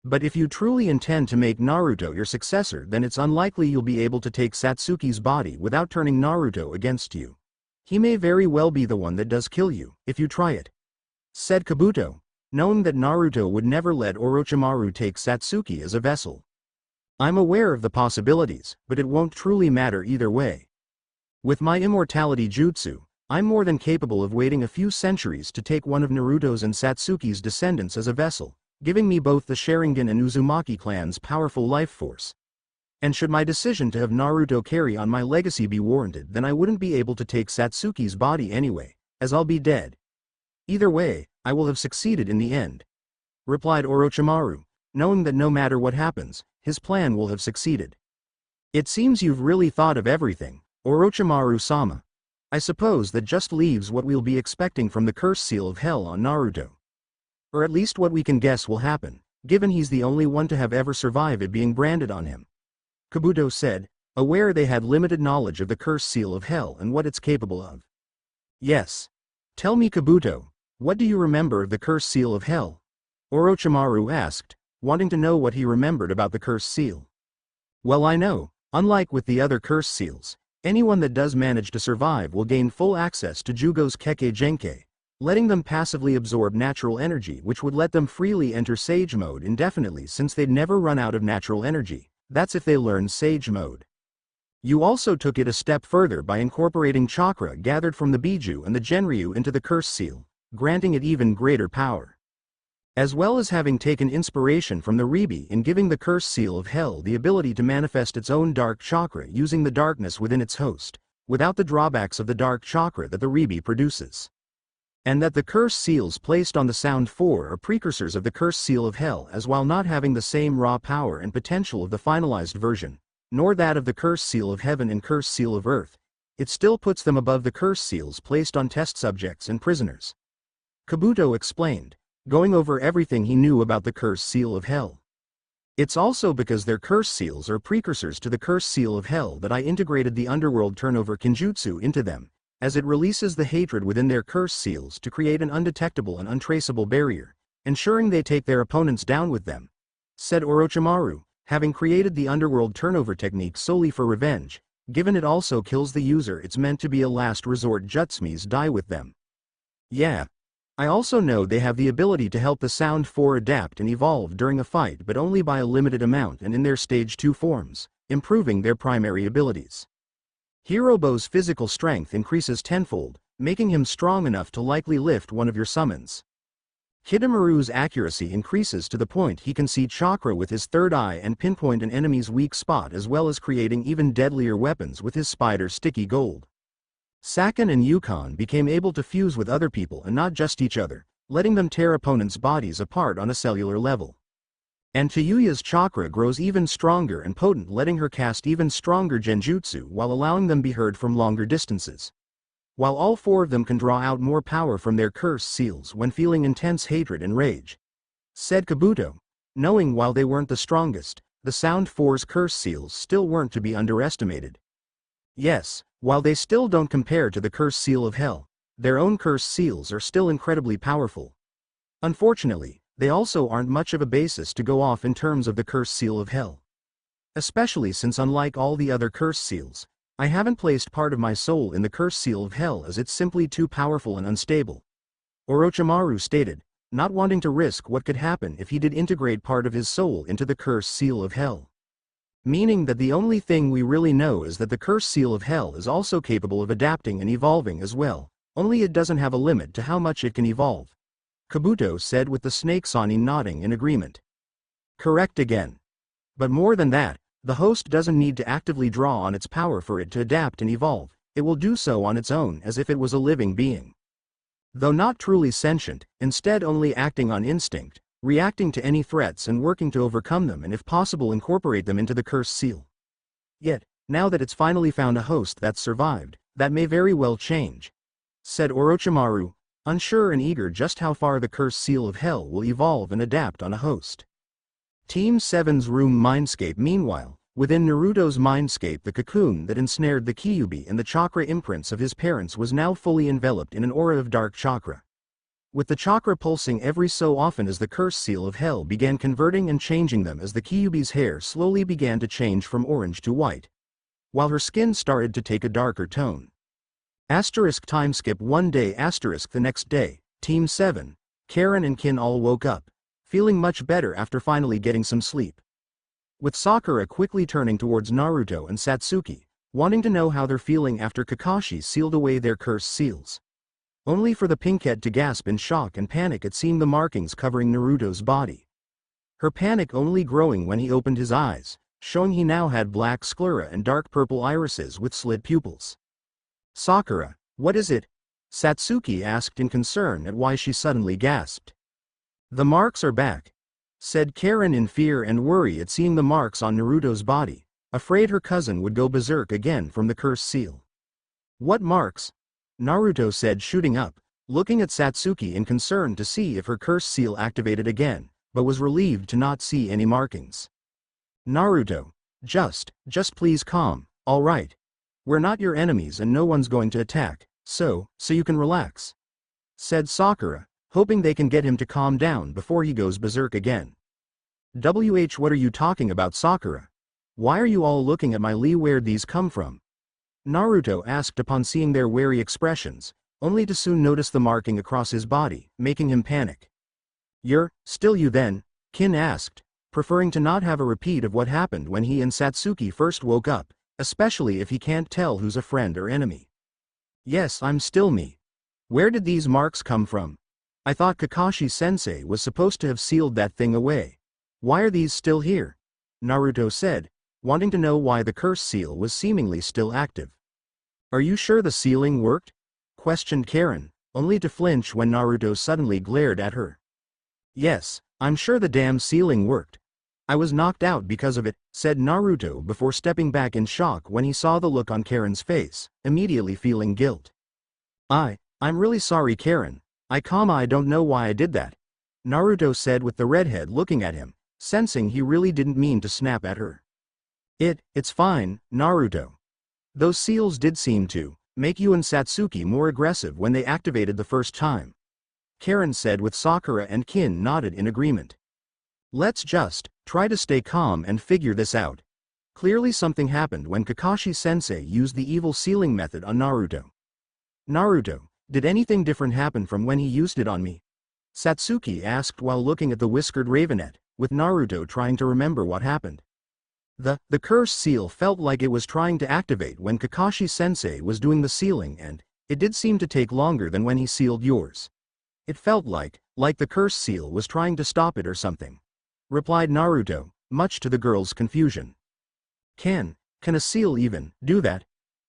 But if you truly intend to make Naruto your successor, then it's unlikely you'll be able to take Satsuki's body without turning Naruto against you. He may very well be the one that does kill you, if you try it. Said Kabuto, knowing that Naruto would never let Orochimaru take Satsuki as a vessel. I'm aware of the possibilities, but it won't truly matter either way. With my immortality jutsu, I'm more than capable of waiting a few centuries to take one of Naruto's and Satsuki's descendants as a vessel, giving me both the Sharingan and Uzumaki clan's powerful life force. And should my decision to have Naruto carry on my legacy be warranted, then I wouldn't be able to take Satsuki's body anyway, as I'll be dead. Either way, I will have succeeded in the end, replied Orochimaru, knowing that no matter what happens, his plan will have succeeded. It seems you've really thought of everything, Orochimaru-sama. I suppose that just leaves what we'll be expecting from the curse seal of hell on Naruto. Or at least what we can guess will happen, given he's the only one to have ever survived it being branded on him. Kabuto said, aware they had limited knowledge of the curse seal of hell and what it's capable of. Yes. Tell me, Kabuto, what do you remember of the curse seal of hell? Orochimaru asked, wanting to know what he remembered about the curse seal. Well, I know, unlike with the other curse seals, anyone that does manage to survive will gain full access to Jugo's Kekkei Genkai, letting them passively absorb natural energy, which would let them freely enter Sage Mode indefinitely since they'd never run out of natural energy. That's if they learn Sage Mode. You also took it a step further by incorporating chakra gathered from the Biju and the Genryu into the curse seal, granting it even greater power. As well as having taken inspiration from the Ribi in giving the curse seal of hell the ability to manifest its own dark chakra using the darkness within its host, without the drawbacks of the dark chakra that the Ribi produces. And that the curse seals placed on the Sound 4 are precursors of the curse seal of hell, as while not having the same raw power and potential of the finalized version, nor that of the curse seal of heaven and curse seal of earth, it still puts them above the curse seals placed on test subjects and prisoners. Kabuto explained, going over everything he knew about the curse seal of hell. It's also because their curse seals are precursors to the curse seal of hell that I integrated the underworld turnover Kenjutsu into them, as it releases the hatred within their curse seals to create an undetectable and untraceable barrier, ensuring they take their opponents down with them, said Orochimaru, having created the underworld turnover technique solely for revenge, given it also kills the user. It's meant to be a last resort. Jutsumis die with them. Yeah. I also know they have the ability to help the Sound 4 adapt and evolve during a fight, but only by a limited amount and in their stage 2 forms, improving their primary abilities. Hirobo's physical strength increases tenfold, making him strong enough to likely lift one of your summons. Kidomaru's accuracy increases to the point he can see chakra with his third eye and pinpoint an enemy's weak spot, as well as creating even deadlier weapons with his spider sticky gold. Saken and Yukon became able to fuse with other people and not just each other, letting them tear opponents' bodies apart on a cellular level. And Tayuya's chakra grows even stronger and potent, letting her cast even stronger genjutsu while allowing them be heard from longer distances. While all four of them can draw out more power from their curse seals when feeling intense hatred and rage. Said Kabuto, knowing while they weren't the strongest, the Sound 4's curse seals still weren't to be underestimated. Yes, while they still don't compare to the curse seal of hell, their own curse seals are still incredibly powerful. Unfortunately, they also aren't much of a basis to go off in terms of the curse seal of hell. Especially since, unlike all the other curse seals, I haven't placed part of my soul in the curse seal of hell, as it's simply too powerful and unstable. Orochimaru stated, not wanting to risk what could happen if he did integrate part of his soul into the curse seal of hell. Meaning that the only thing we really know is that the curse seal of hell is also capable of adapting and evolving as well, only it doesn't have a limit to how much it can evolve. Kabuto said with the snake Sani nodding in agreement. Correct again. But more than that, the host doesn't need to actively draw on its power for it to adapt and evolve, it will do so on its own as if it was a living being. Though not truly sentient, instead only acting on instinct, reacting to any threats and working to overcome them and if possible incorporate them into the cursed seal. Yet, now that it's finally found a host that's survived, that may very well change, said Orochimaru, unsure and eager just how far the cursed seal of hell will evolve and adapt on a host. Team 7's room mindscape. Meanwhile, within Naruto's mindscape, the cocoon that ensnared the Kyuubi and the chakra imprints of his parents was now fully enveloped in an aura of dark chakra. With the chakra pulsing every so often as the cursed seal of hell began converting and changing them as the Kyuubi's hair slowly began to change from orange to white, while her skin started to take a darker tone. Time skip 1 day. The next day, Team 7, Karen and Kin all woke up, feeling much better after finally getting some sleep. With Sakura quickly turning towards Naruto and Satsuki, wanting to know how they're feeling after Kakashi sealed away their cursed seals. Only for the pinkhead to gasp in shock and panic at seeing the markings covering Naruto's body. Her panic only growing when he opened his eyes, showing he now had black sclera and dark purple irises with slit pupils. Sakura, what is it? Satsuki asked in concern at why she suddenly gasped. The marks are back, said Karen in fear and worry at seeing the marks on Naruto's body, afraid her cousin would go berserk again from the cursed seal. What marks? Naruto said, shooting up, looking at Satsuki in concern to see if her cursed seal activated again, but was relieved to not see any markings. Naruto, just please calm, alright. We're not your enemies and no one's going to attack, so you can relax, said Sakura, hoping they can get him to calm down before he goes berserk again. What are you talking about, Sakura? Why are you all looking at my Lee? Where'd these come from? Naruto asked upon seeing their wary expressions, only to soon notice the marking across his body, making him panic. You're still you then? Kin asked, preferring to not have a repeat of what happened when he and Satsuki first woke up, especially if he can't tell who's a friend or enemy. Yes, I'm still me. Where did these marks come from? I thought Kakashi-sensei was supposed to have sealed that thing away. Why are these still here? Naruto said, wanting to know why the cursed seal was seemingly still active. Are you sure the sealing worked? Questioned Karen, only to flinch when Naruto suddenly glared at her. Yes, I'm sure the damn sealing worked. I was knocked out because of it, said Naruto before stepping back in shock when he saw the look on Karen's face, immediately feeling guilt. I'm really sorry, Karen. I don't know why I did that, Naruto said with the redhead looking at him, sensing he really didn't mean to snap at her. It's fine, Naruto. Those seals did seem to make you and Satsuki more aggressive when they activated the first time, Karen said with Sakura and Kin nodded in agreement. Let's just try to stay calm and figure this out. Clearly something happened when Kakashi-sensei used the evil sealing method on Naruto. Naruto, did anything different happen from when he used it on me? Satsuki asked while looking at the whiskered ravenette, with Naruto trying to remember what happened. The cursed seal felt like it was trying to activate when Kakashi-sensei was doing the sealing, and it did seem to take longer than when he sealed yours. It felt like the cursed seal was trying to stop it or something, replied Naruto, much to the girl's confusion. Can a seal even do that?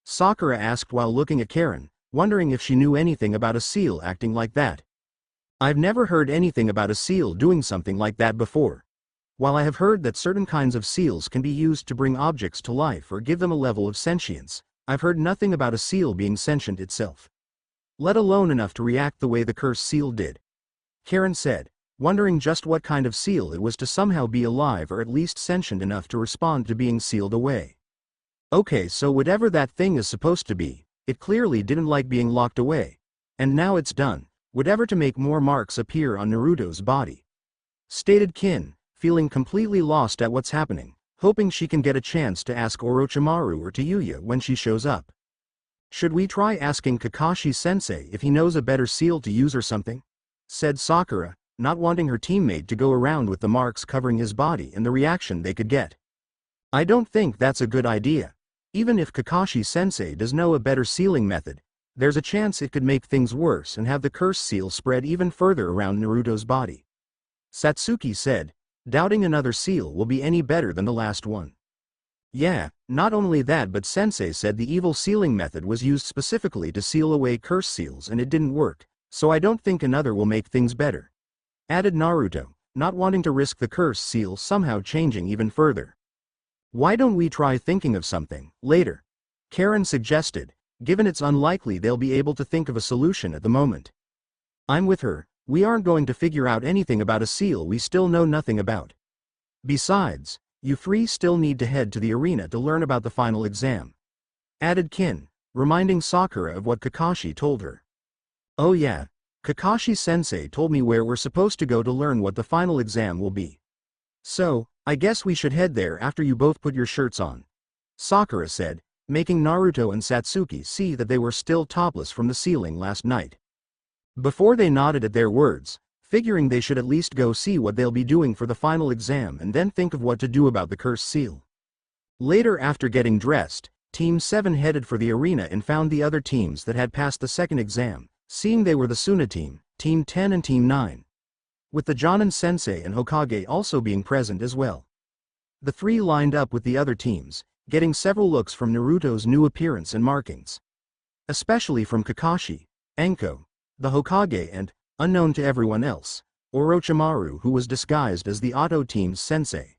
Sakura asked while looking at Karen, wondering if she knew anything about a seal acting like that. I've never heard anything about a seal doing something like that before. While I have heard that certain kinds of seals can be used to bring objects to life or give them a level of sentience, I've heard nothing about a seal being sentient itself, let alone enough to react the way the cursed seal did, Karen said, wondering just what kind of seal it was to somehow be alive or at least sentient enough to respond to being sealed away. Okay, so whatever that thing is supposed to be, it clearly didn't like being locked away. And now it's done, whatever to make more marks appear on Naruto's body, stated Kin, feeling completely lost at what's happening, hoping she can get a chance to ask Orochimaru or Tayuya when she shows up. Should we try asking Kakashi-sensei if he knows a better seal to use or something? Said Sakura, not wanting her teammate to go around with the marks covering his body and the reaction they could get. I don't think that's a good idea. Even if Kakashi-sensei does know a better sealing method, There's a chance it could make things worse and have the curse seal spread even further around Naruto's body. Satsuki said, doubting another seal will be any better than the last one. Yeah, not only that, but Sensei said the evil sealing method was used specifically to seal away curse seals and it didn't work, so I don't think another will make things better. Added Naruto, not wanting to risk the curse seal somehow changing even further. Why don't we try thinking of something, later? Karen suggested, given it's unlikely they'll be able to think of a solution at the moment. I'm with her, we aren't going to figure out anything about a seal we still know nothing about. Besides, you three still need to head to the arena to learn about the final exam. Added Kin, reminding Sakura of what Kakashi told her. Oh yeah, Kakashi-sensei told me where we're supposed to go to learn what the final exam will be. So, I guess we should head there after you both put your shirts on. Sakura said, making Naruto and Satsuki see that they were still topless from the ceiling last night. Before they nodded at their words, figuring they should at least go see what they'll be doing for the final exam and then think of what to do about the cursed seal. Later, after getting dressed, Team 7 headed for the arena and found the other teams that had passed the second exam, seeing they were the Suna team, Team 10 and Team 9. With the Jonin Sensei and Hokage also being present as well. The three lined up with the other teams, getting several looks from Naruto's new appearance and markings. Especially from Kakashi, Anko, the Hokage and, unknown to everyone else, Orochimaru, who was disguised as the Auto team's sensei.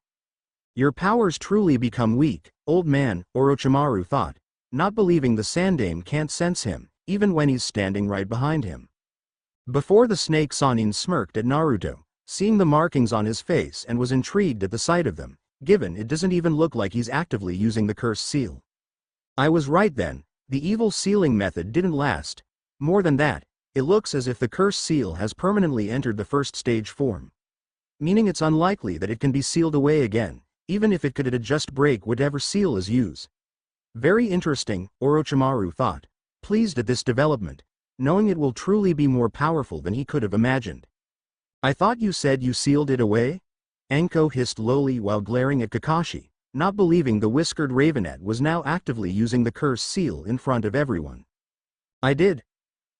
Your powers truly become weak, old man, Orochimaru thought, not believing the Sandaime can't sense him, even when he's standing right behind him. Before the snake, Sannin smirked at Naruto, seeing the markings on his face, and was intrigued at the sight of them, given it doesn't even look like he's actively using the cursed seal. I was right then, the evil sealing method didn't last. More than that, it looks as if the cursed seal has permanently entered the first stage form. Meaning it's unlikely that it can be sealed away again, even if it could just break whatever seal is used. Very interesting, Orochimaru thought, pleased at this development, knowing it will truly be more powerful than he could have imagined. I thought you said you sealed it away? Anko hissed lowly while glaring at Kakashi, not believing the whiskered ravenet was now actively using the cursed seal in front of everyone. I did.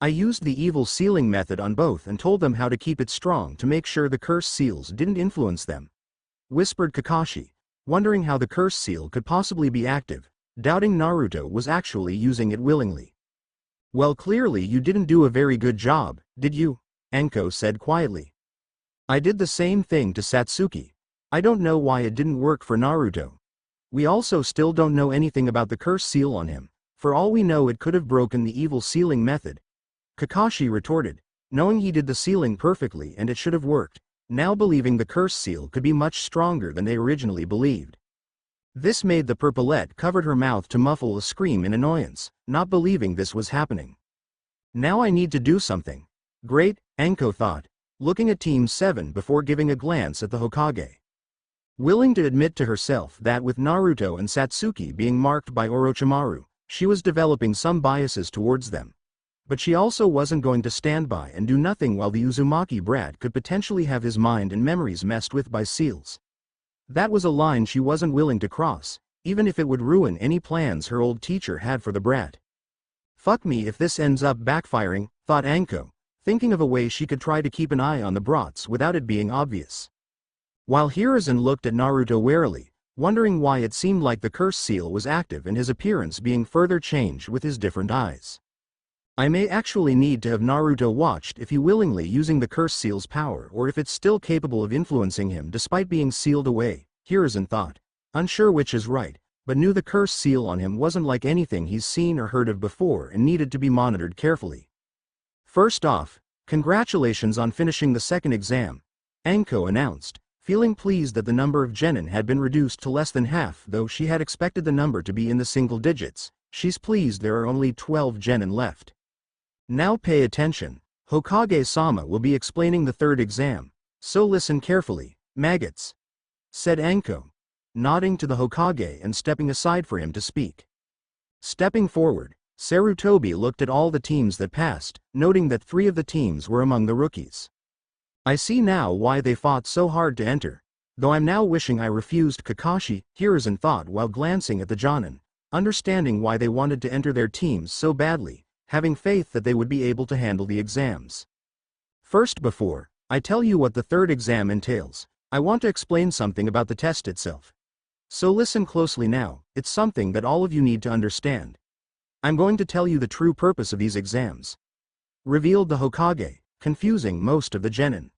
I used the evil sealing method on both and told them how to keep it strong to make sure the cursed seals didn't influence them. Whispered Kakashi, wondering how the cursed seal could possibly be active, doubting Naruto was actually using it willingly. Well, clearly you didn't do a very good job, did you? Anko said quietly. I did the same thing to Satsuki. I don't know why it didn't work for Naruto. We also still don't know anything about the cursed seal on him. For all we know, it could have broken the evil sealing method. Kakashi retorted, knowing he did the sealing perfectly and it should have worked, now believing the cursed seal could be much stronger than they originally believed. This made the Purpolette covered her mouth to muffle a scream in annoyance, not believing this was happening. Now I need to do something. Great, Anko thought, looking at Team 7 before giving a glance at the Hokage. Willing to admit to herself that with Naruto and Satsuki being marked by Orochimaru, she was developing some biases towards them. But she also wasn't going to stand by and do nothing while the Uzumaki brat could potentially have his mind and memories messed with by seals. That was a line she wasn't willing to cross, even if it would ruin any plans her old teacher had for the brat. Fuck me if this ends up backfiring, thought Anko, thinking of a way she could try to keep an eye on the brats without it being obvious. While Hiruzen looked at Naruto warily, wondering why it seemed like the cursed seal was active and his appearance being further changed with his different eyes. I may actually need to have Naruto watched if he willingly using the cursed seal's power or if it's still capable of influencing him despite being sealed away, Hiruzen thought, unsure which is right, but knew the cursed seal on him wasn't like anything he's seen or heard of before and needed to be monitored carefully. First off, congratulations on finishing the second exam, Anko announced, feeling pleased that the number of genin had been reduced to less than half. Though she had expected the number to be in the single digits, she's pleased there are only 12 genin left. Now pay attention, Hokage-sama will be explaining the third exam, so listen carefully, maggots, said Anko, nodding to the Hokage and stepping aside for him to speak. Stepping forward, Sarutobi looked at all the teams that passed, noting that 3 of the teams were among the rookies. I see now why they fought so hard to enter, though I'm now wishing I refused. Kakashi, Hiruzen thought while glancing at the Jonin, understanding why they wanted to enter their teams so badly, having faith that they would be able to handle the exams. First, before I tell you what the third exam entails, I want to explain something about the test itself. So listen closely now, it's something that all of you need to understand. I'm going to tell you the true purpose of these exams. Revealed the Hokage, confusing most of the genin.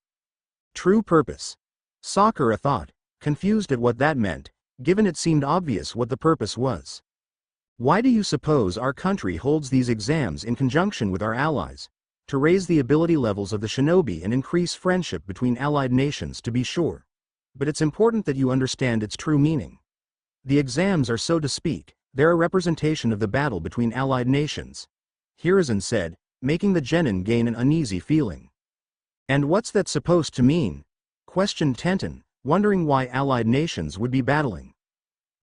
True purpose. Sakura thought, confused at what that meant, given it seemed obvious what the purpose was. Why do you suppose our country holds these exams in conjunction with our allies? To raise the ability levels of the shinobi and increase friendship between allied nations, to be sure. But it's important that you understand its true meaning. The exams are, so to speak, they're a representation of the battle between allied nations, Hiruzen said, making the genin gain an uneasy feeling. And what's that supposed to mean? Questioned Tenten, wondering why allied nations would be battling.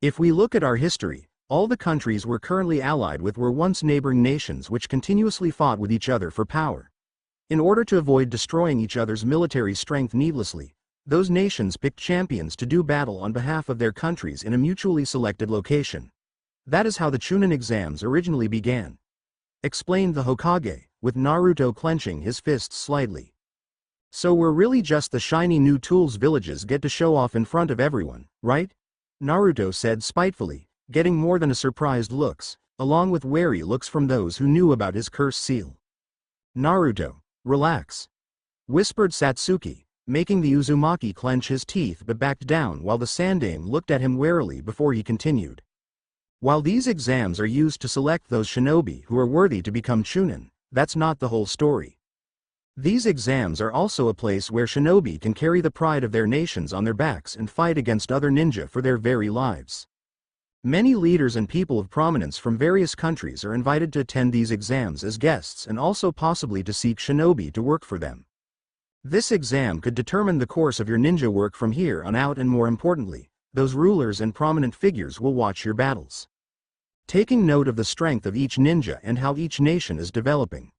If we look at our history, all the countries we're currently allied with were once neighboring nations which continuously fought with each other for power. In order to avoid destroying each other's military strength needlessly, those nations picked champions to do battle on behalf of their countries in a mutually selected location. That is how the Chunin exams originally began. Explained the Hokage, with Naruto clenching his fists slightly. So we're really just the shiny new tools villages get to show off in front of everyone, right? Naruto said spitefully, getting more than a surprised looks, along with wary looks from those who knew about his curse seal. Naruto, relax, whispered Satsuki, making the Uzumaki clench his teeth but backed down while the Sandaime looked at him warily before he continued. While these exams are used to select those shinobi who are worthy to become Chunin, that's not the whole story. These exams are also a place where shinobi can carry the pride of their nations on their backs and fight against other ninja for their very lives. Many leaders and people of prominence from various countries are invited to attend these exams as guests and also possibly to seek shinobi to work for them. This exam could determine the course of your ninja work from here on out, and more importantly, those rulers and prominent figures will watch your battles, taking note of the strength of each ninja and how each nation is developing.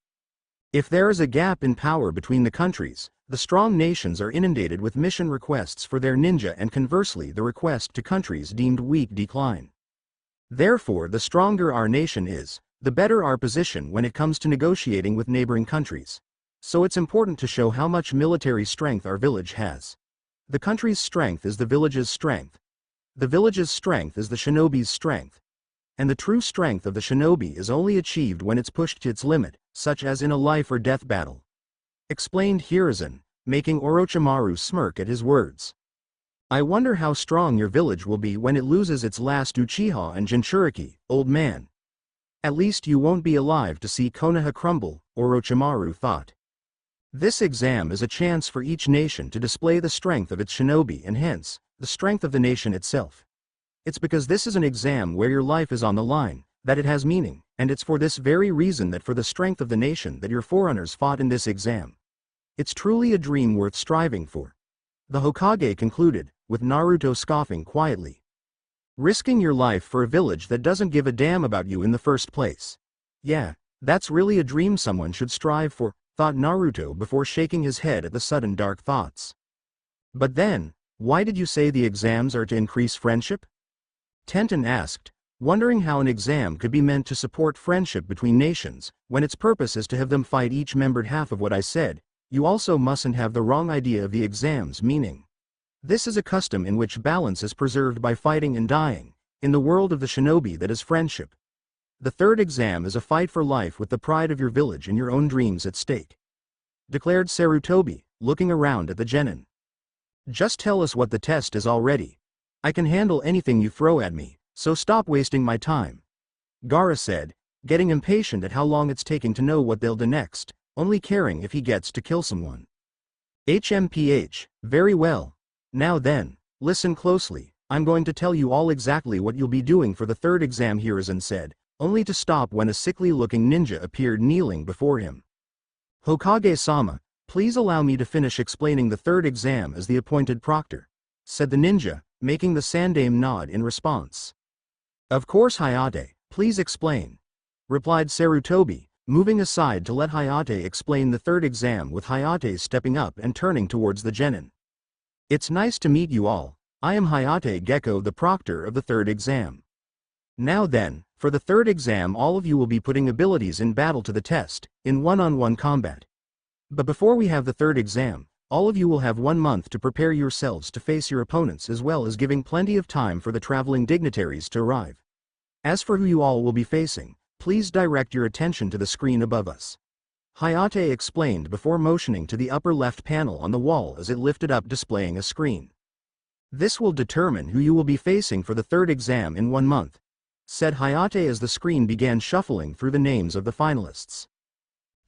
If there is a gap in power between the countries, the strong nations are inundated with mission requests for their ninja, and conversely the request to countries deemed weak decline. Therefore, the stronger our nation is, the better our position when it comes to negotiating with neighboring countries. So it's important to show how much military strength our village has. The country's strength is the village's strength. The village's strength is the shinobi's strength. And the true strength of the shinobi is only achieved when it's pushed to its limit, such as in a life or death battle. Explained Hiruzen, making Orochimaru smirk at his words. I wonder how strong your village will be when it loses its last Uchiha and Jinchuriki, old man. At least you won't be alive to see Konoha crumble, Orochimaru thought. This exam is a chance for each nation to display the strength of its shinobi and hence, the strength of the nation itself. It's because this is an exam where your life is on the line, that it has meaning, and it's for this very reason that for the strength of the nation that your forerunners fought in this exam. It's truly a dream worth striving for. The Hokage concluded, with Naruto scoffing quietly. Risking your life for a village that doesn't give a damn about you in the first place. Yeah, that's really a dream someone should strive for, thought Naruto before shaking his head at the sudden dark thoughts. But then, why did you say the exams are to increase friendship? Tenten asked, wondering how an exam could be meant to support friendship between nations, when its purpose is to have them fight. Each membered half of what I said. You also mustn't have the wrong idea of the exam's meaning. This is a custom in which balance is preserved by fighting and dying, in the world of the shinobi that is friendship. The third exam is a fight for life with the pride of your village and your own dreams at stake. Declared Sarutobi, looking around at the genin. Just tell us what the test is already. I can handle anything you throw at me, so stop wasting my time. Gaara said, getting impatient at how long it's taking to know what they'll do next, only caring if he gets to kill someone. HMPH, very well. Now then, listen closely, I'm going to tell you all exactly what you'll be doing for the third exam, Hiruzen said, only to stop when a sickly-looking ninja appeared kneeling before him. Hokage-sama, please allow me to finish explaining the third exam as the appointed proctor, said the ninja, making the Sandaime nod in response. Of course Hayate, please explain, replied Sarutobi, moving aside to let Hayate explain the third exam, with Hayate stepping up and turning towards the genin. It's nice to meet you all. I am Hayate Gecko, the proctor of the third exam. Now then, For the third exam, all of you will be putting abilities in battle to the test, in one-on-one combat. But before we have the third exam, all of you will have 1 month to prepare yourselves to face your opponents, as well as giving plenty of time for the traveling dignitaries to arrive. As for who you all will be facing, please direct your attention to the screen above us. Hayate explained before motioning to the upper left panel on the wall as it lifted up, displaying a screen. This will determine who you will be facing for the third exam in 1 month, said Hayate as the screen began shuffling through the names of the finalists.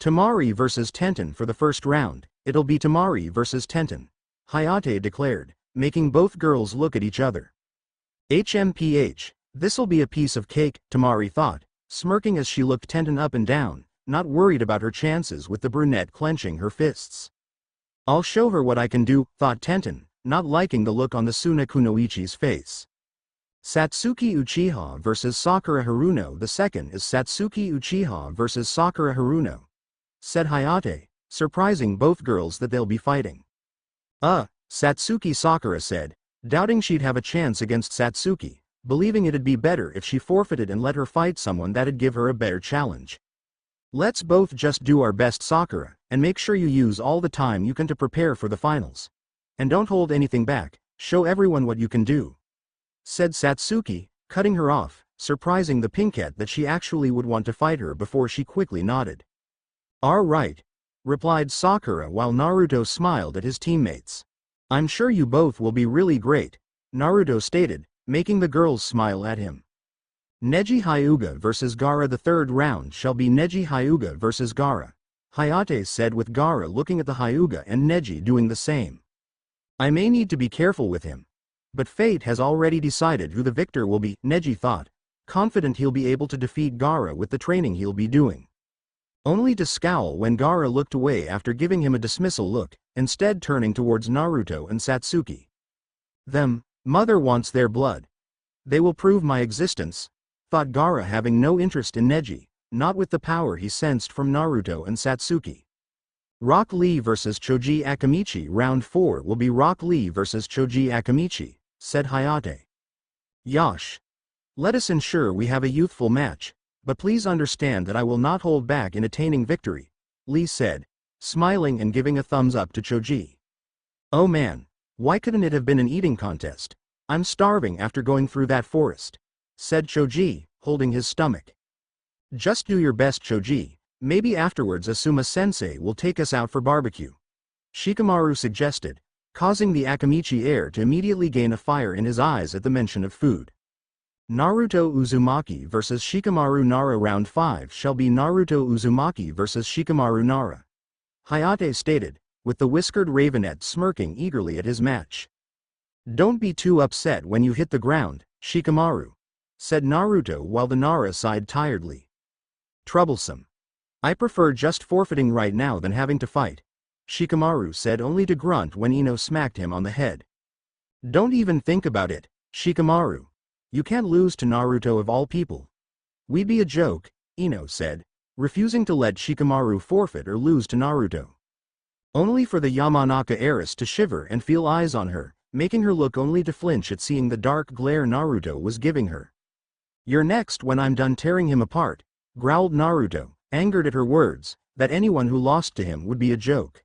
Temari versus Tenten for the first round. It'll be Temari versus Tenten, Hayate declared, making both girls look at each other. HMPH, this'll be a piece of cake, Temari thought, smirking as she looked Tenten up and down, not worried about her chances with the brunette clenching her fists. I'll show her what I can do, thought Tenten, not liking the look on the Suna Kunoichi's face. Satsuki Uchiha versus Sakura Haruno. The second is Satsuki Uchiha versus Sakura Haruno, said Hayate, surprising both girls that they'll be fighting. Satsuki, Sakura said, doubting she'd have a chance against Satsuki, believing it'd be better if she forfeited and let her fight someone that'd give her a better challenge. Let's both just do our best, Sakura, and make sure you use all the time you can to prepare for the finals. And don't hold anything back, show everyone what you can do, said Satsuki, cutting her off, surprising the pinkette that she actually would want to fight her before she quickly nodded. All right, replied Sakura while Naruto smiled at his teammates. I'm sure you both will be really great, Naruto stated, making the girls smile at him. Neji Hyuga versus Gaara. The third round shall be Neji Hyuga versus Gaara, Hayate said, with Gaara looking at the Hyuga and Neji doing the same. I may need to be careful with him, but fate has already decided who the victor will be, Neji thought, confident he'll be able to defeat Gaara with the training he'll be doing. Only to scowl when Gaara looked away after giving him a dismissal look, instead turning towards Naruto and Satsuki. Mother wants their blood. They will prove my existence, thought Gaara, having no interest in Neji, not with the power he sensed from Naruto and Satsuki. Rock Lee versus Choji Akamichi. Round 4 will be Rock Lee versus Choji Akamichi, said Hayate. Yosh. Let us ensure we have a youthful match, but please understand that I will not hold back in attaining victory, Lee said, smiling and giving a thumbs up to Choji. Oh man, why couldn't it have been an eating contest? I'm starving after going through that forest, said Choji, holding his stomach. Just do your best, Choji. Maybe afterwards Asuma-sensei will take us out for barbecue, Shikamaru suggested, causing the Akamichi heir to immediately gain a fire in his eyes at the mention of food. Naruto Uzumaki versus Shikamaru Nara. Round 5 shall be Naruto Uzumaki versus Shikamaru Nara, Hayate stated, with the whiskered ravenette smirking eagerly at his match. Don't be too upset when you hit the ground, Shikamaru, said Naruto while the Nara sighed tiredly. Troublesome. I prefer just forfeiting right now than having to fight, Shikamaru said, only to grunt when Ino smacked him on the head. Don't even think about it, Shikamaru. You can't lose to Naruto of all people. We'd be a joke, Ino said, refusing to let Shikamaru forfeit or lose to Naruto. Only for the Yamanaka heiress to shiver and feel eyes on her, making her look only to flinch at seeing the dark glare Naruto was giving her. You're next when I'm done tearing him apart, growled Naruto, angered at her words, that anyone who lost to him would be a joke.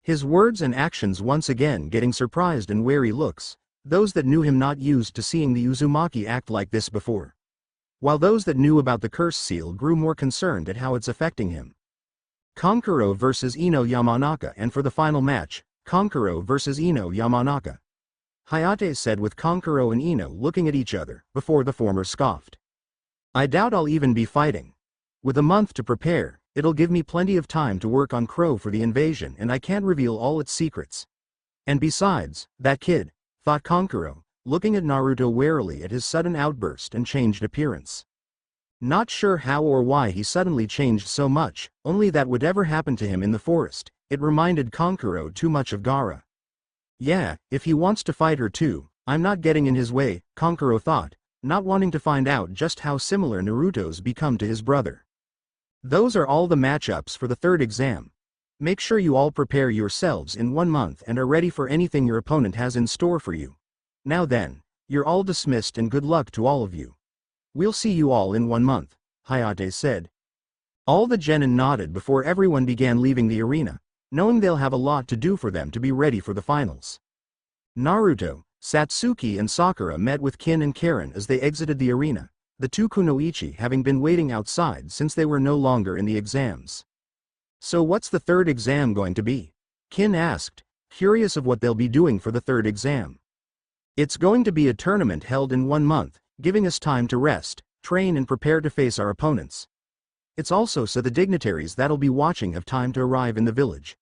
His words and actions once again getting surprised and wary looks, those that knew him not used to seeing the Uzumaki act like this before. While those that knew about the curse seal grew more concerned at how it's affecting him. Kankuro versus Ino Yamanaka. And for the final match, Kankuro versus Ino Yamanaka, Hayate said, with Kankuro and Ino looking at each other, before the former scoffed. I doubt I'll even be fighting. With a month to prepare, it'll give me plenty of time to work on Crow for the invasion, and I can't reveal all its secrets. And besides, that kid, thought Kankuro, looking at Naruto warily at his sudden outburst and changed appearance. Not sure how or why he suddenly changed so much, only that whatever happened to him in the forest, it reminded Kankuro too much of Gaara. Yeah, if he wants to fight her too, I'm not getting in his way, Kankuro thought, not wanting to find out just how similar Naruto's become to his brother. Those are all the matchups for the third exam. Make sure you all prepare yourselves in 1 month and are ready for anything your opponent has in store for you. Now then, you're all dismissed and good luck to all of you. We'll see you all in 1 month, Hayate said. All the genin nodded before everyone began leaving the arena, knowing they'll have a lot to do for them to be ready for the finals. Naruto, Satsuki and Sakura met with Kin and Karen as they exited the arena, the two kunoichi having been waiting outside since they were no longer in the exams. So what's the third exam going to be? Kin asked, curious of what they'll be doing for the third exam. It's going to be a tournament held in 1 month, giving us time to rest, train and prepare to face our opponents. It's also so the dignitaries that'll be watching have time to arrive in the village,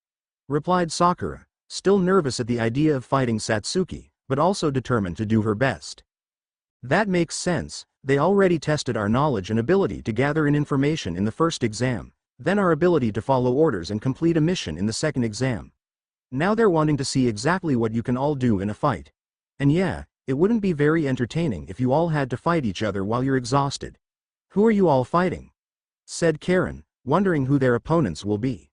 replied Sakura, still nervous at the idea of fighting Satsuki, but also determined to do her best. That makes sense, they already tested our knowledge and ability to gather in information in the first exam, then our ability to follow orders and complete a mission in the second exam. Now they're wanting to see exactly what you can all do in a fight. And yeah, it wouldn't be very entertaining if you all had to fight each other while you're exhausted. Who are you all fighting? Said Karen, wondering who their opponents will be.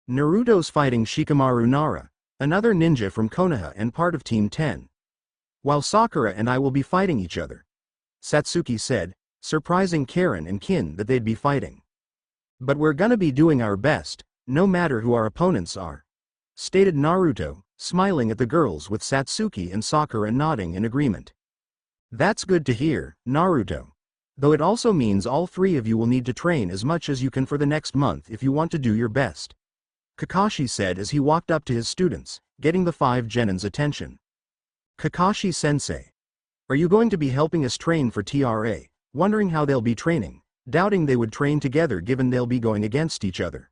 Naruto's fighting Shikamaru Nara, another ninja from Konoha and part of Team 10. While Sakura and I will be fighting each other, Satsuki said, surprising Karen and Kin that they'd be fighting. But we're gonna be doing our best, no matter who our opponents are, stated Naruto, smiling at the girls with Satsuki and Sakura nodding in agreement. That's good to hear, Naruto. Though it also means all three of you will need to train as much as you can for the next month if you want to do your best, Kakashi said as he walked up to his students, getting the 5 genins' attention. Kakashi-sensei, are you going to be helping us train for TRA? Wondering how they'll be training, doubting they would train together given they'll be going against each other.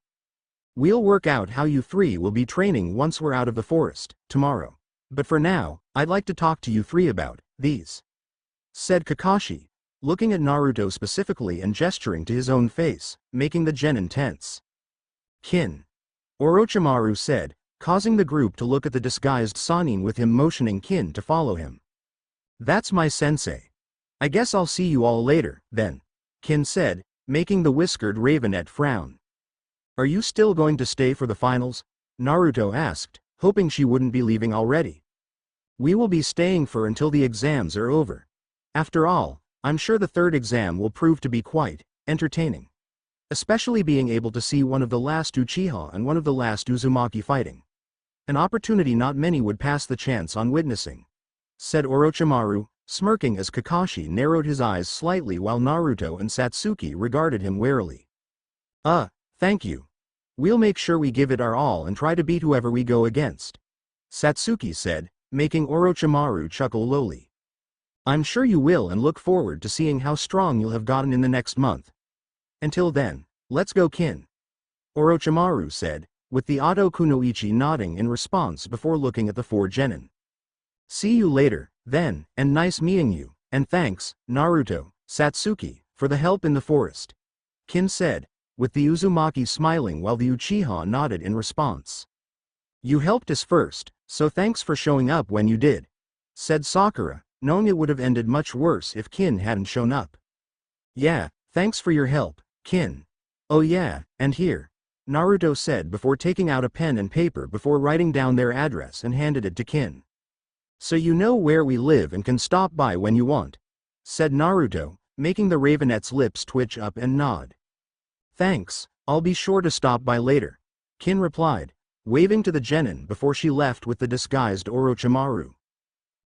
We'll work out how you three will be training once we're out of the forest, tomorrow. But for now, I'd like to talk to you three about these, said Kakashi, looking at Naruto specifically and gesturing to his own face, making the genin tense. Kin, Orochimaru said, causing the group to look at the disguised Sannin with him motioning Kin to follow him. That's my sensei. I guess I'll see you all later, then, Kin said, making the whiskered Ravenet frown. Are you still going to stay for the finals? Naruto asked, hoping she wouldn't be leaving already. We will be staying for until the exams are over. After all, I'm sure the third exam will prove to be quite entertaining. Especially being able to see one of the last Uchiha and one of the last Uzumaki fighting. An opportunity not many would pass the chance on witnessing, said Orochimaru, smirking as Kakashi narrowed his eyes slightly while Naruto and Satsuki regarded him warily. Thank you. We'll make sure we give it our all and try to beat whoever we go against, Satsuki said, making Orochimaru chuckle lowly. I'm sure you will and look forward to seeing how strong you'll have gotten in the next month. Until then, let's go Kin, Orochimaru said, with the Oto Kunoichi nodding in response before looking at the 4 genin. See you later, then, and nice meeting you, and thanks, Naruto, Satsuki, for the help in the forest, Kin said, with the Uzumaki smiling while the Uchiha nodded in response. You helped us first, so thanks for showing up when you did, said Sakura, knowing it would have ended much worse if Kin hadn't shown up. Yeah, thanks for your help, Kin. Oh yeah, and here, Naruto said before taking out a pen and paper before writing down their address and handed it to Kin. So you know where we live and can stop by when you want, said Naruto, making the Ravenet's lips twitch up and nod. Thanks, I'll be sure to stop by later, Kin replied, waving to the genin before she left with the disguised Orochimaru.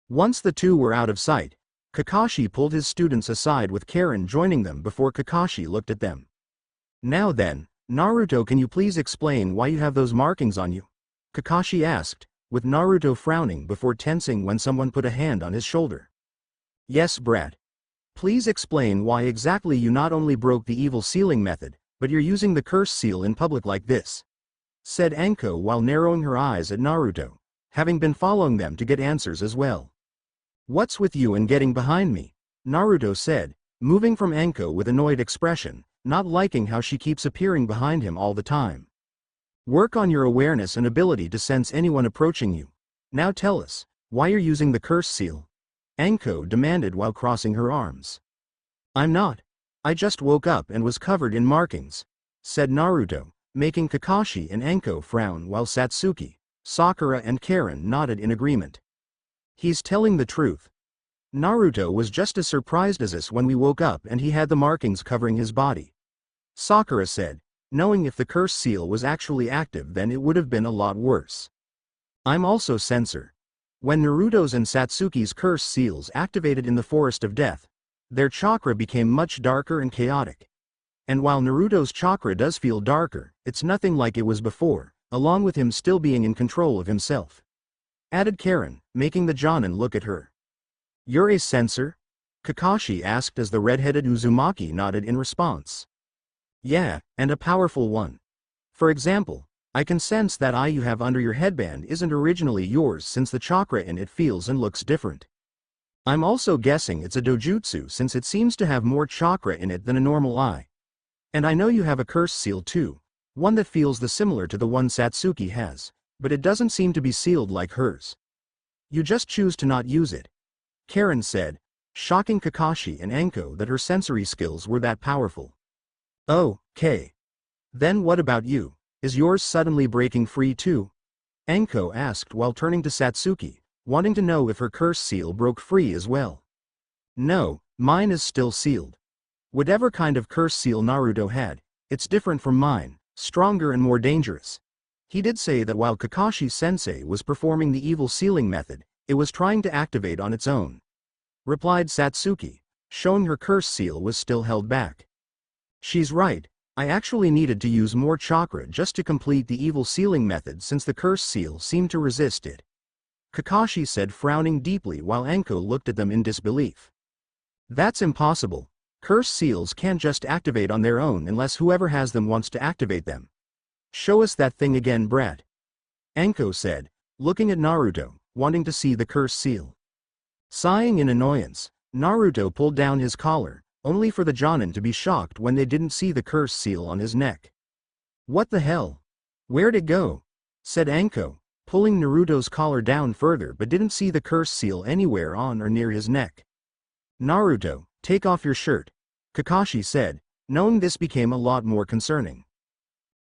Once the two were out of sight, Kakashi pulled his students aside with Karen joining them before Kakashi looked at them. Now then, Naruto, can you please explain why you have those markings on you? Kakashi asked, with Naruto frowning before tensing when someone put a hand on his shoulder. Yes, brat. Please explain why exactly you not only broke the evil sealing method, but you're using the curse seal in public like this, said Anko while narrowing her eyes at Naruto, having been following them to get answers as well. What's with you and getting behind me? Naruto said, moving from Anko with annoyed expression, not liking how she keeps appearing behind him all the time. Work on your awareness and ability to sense anyone approaching you. Now tell us, why you're using the curse seal? Anko demanded while crossing her arms. I'm not. I just woke up and was covered in markings, said Naruto, making Kakashi and Anko frown while Satsuki, Sakura and Karen nodded in agreement. He's telling the truth. Naruto was just as surprised as us when we woke up and he had the markings covering his body. Sakura said, knowing if the curse seal was actually active then it would have been a lot worse. I'm also Sensor. When Naruto's and Satsuki's curse seals activated in the Forest of Death, their chakra became much darker and chaotic. And while Naruto's chakra does feel darker, it's nothing like it was before, along with him still being in control of himself. Added Karen, making the Jonin look at her. You're a Sensor? Kakashi asked as the red-headed Uzumaki nodded in response. Yeah, and a powerful one. For example, I can sense that eye you have under your headband isn't originally yours since the chakra in it feels and looks different. I'm also guessing it's a dojutsu since it seems to have more chakra in it than a normal eye. And I know you have a curse seal too, one that feels similar to the one Satsuki has, but it doesn't seem to be sealed like hers. You just choose to not use it. Karen said, shocking Kakashi and Anko that her sensory skills were that powerful. Oh, okay. Then what about you? Is yours suddenly breaking free too? Anko asked while turning to Satsuki, wanting to know if her curse seal broke free as well. No, mine is still sealed. Whatever kind of curse seal Naruto had, it's different from mine, stronger and more dangerous. He did say that while Kakashi-sensei was performing the evil sealing method, it was trying to activate on its own. Replied Satsuki, showing her curse seal was still held back. She's right, I actually needed to use more chakra just to complete the evil sealing method since the curse seal seemed to resist it. Kakashi said, frowning deeply while Anko looked at them in disbelief. That's impossible. Curse seals can't just activate on their own unless whoever has them wants to activate them. Show us that thing again, brat. Anko said, looking at Naruto, wanting to see the curse seal. Sighing in annoyance, Naruto pulled down his collar, only for the Jonin to be shocked when they didn't see the curse seal on his neck. What the hell? Where'd it go? Said Anko, pulling Naruto's collar down further but didn't see the curse seal anywhere on or near his neck. Naruto, take off your shirt, Kakashi said, knowing this became a lot more concerning.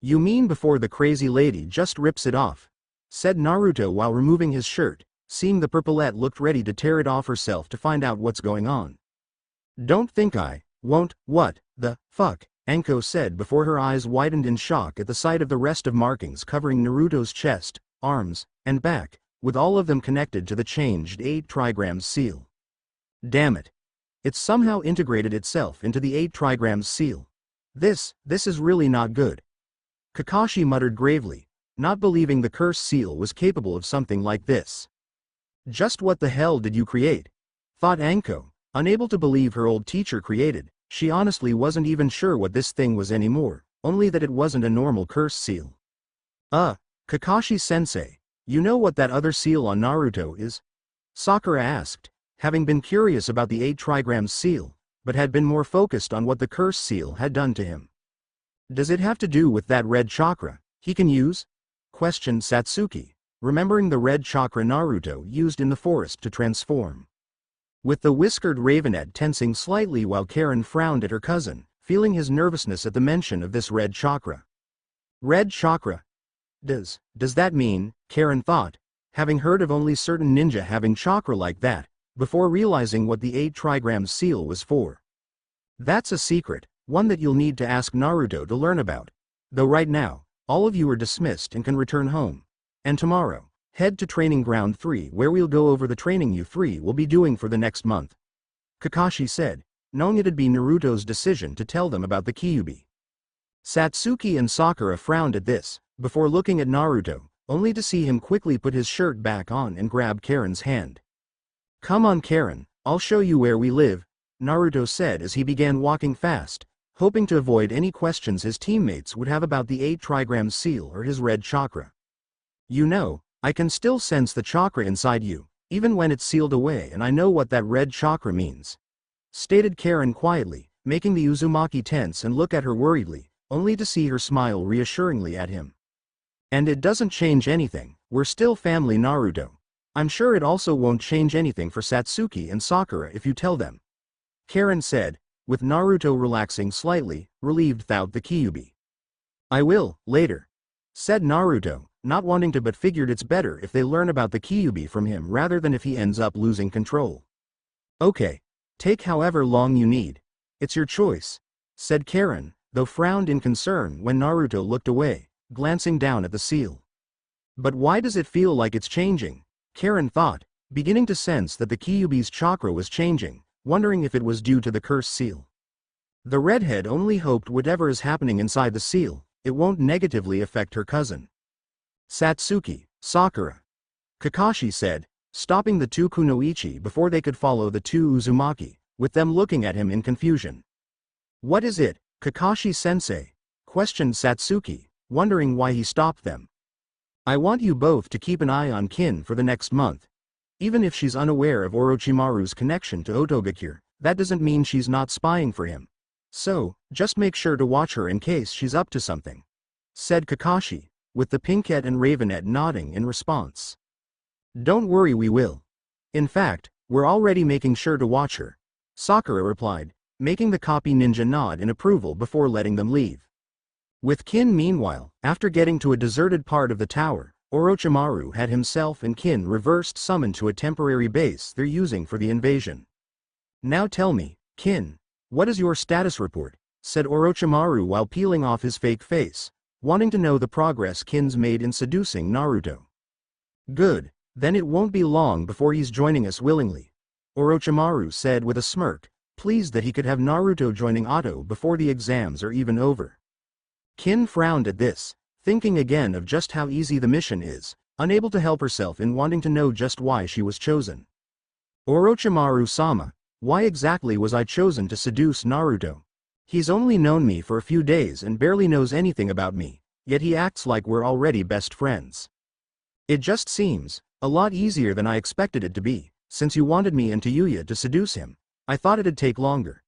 You mean before the crazy lady just rips it off? Said Naruto while removing his shirt, seeing the purplet looked ready to tear it off herself to find out what's going on. Don't think I won't. What the fuck? Anko said before her eyes widened in shock at the sight of the rest of markings covering Naruto's chest, arms, and back, with all of them connected to the changed 8 trigrams seal. Damn it. It's somehow integrated itself into the 8 trigrams seal. This is really not good. Kakashi muttered gravely, not believing the curse seal was capable of something like this. Just what the hell did you create? Thought Anko, unable to believe her old teacher created. She honestly wasn't even sure what this thing was anymore, only that it wasn't a normal curse seal. Kakashi-sensei, you know what that other seal on Naruto is? Sakura asked, having been curious about the 8 trigrams seal, but had been more focused on what the curse seal had done to him. Does it have to do with that red chakra he can use? Questioned Satsuki, remembering the red chakra Naruto used in the forest to transform. With the whiskered Ravenette tensing slightly while Karen frowned at her cousin, feeling his nervousness at the mention of this red chakra. Red chakra? Does that mean, Karen thought, having heard of only certain ninja having chakra like that, before realizing what the 8 trigrams seal was for. That's a secret, one that you'll need to ask Naruto to learn about. Though right now, all of you are dismissed and can return home. And tomorrow, head to Training Ground 3 where we'll go over the training you 3 will be doing for the next month. Kakashi said, knowing it'd be Naruto's decision to tell them about the Kyuubi. Satsuki and Sakura frowned at this, before looking at Naruto, only to see him quickly put his shirt back on and grab Karen's hand. Come on Karen, I'll show you where we live, Naruto said as he began walking fast, hoping to avoid any questions his teammates would have about the 8 trigrams seal or his red chakra. You know, I can still sense the chakra inside you, even when it's sealed away, and I know what that red chakra means. Stated Karen quietly, making the Uzumaki tense and look at her worriedly, only to see her smile reassuringly at him. And it doesn't change anything, we're still family Naruto. I'm sure it also won't change anything for Satsuki and Sakura if you tell them. Karen said, with Naruto relaxing slightly, relieved without the Kyuubi. I will, later. Said Naruto, not wanting to but figured it's better if they learn about the Kyuubi from him rather than if he ends up losing control. Okay. Take however long you need. It's your choice, said Karen, though frowned in concern when Naruto looked away, glancing down at the seal. But why does it feel like it's changing? Karen thought, beginning to sense that the Kyuubi's chakra was changing, wondering if it was due to the cursed seal. The redhead only hoped whatever is happening inside the seal, it won't negatively affect her cousin. Satsuki, Sakura. Kakashi said, stopping the two kunoichi before they could follow the two Uzumaki, with them looking at him in confusion. What is it, Kakashi-sensei? Questioned Satsuki, wondering why he stopped them. I want you both to keep an eye on Kin for the next month. Even if she's unaware of Orochimaru's connection to Otogakure, that doesn't mean she's not spying for him. So, just make sure to watch her in case she's up to something, said Kakashi, with the Pinkette and Ravenette nodding in response. Don't worry, we will. In fact, we're already making sure to watch her, Sakura replied, making the copy ninja nod in approval before letting them leave. With Kin meanwhile, after getting to a deserted part of the tower, Orochimaru had himself and Kin reversed summoned to a temporary base they're using for the invasion. Now tell me, Kin, what is your status report? Said Orochimaru while peeling off his fake face, wanting to know the progress Kin's made in seducing Naruto. Good, then it won't be long before he's joining us willingly, Orochimaru said with a smirk, pleased that he could have Naruto joining Oto before the exams are even over. Kin frowned at this, thinking again of just how easy the mission is, unable to help herself in wanting to know just why she was chosen. Orochimaru-sama, why exactly was I chosen to seduce Naruto? He's only known me for a few days and barely knows anything about me, yet he acts like we're already best friends. It just seems a lot easier than I expected it to be, since you wanted me and Tayuya to seduce him. I thought it'd take longer.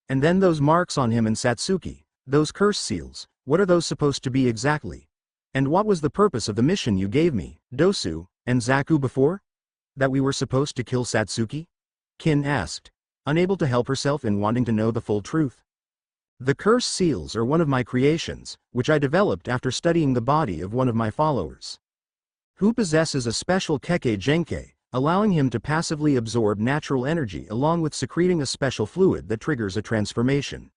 And then those marks on him and Satsuki, those curse seals, what are those supposed to be exactly? And what was the purpose of the mission you gave me, Dosu, and Zaku before? That we were supposed to kill Satsuki? Kin asked, unable to help herself in wanting to know the full truth. The curse seals are one of my creations, which I developed after studying the body of one of my followers, who possesses a special Kekkei Genkai, allowing him to passively absorb natural energy along with secreting a special fluid that triggers a transformation.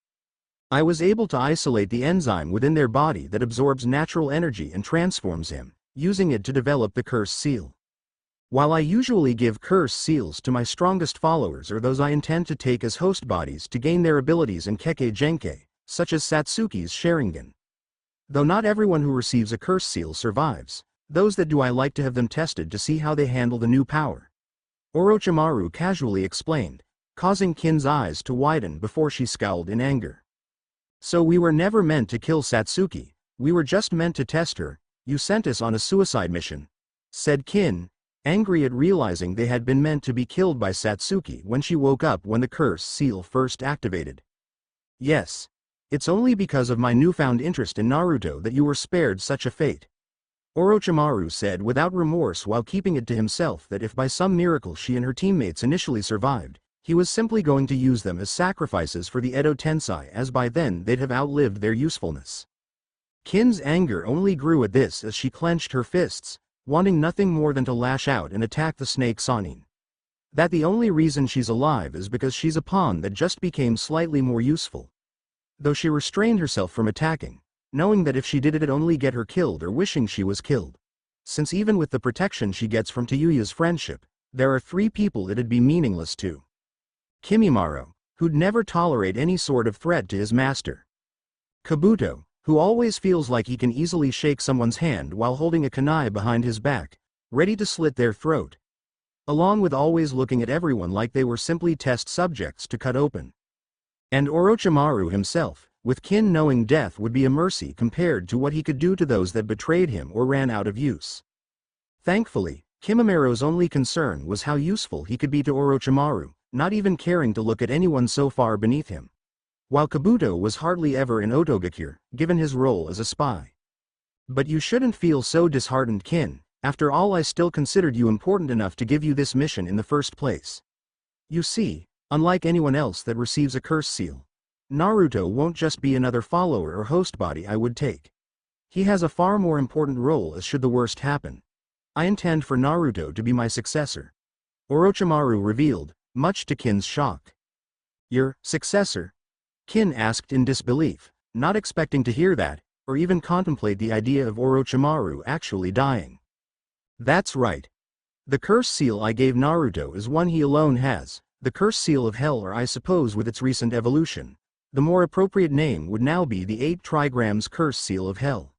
I was able to isolate the enzyme within their body that absorbs natural energy and transforms him, using it to develop the curse seal. While I usually give curse seals to my strongest followers or those I intend to take as host bodies to gain their abilities in Kekkei Genkai, such as Satsuki's Sharingan. Though not everyone who receives a curse seal survives, those that do I like to have them tested to see how they handle the new power. Orochimaru casually explained, causing Kin's eyes to widen before she scowled in anger. So we were never meant to kill Satsuki, we were just meant to test her, you sent us on a suicide mission, said Kin, angry at realizing they had been meant to be killed by Satsuki when she woke up when the curse seal first activated. Yes. It's only because of my newfound interest in Naruto that you were spared such a fate, Orochimaru said without remorse while keeping it to himself that if by some miracle she and her teammates initially survived, he was simply going to use them as sacrifices for the Edo Tensei as by then they'd have outlived their usefulness. Kin's anger only grew at this as she clenched her fists, wanting nothing more than to lash out and attack the snake Sannin. That the only reason she's alive is because she's a pawn that just became slightly more useful. Though she restrained herself from attacking, knowing that if she did it'd only get her killed or wishing she was killed. Since even with the protection she gets from Tayuya's friendship, there are 3 people it'd be meaningless to. Kimimaro, who'd never tolerate any sort of threat to his master. Kabuto, who always feels like he can easily shake someone's hand while holding a kunai behind his back, ready to slit their throat. Along with always looking at everyone like they were simply test subjects to cut open. And Orochimaru himself, with Kin knowing death would be a mercy compared to what he could do to those that betrayed him or ran out of use. Thankfully, Kimimaro's only concern was how useful he could be to Orochimaru, not even caring to look at anyone so far beneath him. While Kabuto was hardly ever in Otogakure, given his role as a spy. But you shouldn't feel so disheartened, Kin, after all I still considered you important enough to give you this mission in the first place. You see, unlike anyone else that receives a curse seal, Naruto won't just be another follower or host body I would take. He has a far more important role as should the worst happen. I intend for Naruto to be my successor. Orochimaru revealed, much to Kin's shock. Your successor? Kin asked in disbelief, not expecting to hear that, or even contemplate the idea of Orochimaru actually dying. That's right. The curse seal I gave Naruto is one he alone has, the curse seal of hell, or I suppose with its recent evolution, the more appropriate name would now be the 8 trigrams curse seal of hell.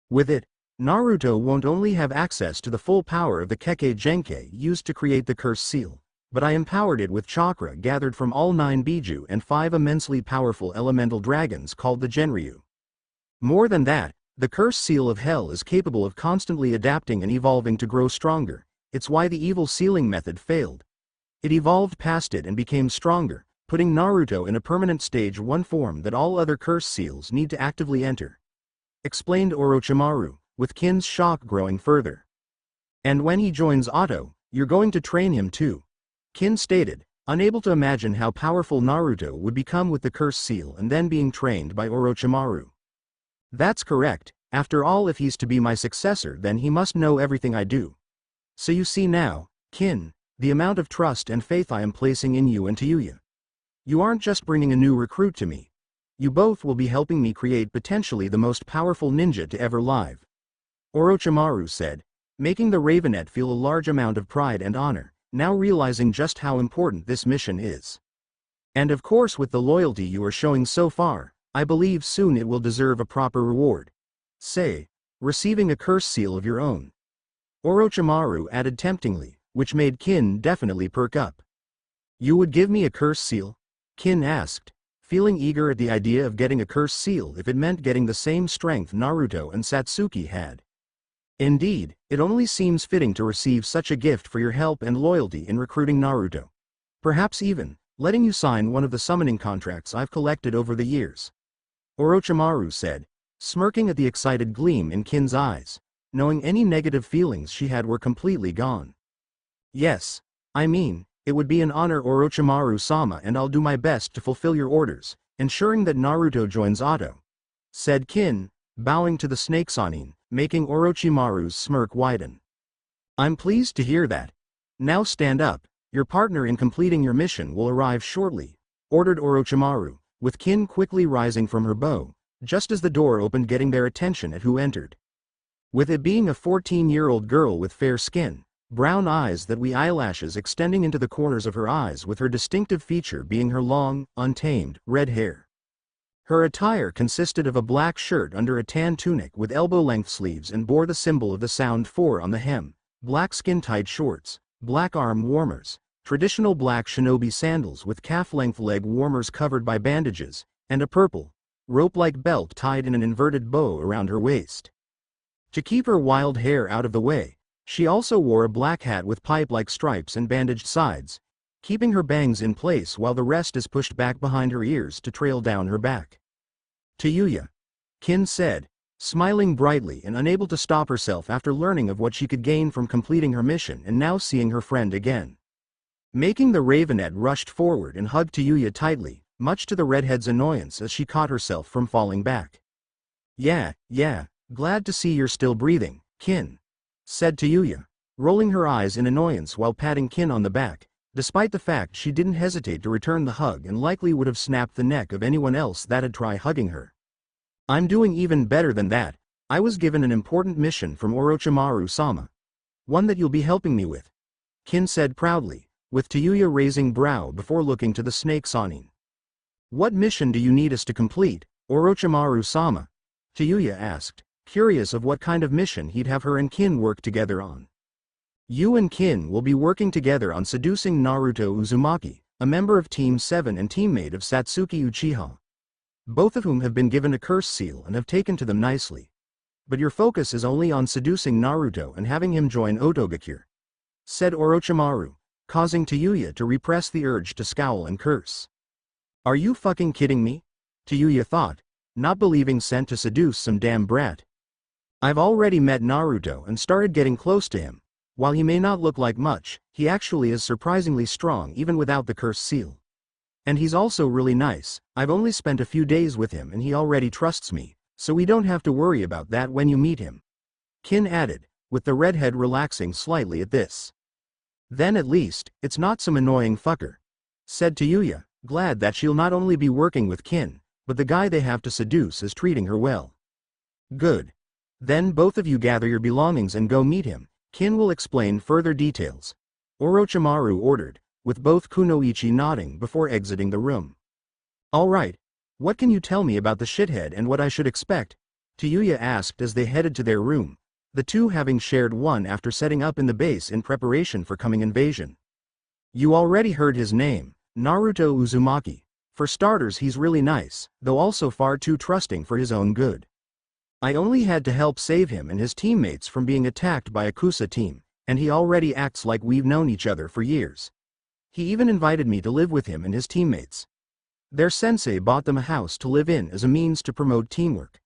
With it, Naruto won't only have access to the full power of the Kekkei Genkai used to create the curse seal, but I empowered it with chakra gathered from all 9 Biju and 5 immensely powerful elemental dragons called the Genryu. More than that, the curse seal of hell is capable of constantly adapting and evolving to grow stronger. It's why the evil sealing method failed. It evolved past it and became stronger, putting Naruto in a permanent stage 1 form that all other curse seals need to actively enter. Explained Orochimaru, with Kin's shock growing further. And when he joins Otto, you're going to train him too. Kin stated, unable to imagine how powerful Naruto would become with the curse seal and then being trained by Orochimaru. That's correct. After all, if he's to be my successor, then he must know everything I do. So you see now, Kin, the amount of trust and faith I am placing in you and Tayuya. You aren't just bringing a new recruit to me. You both will be helping me create potentially the most powerful ninja to ever live. Orochimaru said, making the Ravenet feel a large amount of pride and honor, now realizing just how important this mission is. And of course, with the loyalty you are showing so far, I believe soon it will deserve a proper reward. Say, receiving a curse seal of your own. Orochimaru added temptingly, which made Kin definitely perk up. You would give me a curse seal? Kin asked, feeling eager at the idea of getting a curse seal if it meant getting the same strength Naruto and Satsuki had. Indeed, it only seems fitting to receive such a gift for your help and loyalty in recruiting Naruto. Perhaps even, letting you sign one of the summoning contracts I've collected over the years. Orochimaru said, smirking at the excited gleam in Kin's eyes, knowing any negative feelings she had were completely gone. Yes, I mean, it would be an honor, Orochimaru-sama, and I'll do my best to fulfill your orders, ensuring that Naruto joins Otto, said Kin, bowing to the Snake Sannin, making Orochimaru's smirk widen. I'm pleased to hear that. Now stand up, your partner in completing your mission will arrive shortly, ordered Orochimaru, with Kin quickly rising from her bow, just as the door opened, getting their attention at who entered. With it being a 14-year-old girl with fair skin, brown eyes that wee eyelashes extending into the corners of her eyes, with her distinctive feature being her long, untamed, red hair. Her attire consisted of a black shirt under a tan tunic with elbow-length sleeves and bore the symbol of the sound 4 on the hem, black skin-tight shorts, black arm warmers, traditional black shinobi sandals with calf-length leg warmers covered by bandages, and a purple, rope-like belt tied in an inverted bow around her waist. To keep her wild hair out of the way, she also wore a black hat with pipe-like stripes and bandaged sides, keeping her bangs in place while the rest is pushed back behind her ears to trail down her back. Tayuya, Kin said, smiling brightly and unable to stop herself after learning of what she could gain from completing her mission and now seeing her friend again. Making the Ravenet rushed forward and hugged Tayuya tightly, much to the redhead's annoyance as she caught herself from falling back. Yeah, glad to see you're still breathing, Kin, said Tayuya, rolling her eyes in annoyance while patting Kin on the back, despite the fact she didn't hesitate to return the hug and likely would have snapped the neck of anyone else that'd try hugging her. I'm doing even better than that. I was given an important mission from Orochimaru-sama. One that you'll be helping me with, Kin said proudly, with Tayuya raising brow before looking to the Snake Sannin. What mission do you need us to complete, Orochimaru-sama? Tayuya asked, curious of what kind of mission he'd have her and Kin work together on. You and Kin will be working together on seducing Naruto Uzumaki, a member of Team 7 and teammate of Satsuki Uchiha. Both of whom have been given a curse seal and have taken to them nicely. But your focus is only on seducing Naruto and having him join Otogakure, said Orochimaru, causing Tayuya to repress the urge to scowl and curse. Are you fucking kidding me? Tayuya thought, not believing sent to seduce some damn brat. I've already met Naruto and started getting close to him. While he may not look like much, he actually is surprisingly strong even without the curse seal. And he's also really nice. I've only spent a few days with him and he already trusts me, so we don't have to worry about that when you meet him, Kin added, with the redhead relaxing slightly at this. Then at least, it's not some annoying fucker. Said Tayuya, glad that she'll not only be working with Kin, but the guy they have to seduce is treating her well. Good. Then both of you gather your belongings and go meet him. Kin will explain further details. Orochimaru ordered, with both Kunoichi nodding before exiting the room. Alright. What can you tell me about the shithead and what I should expect? Tayuya asked as they headed to their room, the two having shared one after setting up in the base in preparation for coming invasion. You already heard his name, Naruto Uzumaki. For starters, he's really nice, though also far too trusting for his own good. I only had to help save him and his teammates from being attacked by a Kusa team, and he already acts like we've known each other for years. He even invited me to live with him and his teammates. Their sensei bought them a house to live in as a means to promote teamwork.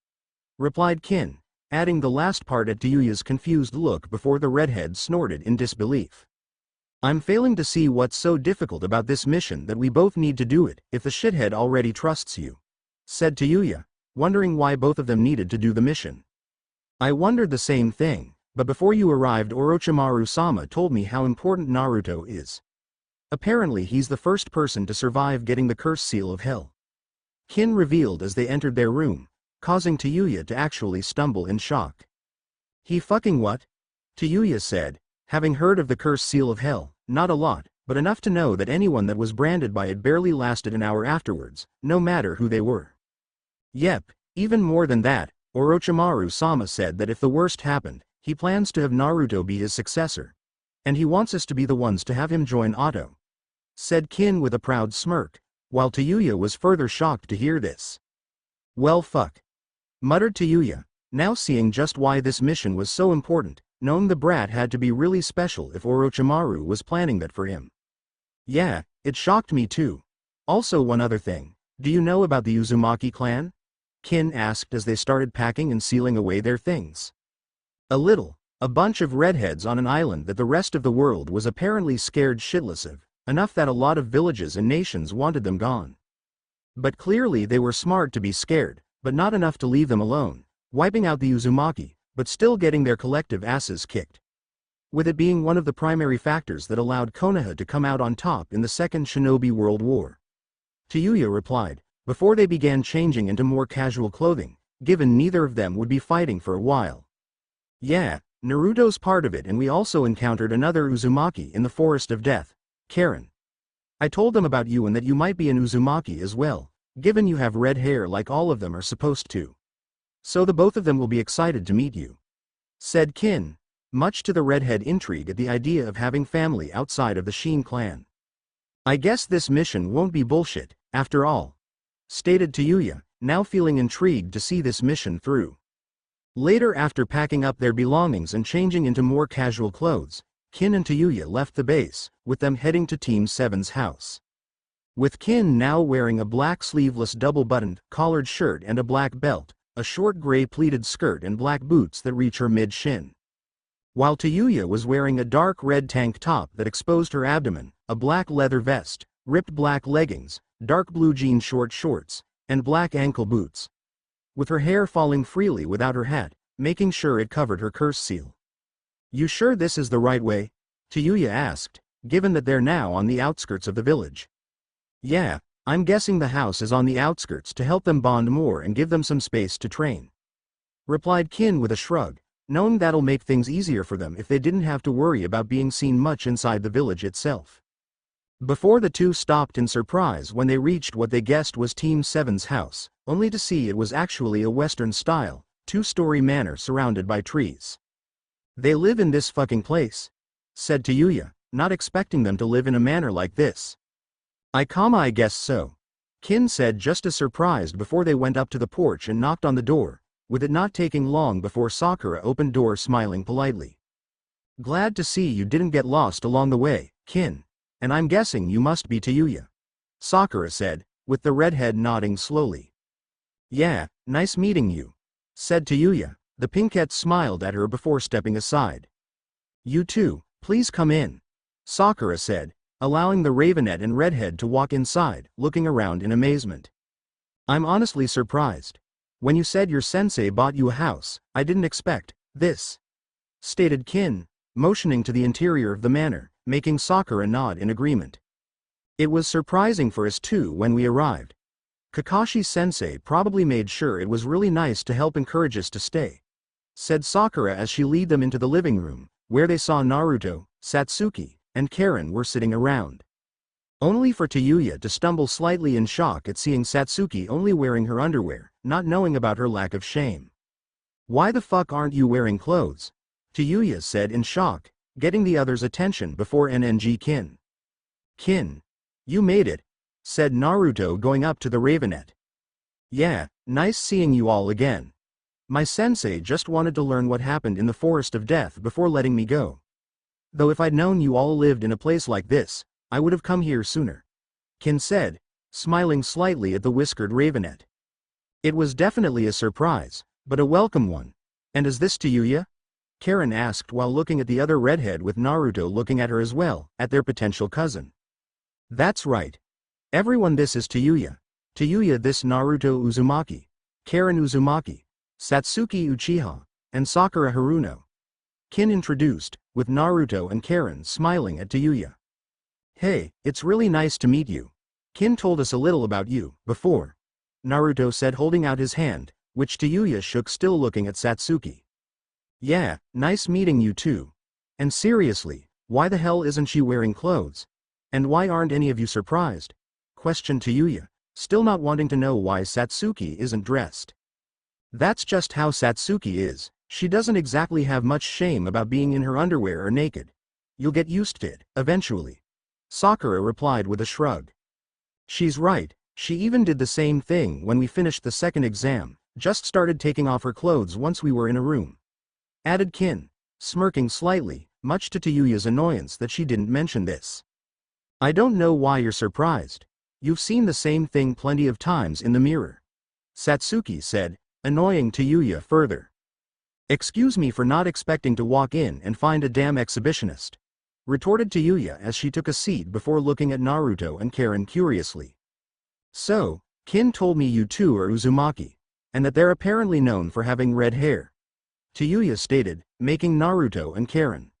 Replied Kin, adding the last part at Tayuya's confused look before the redhead snorted in disbelief. I'm failing to see what's so difficult about this mission that we both need to do it if the shithead already trusts you. Said Tayuya, wondering why both of them needed to do the mission. I wondered the same thing, but before you arrived Orochimaru-sama told me how important Naruto is. Apparently he's the first person to survive getting the curse seal of hell. Kin revealed as they entered their room, causing Tayuya to actually stumble in shock. He fucking what? Tayuya said, having heard of the curse seal of hell, not a lot, but enough to know that anyone that was branded by it barely lasted an hour afterwards, no matter who they were. Yep, even more than that, Orochimaru-sama said that if the worst happened, he plans to have Naruto be his successor. And he wants us to be the ones to have him join Otto. Said Kin with a proud smirk, while Tayuya was further shocked to hear this. Well fuck. Muttered Tayuya, now seeing just why this mission was so important, knowing the brat had to be really special if Orochimaru was planning that for him. Yeah, it shocked me too. Also one other thing, do you know about the Uzumaki clan? Kin asked as they started packing and sealing away their things. A little. A bunch of redheads on an island that the rest of the world was apparently scared shitless of, enough that a lot of villages and nations wanted them gone. But clearly they were smart to be scared, but not enough to leave them alone, wiping out the Uzumaki, but still getting their collective asses kicked. With it being one of the primary factors that allowed Konoha to come out on top in the Second Shinobi World War. Tayuya replied, before they began changing into more casual clothing, given neither of them would be fighting for a while. Yeah, Naruto's part of it, and we also encountered another Uzumaki in the Forest of Death, Karen. I told them about you and that you might be an Uzumaki as well, given you have red hair like all of them are supposed to. So the both of them will be excited to meet you. Said Kin, much to the redhead intrigue at the idea of having family outside of the Shin clan. I guess this mission won't be bullshit, after all. Stated Tayuya, now feeling intrigued to see this mission through. Later, after packing up their belongings and changing into more casual clothes, Kin and Tayuya left the base, with them heading to Team 7's house. With Kin now wearing a black sleeveless double-buttoned, collared shirt and a black belt, a short gray pleated skirt and black boots that reach her mid-shin. While Tayuya was wearing a dark red tank top that exposed her abdomen, a black leather vest, ripped black leggings, dark blue jean short shorts, and black ankle boots. With her hair falling freely without her hat, making sure it covered her curse seal. You sure this is the right way? Tayuya asked, given that they're now on the outskirts of the village. Yeah, I'm guessing the house is on the outskirts to help them bond more and give them some space to train. Replied Kin with a shrug, knowing that'll make things easier for them if they didn't have to worry about being seen much inside the village itself. Before the two stopped in surprise when they reached what they guessed was Team 7's house, only to see it was actually a Western-style, two-story manor surrounded by trees. They live in this fucking place? Said Tayuya, not expecting them to live in a manor like this. I guess so. Kin said just as surprised before they went up to the porch and knocked on the door, with it not taking long before Sakura opened door smiling politely. Glad to see you didn't get lost along the way, Kin. And I'm guessing you must be Tayuya. Sakura said, with the redhead nodding slowly. Yeah, nice meeting you. Said Tayuya. The pinkette smiled at her before stepping aside. You too, please come in. Sakura said, allowing the ravenette and redhead to walk inside, looking around in amazement. I'm honestly surprised. When you said your sensei bought you a house, I didn't expect this. Stated Kin, motioning to the interior of the manor, making Sakura nod in agreement. It was surprising for us too when we arrived. Kakashi-sensei probably made sure it was really nice to help encourage us to stay, said Sakura as she led them into the living room, where they saw Naruto, Satsuki, and Karen were sitting around. Only for Tayuya to stumble slightly in shock at seeing Satsuki only wearing her underwear, not knowing about her lack of shame. "Why the fuck aren't you wearing clothes?" Tayuya said in shock, getting the others' attention before NNG Kin. "Kin, you made it," said Naruto going up to the Ravenet. "Yeah, nice seeing you all again. My sensei just wanted to learn what happened in the Forest of Death before letting me go. Though if I'd known you all lived in a place like this, I would have come here sooner," Kin said, smiling slightly at the whiskered Ravenet. It was definitely a surprise, but a welcome one. "And is this Tayuya?" Karen asked while looking at the other redhead with Naruto looking at her as well, at their potential cousin. "That's right. Everyone, this is Tayuya. Tayuya, this Naruto Uzumaki, Karen Uzumaki, Satsuki Uchiha, and Sakura Haruno," Kin introduced, with Naruto and Karen smiling at Tayuya. "Hey, it's really nice to meet you. Kin told us a little about you before," Naruto said holding out his hand, which Tayuya shook still looking at Satsuki. "Yeah, nice meeting you too. And seriously, why the hell isn't she wearing clothes? And why aren't any of you surprised?" questioned Tayuya, still not wanting to know why Satsuki isn't dressed. "That's just how Satsuki is. She doesn't exactly have much shame about being in her underwear or naked. You'll get used to it, eventually," Sakura replied with a shrug. "She's right, she even did the same thing when we finished the second exam, just started taking off her clothes once we were in a room," added Kin, smirking slightly, much to Tayuya's annoyance that she didn't mention this. "I don't know why you're surprised. You've seen the same thing plenty of times in the mirror," Satsuki said, annoying Tayuya further. "Excuse me for not expecting to walk in and find a damn exhibitionist," retorted Tayuya as she took a seat before looking at Naruto and Karen curiously. "So, Kin told me you two are Uzumaki, and that they're apparently known for having red hair," Tayuya stated, making Naruto and Karen.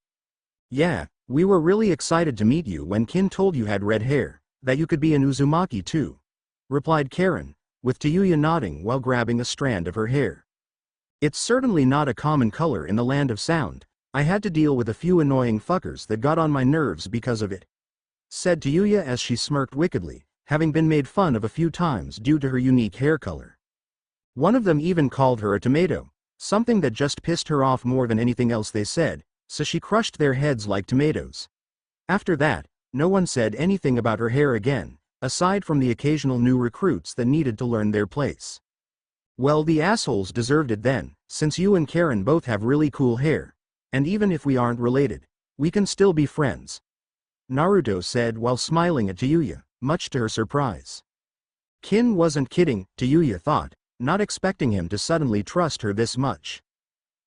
"Yeah, we were really excited to meet you when Kin told you had red hair, that you could be an Uzumaki too," replied Karen, with Tayuya nodding while grabbing a strand of her hair. "It's certainly not a common color in the land of sound. I had to deal with a few annoying fuckers that got on my nerves because of it," said Tayuya as she smirked wickedly, having been made fun of a few times due to her unique hair color. One of them even called her a tomato, something that just pissed her off more than anything else they said, so she crushed their heads like tomatoes. After that, no one said anything about her hair again, aside from the occasional new recruits that needed to learn their place. "Well, the assholes deserved it then, since you and Karen both have really cool hair. And even if we aren't related, we can still be friends," Naruto said while smiling at Tayuya, much to her surprise. Kin wasn't kidding, Tayuya thought, not expecting him to suddenly trust her this much.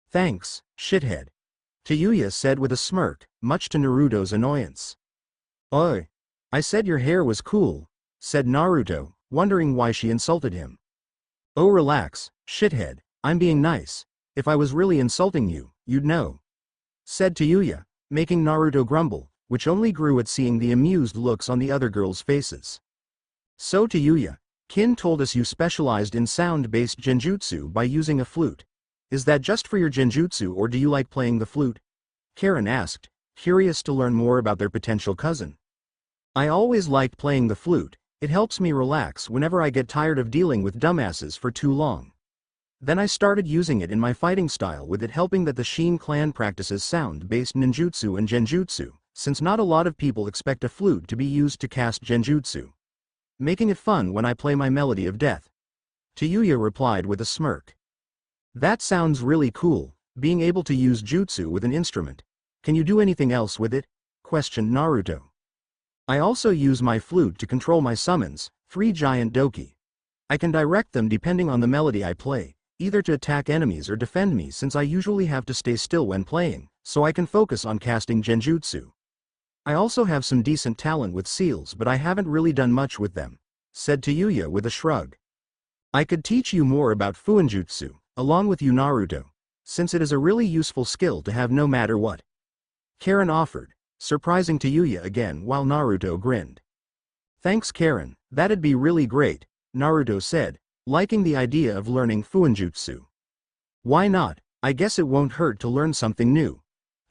"Thanks, shithead," Tayuya said with a smirk, much to Naruto's annoyance. "Oi, I said your hair was cool," said Naruto, wondering why she insulted him. "Oh, relax, shithead, I'm being nice. If I was really insulting you, you'd know," said Tayuya, making Naruto grumble, which only grew at seeing the amused looks on the other girls' faces. "So Tayuya, Kin told us you specialized in sound-based genjutsu by using a flute. Is that just for your genjutsu or do you like playing the flute?" Karen asked, curious to learn more about their potential cousin. "I always liked playing the flute. It helps me relax whenever I get tired of dealing with dumbasses for too long. Then I started using it in my fighting style, with it helping that the Shin clan practices sound-based ninjutsu and genjutsu, since not a lot of people expect a flute to be used to cast genjutsu. Making it fun when I play my Melody of Death," Tayuya replied with a smirk. "That sounds really cool, being able to use jutsu with an instrument. Can you do anything else with it?" questioned Naruto. "I also use my flute to control my summons, 3 giant doki. I can direct them depending on the melody I play, either to attack enemies or defend me, since I usually have to stay still when playing, so I can focus on casting genjutsu. I also have some decent talent with seals, but I haven't really done much with them," said Tayuya with a shrug. "I could teach you more about fuinjutsu, along with you Naruto, since it is a really useful skill to have no matter what," Karen offered, surprising Tayuya again while Naruto grinned. Thanks Karen, that'd be really great, Naruto said, liking the idea of learning Fuinjutsu. Why not, I guess it won't hurt to learn something new,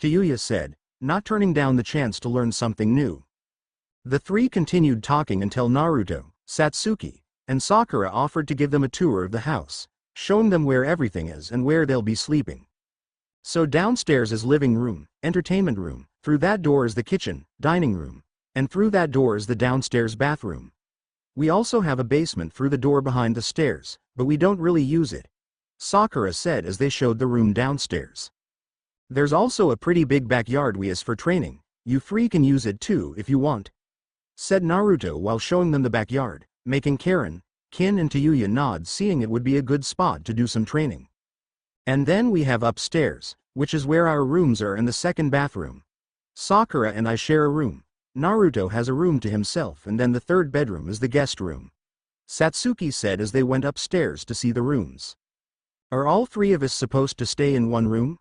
Tayuya said, not turning down the chance to learn something new. The three continued talking until Naruto, Satsuki, and Sakura offered to give them a tour of the house, showing them where everything is and where they'll be sleeping. So downstairs is living room, entertainment room, through that door is the kitchen, dining room, and through that door is the downstairs bathroom. We also have a basement through the door behind the stairs, but we don't really use it, Sakura said as they showed the room downstairs. There's also a pretty big backyard we use for training, you three can use it too if you want, said Naruto while showing them the backyard, making Karen, Kin and Tayuya nod, seeing it would be a good spot to do some training. And then we have upstairs, which is where our rooms are, and the second bathroom. Sakura and I share a room. Naruto has a room to himself, and then the third bedroom is the guest room, Satsuki said as they went upstairs to see the rooms. Are all three of us supposed to stay in one room?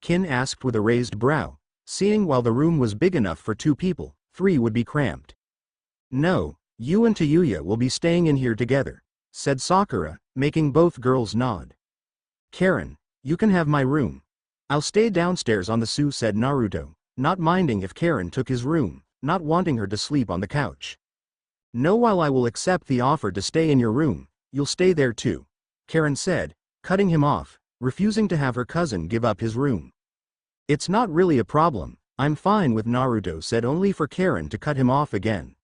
Kin asked with a raised brow, seeing while the room was big enough for 2 people, 3 would be cramped. No, you and Tayuya will be staying in here together, said Sakura, making both girls nod. Karen, you can have my room. I'll stay downstairs on the Su, said Naruto, not minding if Karen took his room, not wanting her to sleep on the couch. No, while I will accept the offer to stay in your room, you'll stay there too, Karen said, cutting him off, refusing to have her cousin give up his room. It's not really a problem, I'm fine with, Naruto said, only for Karen to cut him off again.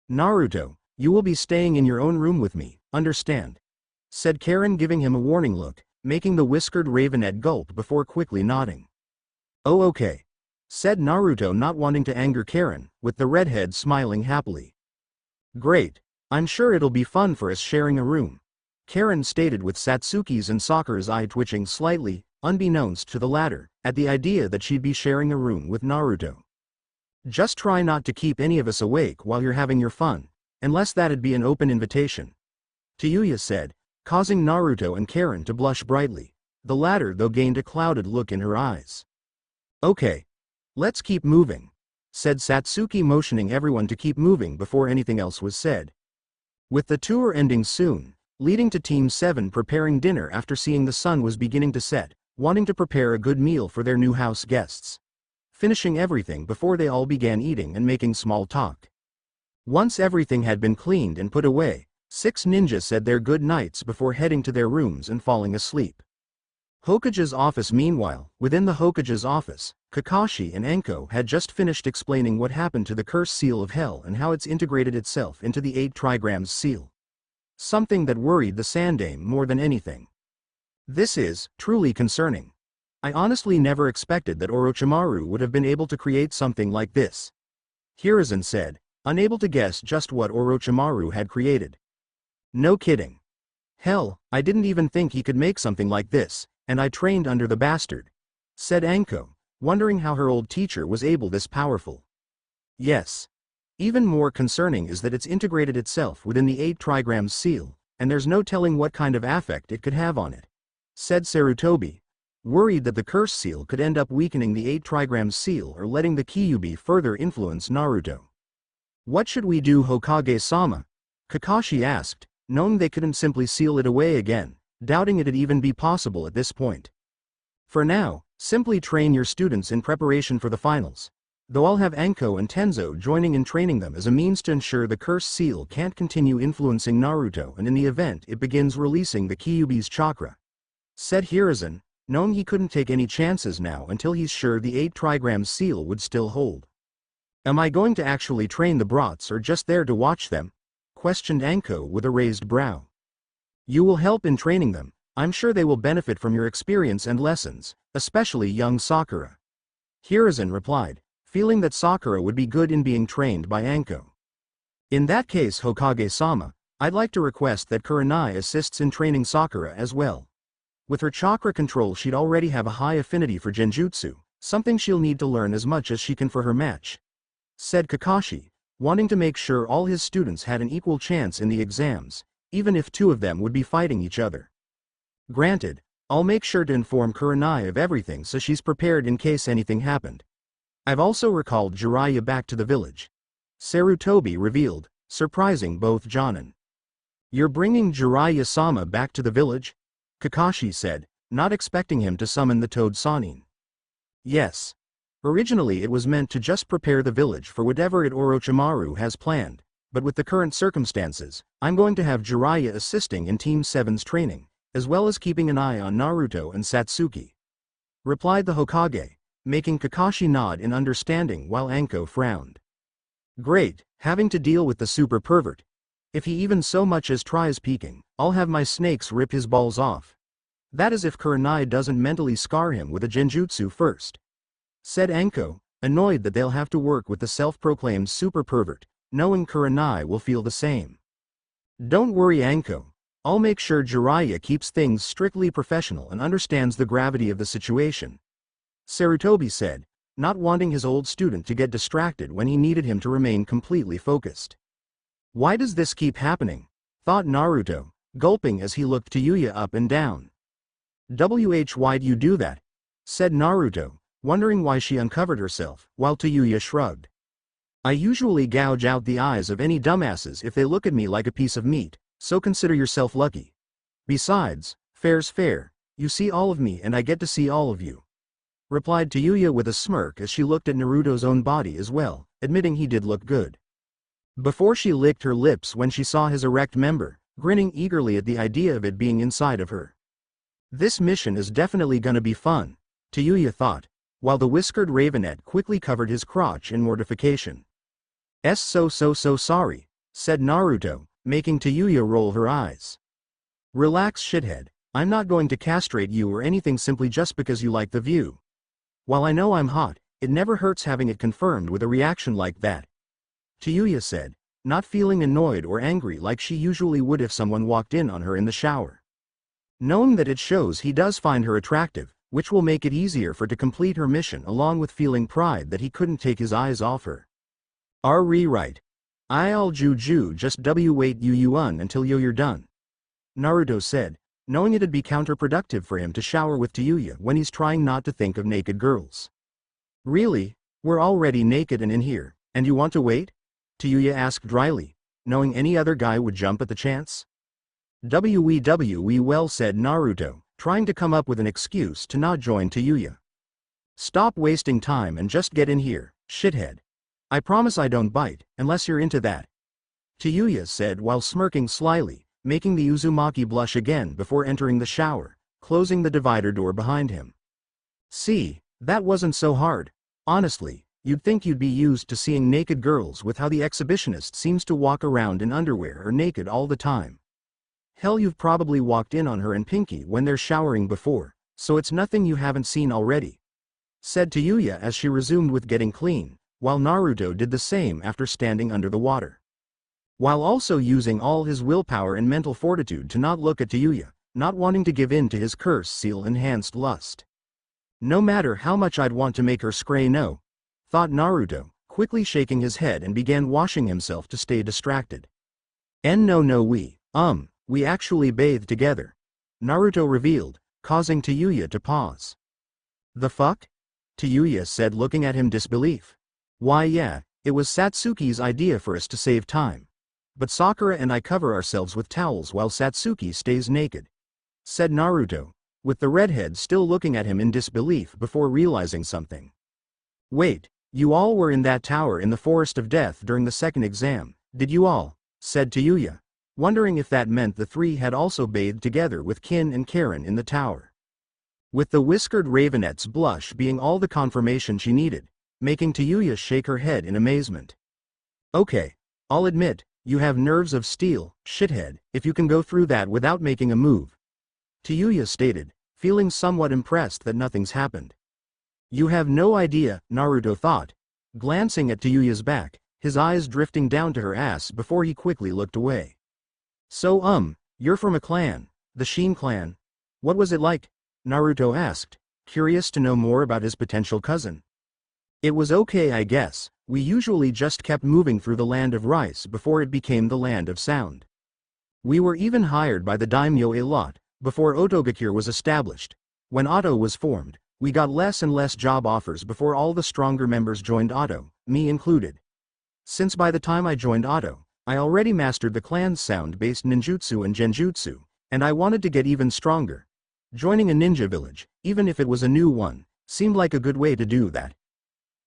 Naruto, you will be staying in your own room with me, understand? Said Karen, giving him a warning look, making the whiskered ravenette gulp before quickly nodding. Oh okay, said Naruto, not wanting to anger Karen, with the redhead smiling happily. Great, I'm sure it'll be fun for us sharing a room, Karen stated, with Satsuki's and Sakura's eye twitching slightly, unbeknownst to the latter, at the idea that she'd be sharing a room with Naruto. Just try not to keep any of us awake while you're having your fun, unless that'd be an open invitation, Tayuya said, causing Naruto and Karen to blush brightly. The latter though gained a clouded look in her eyes. Okay. Let's keep moving, said Satsuki, motioning everyone to keep moving before anything else was said. With the tour ending soon, leading to Team 7 preparing dinner after seeing the sun was beginning to set, wanting to prepare a good meal for their new house guests. Finishing everything before they all began eating and making small talk. Once everything had been cleaned and put away, 6 ninjas said their good nights before heading to their rooms and falling asleep. Hokage's office. Meanwhile, within the Hokage's office, Kakashi and Anko had just finished explaining what happened to the cursed seal of hell and how it's integrated itself into the 8 trigrams seal. Something that worried the Sandaime more than anything. This is truly concerning. I honestly never expected that Orochimaru would have been able to create something like this, Hiruzen said, unable to guess just what Orochimaru had created. No kidding. Hell, I didn't even think he could make something like this, and I trained under the bastard, said Anko, wondering how her old teacher was able this powerful. Yes. Even more concerning is that it's integrated itself within the 8 trigrams seal, and there's no telling what kind of affect it could have on it, said Sarutobi, worried that the curse seal could end up weakening the 8 trigrams seal or letting the Kyuubi further influence Naruto. What should we do, Hokage-sama? Kakashi asked, knowing they couldn't simply seal it away again, doubting it'd even be possible at this point. For now, simply train your students in preparation for the finals, though I'll have Anko and Tenzo joining in training them as a means to ensure the cursed seal can't continue influencing Naruto and in the event it begins releasing the Kyuubi's chakra, said Hiruzen, knowing he couldn't take any chances now until he's sure the 8 trigrams seal would still hold. Am I going to actually train the brats or just there to watch them? Questioned Anko with a raised brow. You will help in training them, I'm sure they will benefit from your experience and lessons, especially young Sakura. Hiruzen replied, feeling that Sakura would be good in being trained by Anko. In that case, Hokage-sama, I'd like to request that Kurenai assists in training Sakura as well. With her chakra control, she'd already have a high affinity for genjutsu, something she'll need to learn as much as she can for her match, said Kakashi, wanting to make sure all his students had an equal chance in the exams, even if 2 of them would be fighting each other. Granted, I'll make sure to inform Kurenai of everything so she's prepared in case anything happened. I've also recalled Jiraiya back to the village. Sarutobi revealed, surprising both Jonin. You're bringing Jiraiya-sama back to the village? Kakashi said, not expecting him to summon the Toad Sannin. Yes. Originally it was meant to just prepare the village for whatever it Orochimaru has planned, but with the current circumstances, I'm going to have Jiraiya assisting in Team 7's training, as well as keeping an eye on Naruto and Satsuki. Replied the Hokage, making Kakashi nod in understanding while Anko frowned. Great, having to deal with the super pervert. If he even so much as tries peeking, I'll have my snakes rip his balls off. That is if Kurenai doesn't mentally scar him with a genjutsu first. Said Anko, annoyed that they'll have to work with the self-proclaimed super pervert, knowing Kurenai will feel the same. Don't worry Anko, I'll make sure Jiraiya keeps things strictly professional and understands the gravity of the situation. Sarutobi said, not wanting his old student to get distracted when he needed him to remain completely focused. Why does this keep happening? Thought Naruto, gulping as he looked Yuya up and down. Why'd you do that? Said Naruto, wondering why she uncovered herself, while Yuya shrugged. I usually gouge out the eyes of any dumbasses if they look at me like a piece of meat, so consider yourself lucky. Besides, fair's fair, you see all of me and I get to see all of you. Replied Yuya with a smirk as she looked at Naruto's own body as well, admitting he did look good. Before she licked her lips when she saw his erect member, grinning eagerly at the idea of it being inside of her. This mission is definitely gonna be fun, Yuya thought, while the whiskered Ravenet quickly covered his crotch in mortification. So sorry, said Naruto, making Yuya roll her eyes. Relax shithead, I'm not going to castrate you or anything simply just because you like the view. While I know I'm hot, it never hurts having it confirmed with a reaction like that. Yuya said, not feeling annoyed or angry like she usually would if someone walked in on her in the shower. Knowing that it shows he does find her attractive, which will make it easier for her to complete her mission along with feeling pride that he couldn't take his eyes off her. Rewrite. I'll juju just wait you until you're done. Naruto said, knowing it'd be counterproductive for him to shower with Yuya when he's trying not to think of naked girls. Really? We're already naked and in here, and you want to wait? Yuya asked dryly, knowing any other guy would jump at the chance. Well said Naruto, trying to come up with an excuse to not join Yuya. Stop wasting time and just get in here, shithead. I promise I don't bite, unless you're into that. Yuya said while smirking slyly, making the Uzumaki blush again before entering the shower, closing the divider door behind him. See, that wasn't so hard. Honestly, you'd think you'd be used to seeing naked girls with how the exhibitionist seems to walk around in underwear or naked all the time. Hell, you've probably walked in on her and Pinky when they're showering before, so it's nothing you haven't seen already. Said Yuya as she resumed with getting clean, while Naruto did the same after standing under the water. While also using all his willpower and mental fortitude to not look at Yuya, not wanting to give in to his curse-seal-enhanced lust. No matter how much I'd want to make her scray no, thought Naruto, quickly shaking his head and began washing himself to stay distracted. No we actually bathed together. Naruto revealed, causing Yuya to pause. The fuck? Yuya said looking at him disbelief. Why yeah, it was Satsuki's idea for us to save time. But Sakura and I cover ourselves with towels while Satsuki stays naked. Said Naruto, with the redhead still looking at him in disbelief before realizing something. Wait, you all were in that tower in the Forest of Death during the second exam, did you all? Said Yuya, wondering if that meant the three had also bathed together with Kin and Karen in the tower. With the whiskered Ravenet's blush being all the confirmation she needed, making Yuya shake her head in amazement. Okay, I'll admit, you have nerves of steel, shithead, if you can go through that without making a move. Yuya stated, feeling somewhat impressed that nothing's happened. You have no idea, Naruto thought, glancing at Yuya's back, his eyes drifting down to her ass before he quickly looked away. So you're from a clan, the Shin clan. What was it like? Naruto asked, curious to know more about his potential cousin. It was okay I guess, we usually just kept moving through the land of rice before it became the land of sound. We were even hired by the daimyo a lot, before Otogakure was established. When Oto was formed, We got less and less job offers before all the stronger members joined Auto, me included. Since by the time I joined Auto, I already mastered the clan's sound-based ninjutsu and genjutsu, and I wanted to get even stronger. Joining a ninja village, even if it was a new one, seemed like a good way to do that.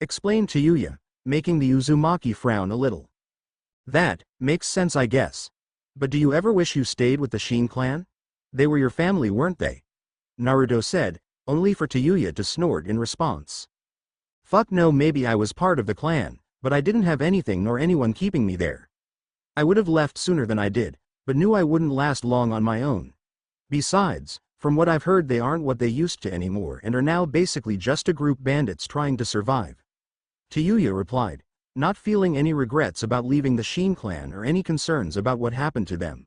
Explained Tayuya, making the Uzumaki frown a little. That makes sense, I guess. But do you ever wish you stayed with the Shin clan? They were your family, weren't they? Naruto said, only for Tayuya to snort in response. Fuck no, maybe I was part of the clan, but I didn't have anything nor anyone keeping me there. I would have left sooner than I did, but knew I wouldn't last long on my own. Besides, from what I've heard, they aren't what they used to anymore and are now basically just a group bandits trying to survive. Tayuya replied, not feeling any regrets about leaving the Shin clan or any concerns about what happened to them.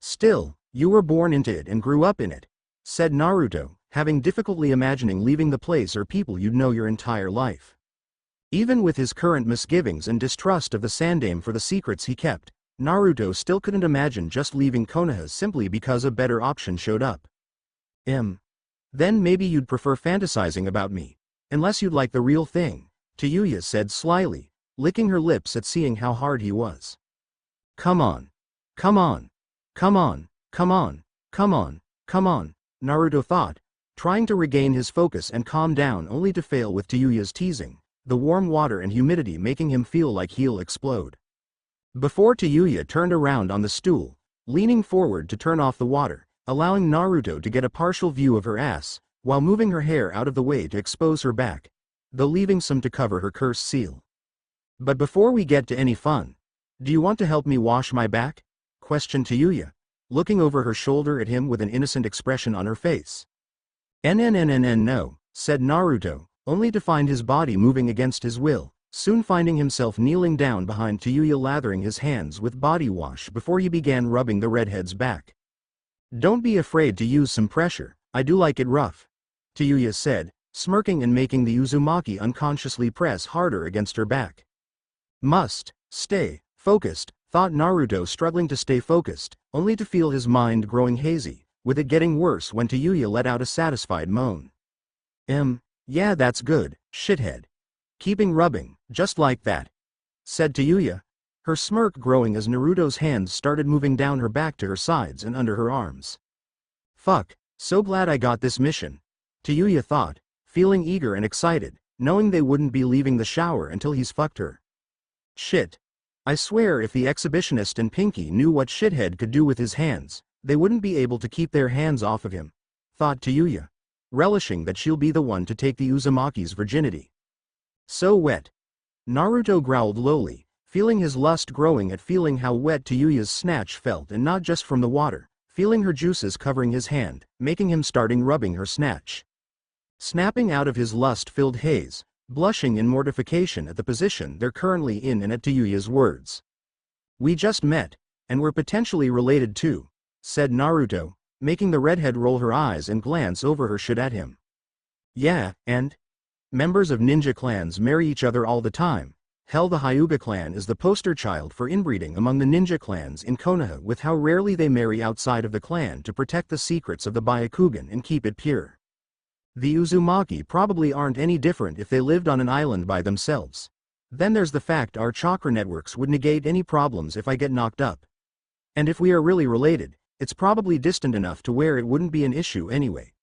Still, you were born into it and grew up in it, said Naruto, having difficulty imagining leaving the place or people you'd know your entire life. Even with his current misgivings and distrust of the Sandaime for the secrets he kept, Naruto still couldn't imagine just leaving Konoha simply because a better option showed up. Then maybe you'd prefer fantasizing about me. Unless you'd like the real thing, Tayuya said slyly, licking her lips at seeing how hard he was. Come on. Come on. Come on. Come on. Come on. Come on, Naruto thought, trying to regain his focus and calm down only to fail with Tayuya's teasing, the warm water and humidity making him feel like he'll explode. Before Tayuya turned around on the stool, leaning forward to turn off the water, allowing Naruto to get a partial view of her ass, while moving her hair out of the way to expose her back, though leaving some to cover her cursed seal. But before we get to any fun, do you want to help me wash my back? Questioned Tayuya, looking over her shoulder at him with an innocent expression on her face. No, said Naruto, only to find his body moving against his will, soon finding himself kneeling down behind Tayuya, lathering his hands with body wash before he began rubbing the redhead's back. Don't be afraid to use some pressure, I do like it rough, Tayuya said, smirking and making the Uzumaki unconsciously press harder against her back. Must stay focused, thought Naruto, struggling to stay focused, only to feel his mind growing hazy, with it getting worse when Tayuya let out a satisfied moan. Yeah, that's good, shithead. Keeping rubbing, just like that, said Tayuya, her smirk growing as Naruto's hands started moving down her back to her sides and under her arms. Fuck, so glad I got this mission, Tayuya thought, feeling eager and excited, knowing they wouldn't be leaving the shower until he's fucked her. Shit. I swear if the exhibitionist and Pinky knew what shithead could do with his hands, they wouldn't be able to keep their hands off of him, thought Tayuya, relishing that she'll be the one to take the Uzumaki's virginity. So wet. Naruto growled lowly, feeling his lust growing at feeling how wet Tayuya's snatch felt, and not just from the water, feeling her juices covering his hand, making him starting rubbing her snatch. Snapping out of his lust-filled haze, blushing in mortification at the position they're currently in and at Tayuya's words. We just met, and we're potentially related too, said Naruto, making the redhead roll her eyes and glance over her should at him. Yeah, and? Members of ninja clans marry each other all the time. Hell, the Hyuga clan is the poster child for inbreeding among the ninja clans in Konoha, with how rarely they marry outside of the clan to protect the secrets of the Byakugan and keep it pure. The Uzumaki probably aren't any different if they lived on an island by themselves. Then there's the fact our chakra networks would negate any problems if I get knocked up. And if we are really related, it's probably distant enough to where it wouldn't be an issue anyway,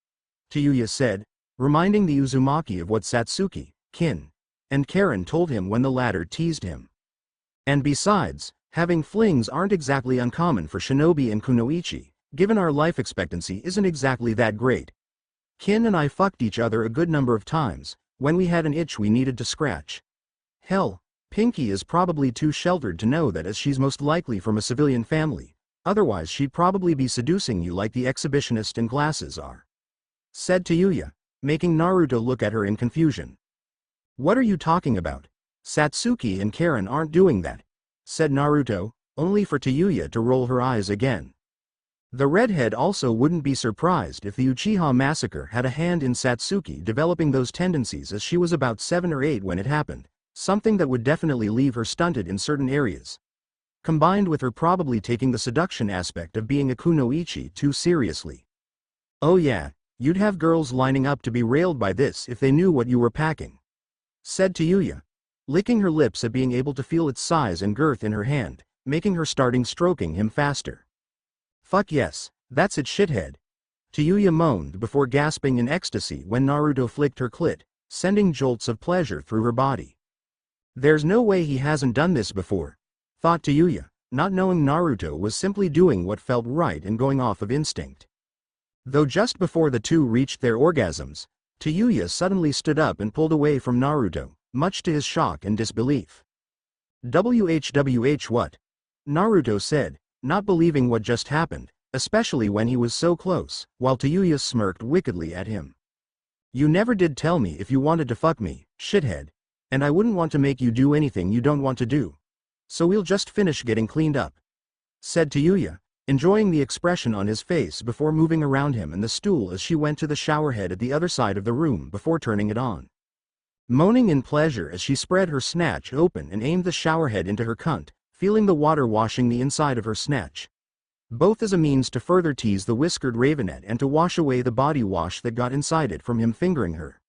Tayuya said, reminding the Uzumaki of what Satsuki, Kin, and Karen told him when the latter teased him. And besides, having flings aren't exactly uncommon for shinobi and kunoichi, given our life expectancy isn't exactly that great. Kin and I fucked each other a good number of times, when we had an itch we needed to scratch. Hell, Pinky is probably too sheltered to know that, as she's most likely from a civilian family, otherwise she'd probably be seducing you like the exhibitionist and glasses are, said Tayuya, making Naruto look at her in confusion. What are you talking about? Satsuki and Karen aren't doing that, said Naruto, only for Tayuya to roll her eyes again. The redhead also wouldn't be surprised if the Uchiha massacre had a hand in Satsuki developing those tendencies, as she was about 7 or 8 when it happened, something that would definitely leave her stunted in certain areas. Combined with her probably taking the seduction aspect of being a kunoichi too seriously. Oh yeah, You'd have girls lining up to be railed by this if they knew what you were packing," said Tayuya, licking her lips at being able to feel its size and girth in her hand, making her starting stroking him faster. "Fuck yes, that's it, shithead," Tayuya moaned before gasping in ecstasy when Naruto flicked her clit, sending jolts of pleasure through her body. There's no way he hasn't done this before, thought Tayuya, not knowing Naruto was simply doing what felt right and going off of instinct. Though just before the two reached their orgasms, Tayuya suddenly stood up and pulled away from Naruto, much to his shock and disbelief. "WHWH what?" Naruto said, not believing what just happened, especially when he was so close, while Tayuya smirked wickedly at him. "You never did tell me if you wanted to fuck me, shithead, and I wouldn't want to make you do anything you don't want to do. So we'll just finish getting cleaned up," said Tayuya, enjoying the expression on his face before moving around him and the stool as she went to the showerhead at the other side of the room before turning it on. Moaning in pleasure as she spread her snatch open and aimed the showerhead into her cunt, feeling the water washing the inside of her snatch, both as a means to further tease the whiskered ravenet and to wash away the body wash that got inside it from him fingering her.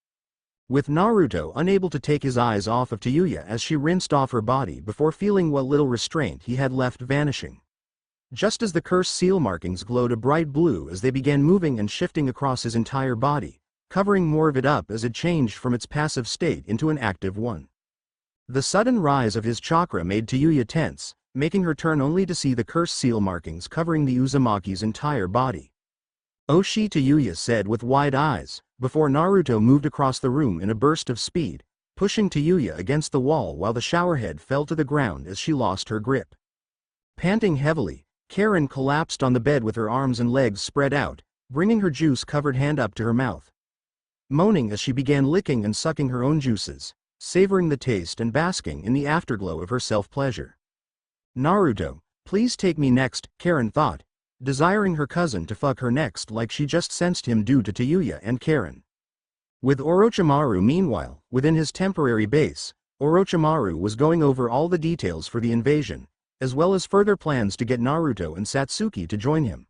With Naruto unable to take his eyes off of Tayuya as she rinsed off her body before feeling what little restraint he had left vanishing. Just as the cursed seal markings glowed a bright blue as they began moving and shifting across his entire body, covering more of it up as it changed from its passive state into an active one. The sudden rise of his chakra made Tayuya tense, making her turn only to see the cursed seal markings covering the Uzumaki's entire body. "Oshi," Tayuya said with wide eyes, before Naruto moved across the room in a burst of speed, pushing Tayuya against the wall while the showerhead fell to the ground as she lost her grip. Panting heavily, Karen collapsed on the bed with her arms and legs spread out, bringing her juice-covered hand up to her mouth. Moaning as she began licking and sucking her own juices, savoring the taste and basking in the afterglow of her self-pleasure. "Naruto, please take me next," Karen thought, desiring her cousin to fuck her next like she just sensed him do to Tayuya and Karen. With Orochimaru meanwhile, within his temporary base, Orochimaru was going over all the details for the invasion, as well as further plans to get Naruto and Satsuki to join him.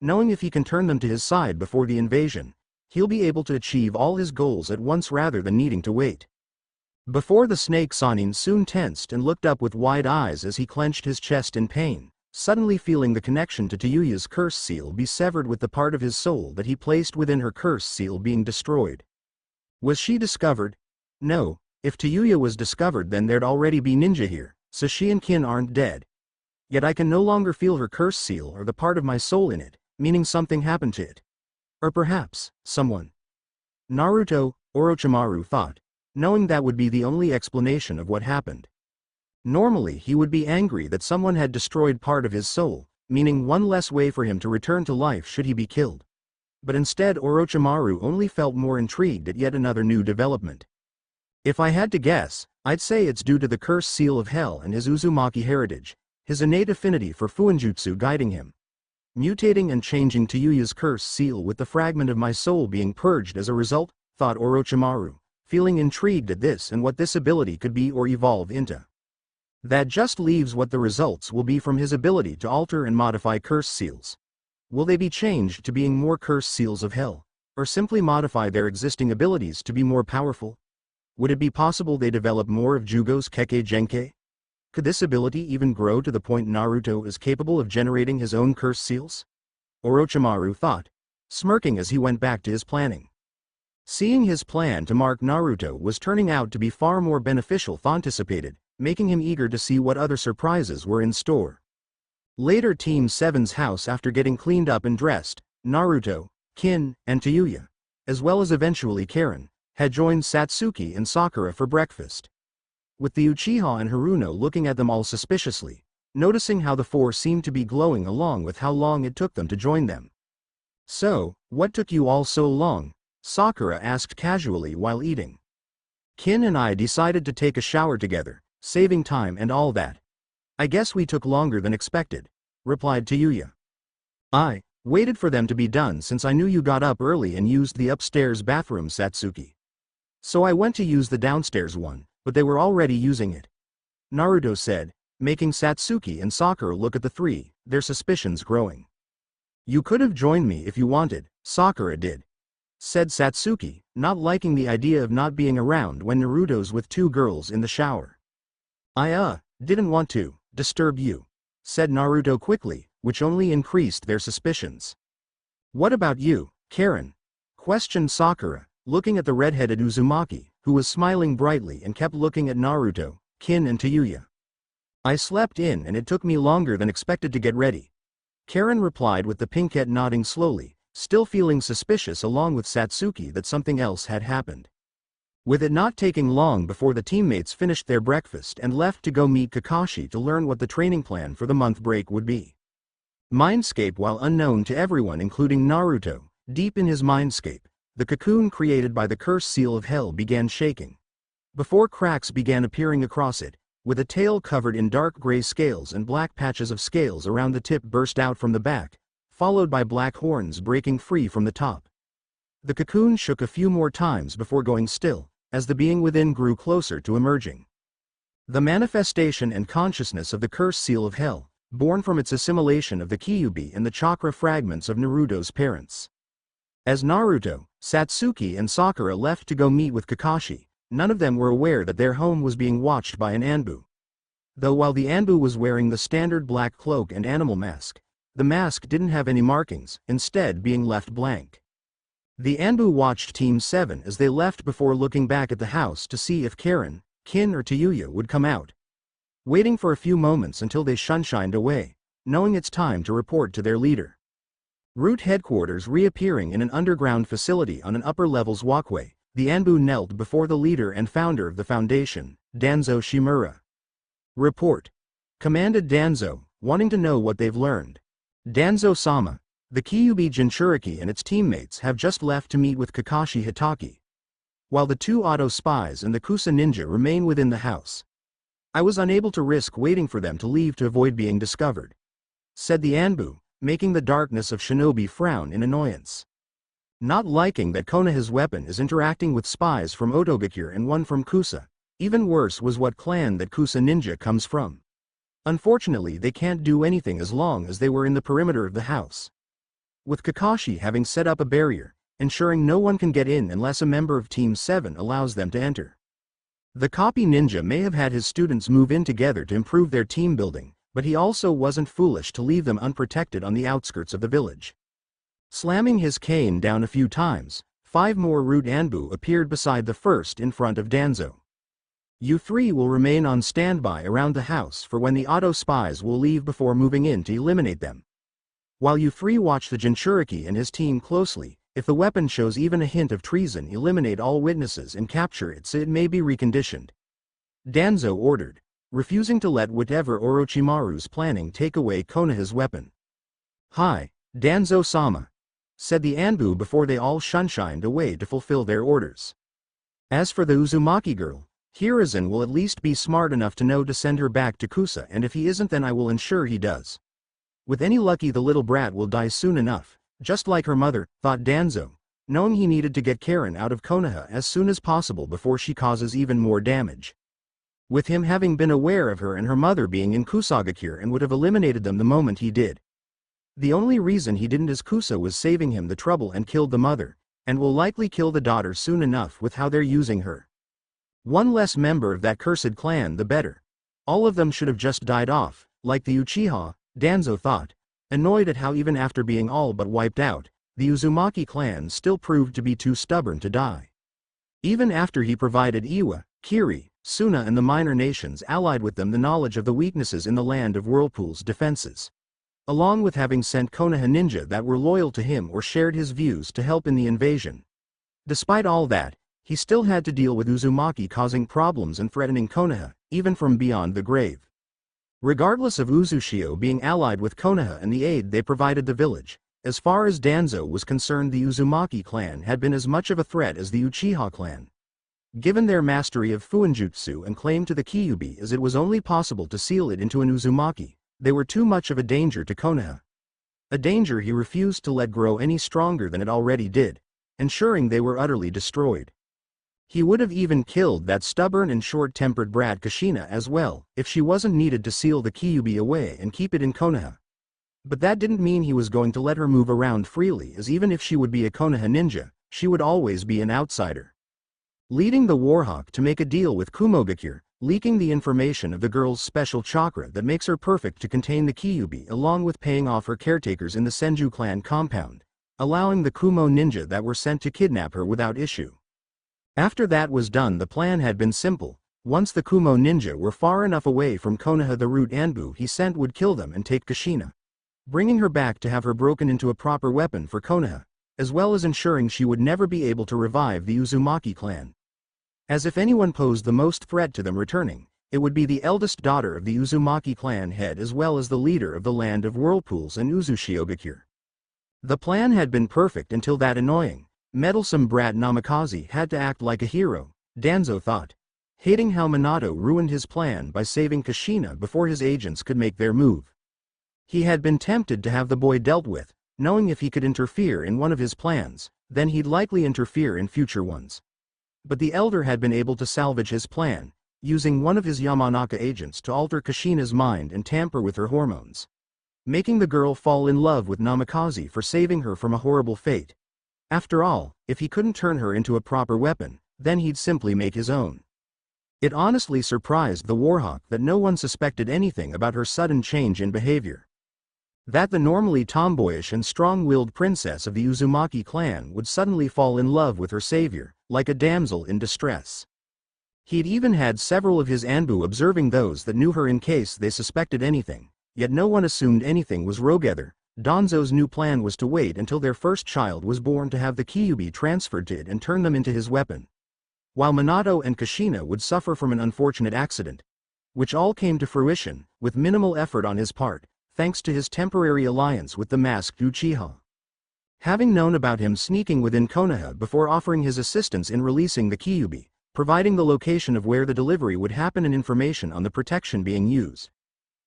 Knowing if he can turn them to his side before the invasion, he'll be able to achieve all his goals at once rather than needing to wait. Before the snake, Sannin soon tensed and looked up with wide eyes as he clenched his chest in pain, suddenly feeling the connection to Tayuya's curse seal be severed with the part of his soul that he placed within her curse seal being destroyed. Was she discovered? No, if Tayuya was discovered then there'd already be ninja here, so she and Kin aren't dead. Yet I can no longer feel her curse seal or the part of my soul in it, meaning something happened to it. Or perhaps, someone. Naruto, Orochimaru thought, knowing that would be the only explanation of what happened. Normally he would be angry that someone had destroyed part of his soul, meaning one less way for him to return to life should he be killed. But instead Orochimaru only felt more intrigued at yet another new development. "If I had to guess, I'd say it's due to the cursed seal of hell and his Uzumaki heritage, his innate affinity for Fuinjutsu guiding him. Mutating and changing Tayuya's cursed seal with the fragment of my soul being purged as a result," thought Orochimaru, feeling intrigued at this and what this ability could be or evolve into. That just leaves what the results will be from his ability to alter and modify cursed seals. Will they be changed to being more cursed seals of hell, or simply modify their existing abilities to be more powerful? Would it be possible they develop more of Jugo's Kekkei Genkai? Could this ability even grow to the point Naruto is capable of generating his own cursed seals? Orochimaru thought, smirking as he went back to his planning. Seeing his plan to mark Naruto was turning out to be far more beneficial than anticipated, making him eager to see what other surprises were in store. Later, Team 7's house, after getting cleaned up and dressed, Naruto, Kin, and Tayuya, as well as eventually Karen, had joined Satsuki and Sakura for breakfast. With the Uchiha and Haruno looking at them all suspiciously, noticing how the four seemed to be glowing along with how long it took them to join them. "So, what took you all so long?" Sakura asked casually while eating. "Kin and I decided to take a shower together, saving time and all that. I guess we took longer than expected," replied Tayuya. "I waited for them to be done since I knew you got up early and used the upstairs bathroom, Satsuki. So I went to use the downstairs one, but they were already using it," Naruto said, making Satsuki and Sakura look at the three, their suspicions growing. "You could have joined me if you wanted," Sakura did. said Satsuki, not liking the idea of not being around when Naruto's with two girls in the shower. I didn't want to disturb you, said Naruto quickly, which only increased their suspicions. What about you, Karen? Questioned Sakura, looking at the red-headed Uzumaki, who was smiling brightly and kept looking at Naruto, Kin and Tayuya. I slept in and it took me longer than expected to get ready. Karen replied with the pinkette nodding slowly, still feeling suspicious along with Satsuki that something else had happened. With it not taking long before the teammates finished their breakfast and left to go meet Kakashi to learn what the training plan for the month break would be. Mindscape. While unknown to everyone including Naruto, deep in his mindscape, the cocoon created by the cursed seal of hell began shaking. Before cracks began appearing across it, with a tail covered in dark gray scales and black patches of scales around the tip burst out from the back, followed by black horns breaking free from the top. The cocoon shook a few more times before going still, as the being within grew closer to emerging. The manifestation and consciousness of the cursed seal of hell, born from its assimilation of the Kyuubi and the chakra fragments of Naruto's parents. As Naruto, Satsuki and Sakura left to go meet with Kakashi, none of them were aware that their home was being watched by an Anbu. Though while the Anbu was wearing the standard black cloak and animal mask, the mask didn't have any markings, instead being left blank. The Anbu watched Team 7 as they left before looking back at the house to see if Karen, Kin or Tayuya would come out. Waiting for a few moments until they shunshined away, knowing it's time to report to their leader. Root headquarters reappearing in an underground facility on an upper levels walkway, the Anbu knelt before the leader and founder of the foundation, Danzo Shimura. Report, commanded Danzo, wanting to know what they've learned. Danzo-sama, the Kyuubi Jinchuriki and its teammates have just left to meet with Kakashi Hitaki, while the two Auto spies and the Kusa ninja remain within the house. I was unable to risk waiting for them to leave to avoid being discovered, said the Anbu, making the darkness of Shinobi frown in annoyance. Not liking that Konoha's weapon is interacting with spies from Otogakure and one from Kusa. Even worse was what clan that Kusa ninja comes from. Unfortunately, they can't do anything as long as they were in the perimeter of the house. With Kakashi having set up a barrier, ensuring no one can get in unless a member of Team 7 allows them to enter. The copy ninja may have had his students move in together to improve their team building, but he also wasn't foolish to leave them unprotected on the outskirts of the village. Slamming his cane down a few times, 5 more Root Anbu appeared beside the first in front of Danzo. You 3 will remain on standby around the house for when the Auto spies will leave before moving in to eliminate them. While you 3 watch the Jinchuriki and his team closely, if the weapon shows even a hint of treason, eliminate all witnesses and capture it so it may be reconditioned. Danzo ordered, refusing to let whatever Orochimaru's planning take away Konoha's weapon. Hi, Danzo-sama, said the Anbu before they all shunshined away to fulfill their orders. As for the Uzumaki girl, Hiruzen will at least be smart enough to know to send her back to Kusa, and if he isn't, then I will ensure he does. With any lucky, the little brat will die soon enough, just like her mother, thought Danzo, knowing he needed to get Karen out of Konoha as soon as possible before she causes even more damage. With him having been aware of her and her mother being in Kusagakure and would have eliminated them the moment he did. The only reason he didn't is Kusa was saving him the trouble and killed the mother, and will likely kill the daughter soon enough with how they're using her. One less member of that cursed clan the better. All of them should have just died off, like the Uchiha, Danzo thought, annoyed at how even after being all but wiped out, the Uzumaki clan still proved to be too stubborn to die. Even after he provided Iwa, Kiri, Suna and the minor nations allied with them the knowledge of the weaknesses in the land of Whirlpool's defenses, along with having sent Konoha ninja that were loyal to him or shared his views to help in the invasion. Despite all that, he still had to deal with Uzumaki causing problems and threatening Konoha, even from beyond the grave. Regardless of Uzushio being allied with Konoha and the aid they provided the village, as far as Danzo was concerned, the Uzumaki clan had been as much of a threat as the Uchiha clan. Given their mastery of Fuinjutsu and claim to the Kyuubi as it was only possible to seal it into an Uzumaki, they were too much of a danger to Konoha. A danger he refused to let grow any stronger than it already did, ensuring they were utterly destroyed. He would have even killed that stubborn and short-tempered brat Kushina as well, if she wasn't needed to seal the Kyuubi away and keep it in Konoha. But that didn't mean he was going to let her move around freely, as even if she would be a Konoha ninja, she would always be an outsider. Leading the Warhawk to make a deal with Kumogakure, leaking the information of the girl's special chakra that makes her perfect to contain the Kyuubi, along with paying off her caretakers in the Senju clan compound, allowing the Kumo ninja that were sent to kidnap her without issue. After that was done, the plan had been simple. Once the Kumo ninja were far enough away from Konoha, the root Anbu he sent would kill them and take Kushina, bringing her back to have her broken into a proper weapon for Konoha, as well as ensuring she would never be able to revive the Uzumaki clan. As if anyone posed the most threat to them returning, it would be the eldest daughter of the Uzumaki clan head as well as the leader of the Land of Whirlpools and Uzushiogakure. The plan had been perfect until that annoying, meddlesome brat Namikaze had to act like a hero, Danzo thought, hating how Minato ruined his plan by saving Kushina before his agents could make their move. He had been tempted to have the boy dealt with, knowing if he could interfere in one of his plans, then he'd likely interfere in future ones. But the elder had been able to salvage his plan, using one of his Yamanaka agents to alter Kushina's mind and tamper with her hormones, making the girl fall in love with Namikaze for saving her from a horrible fate. After all, if he couldn't turn her into a proper weapon, then he'd simply make his own. It honestly surprised the Warhawk that no one suspected anything about her sudden change in behavior. That the normally tomboyish and strong-willed princess of the Uzumaki clan would suddenly fall in love with her savior, like a damsel in distress. He'd even had several of his Anbu observing those that knew her in case they suspected anything, yet no one assumed anything was wrong. Danzo's new plan was to wait until their first child was born to have the Kyuubi transferred to it and turn them into his weapon, while Minato and Kushina would suffer from an unfortunate accident, which all came to fruition, with minimal effort on his part, thanks to his temporary alliance with the masked Uchiha. Having known about him sneaking within Konoha before offering his assistance in releasing the Kyuubi, providing the location of where the delivery would happen and information on the protection being used,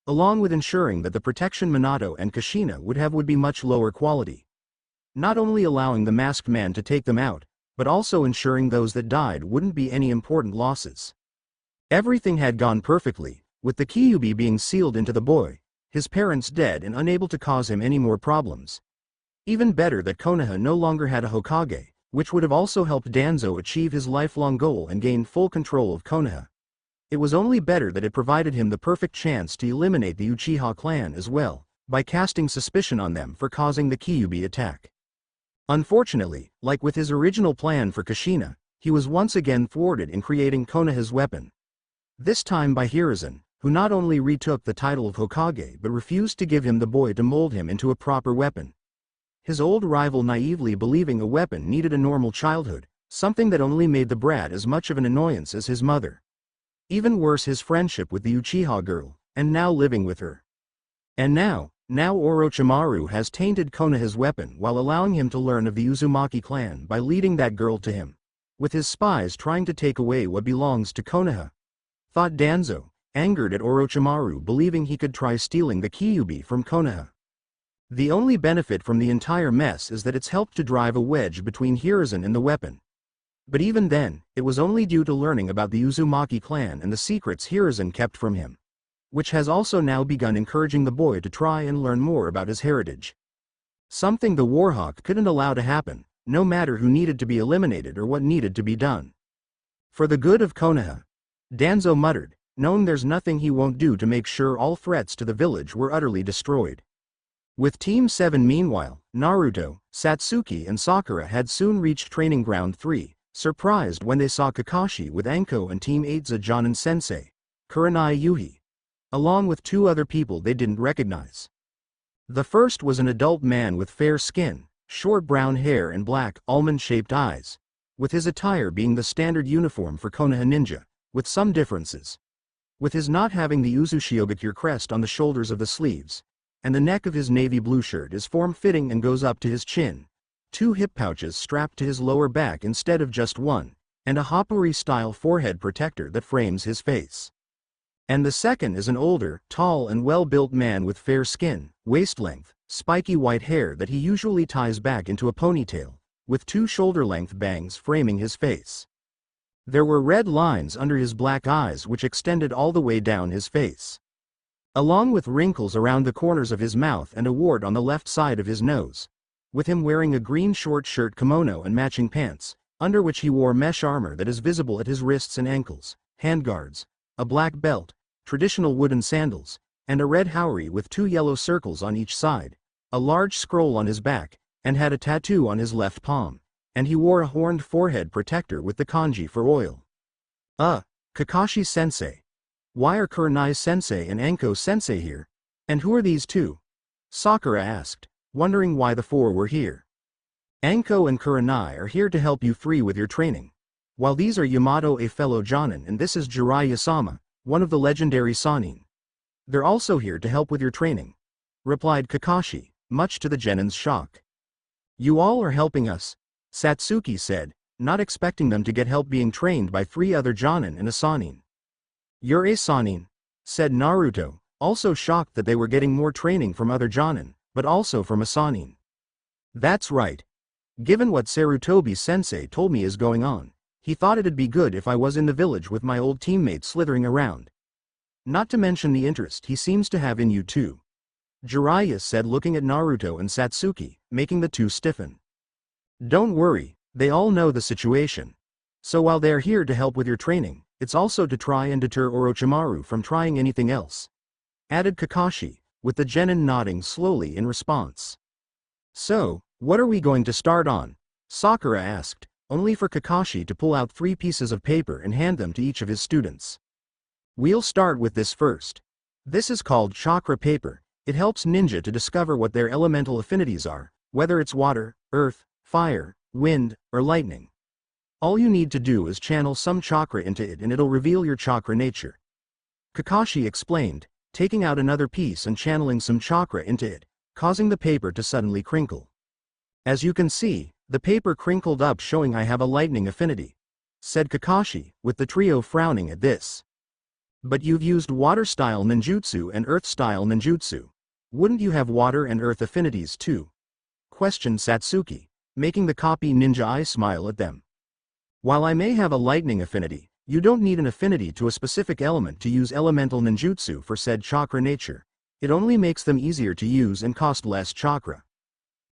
along with ensuring that the protection Minato and Kushina would be much lower quality, not only allowing the masked man to take them out, but also ensuring those that died wouldn't be any important losses. Everything had gone perfectly, with the Kyuubi being sealed into the boy, his parents dead and unable to cause him any more problems. Even better that Konoha no longer had a Hokage, which would have also helped Danzo achieve his lifelong goal and gain full control of Konoha. It was only better that it provided him the perfect chance to eliminate the Uchiha clan as well, by casting suspicion on them for causing the Kyuubi attack. Unfortunately, like with his original plan for Kushina, he was once again thwarted in creating Konoha's weapon. This time by Hiruzen, who not only retook the title of Hokage but refused to give him the boy to mold him into a proper weapon. His old rival naively believing a weapon needed a normal childhood, something that only made the brat as much of an annoyance as his mother. Even worse, his friendship with the Uchiha girl, and now living with her. And now Orochimaru has tainted Konoha's weapon while allowing him to learn of the Uzumaki clan by leading that girl to him, with his spies trying to take away what belongs to Konoha. Thought Danzo, angered at Orochimaru believing he could try stealing the Kyuubi from Konoha. The only benefit from the entire mess is that it's helped to drive a wedge between Hiruzen and the weapon. But even then, it was only due to learning about the Uzumaki clan and the secrets Hiruzen kept from him, which has also now begun encouraging the boy to try and learn more about his heritage. Something the Warhawk couldn't allow to happen, no matter who needed to be eliminated or what needed to be done. For the good of Konoha, Danzo muttered, knowing there's nothing he won't do to make sure all threats to the village were utterly destroyed. With Team 7 meanwhile, Naruto, Satsuki and Sakura had soon reached Training Ground 3, surprised when they saw Kakashi with Anko and Team 8's Jonin Sensei, Kurenai Yuhi, along with two other people they didn't recognize. The first was an adult man with fair skin, short brown hair and black, almond-shaped eyes, with his attire being the standard uniform for Konoha ninja, with some differences. With his not having the Uzushiogakure crest on the shoulders of the sleeves, and the neck of his navy blue shirt is form-fitting and goes up to his chin, two hip pouches strapped to his lower back instead of just one, and a Hapuri-style forehead protector that frames his face. And the second is an older, tall and well-built man with fair skin, waist-length, spiky white hair that he usually ties back into a ponytail, with two shoulder-length bangs framing his face. There were red lines under his black eyes which extended all the way down his face, along with wrinkles around the corners of his mouth and a wart on the left side of his nose. with him wearing a green short shirt kimono and matching pants, under which he wore mesh armor that is visible at his wrists and ankles, handguards, a black belt, traditional wooden sandals, and a red haori with 2 yellow circles on each side, a large scroll on his back, and had a tattoo on his left palm, and he wore a horned forehead protector with the kanji for oil. Kakashi-sensei. Why are Kurenai-sensei and Anko-sensei here? And who are these two? Sakura asked, wondering why the 4 were here. Anko and Kurenai are here to help you free with your training, while these are Yamato, a fellow Jonin, and this is Jiraiya-sama, one of the legendary Sannin. They're also here to help with your training, replied Kakashi, much to the genin's shock. You all are helping us, Satsuki said, not expecting them to get help being trained by 3 other Jonin and a Sannin. You're a Sannin, said Naruto, also shocked that they were getting more training from other Jonin, but also from a Sannin. That's right. Given what Sarutobi-sensei told me is going on, he thought it'd be good if I was in the village with my old teammates slithering around. Not to mention the interest he seems to have in you too, Jiraiya said, looking at Naruto and Satsuki, making the 2 stiffen. Don't worry, they all know the situation. So while they're here to help with your training, it's also to try and deter Orochimaru from trying anything else, added Kakashi, with the genin nodding slowly in response. So, what are we going to start on? Sakura asked, only for Kakashi to pull out 3 pieces of paper and hand them to each of his students. We'll start with this first. This is called chakra paper. It helps ninja to discover what their elemental affinities are, whether it's water, earth, fire, wind, or lightning. All you need to do is channel some chakra into it and it'll reveal your chakra nature. Kakashi explained, taking out another piece and channeling some chakra into it, causing the paper to suddenly crinkle. As you can see, the paper crinkled up, showing I have a lightning affinity, said Kakashi, with the trio frowning at this. But you've used water-style ninjutsu and earth-style ninjutsu. Wouldn't you have water and earth affinities too? Questioned Satsuki, making the copy ninja eye smile at them. While I may have a lightning affinity, you don't need an affinity to a specific element to use elemental ninjutsu for said chakra nature. It only makes them easier to use and cost less chakra.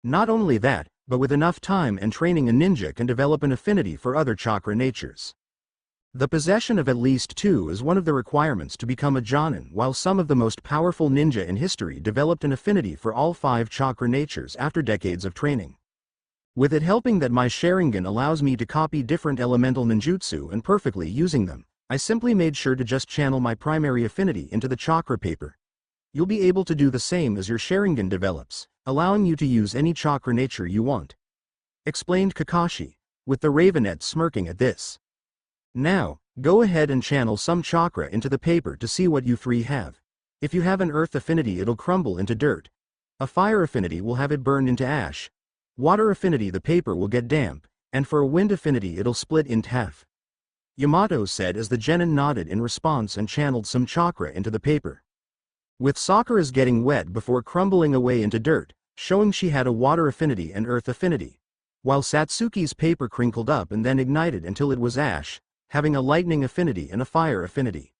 Not only that, but with enough time and training, a ninja can develop an affinity for other chakra natures. The possession of at least 2 is one of the requirements to become a Jonin, while some of the most powerful ninja in history developed an affinity for all 5 chakra natures after decades of training. With it helping that my Sharingan allows me to copy different elemental ninjutsu and perfectly using them, I simply made sure to just channel my primary affinity into the chakra paper. You'll be able to do the same as your Sharingan develops, allowing you to use any chakra nature you want, explained Kakashi, with the Ravenet smirking at this. Now, go ahead and channel some chakra into the paper to see what you 3 have. If you have an earth affinity, it'll crumble into dirt. A fire affinity will have it burn into ash. Water affinity, the paper will get damp, and for a wind affinity it'll split in half, Yamato said as the genin nodded in response and channeled some chakra into the paper. With Sakura's getting wet before crumbling away into dirt, showing she had a water affinity and earth affinity, while Satsuki's paper crinkled up and then ignited until it was ash, having a lightning affinity and a fire affinity.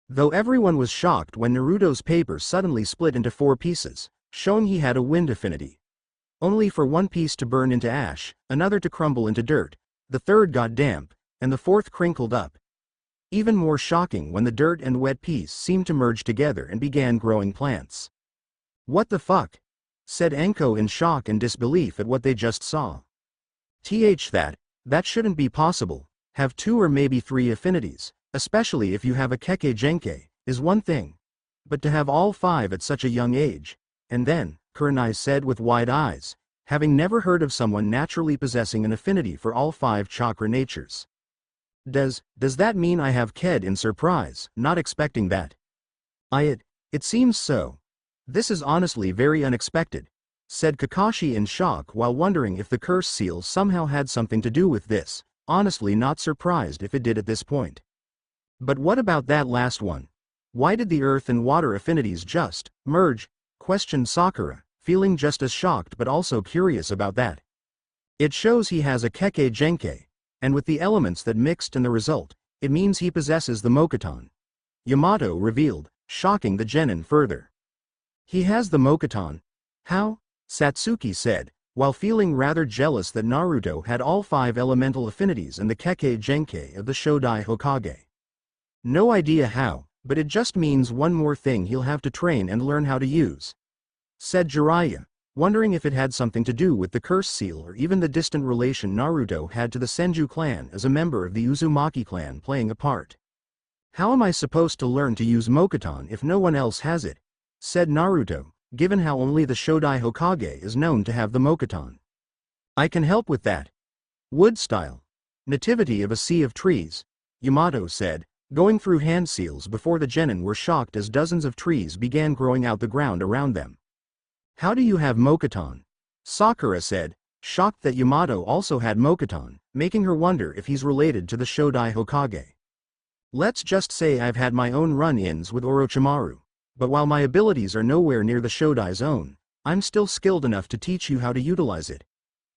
Though everyone was shocked when Naruto's paper suddenly split into 4 pieces, showing he had a wind affinity. Only for 1 piece to burn into ash, another to crumble into dirt, the 3rd got damp, and the 4th crinkled up. Even more shocking when the dirt and wet piece seemed to merge together and began growing plants. What the fuck? Said Anko in shock and disbelief at what they just saw. That shouldn't be possible. Have 2 or maybe 3 affinities, especially if you have a Kekkei Genkai, is one thing. But to have all 5 at such a young age, and then, Kurenai said with wide eyes, having never heard of someone naturally possessing an affinity for all 5 chakra natures. Does that mean I have Ked in surprise, not expecting that? It seems so. This is honestly very unexpected, said Kakashi in shock while wondering if the curse seal somehow had something to do with this, honestly not surprised if it did at this point. But what about that last one? Why did the earth and water affinities just merge? Questioned Sakura, feeling just as shocked but also curious about that. It shows he has a Kekkei Genkai, and with the elements that mixed and the result, it means he possesses the Mokuton, Yamato revealed, shocking the genin further. He has the Mokuton? How? Satsuki said, while feeling rather jealous that Naruto had all 5 elemental affinities and the Kekkei Genkai of the Shodai Hokage. No idea how, but it just means one more thing he'll have to train and learn how to use, said Jiraiya, wondering if it had something to do with the curse seal or even the distant relation Naruto had to the Senju clan as a member of the Uzumaki clan playing a part. How am I supposed to learn to use Mokuton if no one else has it? Said Naruto, given how only the Shodai Hokage is known to have the Mokuton. I can help with that. Wood style. Nativity of a sea of trees, Yamato said, going through hand seals before the genin were shocked as dozens of trees began growing out the ground around them. How do you have Mokuton? Sakura said, shocked that Yamato also had Mokuton, making her wonder if he's related to the Shodai Hokage. Let's just say I've had my own run-ins with Orochimaru, but while my abilities are nowhere near the Shodai's own, I'm still skilled enough to teach you how to utilize it,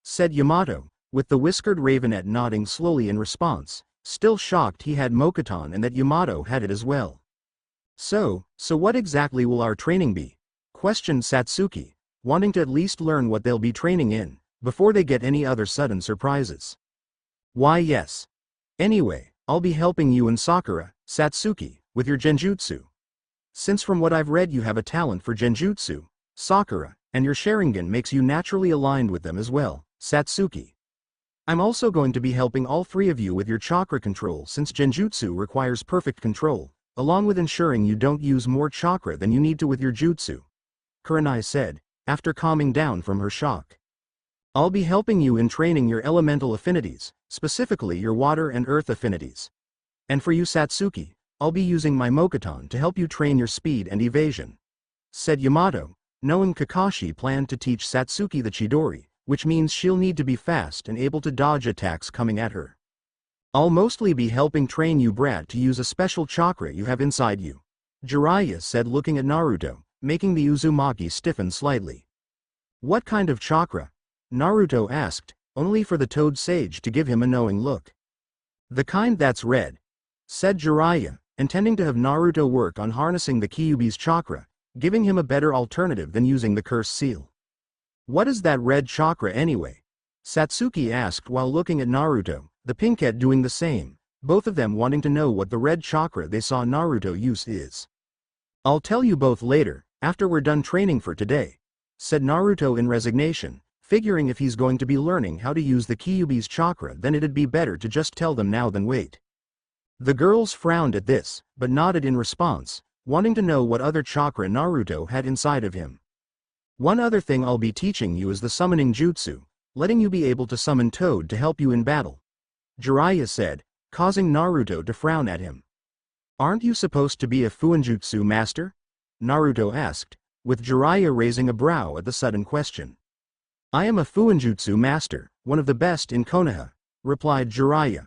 said Yamato, with the whiskered ravenet nodding slowly in response, still shocked he had Mokuton and that Yamato had it as well. So what exactly will our training be? Questioned Satsuki, wanting to at least learn what they'll be training in, before they get any other sudden surprises. Why yes. Anyway, I'll be helping you and Sakura, Satsuki, with your Genjutsu. Since from what I've read you have a talent for Genjutsu, Sakura, and your Sharingan makes you naturally aligned with them as well, Satsuki. I'm also going to be helping all 3 of you with your chakra control since Genjutsu requires perfect control, along with ensuring you don't use more chakra than you need to with your jutsu, Kurenai said, after calming down from her shock. I'll be helping you in training your elemental affinities, specifically your water and earth affinities. And for you Satsuki, I'll be using my Mokuton to help you train your speed and evasion, said Yamato, knowing Kakashi planned to teach Satsuki the Chidori, which means she'll need to be fast and able to dodge attacks coming at her. I'll mostly be helping train you brat to use a special chakra you have inside you, Jiraiya said looking at Naruto, making the Uzumaki stiffen slightly. What kind of chakra? Naruto asked, only for the Toad Sage to give him a knowing look. The kind that's red, said Jiraiya, intending to have Naruto work on harnessing the Kyuubi's chakra, giving him a better alternative than using the curse seal. What is that red chakra anyway? Satsuki asked while looking at Naruto, the Pinkette doing the same, both of them wanting to know what the red chakra they saw Naruto use is. I'll tell you both later, after we're done training for today, said Naruto in resignation, figuring if he's going to be learning how to use the Kyuubi's chakra then it'd be better to just tell them now than wait. The girls frowned at this, but nodded in response, wanting to know what other chakra Naruto had inside of him. One other thing I'll be teaching you is the summoning jutsu, letting you be able to summon Toad to help you in battle, Jiraiya said, causing Naruto to frown at him. Aren't you supposed to be a Fuinjutsu master? Naruto asked, with Jiraiya raising a brow at the sudden question. I am a Fuinjutsu master, one of the best in Konoha, replied Jiraiya.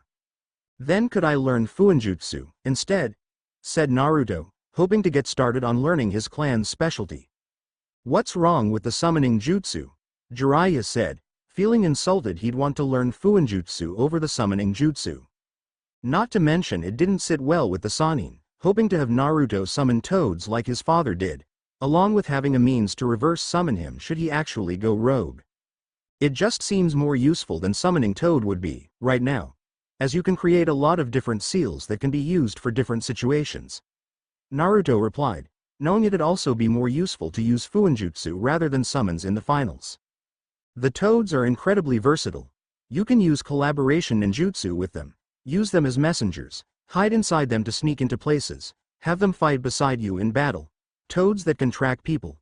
Then could I learn Fuinjutsu instead? Said Naruto, hoping to get started on learning his clan's specialty. What's wrong with the summoning jutsu? Jiraiya said, feeling insulted he'd want to learn Fuinjutsu over the summoning jutsu. Not to mention it didn't sit well with the Sannin, hoping to have Naruto summon toads like his father did, along with having a means to reverse summon him should he actually go rogue. It just seems more useful than summoning Toad would be, right now, as you can create a lot of different seals that can be used for different situations. Naruto replied, knowing it'd also be more useful to use Fuinjutsu rather than summons in the finals. The toads are incredibly versatile. You can use collaboration ninjutsu with them, use them as messengers, hide inside them to sneak into places, have them fight beside you in battle, toads that can track people.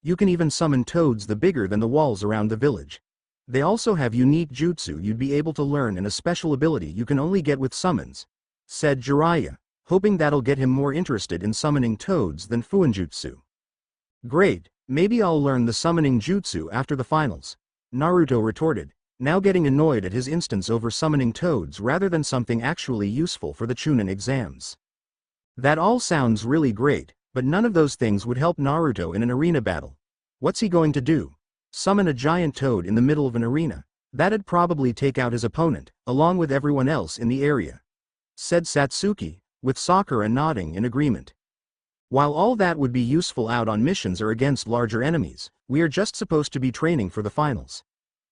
You can even summon toads the bigger than the walls around the village. They also have unique jutsu you'd be able to learn and a special ability you can only get with summons, said Jiraiya, hoping that'll get him more interested in summoning toads than Fuinjutsu. Great, maybe I'll learn the summoning jutsu after the finals, Naruto retorted, now getting annoyed at his instance over summoning toads rather than something actually useful for the Chunin exams. That all sounds really great, but none of those things would help Naruto in an arena battle. What's he going to do? Summon a giant toad in the middle of an arena? That'd probably take out his opponent, along with everyone else in the area, said Satsuki, with Sakura nodding in agreement. While all that would be useful out on missions or against larger enemies, we are just supposed to be training for the finals.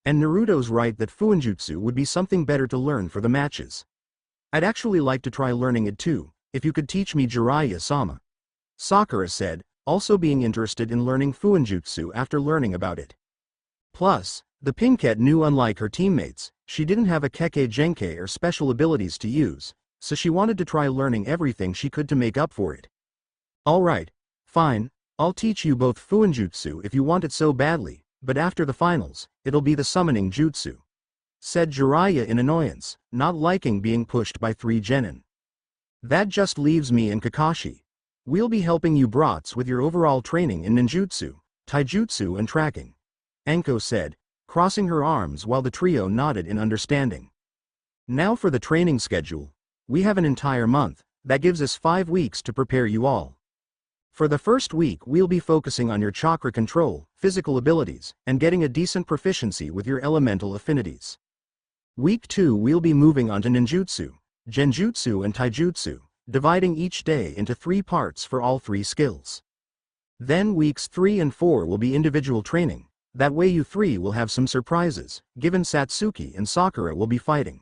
And Naruto's right that Fuinjutsu would be something better to learn for the matches. I'd actually like to try learning it too, if you could teach me Jiraiya-sama. Sakura said, also being interested in learning Fuinjutsu after learning about it. Plus, the Pinkette knew unlike her teammates, she didn't have a Kekkei Genkai or special abilities to use, so she wanted to try learning everything she could to make up for it. Alright, fine, I'll teach you both Fuinjutsu if you want it so badly, but after the finals, it'll be the summoning jutsu, said Jiraiya in annoyance, not liking being pushed by 3 genin. That just leaves me and Kakashi. We'll be helping you brats with your overall training in ninjutsu, taijutsu and tracking, Anko said, crossing her arms while the trio nodded in understanding. Now for the training schedule. We have an entire month, that gives us 5 weeks to prepare you all. For the first week we'll be focusing on your chakra control, physical abilities, and getting a decent proficiency with your elemental affinities. Week 2 we'll be moving on to ninjutsu, genjutsu and taijutsu, dividing each day into 3 parts for all 3 skills. Then weeks 3 and 4 will be individual training, that way you 3 will have some surprises, given Satsuki and Sakura will be fighting.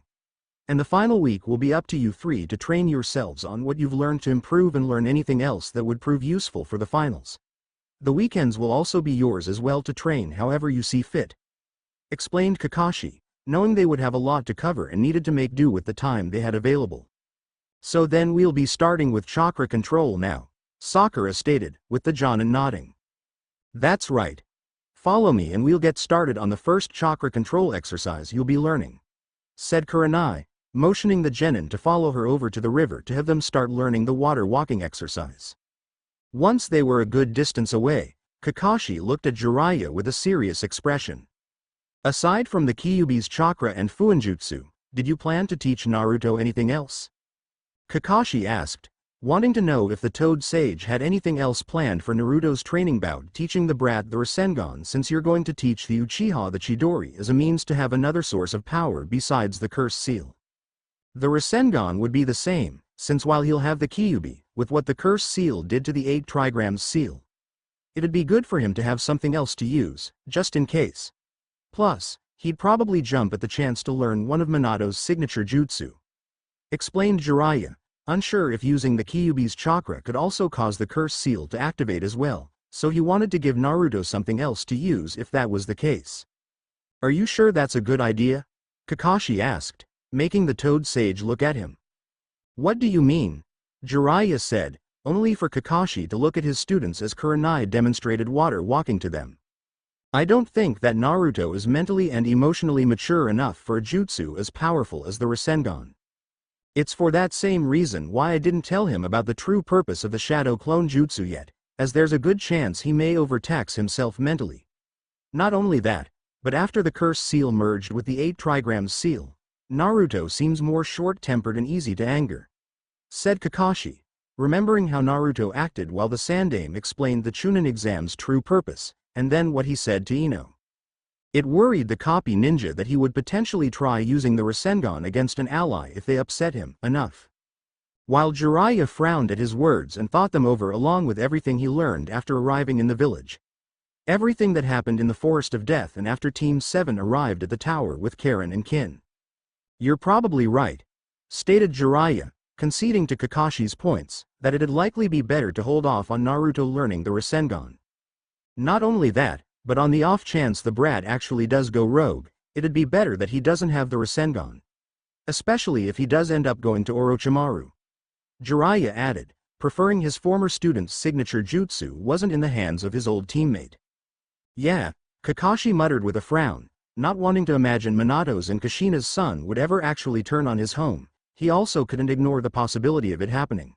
And the final week will be up to you 3 to train yourselves on what you've learned to improve and learn anything else that would prove useful for the finals. The weekends will also be yours as well to train however you see fit, explained Kakashi, knowing they would have a lot to cover and needed to make do with the time they had available. So then we'll be starting with chakra control now, Sakura stated, with the Jonin nodding. That's right. Follow me and we'll get started on the first chakra control exercise you'll be learning, said Kurenai, motioning the genin to follow her over to the river to have them start learning the water walking exercise. Once they were a good distance away, Kakashi looked at Jiraiya with a serious expression. Aside from the Kyuubi's chakra and Fuinjutsu, did you plan to teach Naruto anything else? Kakashi asked, wanting to know if the Toad Sage had anything else planned for Naruto's training bout teaching the brat the Rasengan, since you're going to teach the Uchiha the Chidori as a means to have another source of power besides the Curse Seal. The Rasengan would be the same, since while he'll have the Kyuubi, with what the Curse Seal did to the 8 trigrams seal, it'd be good for him to have something else to use, just in case. Plus, he'd probably jump at the chance to learn one of Minato's signature jutsu, explained Jiraiya, unsure if using the Kyuubi's chakra could also cause the Curse Seal to activate as well, so he wanted to give Naruto something else to use if that was the case. Are you sure that's a good idea? Kakashi asked, making the Toad Sage look at him. What do you mean? Jiraiya said, only for Kakashi to look at his students as Kurenai demonstrated water walking to them. I don't think that Naruto is mentally and emotionally mature enough for a jutsu as powerful as the Rasengan. It's for that same reason why I didn't tell him about the true purpose of the Shadow Clone Jutsu yet, as there's a good chance he may overtax himself mentally. Not only that, but after the Curse Seal merged with the 8 trigrams seal, Naruto seems more short-tempered and easy to anger, said Kakashi, remembering how Naruto acted while the Sandaime explained the Chunin exam's true purpose, and then what he said to Ino. It worried the copy ninja that he would potentially try using the Rasengan against an ally if they upset him enough. While Jiraiya frowned at his words and thought them over along with everything he learned after arriving in the village. Everything that happened in the Forest of Death and after Team 7 arrived at the tower with Karen and Kin. You're probably right, stated Jiraiya, conceding to Kakashi's points, that it'd likely be better to hold off on Naruto learning the Rasengan. Not only that, but on the off chance the brat actually does go rogue, it'd be better that he doesn't have the Rasengan. Especially if he does end up going to Orochimaru. Jiraiya added, preferring his former student's signature jutsu wasn't in the hands of his old teammate. Yeah, Kakashi muttered with a frown, not wanting to imagine Minato's and Kushina's son would ever actually turn on his home. He also couldn't ignore the possibility of it happening.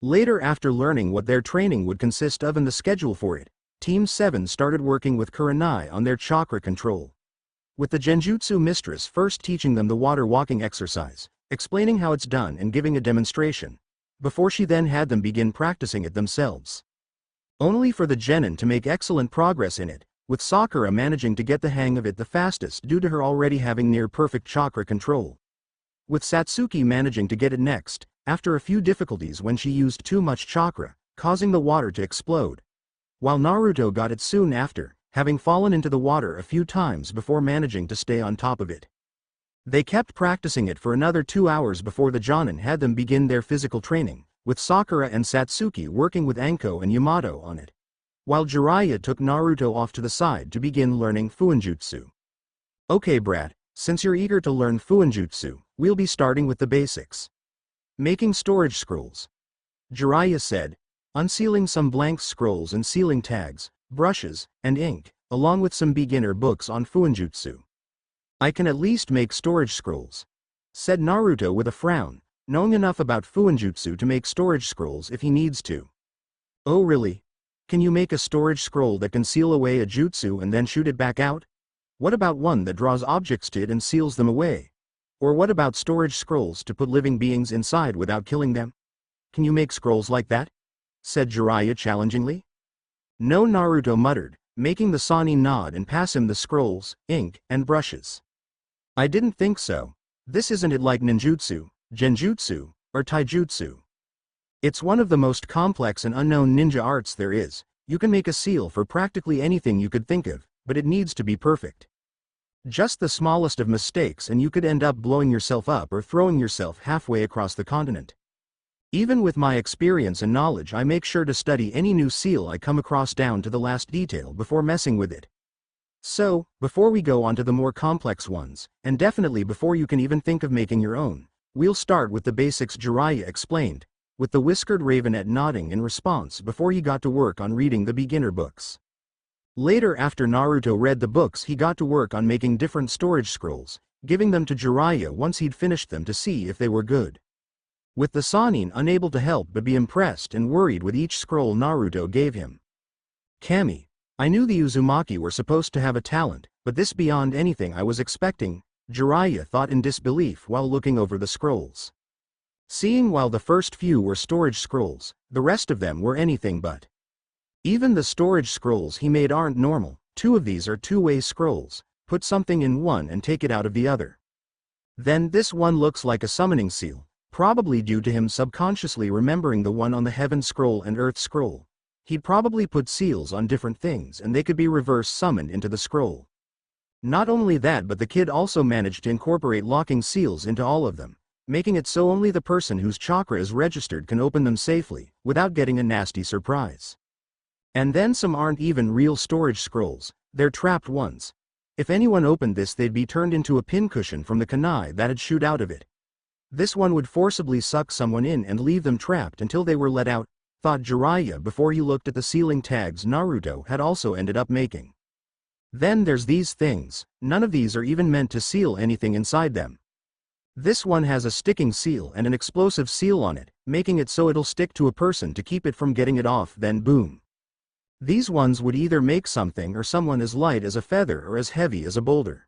Later, after learning what their training would consist of and the schedule for it, Team 7 started working with Kurenai on their chakra control, with the Genjutsu mistress first teaching them the water walking exercise, explaining how it's done and giving a demonstration, before she then had them begin practicing it themselves. Only for the genin to make excellent progress in it, with Sakura managing to get the hang of it the fastest due to her already having near-perfect chakra control, with Satsuki managing to get it next, after a few difficulties when she used too much chakra, causing the water to explode, while Naruto got it soon after, having fallen into the water a few times before managing to stay on top of it. They kept practicing it for another 2 hours before the Jonin had them begin their physical training, with Sakura and Satsuki working with Anko and Yamato on it, while Jiraiya took Naruto off to the side to begin learning Fuinjutsu. Okay brat, since you're eager to learn Fuinjutsu, we'll be starting with the basics. Making storage scrolls. Jiraiya said, unsealing some blank scrolls and sealing tags, brushes, and ink, along with some beginner books on Fuinjutsu. I can at least make storage scrolls, said Naruto with a frown, knowing enough about Fuinjutsu to make storage scrolls if he needs to. Oh really? Can you make a storage scroll that can seal away a jutsu and then shoot it back out? What about one that draws objects to it and seals them away? Or what about storage scrolls to put living beings inside without killing them? Can you make scrolls like that? Said Jiraiya challengingly. No, Naruto muttered, making the Sannin nod and pass him the scrolls, ink, and brushes. I didn't think so. This isn't it like ninjutsu, genjutsu, or taijutsu. It's one of the most complex and unknown ninja arts there is. You can make a seal for practically anything you could think of, but it needs to be perfect. Just the smallest of mistakes and you could end up blowing yourself up or throwing yourself halfway across the continent. Even with my experience and knowledge, I make sure to study any new seal I come across down to the last detail before messing with it. So, before we go on to the more complex ones, and definitely before you can even think of making your own, we'll start with the basics, Jiraiya explained, with the whiskered ravenet nodding in response before he got to work on reading the beginner books. Later, after Naruto read the books, he got to work on making different storage scrolls, giving them to Jiraiya once he'd finished them to see if they were good. With the Sannin unable to help but be impressed and worried with each scroll Naruto gave him. Kami, I knew the Uzumaki were supposed to have a talent, but this beyond anything I was expecting, Jiraiya thought in disbelief while looking over the scrolls. Seeing while the first few were storage scrolls, the rest of them were anything but. Even the storage scrolls he made aren't normal. 2 of these are two-way scrolls, put something in one and take it out of the other. Then this one looks like a summoning seal, probably due to him subconsciously remembering the one on the Heaven Scroll and Earth Scroll. He'd probably put seals on different things and they could be reverse summoned into the scroll. Not only that, but the kid also managed to incorporate locking seals into all of them, making it so only the person whose chakra is registered can open them safely, without getting a nasty surprise. And then some aren't even real storage scrolls, they're trapped ones. If anyone opened this, they'd be turned into a pincushion from the kunai that'd shoot out of it. This one would forcibly suck someone in and leave them trapped until they were let out, thought Jiraiya before he looked at the sealing tags Naruto had also ended up making. Then there's these things, none of these are even meant to seal anything inside them. This one has a sticking seal and an explosive seal on it, making it so it'll stick to a person to keep it from getting it off, then boom. These ones would either make something or someone as light as a feather or as heavy as a boulder.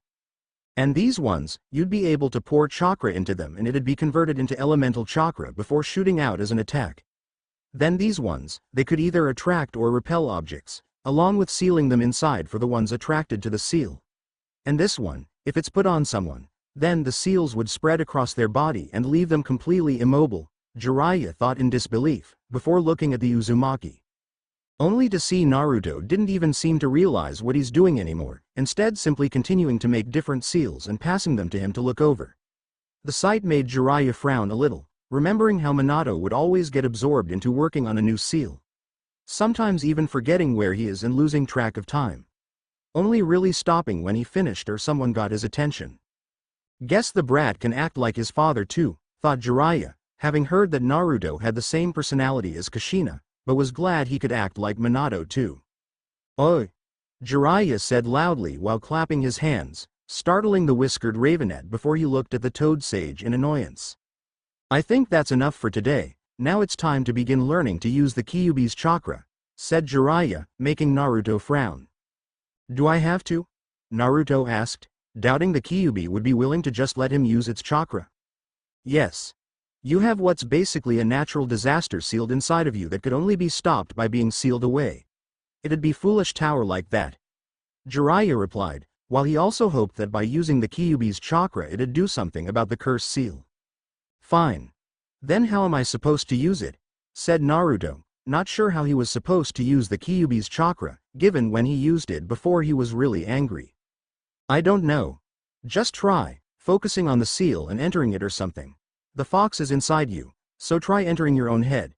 And these ones, you'd be able to pour chakra into them and it'd be converted into elemental chakra before shooting out as an attack. Then these ones, they could either attract or repel objects, along with sealing them inside for the ones attracted to the seal. And this one, if it's put on someone, then the seals would spread across their body and leave them completely immobile, Jiraiya thought in disbelief, before looking at the Uzumaki. Only to see Naruto didn't even seem to realize what he's doing anymore, instead simply continuing to make different seals and passing them to him to look over. The sight made Jiraiya frown a little, remembering how Minato would always get absorbed into working on a new seal. Sometimes even forgetting where he is and losing track of time. Only really stopping when he finished or someone got his attention. Guess the brat can act like his father too, thought Jiraiya, having heard that Naruto had the same personality as Kushina, but was glad he could act like Minato too. Oi! Jiraiya said loudly while clapping his hands, startling the whiskered ravenet before he looked at the toad sage in annoyance. I think that's enough for today, now it's time to begin learning to use the Kyuubi's chakra, said Jiraiya, making Naruto frown. Do I have to? Naruto asked, doubting the Kyuubi would be willing to just let him use its chakra. Yes. You have what's basically a natural disaster sealed inside of you that could only be stopped by being sealed away. It'd be foolish tower like that. Jiraiya replied, while he also hoped that by using the Kyuubi's chakra it'd do something about the cursed seal. Fine. Then how am I supposed to use it? Said Naruto, not sure how he was supposed to use the Kyuubi's chakra, given when he used it before he was really angry. I don't know. Just try, focusing on the seal and entering it or something. The fox is inside you, so try entering your own head,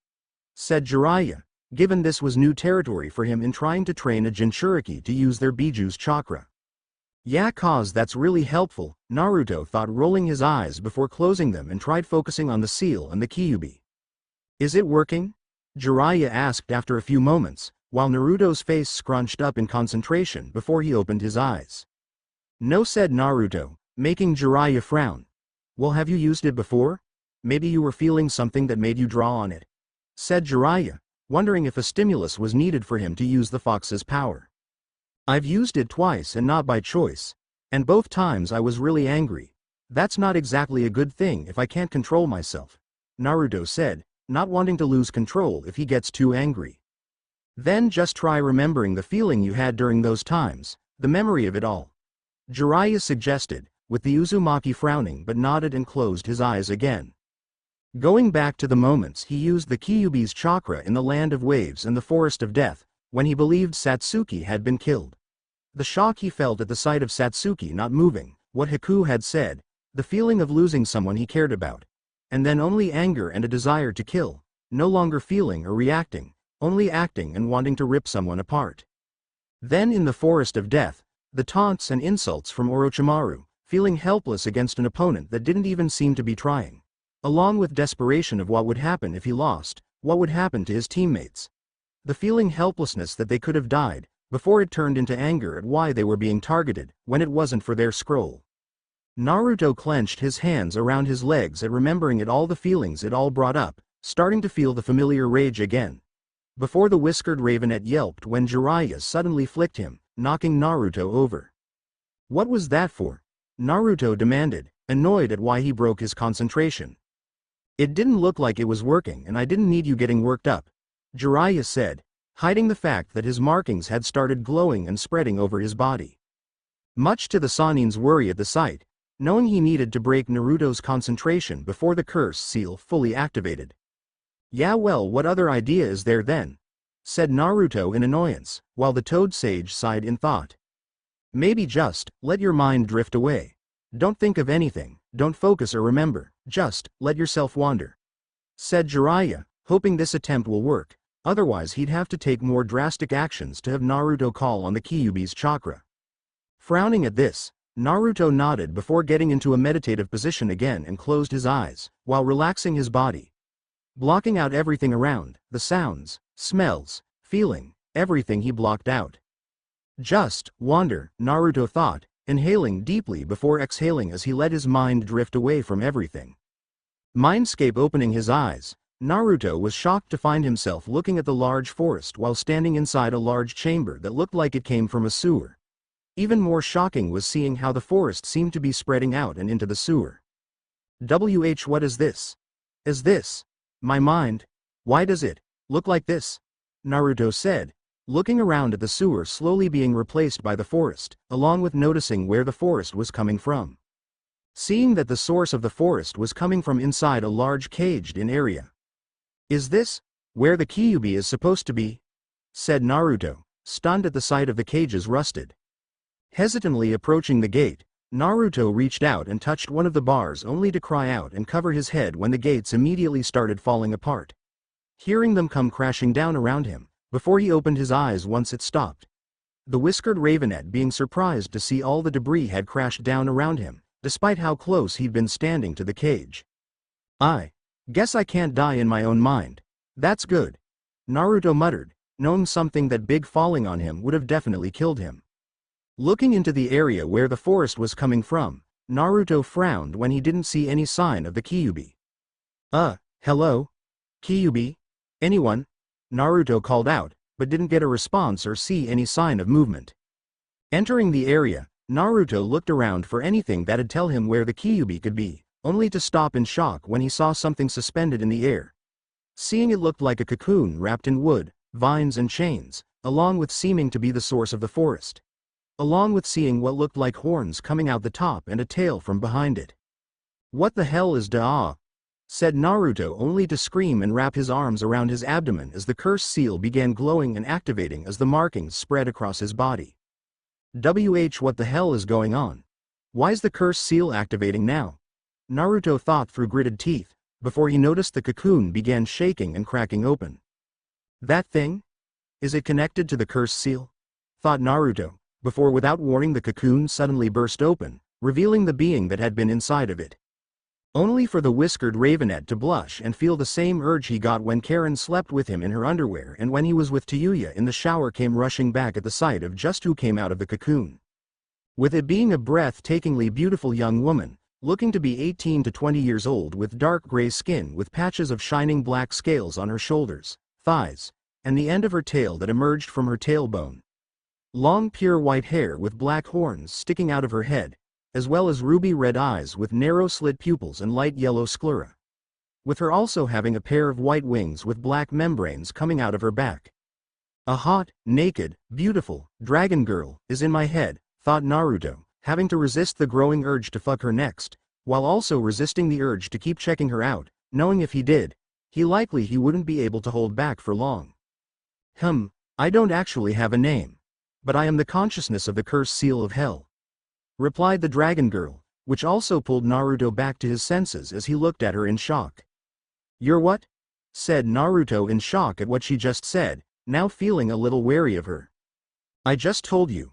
said Jiraiya, given this was new territory for him in trying to train a Jinchuriki to use their Biju's chakra. Yeah, cause that's really helpful, Naruto thought, rolling his eyes before closing them, and tried focusing on the seal and the Kyuubi. Is it working? Jiraiya asked after a few moments, while Naruto's face scrunched up in concentration before he opened his eyes. No, said Naruto, making Jiraiya frown. Well, have you used it before? Maybe you were feeling something that made you draw on it, said Jiraiya, wondering if a stimulus was needed for him to use the fox's power. I've used it twice and not by choice, and both times I was really angry. That's not exactly a good thing if I can't control myself, Naruto said, not wanting to lose control if he gets too angry. Then just try remembering the feeling you had during those times, the memory of it all, Jiraiya suggested, with the Uzumaki frowning but nodded and closed his eyes again. Going back to the moments he used the Kyuubi's chakra in the Land of Waves and the Forest of Death, when he believed Satsuki had been killed. The shock he felt at the sight of Satsuki not moving, what Haku had said, the feeling of losing someone he cared about, and then only anger and a desire to kill, no longer feeling or reacting, only acting and wanting to rip someone apart. Then in the Forest of Death, the taunts and insults from Orochimaru, feeling helpless against an opponent that didn't even seem to be trying, along with desperation of what would happen if he lost, what would happen to his teammates. The feeling helplessness that they could have died, before it turned into anger at why they were being targeted, when it wasn't for their scroll. Naruto clenched his hands around his legs at remembering it all, the feelings it all brought up, starting to feel the familiar rage again. Before the whiskered ravenet yelped when Jiraiya suddenly flicked him, knocking Naruto over. What was that for? Naruto demanded, annoyed at why he broke his concentration. It didn't look like it was working, and I didn't need you getting worked up, Jiraiya said, hiding the fact that his markings had started glowing and spreading over his body. Much to the Sanin's worry at the sight, knowing he needed to break Naruto's concentration before the curse seal fully activated. Yeah, well, what other idea is there then? Said Naruto in annoyance, while the Toad Sage sighed in thought. Maybe just let your mind drift away. Don't think of anything, don't focus or remember, just let yourself wander, said Jiraiya, hoping this attempt will work. Otherwise he'd have to take more drastic actions to have Naruto call on the Kyuubi's chakra. Frowning at this, Naruto nodded before getting into a meditative position again and closed his eyes, while relaxing his body. Blocking out everything around, the sounds, smells, feeling, everything he blocked out. Just wander, Naruto thought, inhaling deeply before exhaling as he let his mind drift away from everything. Mindscape. Opening his eyes, Naruto was shocked to find himself looking at the large forest while standing inside a large chamber that looked like it came from a sewer. Even more shocking was seeing how the forest seemed to be spreading out and into the sewer. What is this? Is this my mind? Why does it look like this? Naruto said, looking around at the sewer slowly being replaced by the forest, along with noticing where the forest was coming from. Seeing that the source of the forest was coming from inside a large caged-in area. Is this where the Kyuubi is supposed to be? Said Naruto, stunned at the sight of the cage's rusted. Hesitantly approaching the gate, Naruto reached out and touched one of the bars only to cry out and cover his head when the gates immediately started falling apart. Hearing them come crashing down around him, before he opened his eyes once it stopped. The whiskered ravenet being surprised to see all the debris had crashed down around him, despite how close he'd been standing to the cage. I guess I can't die in my own mind. That's good, Naruto muttered, knowing something that big falling on him would have definitely killed him. Looking into the area where the forest was coming from, Naruto frowned when he didn't see any sign of the Kyuubi. Hello? Kyuubi? Anyone? Naruto called out, but didn't get a response or see any sign of movement. Entering the area, Naruto looked around for anything that'd tell him where the Kyuubi could be, only to stop in shock when he saw something suspended in the air. Seeing it looked like a cocoon wrapped in wood, vines and chains, along with seeming to be the source of the forest. Along with seeing what looked like horns coming out the top and a tail from behind it. What the hell is Daa? said Naruto, only to scream and wrap his arms around his abdomen as the cursed seal began glowing and activating as the markings spread across his body. What the hell is going on? Why's the cursed seal activating now? Naruto thought through gritted teeth, before he noticed the cocoon began shaking and cracking open. That thing? Is it connected to the cursed seal? Thought Naruto, before without warning the cocoon suddenly burst open, revealing the being that had been inside of it. Only for the whiskered Ravenet to blush and feel the same urge he got when Karen slept with him in her underwear and when he was with Tayuya in the shower came rushing back at the sight of just who came out of the cocoon. With it being a breathtakingly beautiful young woman, looking to be 18 to 20 years old with dark gray skin with patches of shining black scales on her shoulders, thighs, and the end of her tail that emerged from her tailbone. Long pure white hair with black horns sticking out of her head, as well as ruby red eyes with narrow slit pupils and light yellow sclera. With her also having a pair of white wings with black membranes coming out of her back. A hot, naked, beautiful, dragon girl is in my head, thought Naruto, having to resist the growing urge to fuck her next, while also resisting the urge to keep checking her out, knowing if he did, he wouldn't be able to hold back for long. I don't actually have a name. But I am the consciousness of the cursed seal of hell, replied the dragon girl, which also pulled Naruto back to his senses as he looked at her in shock. You're what? Said Naruto in shock at what she just said, now feeling a little wary of her. I just told you.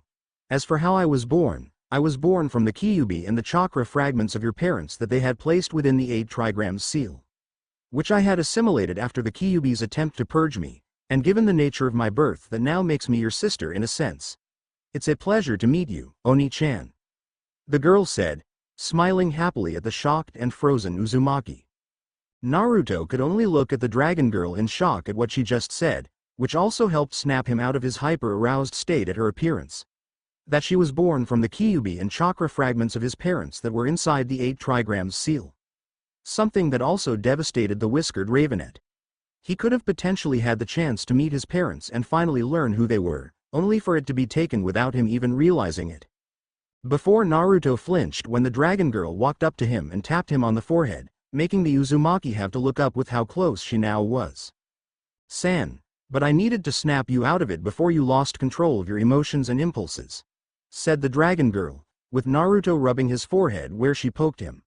As for how I was born from the Kyuubi and the chakra fragments of your parents that they had placed within the 8 trigrams seal, which I had assimilated after the Kyuubi's attempt to purge me, and given the nature of my birth that now makes me your sister in a sense. It's a pleasure to meet you, Oni-chan. The girl said, smiling happily at the shocked and frozen Uzumaki. Naruto could only look at the dragon girl in shock at what she just said, which also helped snap him out of his hyper-aroused state at her appearance. That she was born from the Kyuubi and chakra fragments of his parents that were inside the 8 trigrams seal. Something that also devastated the whiskered Ravenet. He could have potentially had the chance to meet his parents and finally learn who they were, only for it to be taken without him even realizing it. Before Naruto flinched when the dragon girl walked up to him and tapped him on the forehead, making the Uzumaki have to look up with how close she now was. San, but I needed to snap you out of it before you lost control of your emotions and impulses, said the dragon girl, with Naruto rubbing his forehead where she poked him.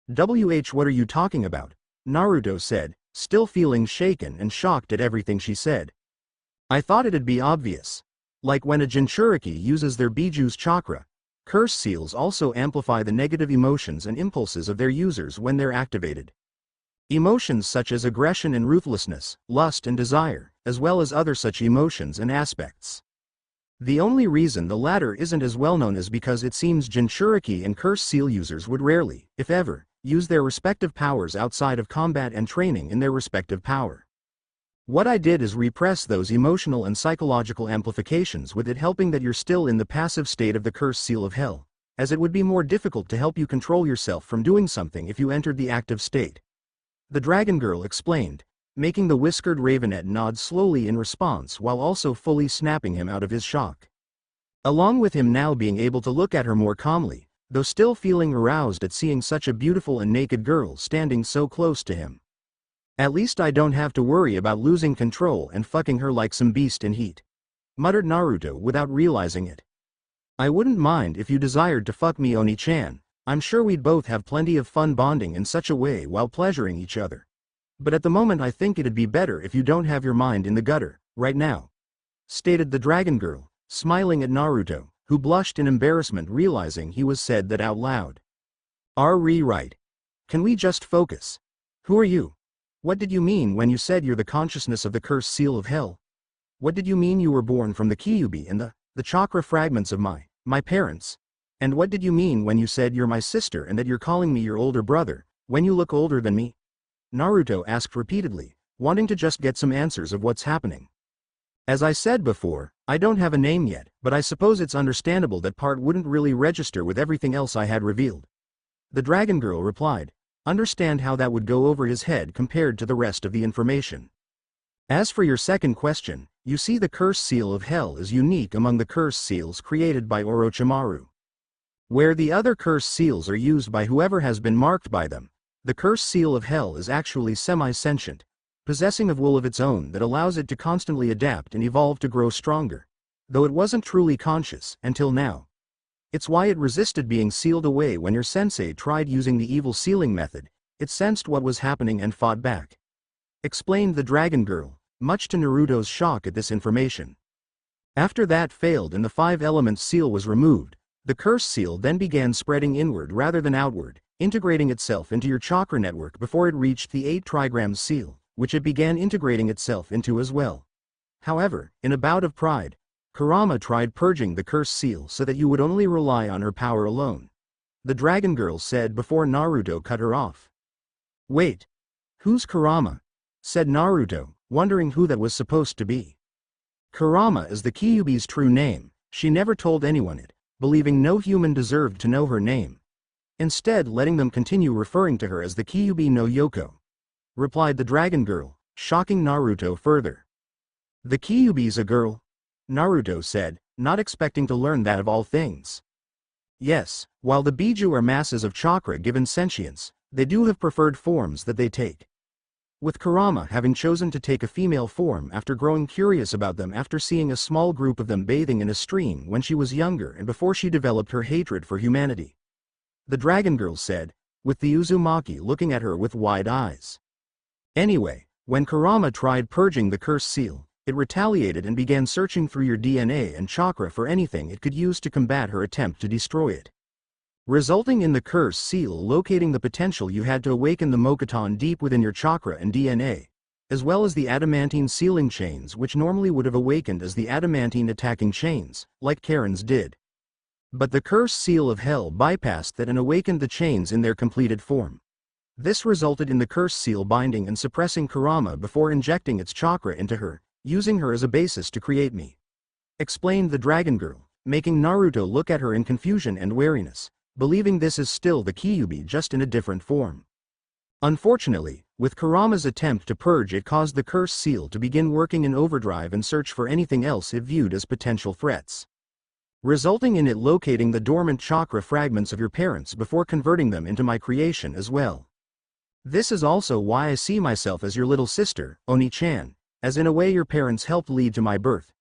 What are you talking about? Naruto said, still feeling shaken and shocked at everything she said. I thought it'd be obvious. Like when a Jinchuriki uses their Biju's chakra, curse seals also amplify the negative emotions and impulses of their users when they're activated. Emotions such as aggression and ruthlessness, lust and desire, as well as other such emotions and aspects. The only reason the latter isn't as well known is because it seems Jinchuriki and curse seal users would rarely, if ever, use their respective powers outside of combat and training in their respective power. What I did is repress those emotional and psychological amplifications with it, helping that you're still in the passive state of the cursed seal of hell, as it would be more difficult to help you control yourself from doing something if you entered the active state. The dragon girl explained, making the whiskered Ravenet nod slowly in response while also fully snapping him out of his shock. Along with him now being able to look at her more calmly, though still feeling aroused at seeing such a beautiful and naked girl standing so close to him. At least I don't have to worry about losing control and fucking her like some beast in heat, muttered Naruto without realizing it. I wouldn't mind if you desired to fuck me, Oni-chan. I'm sure we'd both have plenty of fun bonding in such a way while pleasuring each other. But at the moment I think it'd be better if you don't have your mind in the gutter, right now, stated the dragon girl, smiling at Naruto, who blushed in embarrassment realizing he was said that out loud. Right. Can we just focus? Who are you? What did you mean when you said you're the consciousness of the cursed seal of hell? What did you mean you were born from the Kyuubi and the chakra fragments of my parents? And what did you mean when you said you're my sister and that you're calling me your older brother, when you look older than me? Naruto asked repeatedly, wanting to just get some answers of what's happening. As I said before, I don't have a name yet, but I suppose it's understandable that part wouldn't really register with everything else I had revealed. The dragon girl replied, understand how that would go over his head compared to the rest of the information. As for your second question, you see the cursed seal of hell is unique among the cursed seals created by Orochimaru. Where the other cursed seals are used by whoever has been marked by them, The cursed seal of hell is actually semi-sentient, possessing of will of its own that allows it to constantly adapt and evolve to grow stronger, though it wasn't truly conscious until now. It's why it resisted being sealed away when your sensei tried using the evil sealing method. It sensed what was happening and fought back. Explained the dragon girl, much to Naruto's shock at this information. After that failed and the 5 elements seal was removed, the cursed seal then began spreading inward rather than outward, integrating itself into your chakra network before it reached the 8 trigrams seal, which it began integrating itself into as well. However, in a bout of pride, Kurama tried purging the cursed seal so that you would only rely on her power alone. The dragon girl said before Naruto cut her off. Wait. Who's Kurama? Said Naruto, wondering who that was supposed to be. Kurama is the Kyuubi's true name. She never told anyone it, believing no human deserved to know her name. Instead letting them continue referring to her as the Kyuubi no Yoko. Replied the dragon girl, shocking Naruto further. The Kyuubi's a girl? Naruto said, not expecting to learn that of all things. Yes, while the Biju are masses of chakra given sentience, they do have preferred forms that they take. With Kurama having chosen to take a female form after growing curious about them after seeing a small group of them bathing in a stream when she was younger and before she developed her hatred for humanity. The dragon girl said, with the Uzumaki looking at her with wide eyes. Anyway, when Kurama tried purging the cursed seal, it retaliated and began searching through your DNA and chakra for anything it could use to combat her attempt to destroy it. Resulting in the cursed seal locating the potential you had to awaken the Mokuton deep within your chakra and DNA, as well as the adamantine sealing chains which normally would have awakened as the adamantine attacking chains, like Karen's did. But the cursed seal of hell bypassed that and awakened the chains in their completed form. This resulted in the cursed seal binding and suppressing Kurama before injecting its chakra into her, using her as a basis to create me. Explained the dragon girl, making Naruto look at her in confusion and wariness, believing this is still the Kyuubi just in a different form. Unfortunately, with Kurama's attempt to purge it caused the cursed seal to begin working in overdrive and search for anything else it viewed as potential threats. Resulting in it locating the dormant chakra fragments of your parents before converting them into my creation as well. This is also why I see myself as your little sister, Oni-chan, as in a way your parents helped lead to my birth.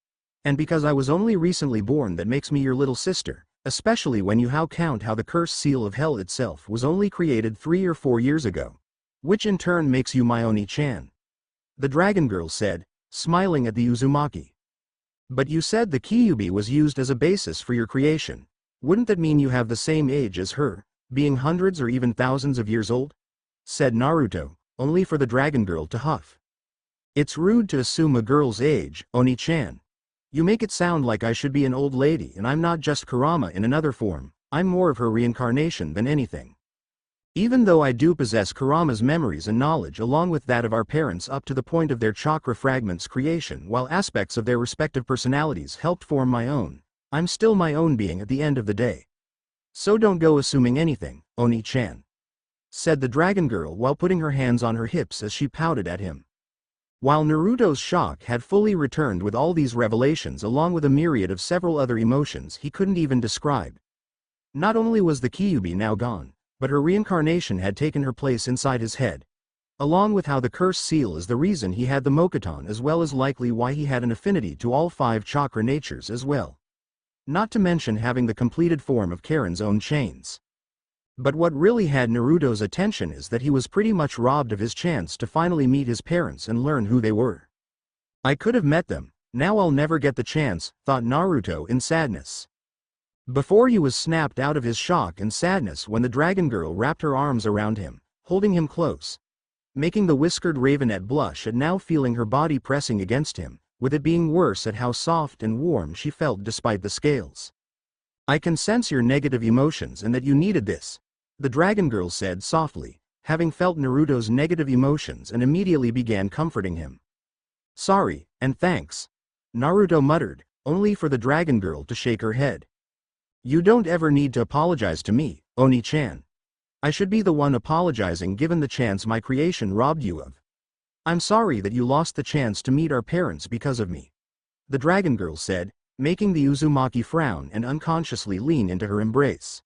And because I was only recently born that makes me your little sister. Especially when you count how the cursed seal of hell itself was only created 3 or 4 years ago. Which in turn makes you my Oni-chan. The dragon girl said, smiling at the Uzumaki. But you said the Kyuubi was used as a basis for your creation. Wouldn't that mean you have the same age as her, being hundreds or even thousands of years old? Said Naruto, only for the dragon girl to huff. It's rude to assume a girl's age, Oni-chan. You make it sound like I should be an old lady and I'm not just Kurama in another form, I'm more of her reincarnation than anything. Even though I do possess Kurama's memories and knowledge along with that of our parents up to the point of their chakra fragments creation while aspects of their respective personalities helped form my own, I'm still my own being at the end of the day. So don't go assuming anything, Oni-chan. Said the dragon girl while putting her hands on her hips as she pouted at him. While Naruto's shock had fully returned with all these revelations along with a myriad of several other emotions he couldn't even describe. Not only was the Kyuubi now gone, but her reincarnation had taken her place inside his head. Along with how the cursed seal is the reason he had the Mokuton as well as likely why he had an affinity to all 5 chakra natures as well. Not to mention having the completed form of Karen's own chains. But what really had Naruto's attention is that he was pretty much robbed of his chance to finally meet his parents and learn who they were. I could have met them, now I'll never get the chance, thought Naruto in sadness. Before he was snapped out of his shock and sadness when the dragon girl wrapped her arms around him, holding him close. Making the whiskered ravenette blush at now feeling her body pressing against him, with it being worse at how soft and warm she felt despite the scales. I can sense your negative emotions and that you needed this. The dragon girl said softly, having felt Naruto's negative emotions and immediately began comforting him. Sorry, and thanks. Naruto muttered, only for the dragon girl to shake her head. You don't ever need to apologize to me, Oni-chan. I should be the one apologizing given the chance my creation robbed you of. I'm sorry that you lost the chance to meet our parents because of me. The dragon girl said, making the Uzumaki frown and unconsciously lean into her embrace.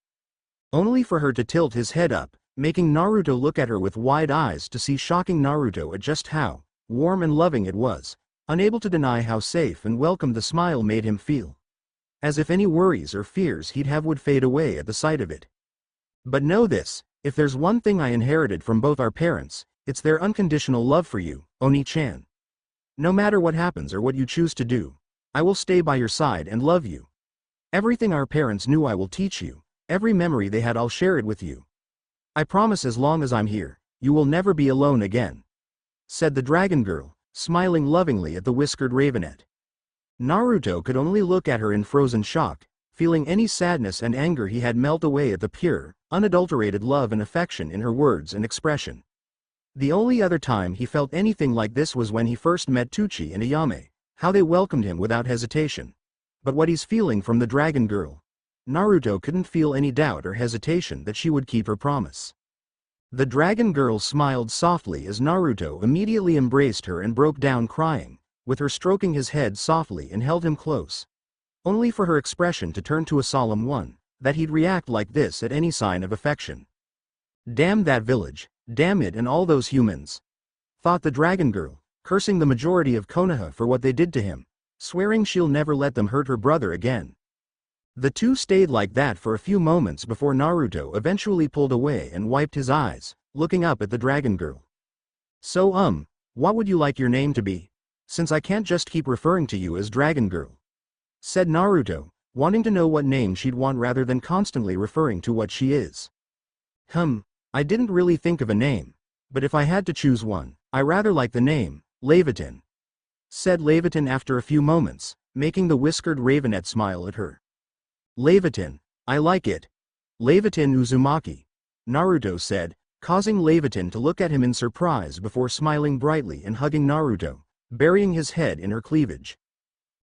Only for her to tilt his head up, making Naruto look at her with wide eyes to see shocking Naruto at just how warm and loving it was, unable to deny how safe and welcome the smile made him feel. As if any worries or fears he'd have would fade away at the sight of it. But know this, if there's one thing I inherited from both our parents, it's their unconditional love for you, Oni-chan. No matter what happens or what you choose to do, I will stay by your side and love you. Everything our parents knew I will teach you, every memory they had I'll share it with you. I promise as long as I'm here, you will never be alone again," said the dragon girl, smiling lovingly at the whiskered ravenet. Naruto could only look at her in frozen shock, feeling any sadness and anger he had melt away at the pure, unadulterated love and affection in her words and expression. The only other time he felt anything like this was when he first met Teuchi and Ayame, how they welcomed him without hesitation. But what he's feeling from the dragon girl, Naruto couldn't feel any doubt or hesitation that she would keep her promise. The dragon girl smiled softly as Naruto immediately embraced her and broke down crying, with her stroking his head softly and held him close. Only for her expression to turn to a solemn one, that he'd react like this at any sign of affection. Damn that village, damn it and all those humans, thought the dragon girl, cursing the majority of Konoha for what they did to him, swearing she'll never let them hurt her brother again. The two stayed like that for a few moments before Naruto eventually pulled away and wiped his eyes, looking up at the dragon girl. "So what would you like your name to be? Since I can't just keep referring to you as dragon girl," said Naruto, wanting to know what name she'd want rather than constantly referring to what she is. I didn't really think of a name, but if I had to choose one, I rather like the name, Levitin," said Levitin after a few moments, making the whiskered ravenet smile at her. "Levitin, I like it. Levitin Uzumaki," Naruto said, causing Levitin to look at him in surprise before smiling brightly and hugging Naruto, burying his head in her cleavage.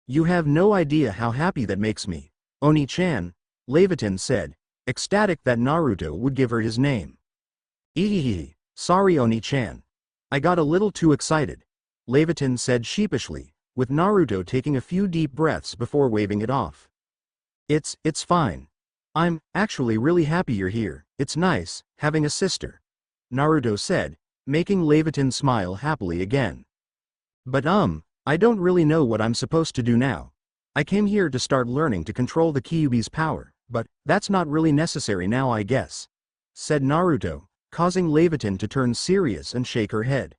"You have no idea how happy that makes me, Oni-chan," Levitin said, ecstatic that Naruto would give her his name. "Ehehe, sorry Oni-chan. I got a little too excited," Levitin said sheepishly, with Naruto taking a few deep breaths before waving it off. It's fine. I'm actually really happy you're here, it's nice, having a sister," Naruto said, making Levitin smile happily again. "But I don't really know what I'm supposed to do now. I came here to start learning to control the Kyuubi's power, but that's not really necessary now I guess," said Naruto, causing Levitin to turn serious and shake her head.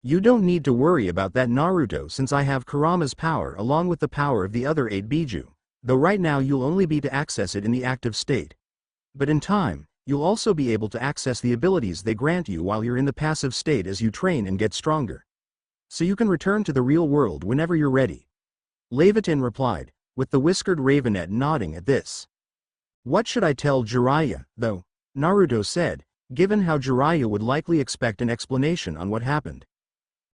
"You don't need to worry about that Naruto since I have Kurama's power along with the power of the other 8 Biju, though right now you'll only be to access it in the active state. But in time, you'll also be able to access the abilities they grant you while you're in the passive state as you train and get stronger. So you can return to the real world whenever you're ready," Levitin replied, with the whiskered ravenet nodding at this. "What should I tell Jiraiya, though?" Naruto said, given how Jiraiya would likely expect an explanation on what happened.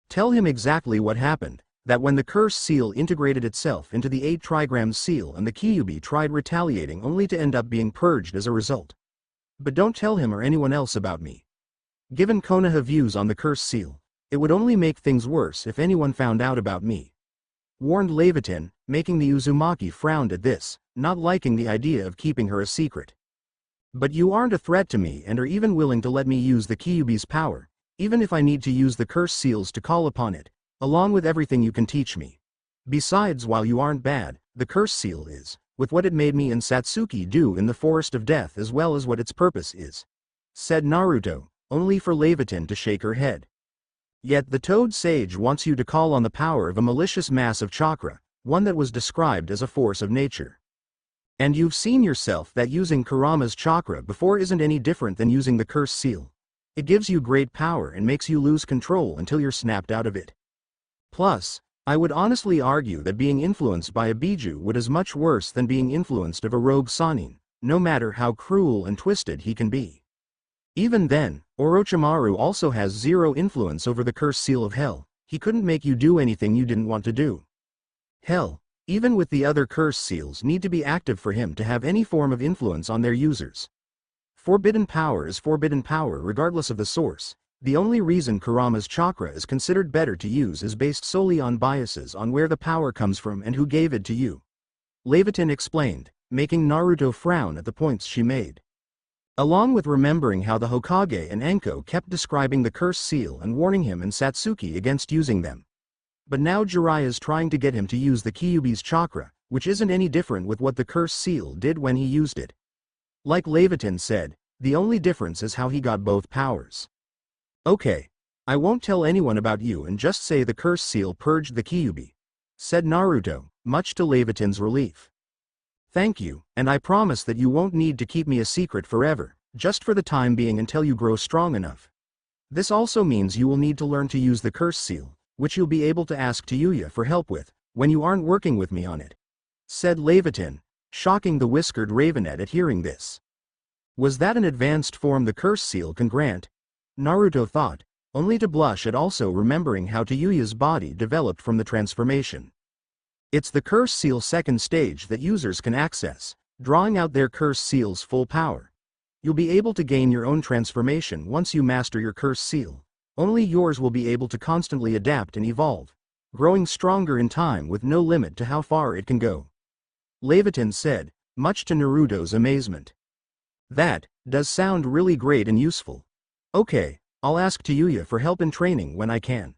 "Tell him exactly what happened, that when the curse seal integrated itself into the 8 trigram seal and the Kyuubi tried retaliating only to end up being purged as a result. But don't tell him or anyone else about me. Given Konoha views on the curse seal, it would only make things worse if anyone found out about me," warned Levitin, making the Uzumaki frown at this, not liking the idea of keeping her a secret. "But you aren't a threat to me and are even willing to let me use the Kyuubi's power, even if I need to use the curse seals to call upon it, along with everything you can teach me. Besides, while you aren't bad, the curse seal is, with what it made me and Satsuki do in the Forest of Death as well as what its purpose is," said Naruto, only for Levitin to shake her head. "Yet the Toad Sage wants you to call on the power of a malicious mass of chakra, one that was described as a force of nature. And you've seen yourself that using Kurama's chakra before isn't any different than using the curse seal. It gives you great power and makes you lose control until you're snapped out of it. Plus, I would honestly argue that being influenced by a Biju would is much worse than being influenced of a rogue Sannin, no matter how cruel and twisted he can be. Even then, Orochimaru also has 0 influence over the curse seal of hell. He couldn't make you do anything you didn't want to do. Hell, even with the other curse seals need to be active for him to have any form of influence on their users. Forbidden power is forbidden power regardless of the source. The only reason Kurama's chakra is considered better to use is based solely on biases on where the power comes from and who gave it to you," Levitin explained, making Naruto frown at the points she made. along with remembering how the Hokage and Enko kept describing the cursed seal and warning him and Satsuki against using them. But now Jiraiya's trying to get him to use the Kyuubi's chakra, which isn't any different with what the cursed seal did when he used it. Like Levitin said, the only difference is how he got both powers. Okay. I won't tell anyone about you and just say the cursed seal purged the Kyuubi, said Naruto, much to Levitin's relief. Thank you, and I promise that you won't need to keep me a secret forever, just for the time being until you grow strong enough. This also means you will need to learn to use the cursed seal, which you'll be able to ask Tayuya for help with, when you aren't working with me on it, said Levitin, shocking the whiskered Ravenet at hearing this. Was that an advanced form the cursed seal can grant? Naruto thought, only to blush at also remembering how Tayuya's body developed from the transformation. It's the cursed seal second stage that users can access, drawing out their cursed seal's full power. You'll be able to gain your own transformation once you master your cursed seal. Only yours will be able to constantly adapt and evolve, growing stronger in time with no limit to how far it can go. Levitin said, much to Naruto's amazement. That does sound really great and useful. Okay, I'll ask Tayuya for help in training when I can.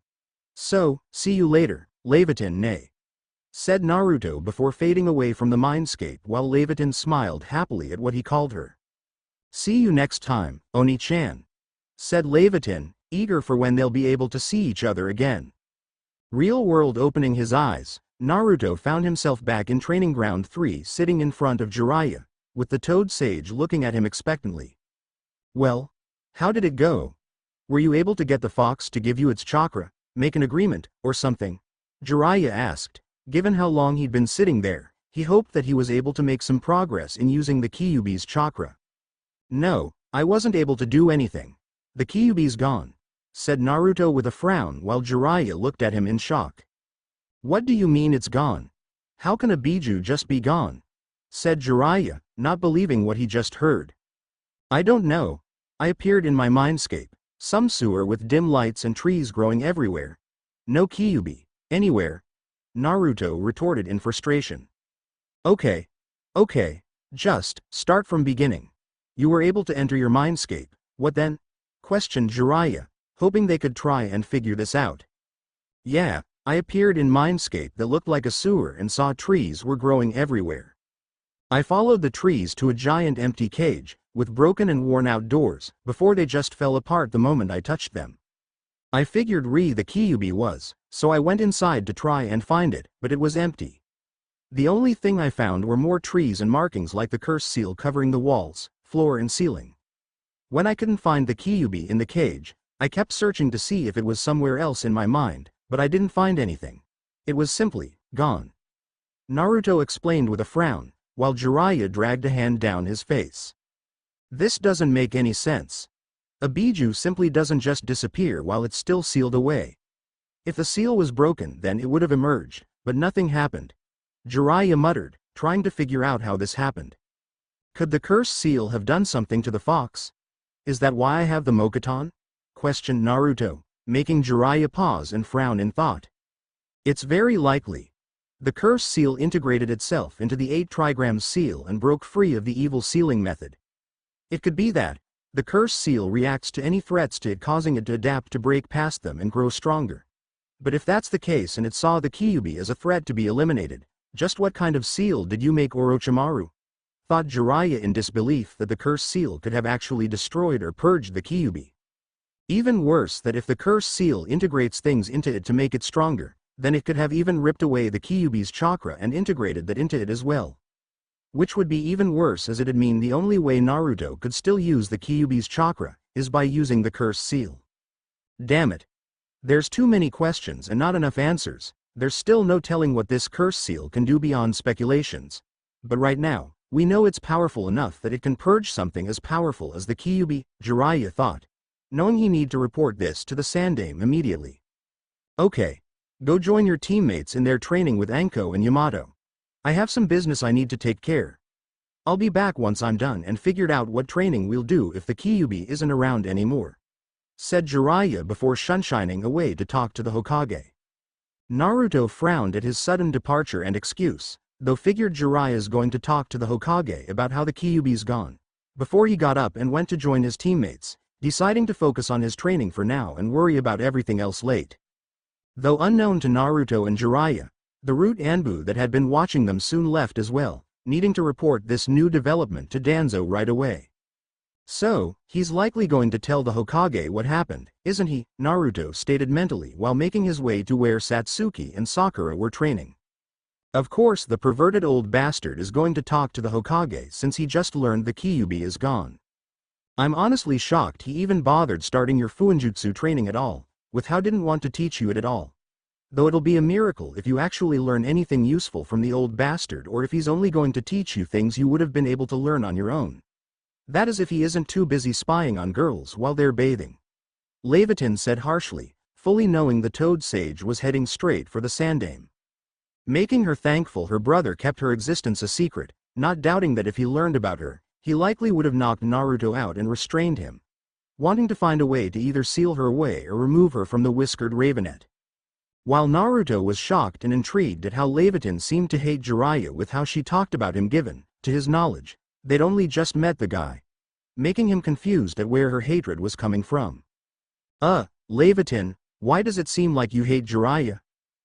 So, see you later, Levitin Nay, said Naruto before fading away from the mindscape while Levitin smiled happily at what he called her. See you next time, Oni-chan, said Levitin, eager for when they'll be able to see each other again. Real world opening his eyes, Naruto found himself back in Training Ground 3 sitting in front of Jiraiya, with the Toad Sage looking at him expectantly. Well, how did it go? Were you able to get the fox to give you its chakra, make an agreement, or something? Jiraiya asked. Given how long he'd been sitting there, he hoped that he was able to make some progress in using the Kyuubi's chakra. No, I wasn't able to do anything. The Kyuubi's gone, said Naruto with a frown while Jiraiya looked at him in shock. What do you mean it's gone? How can a Biju just be gone? Said Jiraiya, not believing what he just heard. I don't know. I appeared in my mindscape, some sewer with dim lights and trees growing everywhere. No Kyuubi, anywhere. Naruto retorted in frustration. Okay. Just start from beginning. You were able to enter your mindscape, what then? Questioned Jiraiya, hoping they could try and figure this out. Yeah, I appeared in mindscape that looked like a sewer and saw trees were growing everywhere. I followed the trees to a giant empty cage, with broken and worn out doors, before they just fell apart the moment I touched them. I figured the Kyuubi was, so I went inside to try and find it, but it was empty. The only thing I found were more trees and markings like the cursed seal covering the walls, floor and ceiling. When I couldn't find the Kyuubi in the cage, I kept searching to see if it was somewhere else in my mind, but I didn't find anything. It was simply gone. Naruto explained with a frown, while Jiraiya dragged a hand down his face. This doesn't make any sense. A Biju simply doesn't just disappear while it's still sealed away. If the seal was broken, then it would have emerged, but nothing happened. Jiraiya muttered, trying to figure out how this happened. Could the cursed seal have done something to the fox? Is that why I have the Mokuton? Questioned Naruto, making Jiraiya pause and frown in thought. It's very likely. The cursed seal integrated itself into the 8 trigrams seal and broke free of the evil sealing method. It could be that the cursed seal reacts to any threats to it, causing it to adapt to break past them and grow stronger. But if that's the case and it saw the Kyuubi as a threat to be eliminated, just what kind of seal did you make Orochimaru? Thought Jiraiya in disbelief that the cursed seal could have actually destroyed or purged the Kyuubi. Even worse, that if the cursed seal integrates things into it to make it stronger, then it could have even ripped away the Kyuubi's chakra and integrated that into it as well. Which would be even worse, as it'd mean the only way Naruto could still use the Kyuubi's chakra is by using the cursed seal. Damn it. There's too many questions and not enough answers. There's still no telling what this cursed seal can do beyond speculations. But right now, we know it's powerful enough that it can purge something as powerful as the Kyuubi, Jiraiya thought, knowing he need to report this to the Sandaime immediately. Okay. Go join your teammates in their training with Anko and Yamato. I have some business I need to take care. I'll be back once I'm done and figured out what training we'll do if the Kyuubi isn't around anymore, said Jiraiya before sunshining away to talk to the Hokage. Naruto frowned at his sudden departure and excuse, though figured Jiraiya's going to talk to the Hokage about how the Kyuubi's gone. before he got up and went to join his teammates, deciding to focus on his training for now and worry about everything else late. Though unknown to Naruto and Jiraiya, the Root Anbu that had been watching them soon left as well, needing to report this new development to Danzo right away. So, he's likely going to tell the Hokage what happened, isn't he? Naruto stated mentally while making his way to where Satsuki and Sakura were training. Of course the perverted old bastard is going to talk to the Hokage since he just learned the Kyuubi is gone. I'm honestly shocked he even bothered starting your Fuinjutsu training at all, with how didn't want to teach you it at all. Though it'll be a miracle if you actually learn anything useful from the old bastard or if he's only going to teach you things you would have been able to learn on your own. That is if he isn't too busy spying on girls while they're bathing. Levitin said harshly, fully knowing the Toad Sage was heading straight for the Sandaime. Making her thankful her brother kept her existence a secret, not doubting that if he learned about her, he likely would have knocked Naruto out and restrained him. Wanting to find a way to either seal her away or remove her from the whiskered ravenet. While Naruto was shocked and intrigued at how Levitin seemed to hate Jiraiya with how she talked about him given, to his knowledge, they'd only just met the guy. Making him confused at where her hatred was coming from. Levitin, why does it seem like you hate Jiraiya?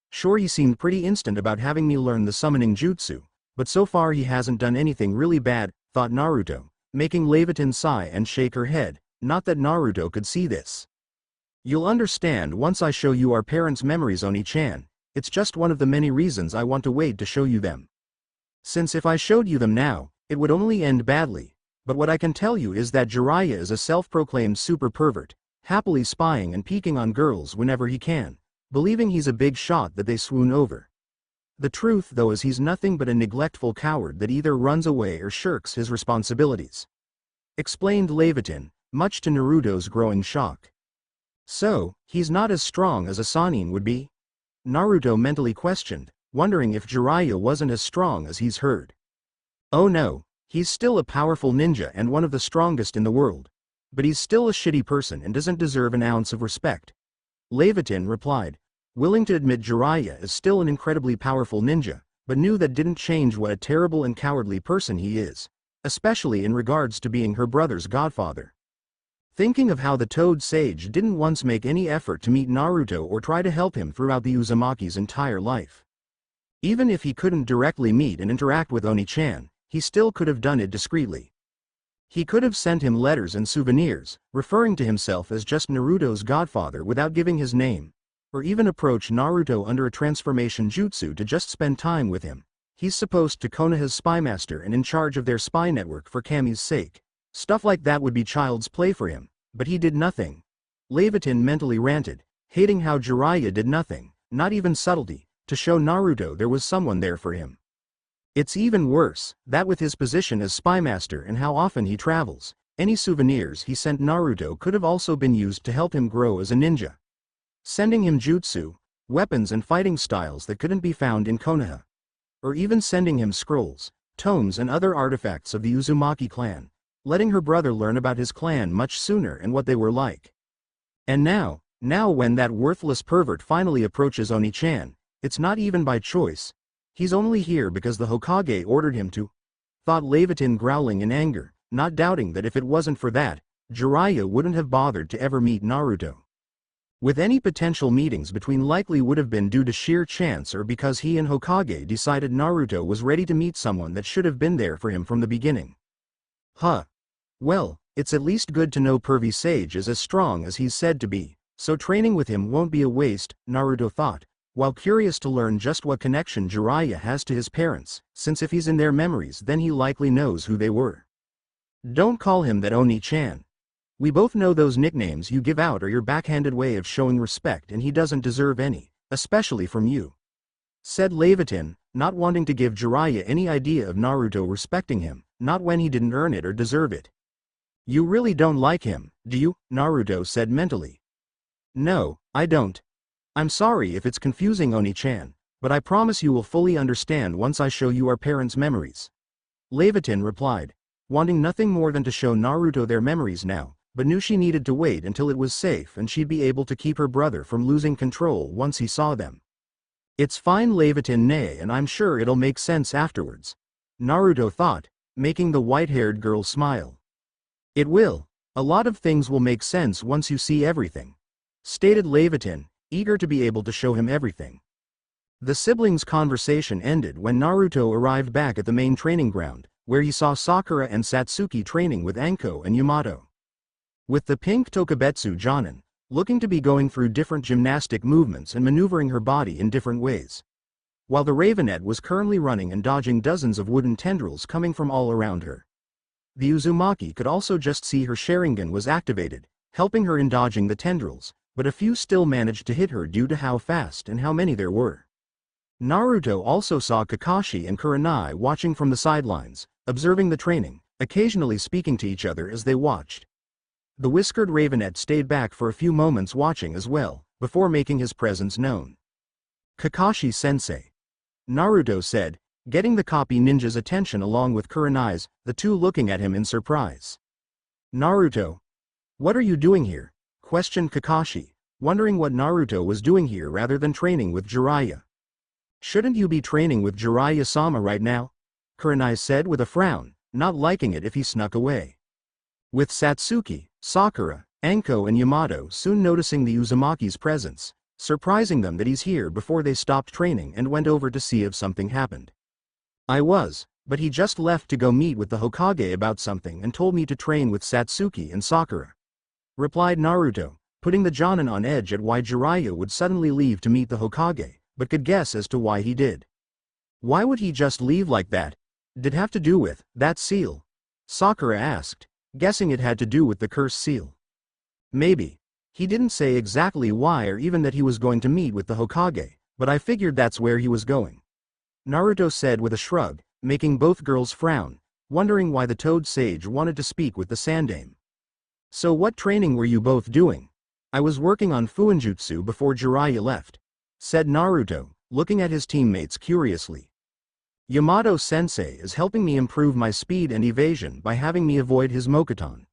Sure he seemed pretty instant about having me learn the summoning jutsu, but so far he hasn't done anything really bad, thought Naruto, making Levitin sigh and shake her head, not that Naruto could see this. You'll understand once I show you our parents' memories, Oni-chan, it's just one of the many reasons I want to wait to show you them. Since if I showed you them now, it would only end badly, but what I can tell you is that Jiraiya is a self-proclaimed super pervert, happily spying and peeking on girls whenever he can, believing he's a big shot that they swoon over. The truth though is he's nothing but a neglectful coward that either runs away or shirks his responsibilities. Explained Levitin, much to Naruto's growing shock. So, he's not as strong as a Sannin would be? Naruto mentally questioned, wondering if Jiraiya wasn't as strong as he's heard. Oh no, he's still a powerful ninja and one of the strongest in the world. But he's still a shitty person and doesn't deserve an ounce of respect. Levitin replied, willing to admit Jiraiya is still an incredibly powerful ninja, but knew that didn't change what a terrible and cowardly person he is, especially in regards to being her brother's godfather. Thinking of how the Toad Sage didn't once make any effort to meet Naruto or try to help him throughout the Uzumaki's entire life. Even if he couldn't directly meet and interact with Oni-chan, he still could have done it discreetly. He could have sent him letters and souvenirs, referring to himself as just Naruto's godfather without giving his name, or even approach Naruto under a transformation jutsu to just spend time with him. He's supposed to Konoha's spymaster and in charge of their spy network for Kami's sake. Stuff like that would be child's play for him, but he did nothing. Levitin mentally ranted, hating how Jiraiya did nothing, not even subtlety, to show Naruto there was someone there for him. It's even worse, that with his position as spymaster and how often he travels, any souvenirs he sent Naruto could have also been used to help him grow as a ninja. Sending him jutsu, weapons and fighting styles that couldn't be found in Konoha. Or even sending him scrolls, tomes and other artifacts of the Uzumaki clan, letting her brother learn about his clan much sooner and what they were like. And now when that worthless pervert finally approaches Oni-chan, it's not even by choice. He's only here because the Hokage ordered him to, thought Levitin, growling in anger, not doubting that if it wasn't for that, Jiraiya wouldn't have bothered to ever meet Naruto. With any potential meetings between likely would have been due to sheer chance or because he and Hokage decided Naruto was ready to meet someone that should have been there for him from the beginning. Well, it's at least good to know Pervy Sage is as strong as he's said to be, so training with him won't be a waste, Naruto thought, while curious to learn just what connection Jiraiya has to his parents, since if he's in their memories then he likely knows who they were. Don't call him that, Oni-chan. We both know those nicknames you give out are your backhanded way of showing respect and he doesn't deserve any, especially from you. Said Levitin, not wanting to give Jiraiya any idea of Naruto respecting him, not when he didn't earn it or deserve it. You really don't like him, do you? Naruto said mentally. No, I don't. I'm sorry if it's confusing, Oni-chan, but I promise you will fully understand once I show you our parents' memories. Levitin replied, wanting nothing more than to show Naruto their memories now, but knew she needed to wait until it was safe and she'd be able to keep her brother from losing control once he saw them. It's fine, Levitin neighed, and I'm sure it'll make sense afterwards. Naruto thought, making the white-haired girl smile. It will. A lot of things will make sense once you see everything, stated Levitin, eager to be able to show him everything. The siblings' conversation ended when Naruto arrived back at the main training ground, where he saw Sakura and Satsuki training with Anko and Yamato. With the pink Tokubetsu Jonin, looking to be going through different gymnastic movements and maneuvering her body in different ways. While the Ravenet was currently running and dodging dozens of wooden tendrils coming from all around her. The Uzumaki could also just see her Sharingan was activated, helping her in dodging the tendrils, but a few still managed to hit her due to how fast and how many there were. Naruto also saw Kakashi and Kurenai watching from the sidelines, observing the training, occasionally speaking to each other as they watched. The whiskered Ravenet stayed back for a few moments watching as well, before making his presence known. Kakashi-sensei, Naruto said, getting the copy ninja's attention along with Kurenai's, the two looking at him in surprise. Naruto, what are you doing here? Questioned Kakashi, wondering what Naruto was doing here rather than training with Jiraiya. Shouldn't you be training with Jiraiya-sama right now? Kurenai said with a frown, not liking it if he snuck away. With Satsuki, Sakura, Anko and Yamato soon noticing the Uzumaki's presence, surprising them that he's here before they stopped training and went over to see if something happened. But he just left to go meet with the Hokage about something and told me to train with Satsuki and Sakura. Replied Naruto, putting the Jonin on edge at why Jiraiya would suddenly leave to meet the Hokage, but could guess as to why he did. Why would he just leave like that? Did it have to do with that seal? Sakura asked, guessing it had to do with the cursed seal. Maybe. He didn't say exactly why or even that he was going to meet with the Hokage, but I figured that's where he was going. Naruto said with a shrug, making both girls frown, wondering why the Toad Sage wanted to speak with the Sandaime. So what training were you both doing? I was working on Fuinjutsu before Jiraiya left, said Naruto, looking at his teammates curiously. Yamato-sensei is helping me improve my speed and evasion by having me avoid his Mokuton.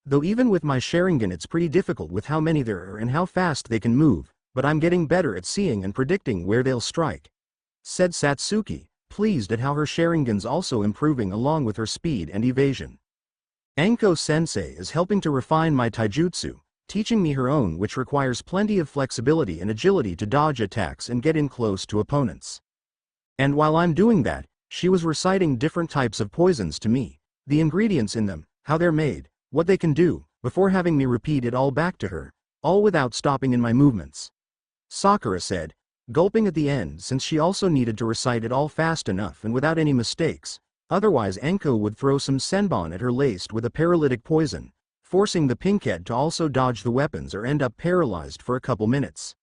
Though even with my Sharingan it's pretty difficult with how many there are and how fast they can move, but I'm getting better at seeing and predicting where they'll strike, said Satsuki, pleased at how her Sharingan's also improving along with her speed and evasion. Anko-sensei is helping to refine my taijutsu, teaching me her own which requires plenty of flexibility and agility to dodge attacks and get in close to opponents. And while I'm doing that, she was reciting different types of poisons to me, the ingredients in them, how they're made, what they can do, before having me repeat it all back to her, all without stopping in my movements. Sakura said, gulping at the end since she also needed to recite it all fast enough and without any mistakes, otherwise Anko would throw some senbon at her laced with a paralytic poison, forcing the pinkhead to also dodge the weapons or end up paralyzed for a couple minutes.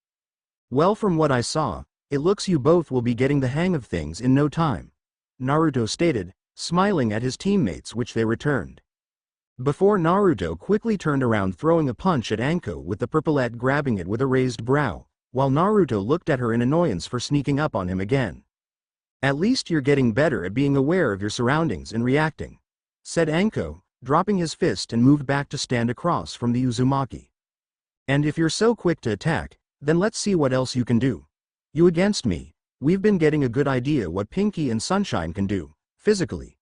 Well, from what I saw, it looks you both will be getting the hang of things in no time, Naruto stated, smiling at his teammates which they returned. Before Naruto quickly turned around throwing a punch at Anko with the purplet grabbing it with a raised brow, while Naruto looked at her in annoyance for sneaking up on him again. At least you're getting better at being aware of your surroundings and reacting, said Anko, dropping his fist and moved back to stand across from the Uzumaki. And if you're so quick to attack, then let's see what else you can do. You against me, we've been getting a good idea what Pinky and Sunshine can do, physically.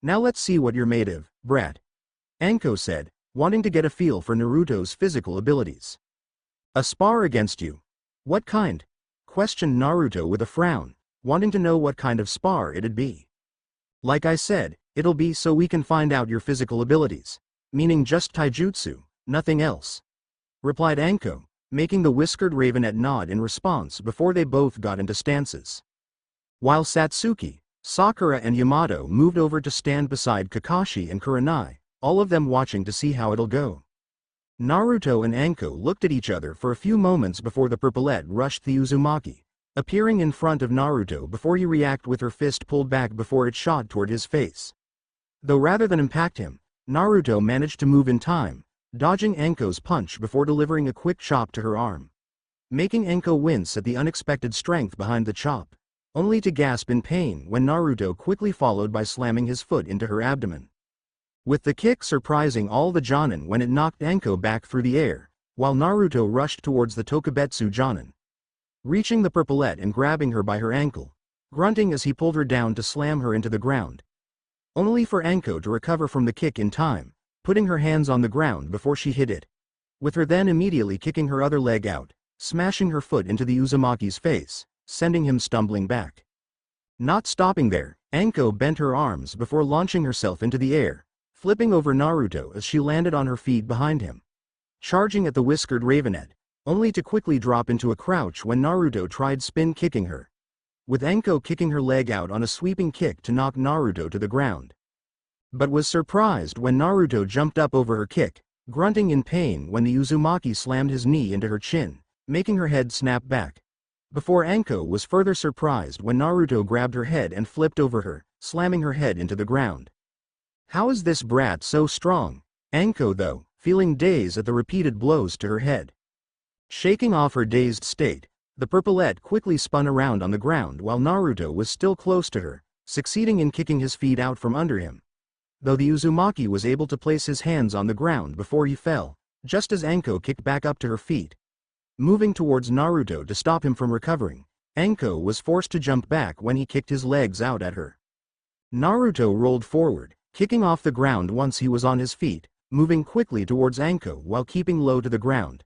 Now let's see what you're made of, brat. Anko said, wanting to get a feel for Naruto's physical abilities. A spar against you? What kind? Questioned Naruto with a frown, wanting to know what kind of spar it'd be. Like I said, it'll be so we can find out your physical abilities, meaning just taijutsu, nothing else, replied Anko, making the whiskered Ravenet nod in response before they both got into stances. While Satsuki, Sakura and Yamato moved over to stand beside Kakashi and Kurenai, all of them watching to see how it'll go. Naruto and Anko looked at each other for a few moments before the purplet rushed the Uzumaki, appearing in front of Naruto before he reacted with her fist pulled back before it shot toward his face. Though rather than impact him, Naruto managed to move in time, dodging Anko's punch before delivering a quick chop to her arm, making Anko wince at the unexpected strength behind the chop, only to gasp in pain when Naruto quickly followed by slamming his foot into her abdomen. With the kick surprising all the Jonin when it knocked Anko back through the air, while Naruto rushed towards the Tokubetsu Jonin, reaching the purplet and grabbing her by her ankle, grunting as he pulled her down to slam her into the ground. Only for Anko to recover from the kick in time, putting her hands on the ground before she hit it, with her then immediately kicking her other leg out, smashing her foot into the Uzumaki's face, sending him stumbling back. Not stopping there, Anko bent her arms before launching herself into the air, flipping over Naruto as she landed on her feet behind him, charging at the whiskered Ravenet, only to quickly drop into a crouch when Naruto tried spin kicking her, with Anko kicking her leg out on a sweeping kick to knock Naruto to the ground. But was surprised when Naruto jumped up over her kick, grunting in pain when the Uzumaki slammed his knee into her chin, making her head snap back. Before Anko was further surprised when Naruto grabbed her head and flipped over her, slamming her head into the ground. How is this brat so strong? Anko though, feeling dazed at the repeated blows to her head. Shaking off her dazed state, the purplet quickly spun around on the ground while Naruto was still close to her, succeeding in kicking his feet out from under him. Though the Uzumaki was able to place his hands on the ground before he fell, just as Anko kicked back up to her feet. Moving towards Naruto to stop him from recovering, Anko was forced to jump back when he kicked his legs out at her. Naruto rolled forward, kicking off the ground once he was on his feet, moving quickly towards Anko while keeping low to the ground.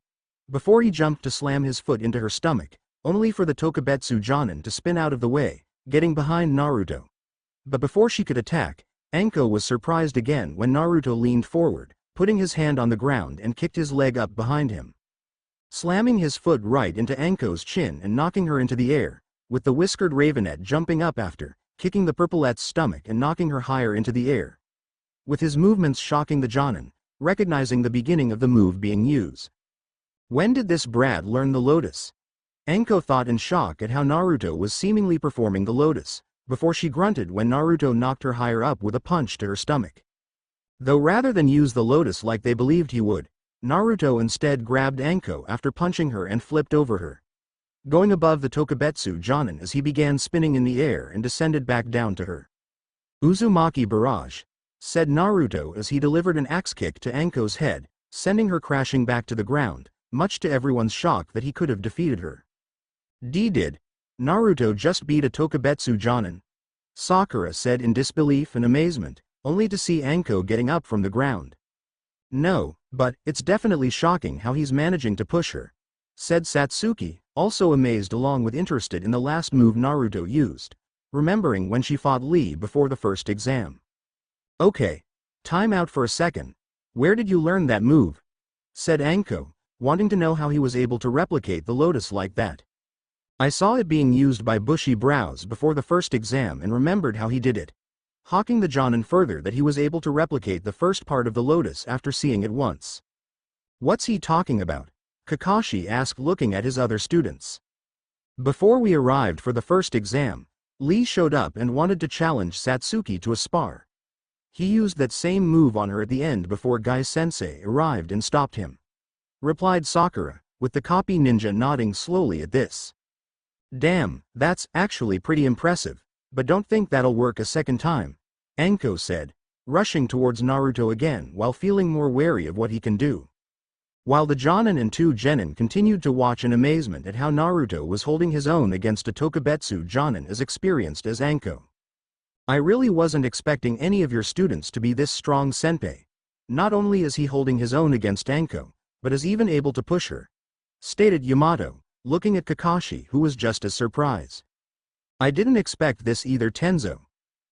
Before he jumped to slam his foot into her stomach, only for the Tokubetsu Jonin to spin out of the way, getting behind Naruto. But before she could attack, Anko was surprised again when Naruto leaned forward, putting his hand on the ground and kicked his leg up behind him, slamming his foot right into Anko's chin and knocking her into the air, with the whiskered Ravenet jumping up after, kicking the purplet's stomach and knocking her higher into the air, with his movements shocking the Jonin, recognizing the beginning of the move being used. When did this brat learn the lotus? Anko thought in shock at how Naruto was seemingly performing the lotus, before she grunted when Naruto knocked her higher up with a punch to her stomach. Though rather than use the lotus like they believed he would, Naruto instead grabbed Anko after punching her and flipped over her, going above the Tokubetsu Jonin as he began spinning in the air and descended back down to her. Uzumaki barrage, said Naruto as he delivered an axe kick to Anko's head, sending her crashing back to the ground, much to everyone's shock that he could have defeated her. Did Naruto just beat a Tokubetsu Jonin? Sakura said in disbelief and amazement, only to see Anko getting up from the ground. No, but it's definitely shocking how he's managing to push her, said Satsuki, also amazed along with interested in the last move Naruto used, remembering when she fought Lee before the first exam. Okay, time out for a second. Where did you learn that move? Said Anko, wanting to know how he was able to replicate the lotus like that. I saw it being used by Bushy Brows before the first exam and remembered how he did it, hawking the Jonin further that he was able to replicate the first part of the lotus after seeing it once. What's he talking about? Kakashi asked looking at his other students. Before we arrived for the first exam, Lee showed up and wanted to challenge Satsuki to a spar. He used that same move on her at the end before Gai-sensei arrived and stopped him, replied Sakura, with the copy ninja nodding slowly at this. Damn, that's actually pretty impressive, but don't think that'll work a second time, Anko said, rushing towards Naruto again while feeling more wary of what he can do. While the Jonin and two genin continued to watch in amazement at how Naruto was holding his own against a Tokubetsu Jonin as experienced as Anko. I really wasn't expecting any of your students to be this strong, senpai. Not only is he holding his own against Anko, but is even able to push her, stated Yamato, looking at Kakashi who was just as surprised. I didn't expect this either, Tenzo,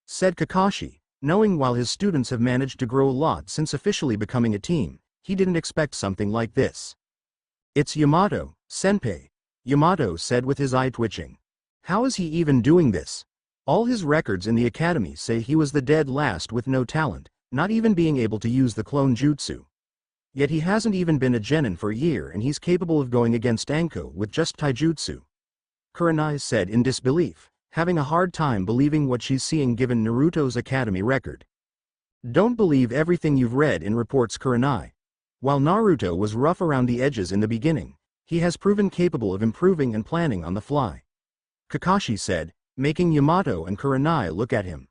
said Kakashi, knowing while his students have managed to grow a lot since officially becoming a team, he didn't expect something like this. It's Yamato, senpai, Yamato said with his eye twitching. How is he even doing this? All his records in the academy say he was the dead last with no talent, not even being able to use the clone jutsu. Yet he hasn't even been a genin for a year and he's capable of going against Anko with just taijutsu. Kurenai said in disbelief, having a hard time believing what she's seeing given Naruto's academy record. Don't believe everything you've read in reports, Kurenai. While Naruto was rough around the edges in the beginning, he has proven capable of improving and planning on the fly, Kakashi said, making Yamato and Kurenai look at him.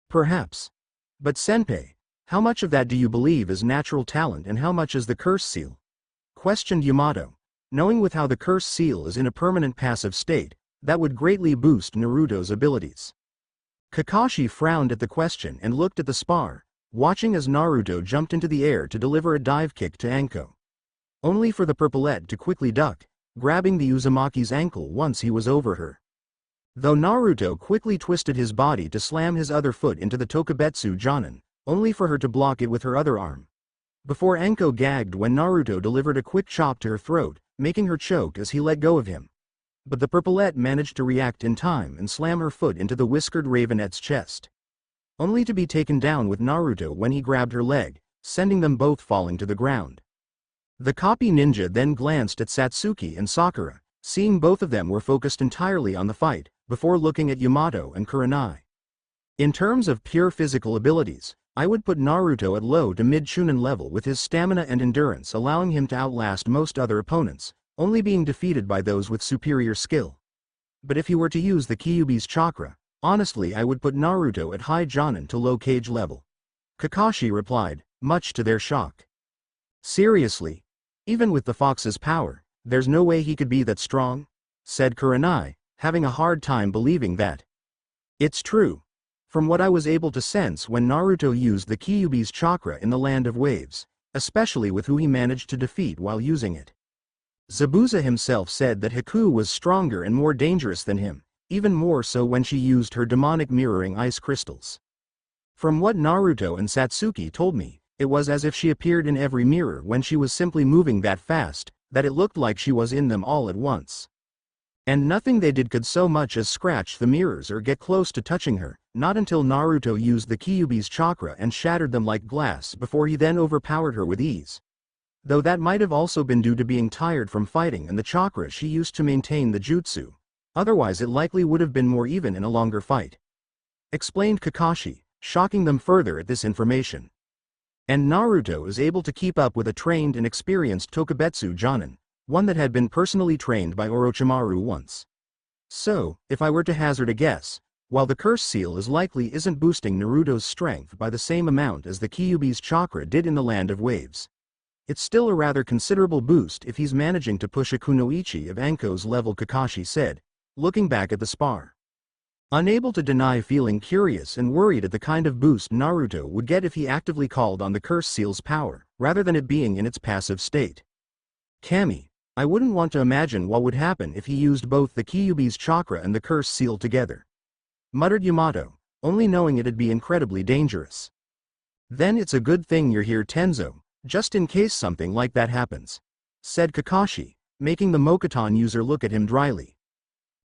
Perhaps. But senpai, how much of that do you believe is natural talent and how much is the curse seal? Questioned Yamato, knowing with how the curse seal is in a permanent passive state, that would greatly boost Naruto's abilities. Kakashi frowned at the question and looked at the spar, watching as Naruto jumped into the air to deliver a dive kick to Anko. Only for the purplet to quickly duck, grabbing the Uzumaki's ankle once he was over her. Though Naruto quickly twisted his body to slam his other foot into the Tokubetsu Jonin, only for her to block it with her other arm. Before Anko gagged when Naruto delivered a quick chop to her throat, making her choke as he let go of him. But the purplet managed to react in time and slam her foot into the whiskered Ravenette's chest. Only to be taken down with Naruto when he grabbed her leg, sending them both falling to the ground. The copy ninja then glanced at Satsuki and Sakura, seeing both of them were focused entirely on the fight, before looking at Yamato and Kurenai. In terms of pure physical abilities, I would put Naruto at low to mid Chunin level with his stamina and endurance allowing him to outlast most other opponents, only being defeated by those with superior skill. But if he were to use the Kyuubi's chakra, honestly I would put Naruto at high Jonin to low Kage level. Kakashi replied, much to their shock. Seriously? Even with the fox's power, there's no way he could be that strong? Said Kurenai, having a hard time believing that. It's true. From what I was able to sense when Naruto used the Kyuubi's chakra in the Land of Waves, especially with who he managed to defeat while using it. Zabuza himself said that Haku was stronger and more dangerous than him, even more so when she used her demonic mirroring ice crystals. From what Naruto and Satsuki told me, it was as if she appeared in every mirror when she was simply moving that fast, that it looked like she was in them all at once. And nothing they did could so much as scratch the mirrors or get close to touching her, not until Naruto used the Kyuubi's chakra and shattered them like glass before he then overpowered her with ease. Though that might have also been due to being tired from fighting and the chakra she used to maintain the jutsu. Otherwise it likely would have been more even in a longer fight. Explained Kakashi, shocking them further at this information. And Naruto is able to keep up with a trained and experienced Tokubetsu Jonin, one that had been personally trained by Orochimaru once. So, if I were to hazard a guess, while the curse seal is likely isn't boosting Naruto's strength by the same amount as the Kyuubi's chakra did in the Land of Waves, it's still a rather considerable boost if he's managing to push a Kunoichi of Anko's level, Kakashi said, looking back at the spar. Unable to deny feeling curious and worried at the kind of boost Naruto would get if he actively called on the curse seal's power, rather than it being in its passive state. Kami, I wouldn't want to imagine what would happen if he used both the Kyuubi's chakra and the curse seal together. Muttered Yamato, only knowing it'd be incredibly dangerous. Then it's a good thing you're here, Tenzo, just in case something like that happens. Said Kakashi, making the Mokuton user look at him dryly.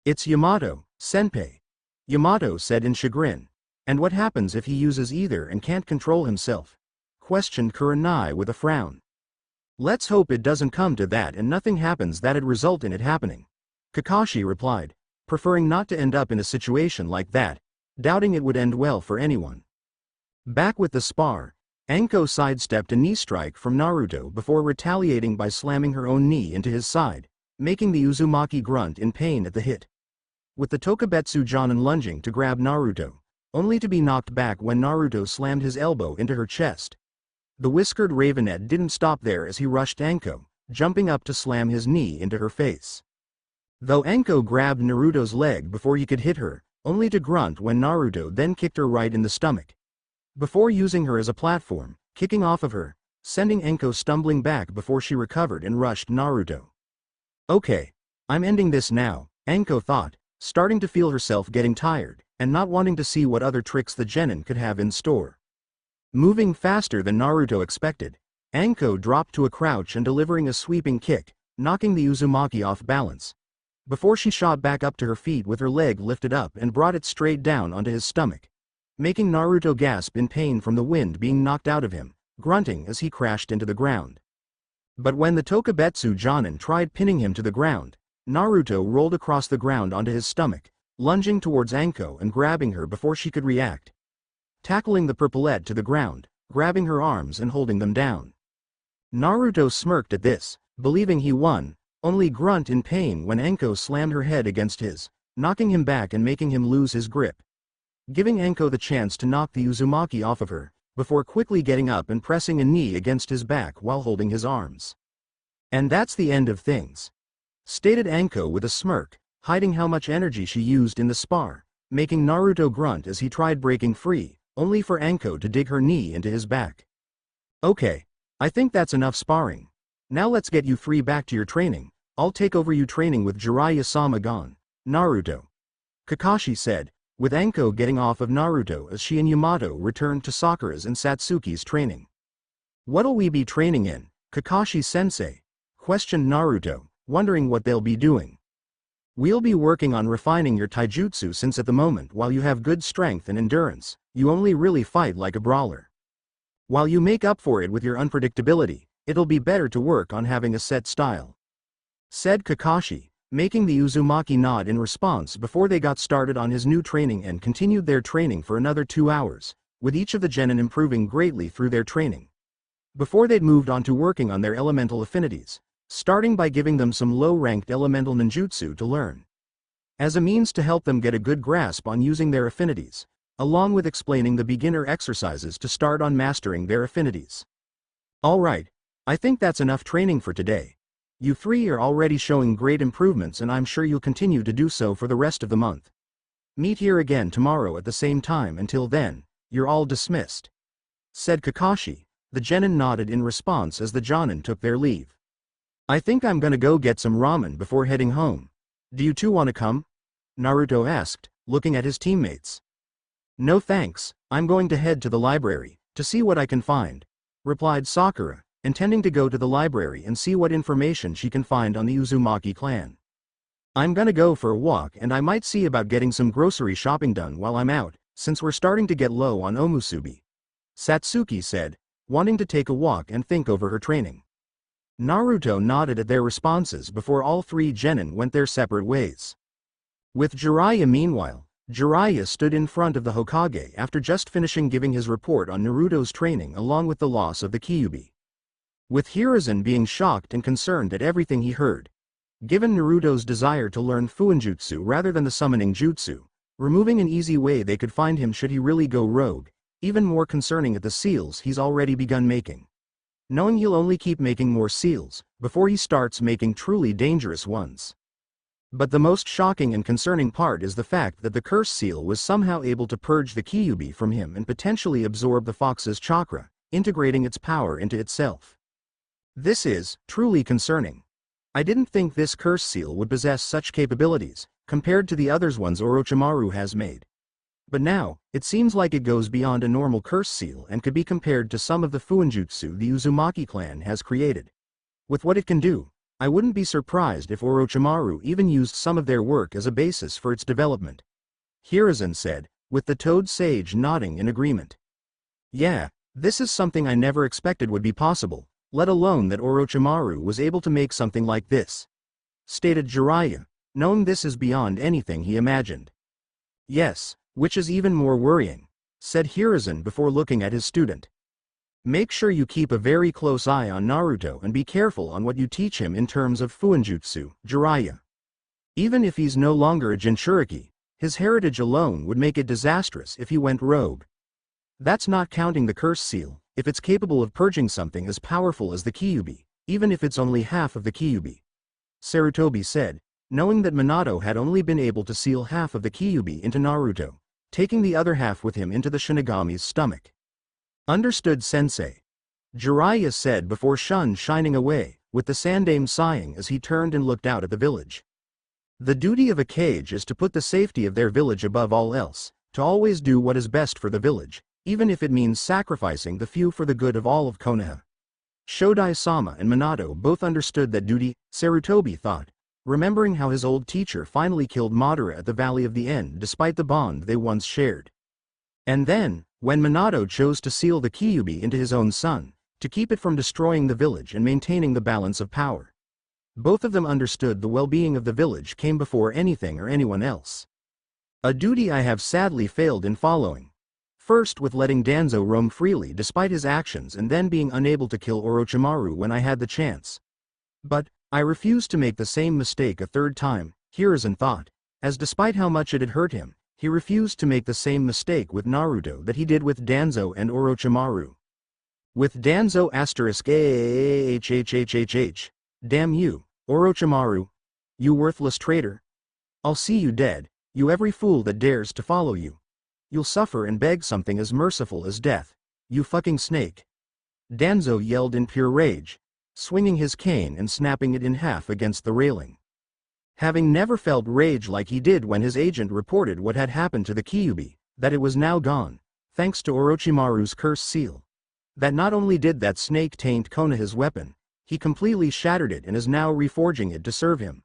It's Yamato, senpai. Yamato said in chagrin. And what happens if he uses either and can't control himself? Questioned Kurenai with a frown. Let's hope it doesn't come to that and nothing happens that'd result in it happening. Kakashi replied, preferring not to end up in a situation like that, doubting it would end well for anyone. Back with the spar, Anko sidestepped a knee strike from Naruto before retaliating by slamming her own knee into his side, making the Uzumaki grunt in pain at the hit. With the Tokubetsu Jonin lunging to grab Naruto, only to be knocked back when Naruto slammed his elbow into her chest. The whiskered Ravenette didn't stop there as he rushed Anko, jumping up to slam his knee into her face. Though Anko grabbed Naruto's leg before he could hit her, only to grunt when Naruto then kicked her right in the stomach. Before using her as a platform, kicking off of her, sending Anko stumbling back before she recovered and rushed Naruto. Okay, I'm ending this now, Anko thought, starting to feel herself getting tired, and not wanting to see what other tricks the genin could have in store. Moving faster than Naruto expected, Anko dropped to a crouch and delivering a sweeping kick, knocking the Uzumaki off balance. Before she shot back up to her feet with her leg lifted up and brought it straight down onto his stomach, making Naruto gasp in pain from the wind being knocked out of him, grunting as he crashed into the ground. But when the Tokubetsu Jonin tried pinning him to the ground, Naruto rolled across the ground onto his stomach, lunging towards Anko and grabbing her before she could react. Tackling the purplet to the ground, grabbing her arms and holding them down. Naruto smirked at this, believing he won, only grunt in pain when Anko slammed her head against his, knocking him back and making him lose his grip. Giving Anko the chance to knock the Uzumaki off of her, before quickly getting up and pressing a knee against his back while holding his arms. And that's the end of things. Stated Anko with a smirk, hiding how much energy she used in the spar, making Naruto grunt as he tried breaking free, only for Anko to dig her knee into his back. Okay. I think that's enough sparring. Now let's get you three back to your training. I'll take over you training with Jiraiya-sama gone. Naruto. Kakashi said, with Anko getting off of Naruto as she and Yamato returned to Sakura's and Satsuki's training. What'll we be training in, Kakashi-sensei? Questioned Naruto, wondering what they'll be doing. We'll be working on refining your taijutsu since at the moment while you have good strength and endurance, you only really fight like a brawler. While you make up for it with your unpredictability, it'll be better to work on having a set style. Said Kakashi, making the Uzumaki nod in response before they got started on his new training and continued their training for another 2 hours, with each of the genin improving greatly through their training. Before they'd moved on to working on their elemental affinities, starting by giving them some low-ranked elemental ninjutsu to learn, as a means to help them get a good grasp on using their affinities, along with explaining the beginner exercises to start on mastering their affinities. Alright, I think that's enough training for today. You three are already showing great improvements and I'm sure you'll continue to do so for the rest of the month. Meet here again tomorrow at the same time. Until then, you're all dismissed. Said Kakashi. The genin nodded in response as the jonin took their leave. I think I'm gonna go get some ramen before heading home. Do you two want to come? Naruto asked, looking at his teammates. No thanks, I'm going to head to the library, to see what I can find, replied Sakura, intending to go to the library and see what information she can find on the Uzumaki clan. I'm gonna go for a walk and I might see about getting some grocery shopping done while I'm out, since we're starting to get low on omusubi. Satsuki said, wanting to take a walk and think over her training. Naruto nodded at their responses before all three genin went their separate ways. With Jiraiya meanwhile, Jiraiya stood in front of the Hokage after just finishing giving his report on Naruto's training along with the loss of the Kyuubi. With Hiruzen being shocked and concerned at everything he heard. Given Naruto's desire to learn Fuinjutsu rather than the summoning jutsu, removing an easy way they could find him should he really go rogue, even more concerning at the seals he's already begun making. Knowing he'll only keep making more seals, before he starts making truly dangerous ones. But the most shocking and concerning part is the fact that the curse seal was somehow able to purge the Kyuubi from him and potentially absorb the fox's chakra, integrating its power into itself. This is truly concerning. I didn't think this curse seal would possess such capabilities, compared to the others ones Orochimaru has made. But now, it seems like it goes beyond a normal curse seal and could be compared to some of the Fuinjutsu the Uzumaki clan has created. With what it can do, I wouldn't be surprised if Orochimaru even used some of their work as a basis for its development. Hiruzen said, with the Toad Sage nodding in agreement. Yeah, this is something I never expected would be possible, let alone that Orochimaru was able to make something like this. Stated Jiraiya, knowing this is beyond anything he imagined. Yes, which is even more worrying, said Hiruzen before looking at his student. Make sure you keep a very close eye on Naruto and be careful on what you teach him in terms of Fuinjutsu, Jiraiya. Even if he's no longer a Jinchuriki, his heritage alone would make it disastrous if he went rogue. That's not counting the curse seal, if it's capable of purging something as powerful as the Kyuubi, even if it's only half of the Kyuubi. Sarutobi said, knowing that Minato had only been able to seal half of the Kyuubi into Naruto, taking the other half with him into the Shinigami's stomach. Understood, sensei. Jiraiya said before shining away, with the Sandaime sighing as he turned and looked out at the village. The duty of a kage is to put the safety of their village above all else, to always do what is best for the village, even if it means sacrificing the few for the good of all of Konoha. Shodai-sama and Minato both understood that duty, Sarutobi thought, remembering how his old teacher finally killed Madara at the Valley of the End despite the bond they once shared. And then, when Minato chose to seal the Kyuubi into his own son, to keep it from destroying the village and maintaining the balance of power. Both of them understood the well-being of the village came before anything or anyone else. A duty I have sadly failed in following. First with letting Danzo roam freely despite his actions and then being unable to kill Orochimaru when I had the chance. But, I refused to make the same mistake a third time, Hiruzen thought, as despite how much it had hurt him, he refused to make the same mistake with Naruto that he did with Danzo and Orochimaru. With Danzo *hhhhhh, damn you, Orochimaru. You worthless traitor. I'll see you dead, you every fool that dares to follow you. You'll suffer and beg something as merciful as death. You fucking snake. Danzo yelled in pure rage, swinging his cane and snapping it in half against the railing. Having never felt rage like he did when his agent reported what had happened to the Kyuubi, that it was now gone, thanks to Orochimaru's curse seal. That not only did that snake taint Konoha's weapon, he completely shattered it and is now reforging it to serve him.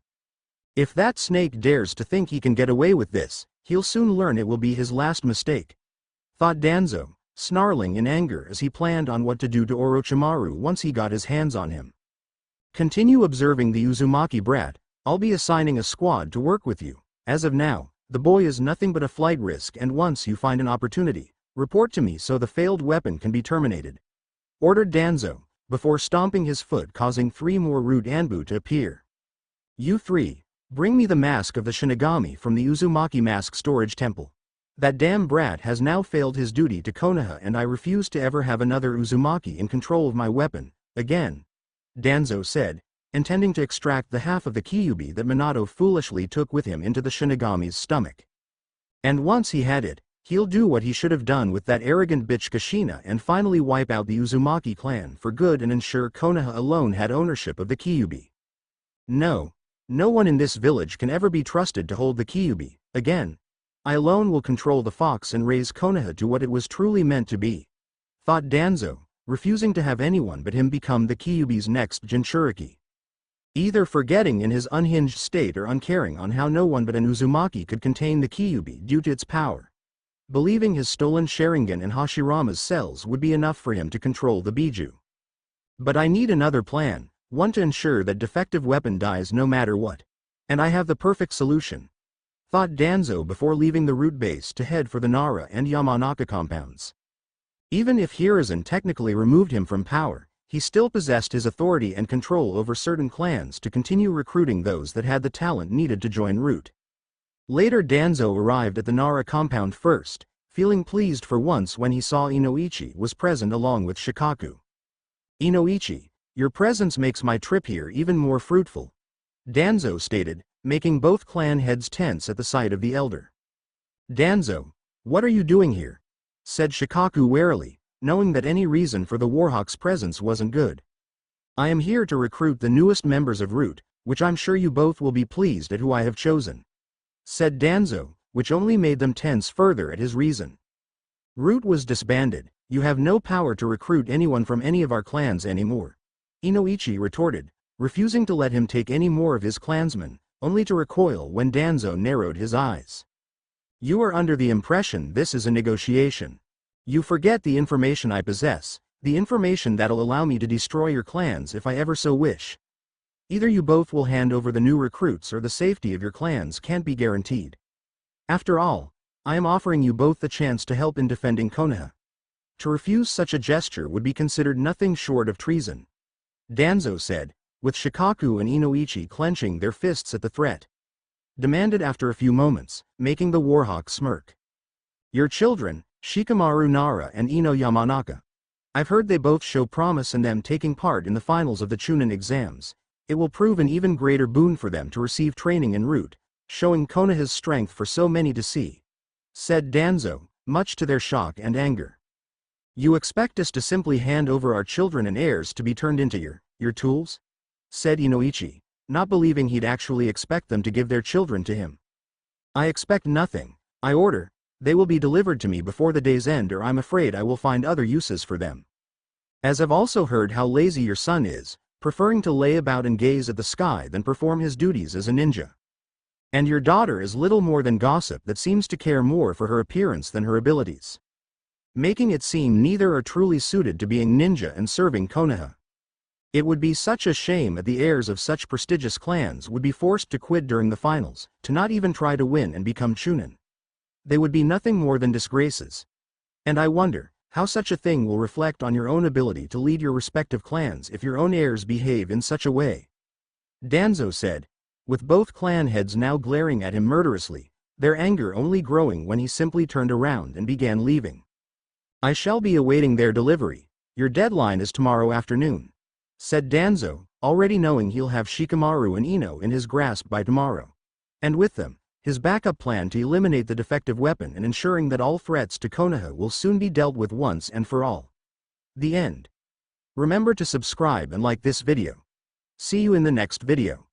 If that snake dares to think he can get away with this, he'll soon learn it will be his last mistake, thought Danzo, snarling in anger as he planned on what to do to Orochimaru once he got his hands on him. Continue observing the Uzumaki brat. I'll be assigning a squad to work with you. As of now, the boy is nothing but a flight risk, and once you find an opportunity, report to me so the failed weapon can be terminated, ordered Danzo, before stomping his foot, causing 3 more Root Anbu to appear. You 3, bring me the mask of the Shinigami from the Uzumaki Mask Storage Temple. That damn brat has now failed his duty to Konoha, and I refuse to ever have another Uzumaki in control of my weapon, again, Danzo said, intending to extract the half of the Kyuubi that Minato foolishly took with him into the Shinigami's stomach. And once he had it, he'll do what he should have done with that arrogant bitch Kushina and finally wipe out the Uzumaki clan for good and ensure Konoha alone had ownership of the Kyuubi. No one in this village can ever be trusted to hold the Kyuubi again. I alone will control the fox and raise Konoha to what it was truly meant to be, thought Danzo, refusing to have anyone but him become the Kyuubi's next Jinchuriki. Either forgetting in his unhinged state or uncaring on how no one but an Uzumaki could contain the Kyuubi due to its power. Believing his stolen Sharingan and Hashirama's cells would be enough for him to control the Biju. But I need another plan, one to ensure that defective weapon dies no matter what. And I have the perfect solution, thought Danzo before leaving the root base to head for the Nara and Yamanaka compounds. Even if Hiruzen technically removed him from power, he still possessed his authority and control over certain clans to continue recruiting those that had the talent needed to join Root. Later Danzo arrived at the Nara compound first, feeling pleased for once when he saw Inoichi was present along with Shikaku. Inoichi, your presence makes my trip here even more fruitful, Danzo stated, making both clan heads tense at the sight of the elder. Danzo, what are you doing here? Said Shikaku warily, knowing that any reason for the Warhawk's presence wasn't good. I am here to recruit the newest members of Root, which I'm sure you both will be pleased at who I have chosen, said Danzo, which only made them tense further at his reason. Root was disbanded. You have no power to recruit anyone from any of our clans anymore, Inoichi retorted, refusing to let him take any more of his clansmen, only to recoil when Danzo narrowed his eyes. You are under the impression this is a negotiation. You forget the information I possess, the information that'll allow me to destroy your clans if I ever so wish. Either you both will hand over the new recruits or the safety of your clans can't be guaranteed. After all, I am offering you both the chance to help in defending Konoha. To refuse such a gesture would be considered nothing short of treason, Danzo said, with Shikaku and Inoichi clenching their fists at the threat. Demanded after a few moments, making the Warhawk smirk. Your children, Shikamaru Nara and Ino Yamanaka. I've heard they both show promise in them taking part in the finals of the Chunin exams. It will prove an even greater boon for them to receive training en route, showing Konoha's strength for so many to see, said Danzo, much to their shock and anger. You expect us to simply hand over our children and heirs to be turned into your tools? Said Inoichi, not believing he'd actually expect them to give their children to him. I expect nothing. I order, they will be delivered to me before the day's end, or I'm afraid I will find other uses for them. As I've also heard how lazy your son is, preferring to lay about and gaze at the sky than perform his duties as a ninja. And your daughter is little more than gossip that seems to care more for her appearance than her abilities, making it seem neither are truly suited to being ninja and serving Konoha. It would be such a shame that the heirs of such prestigious clans would be forced to quit during the finals, to not even try to win and become Chunin. They would be nothing more than disgraces. And I wonder how such a thing will reflect on your own ability to lead your respective clans if your own heirs behave in such a way, Danzo said, with both clan heads now glaring at him murderously, their anger only growing when he simply turned around and began leaving. I shall be awaiting their delivery. Your deadline is tomorrow afternoon, said Danzo, already knowing he'll have Shikamaru and Ino in his grasp by tomorrow. And with them, his backup plan to eliminate the defective weapon and ensuring that all threats to Konoha will soon be dealt with once and for all. The end. Remember to subscribe and like this video. See you in the next video.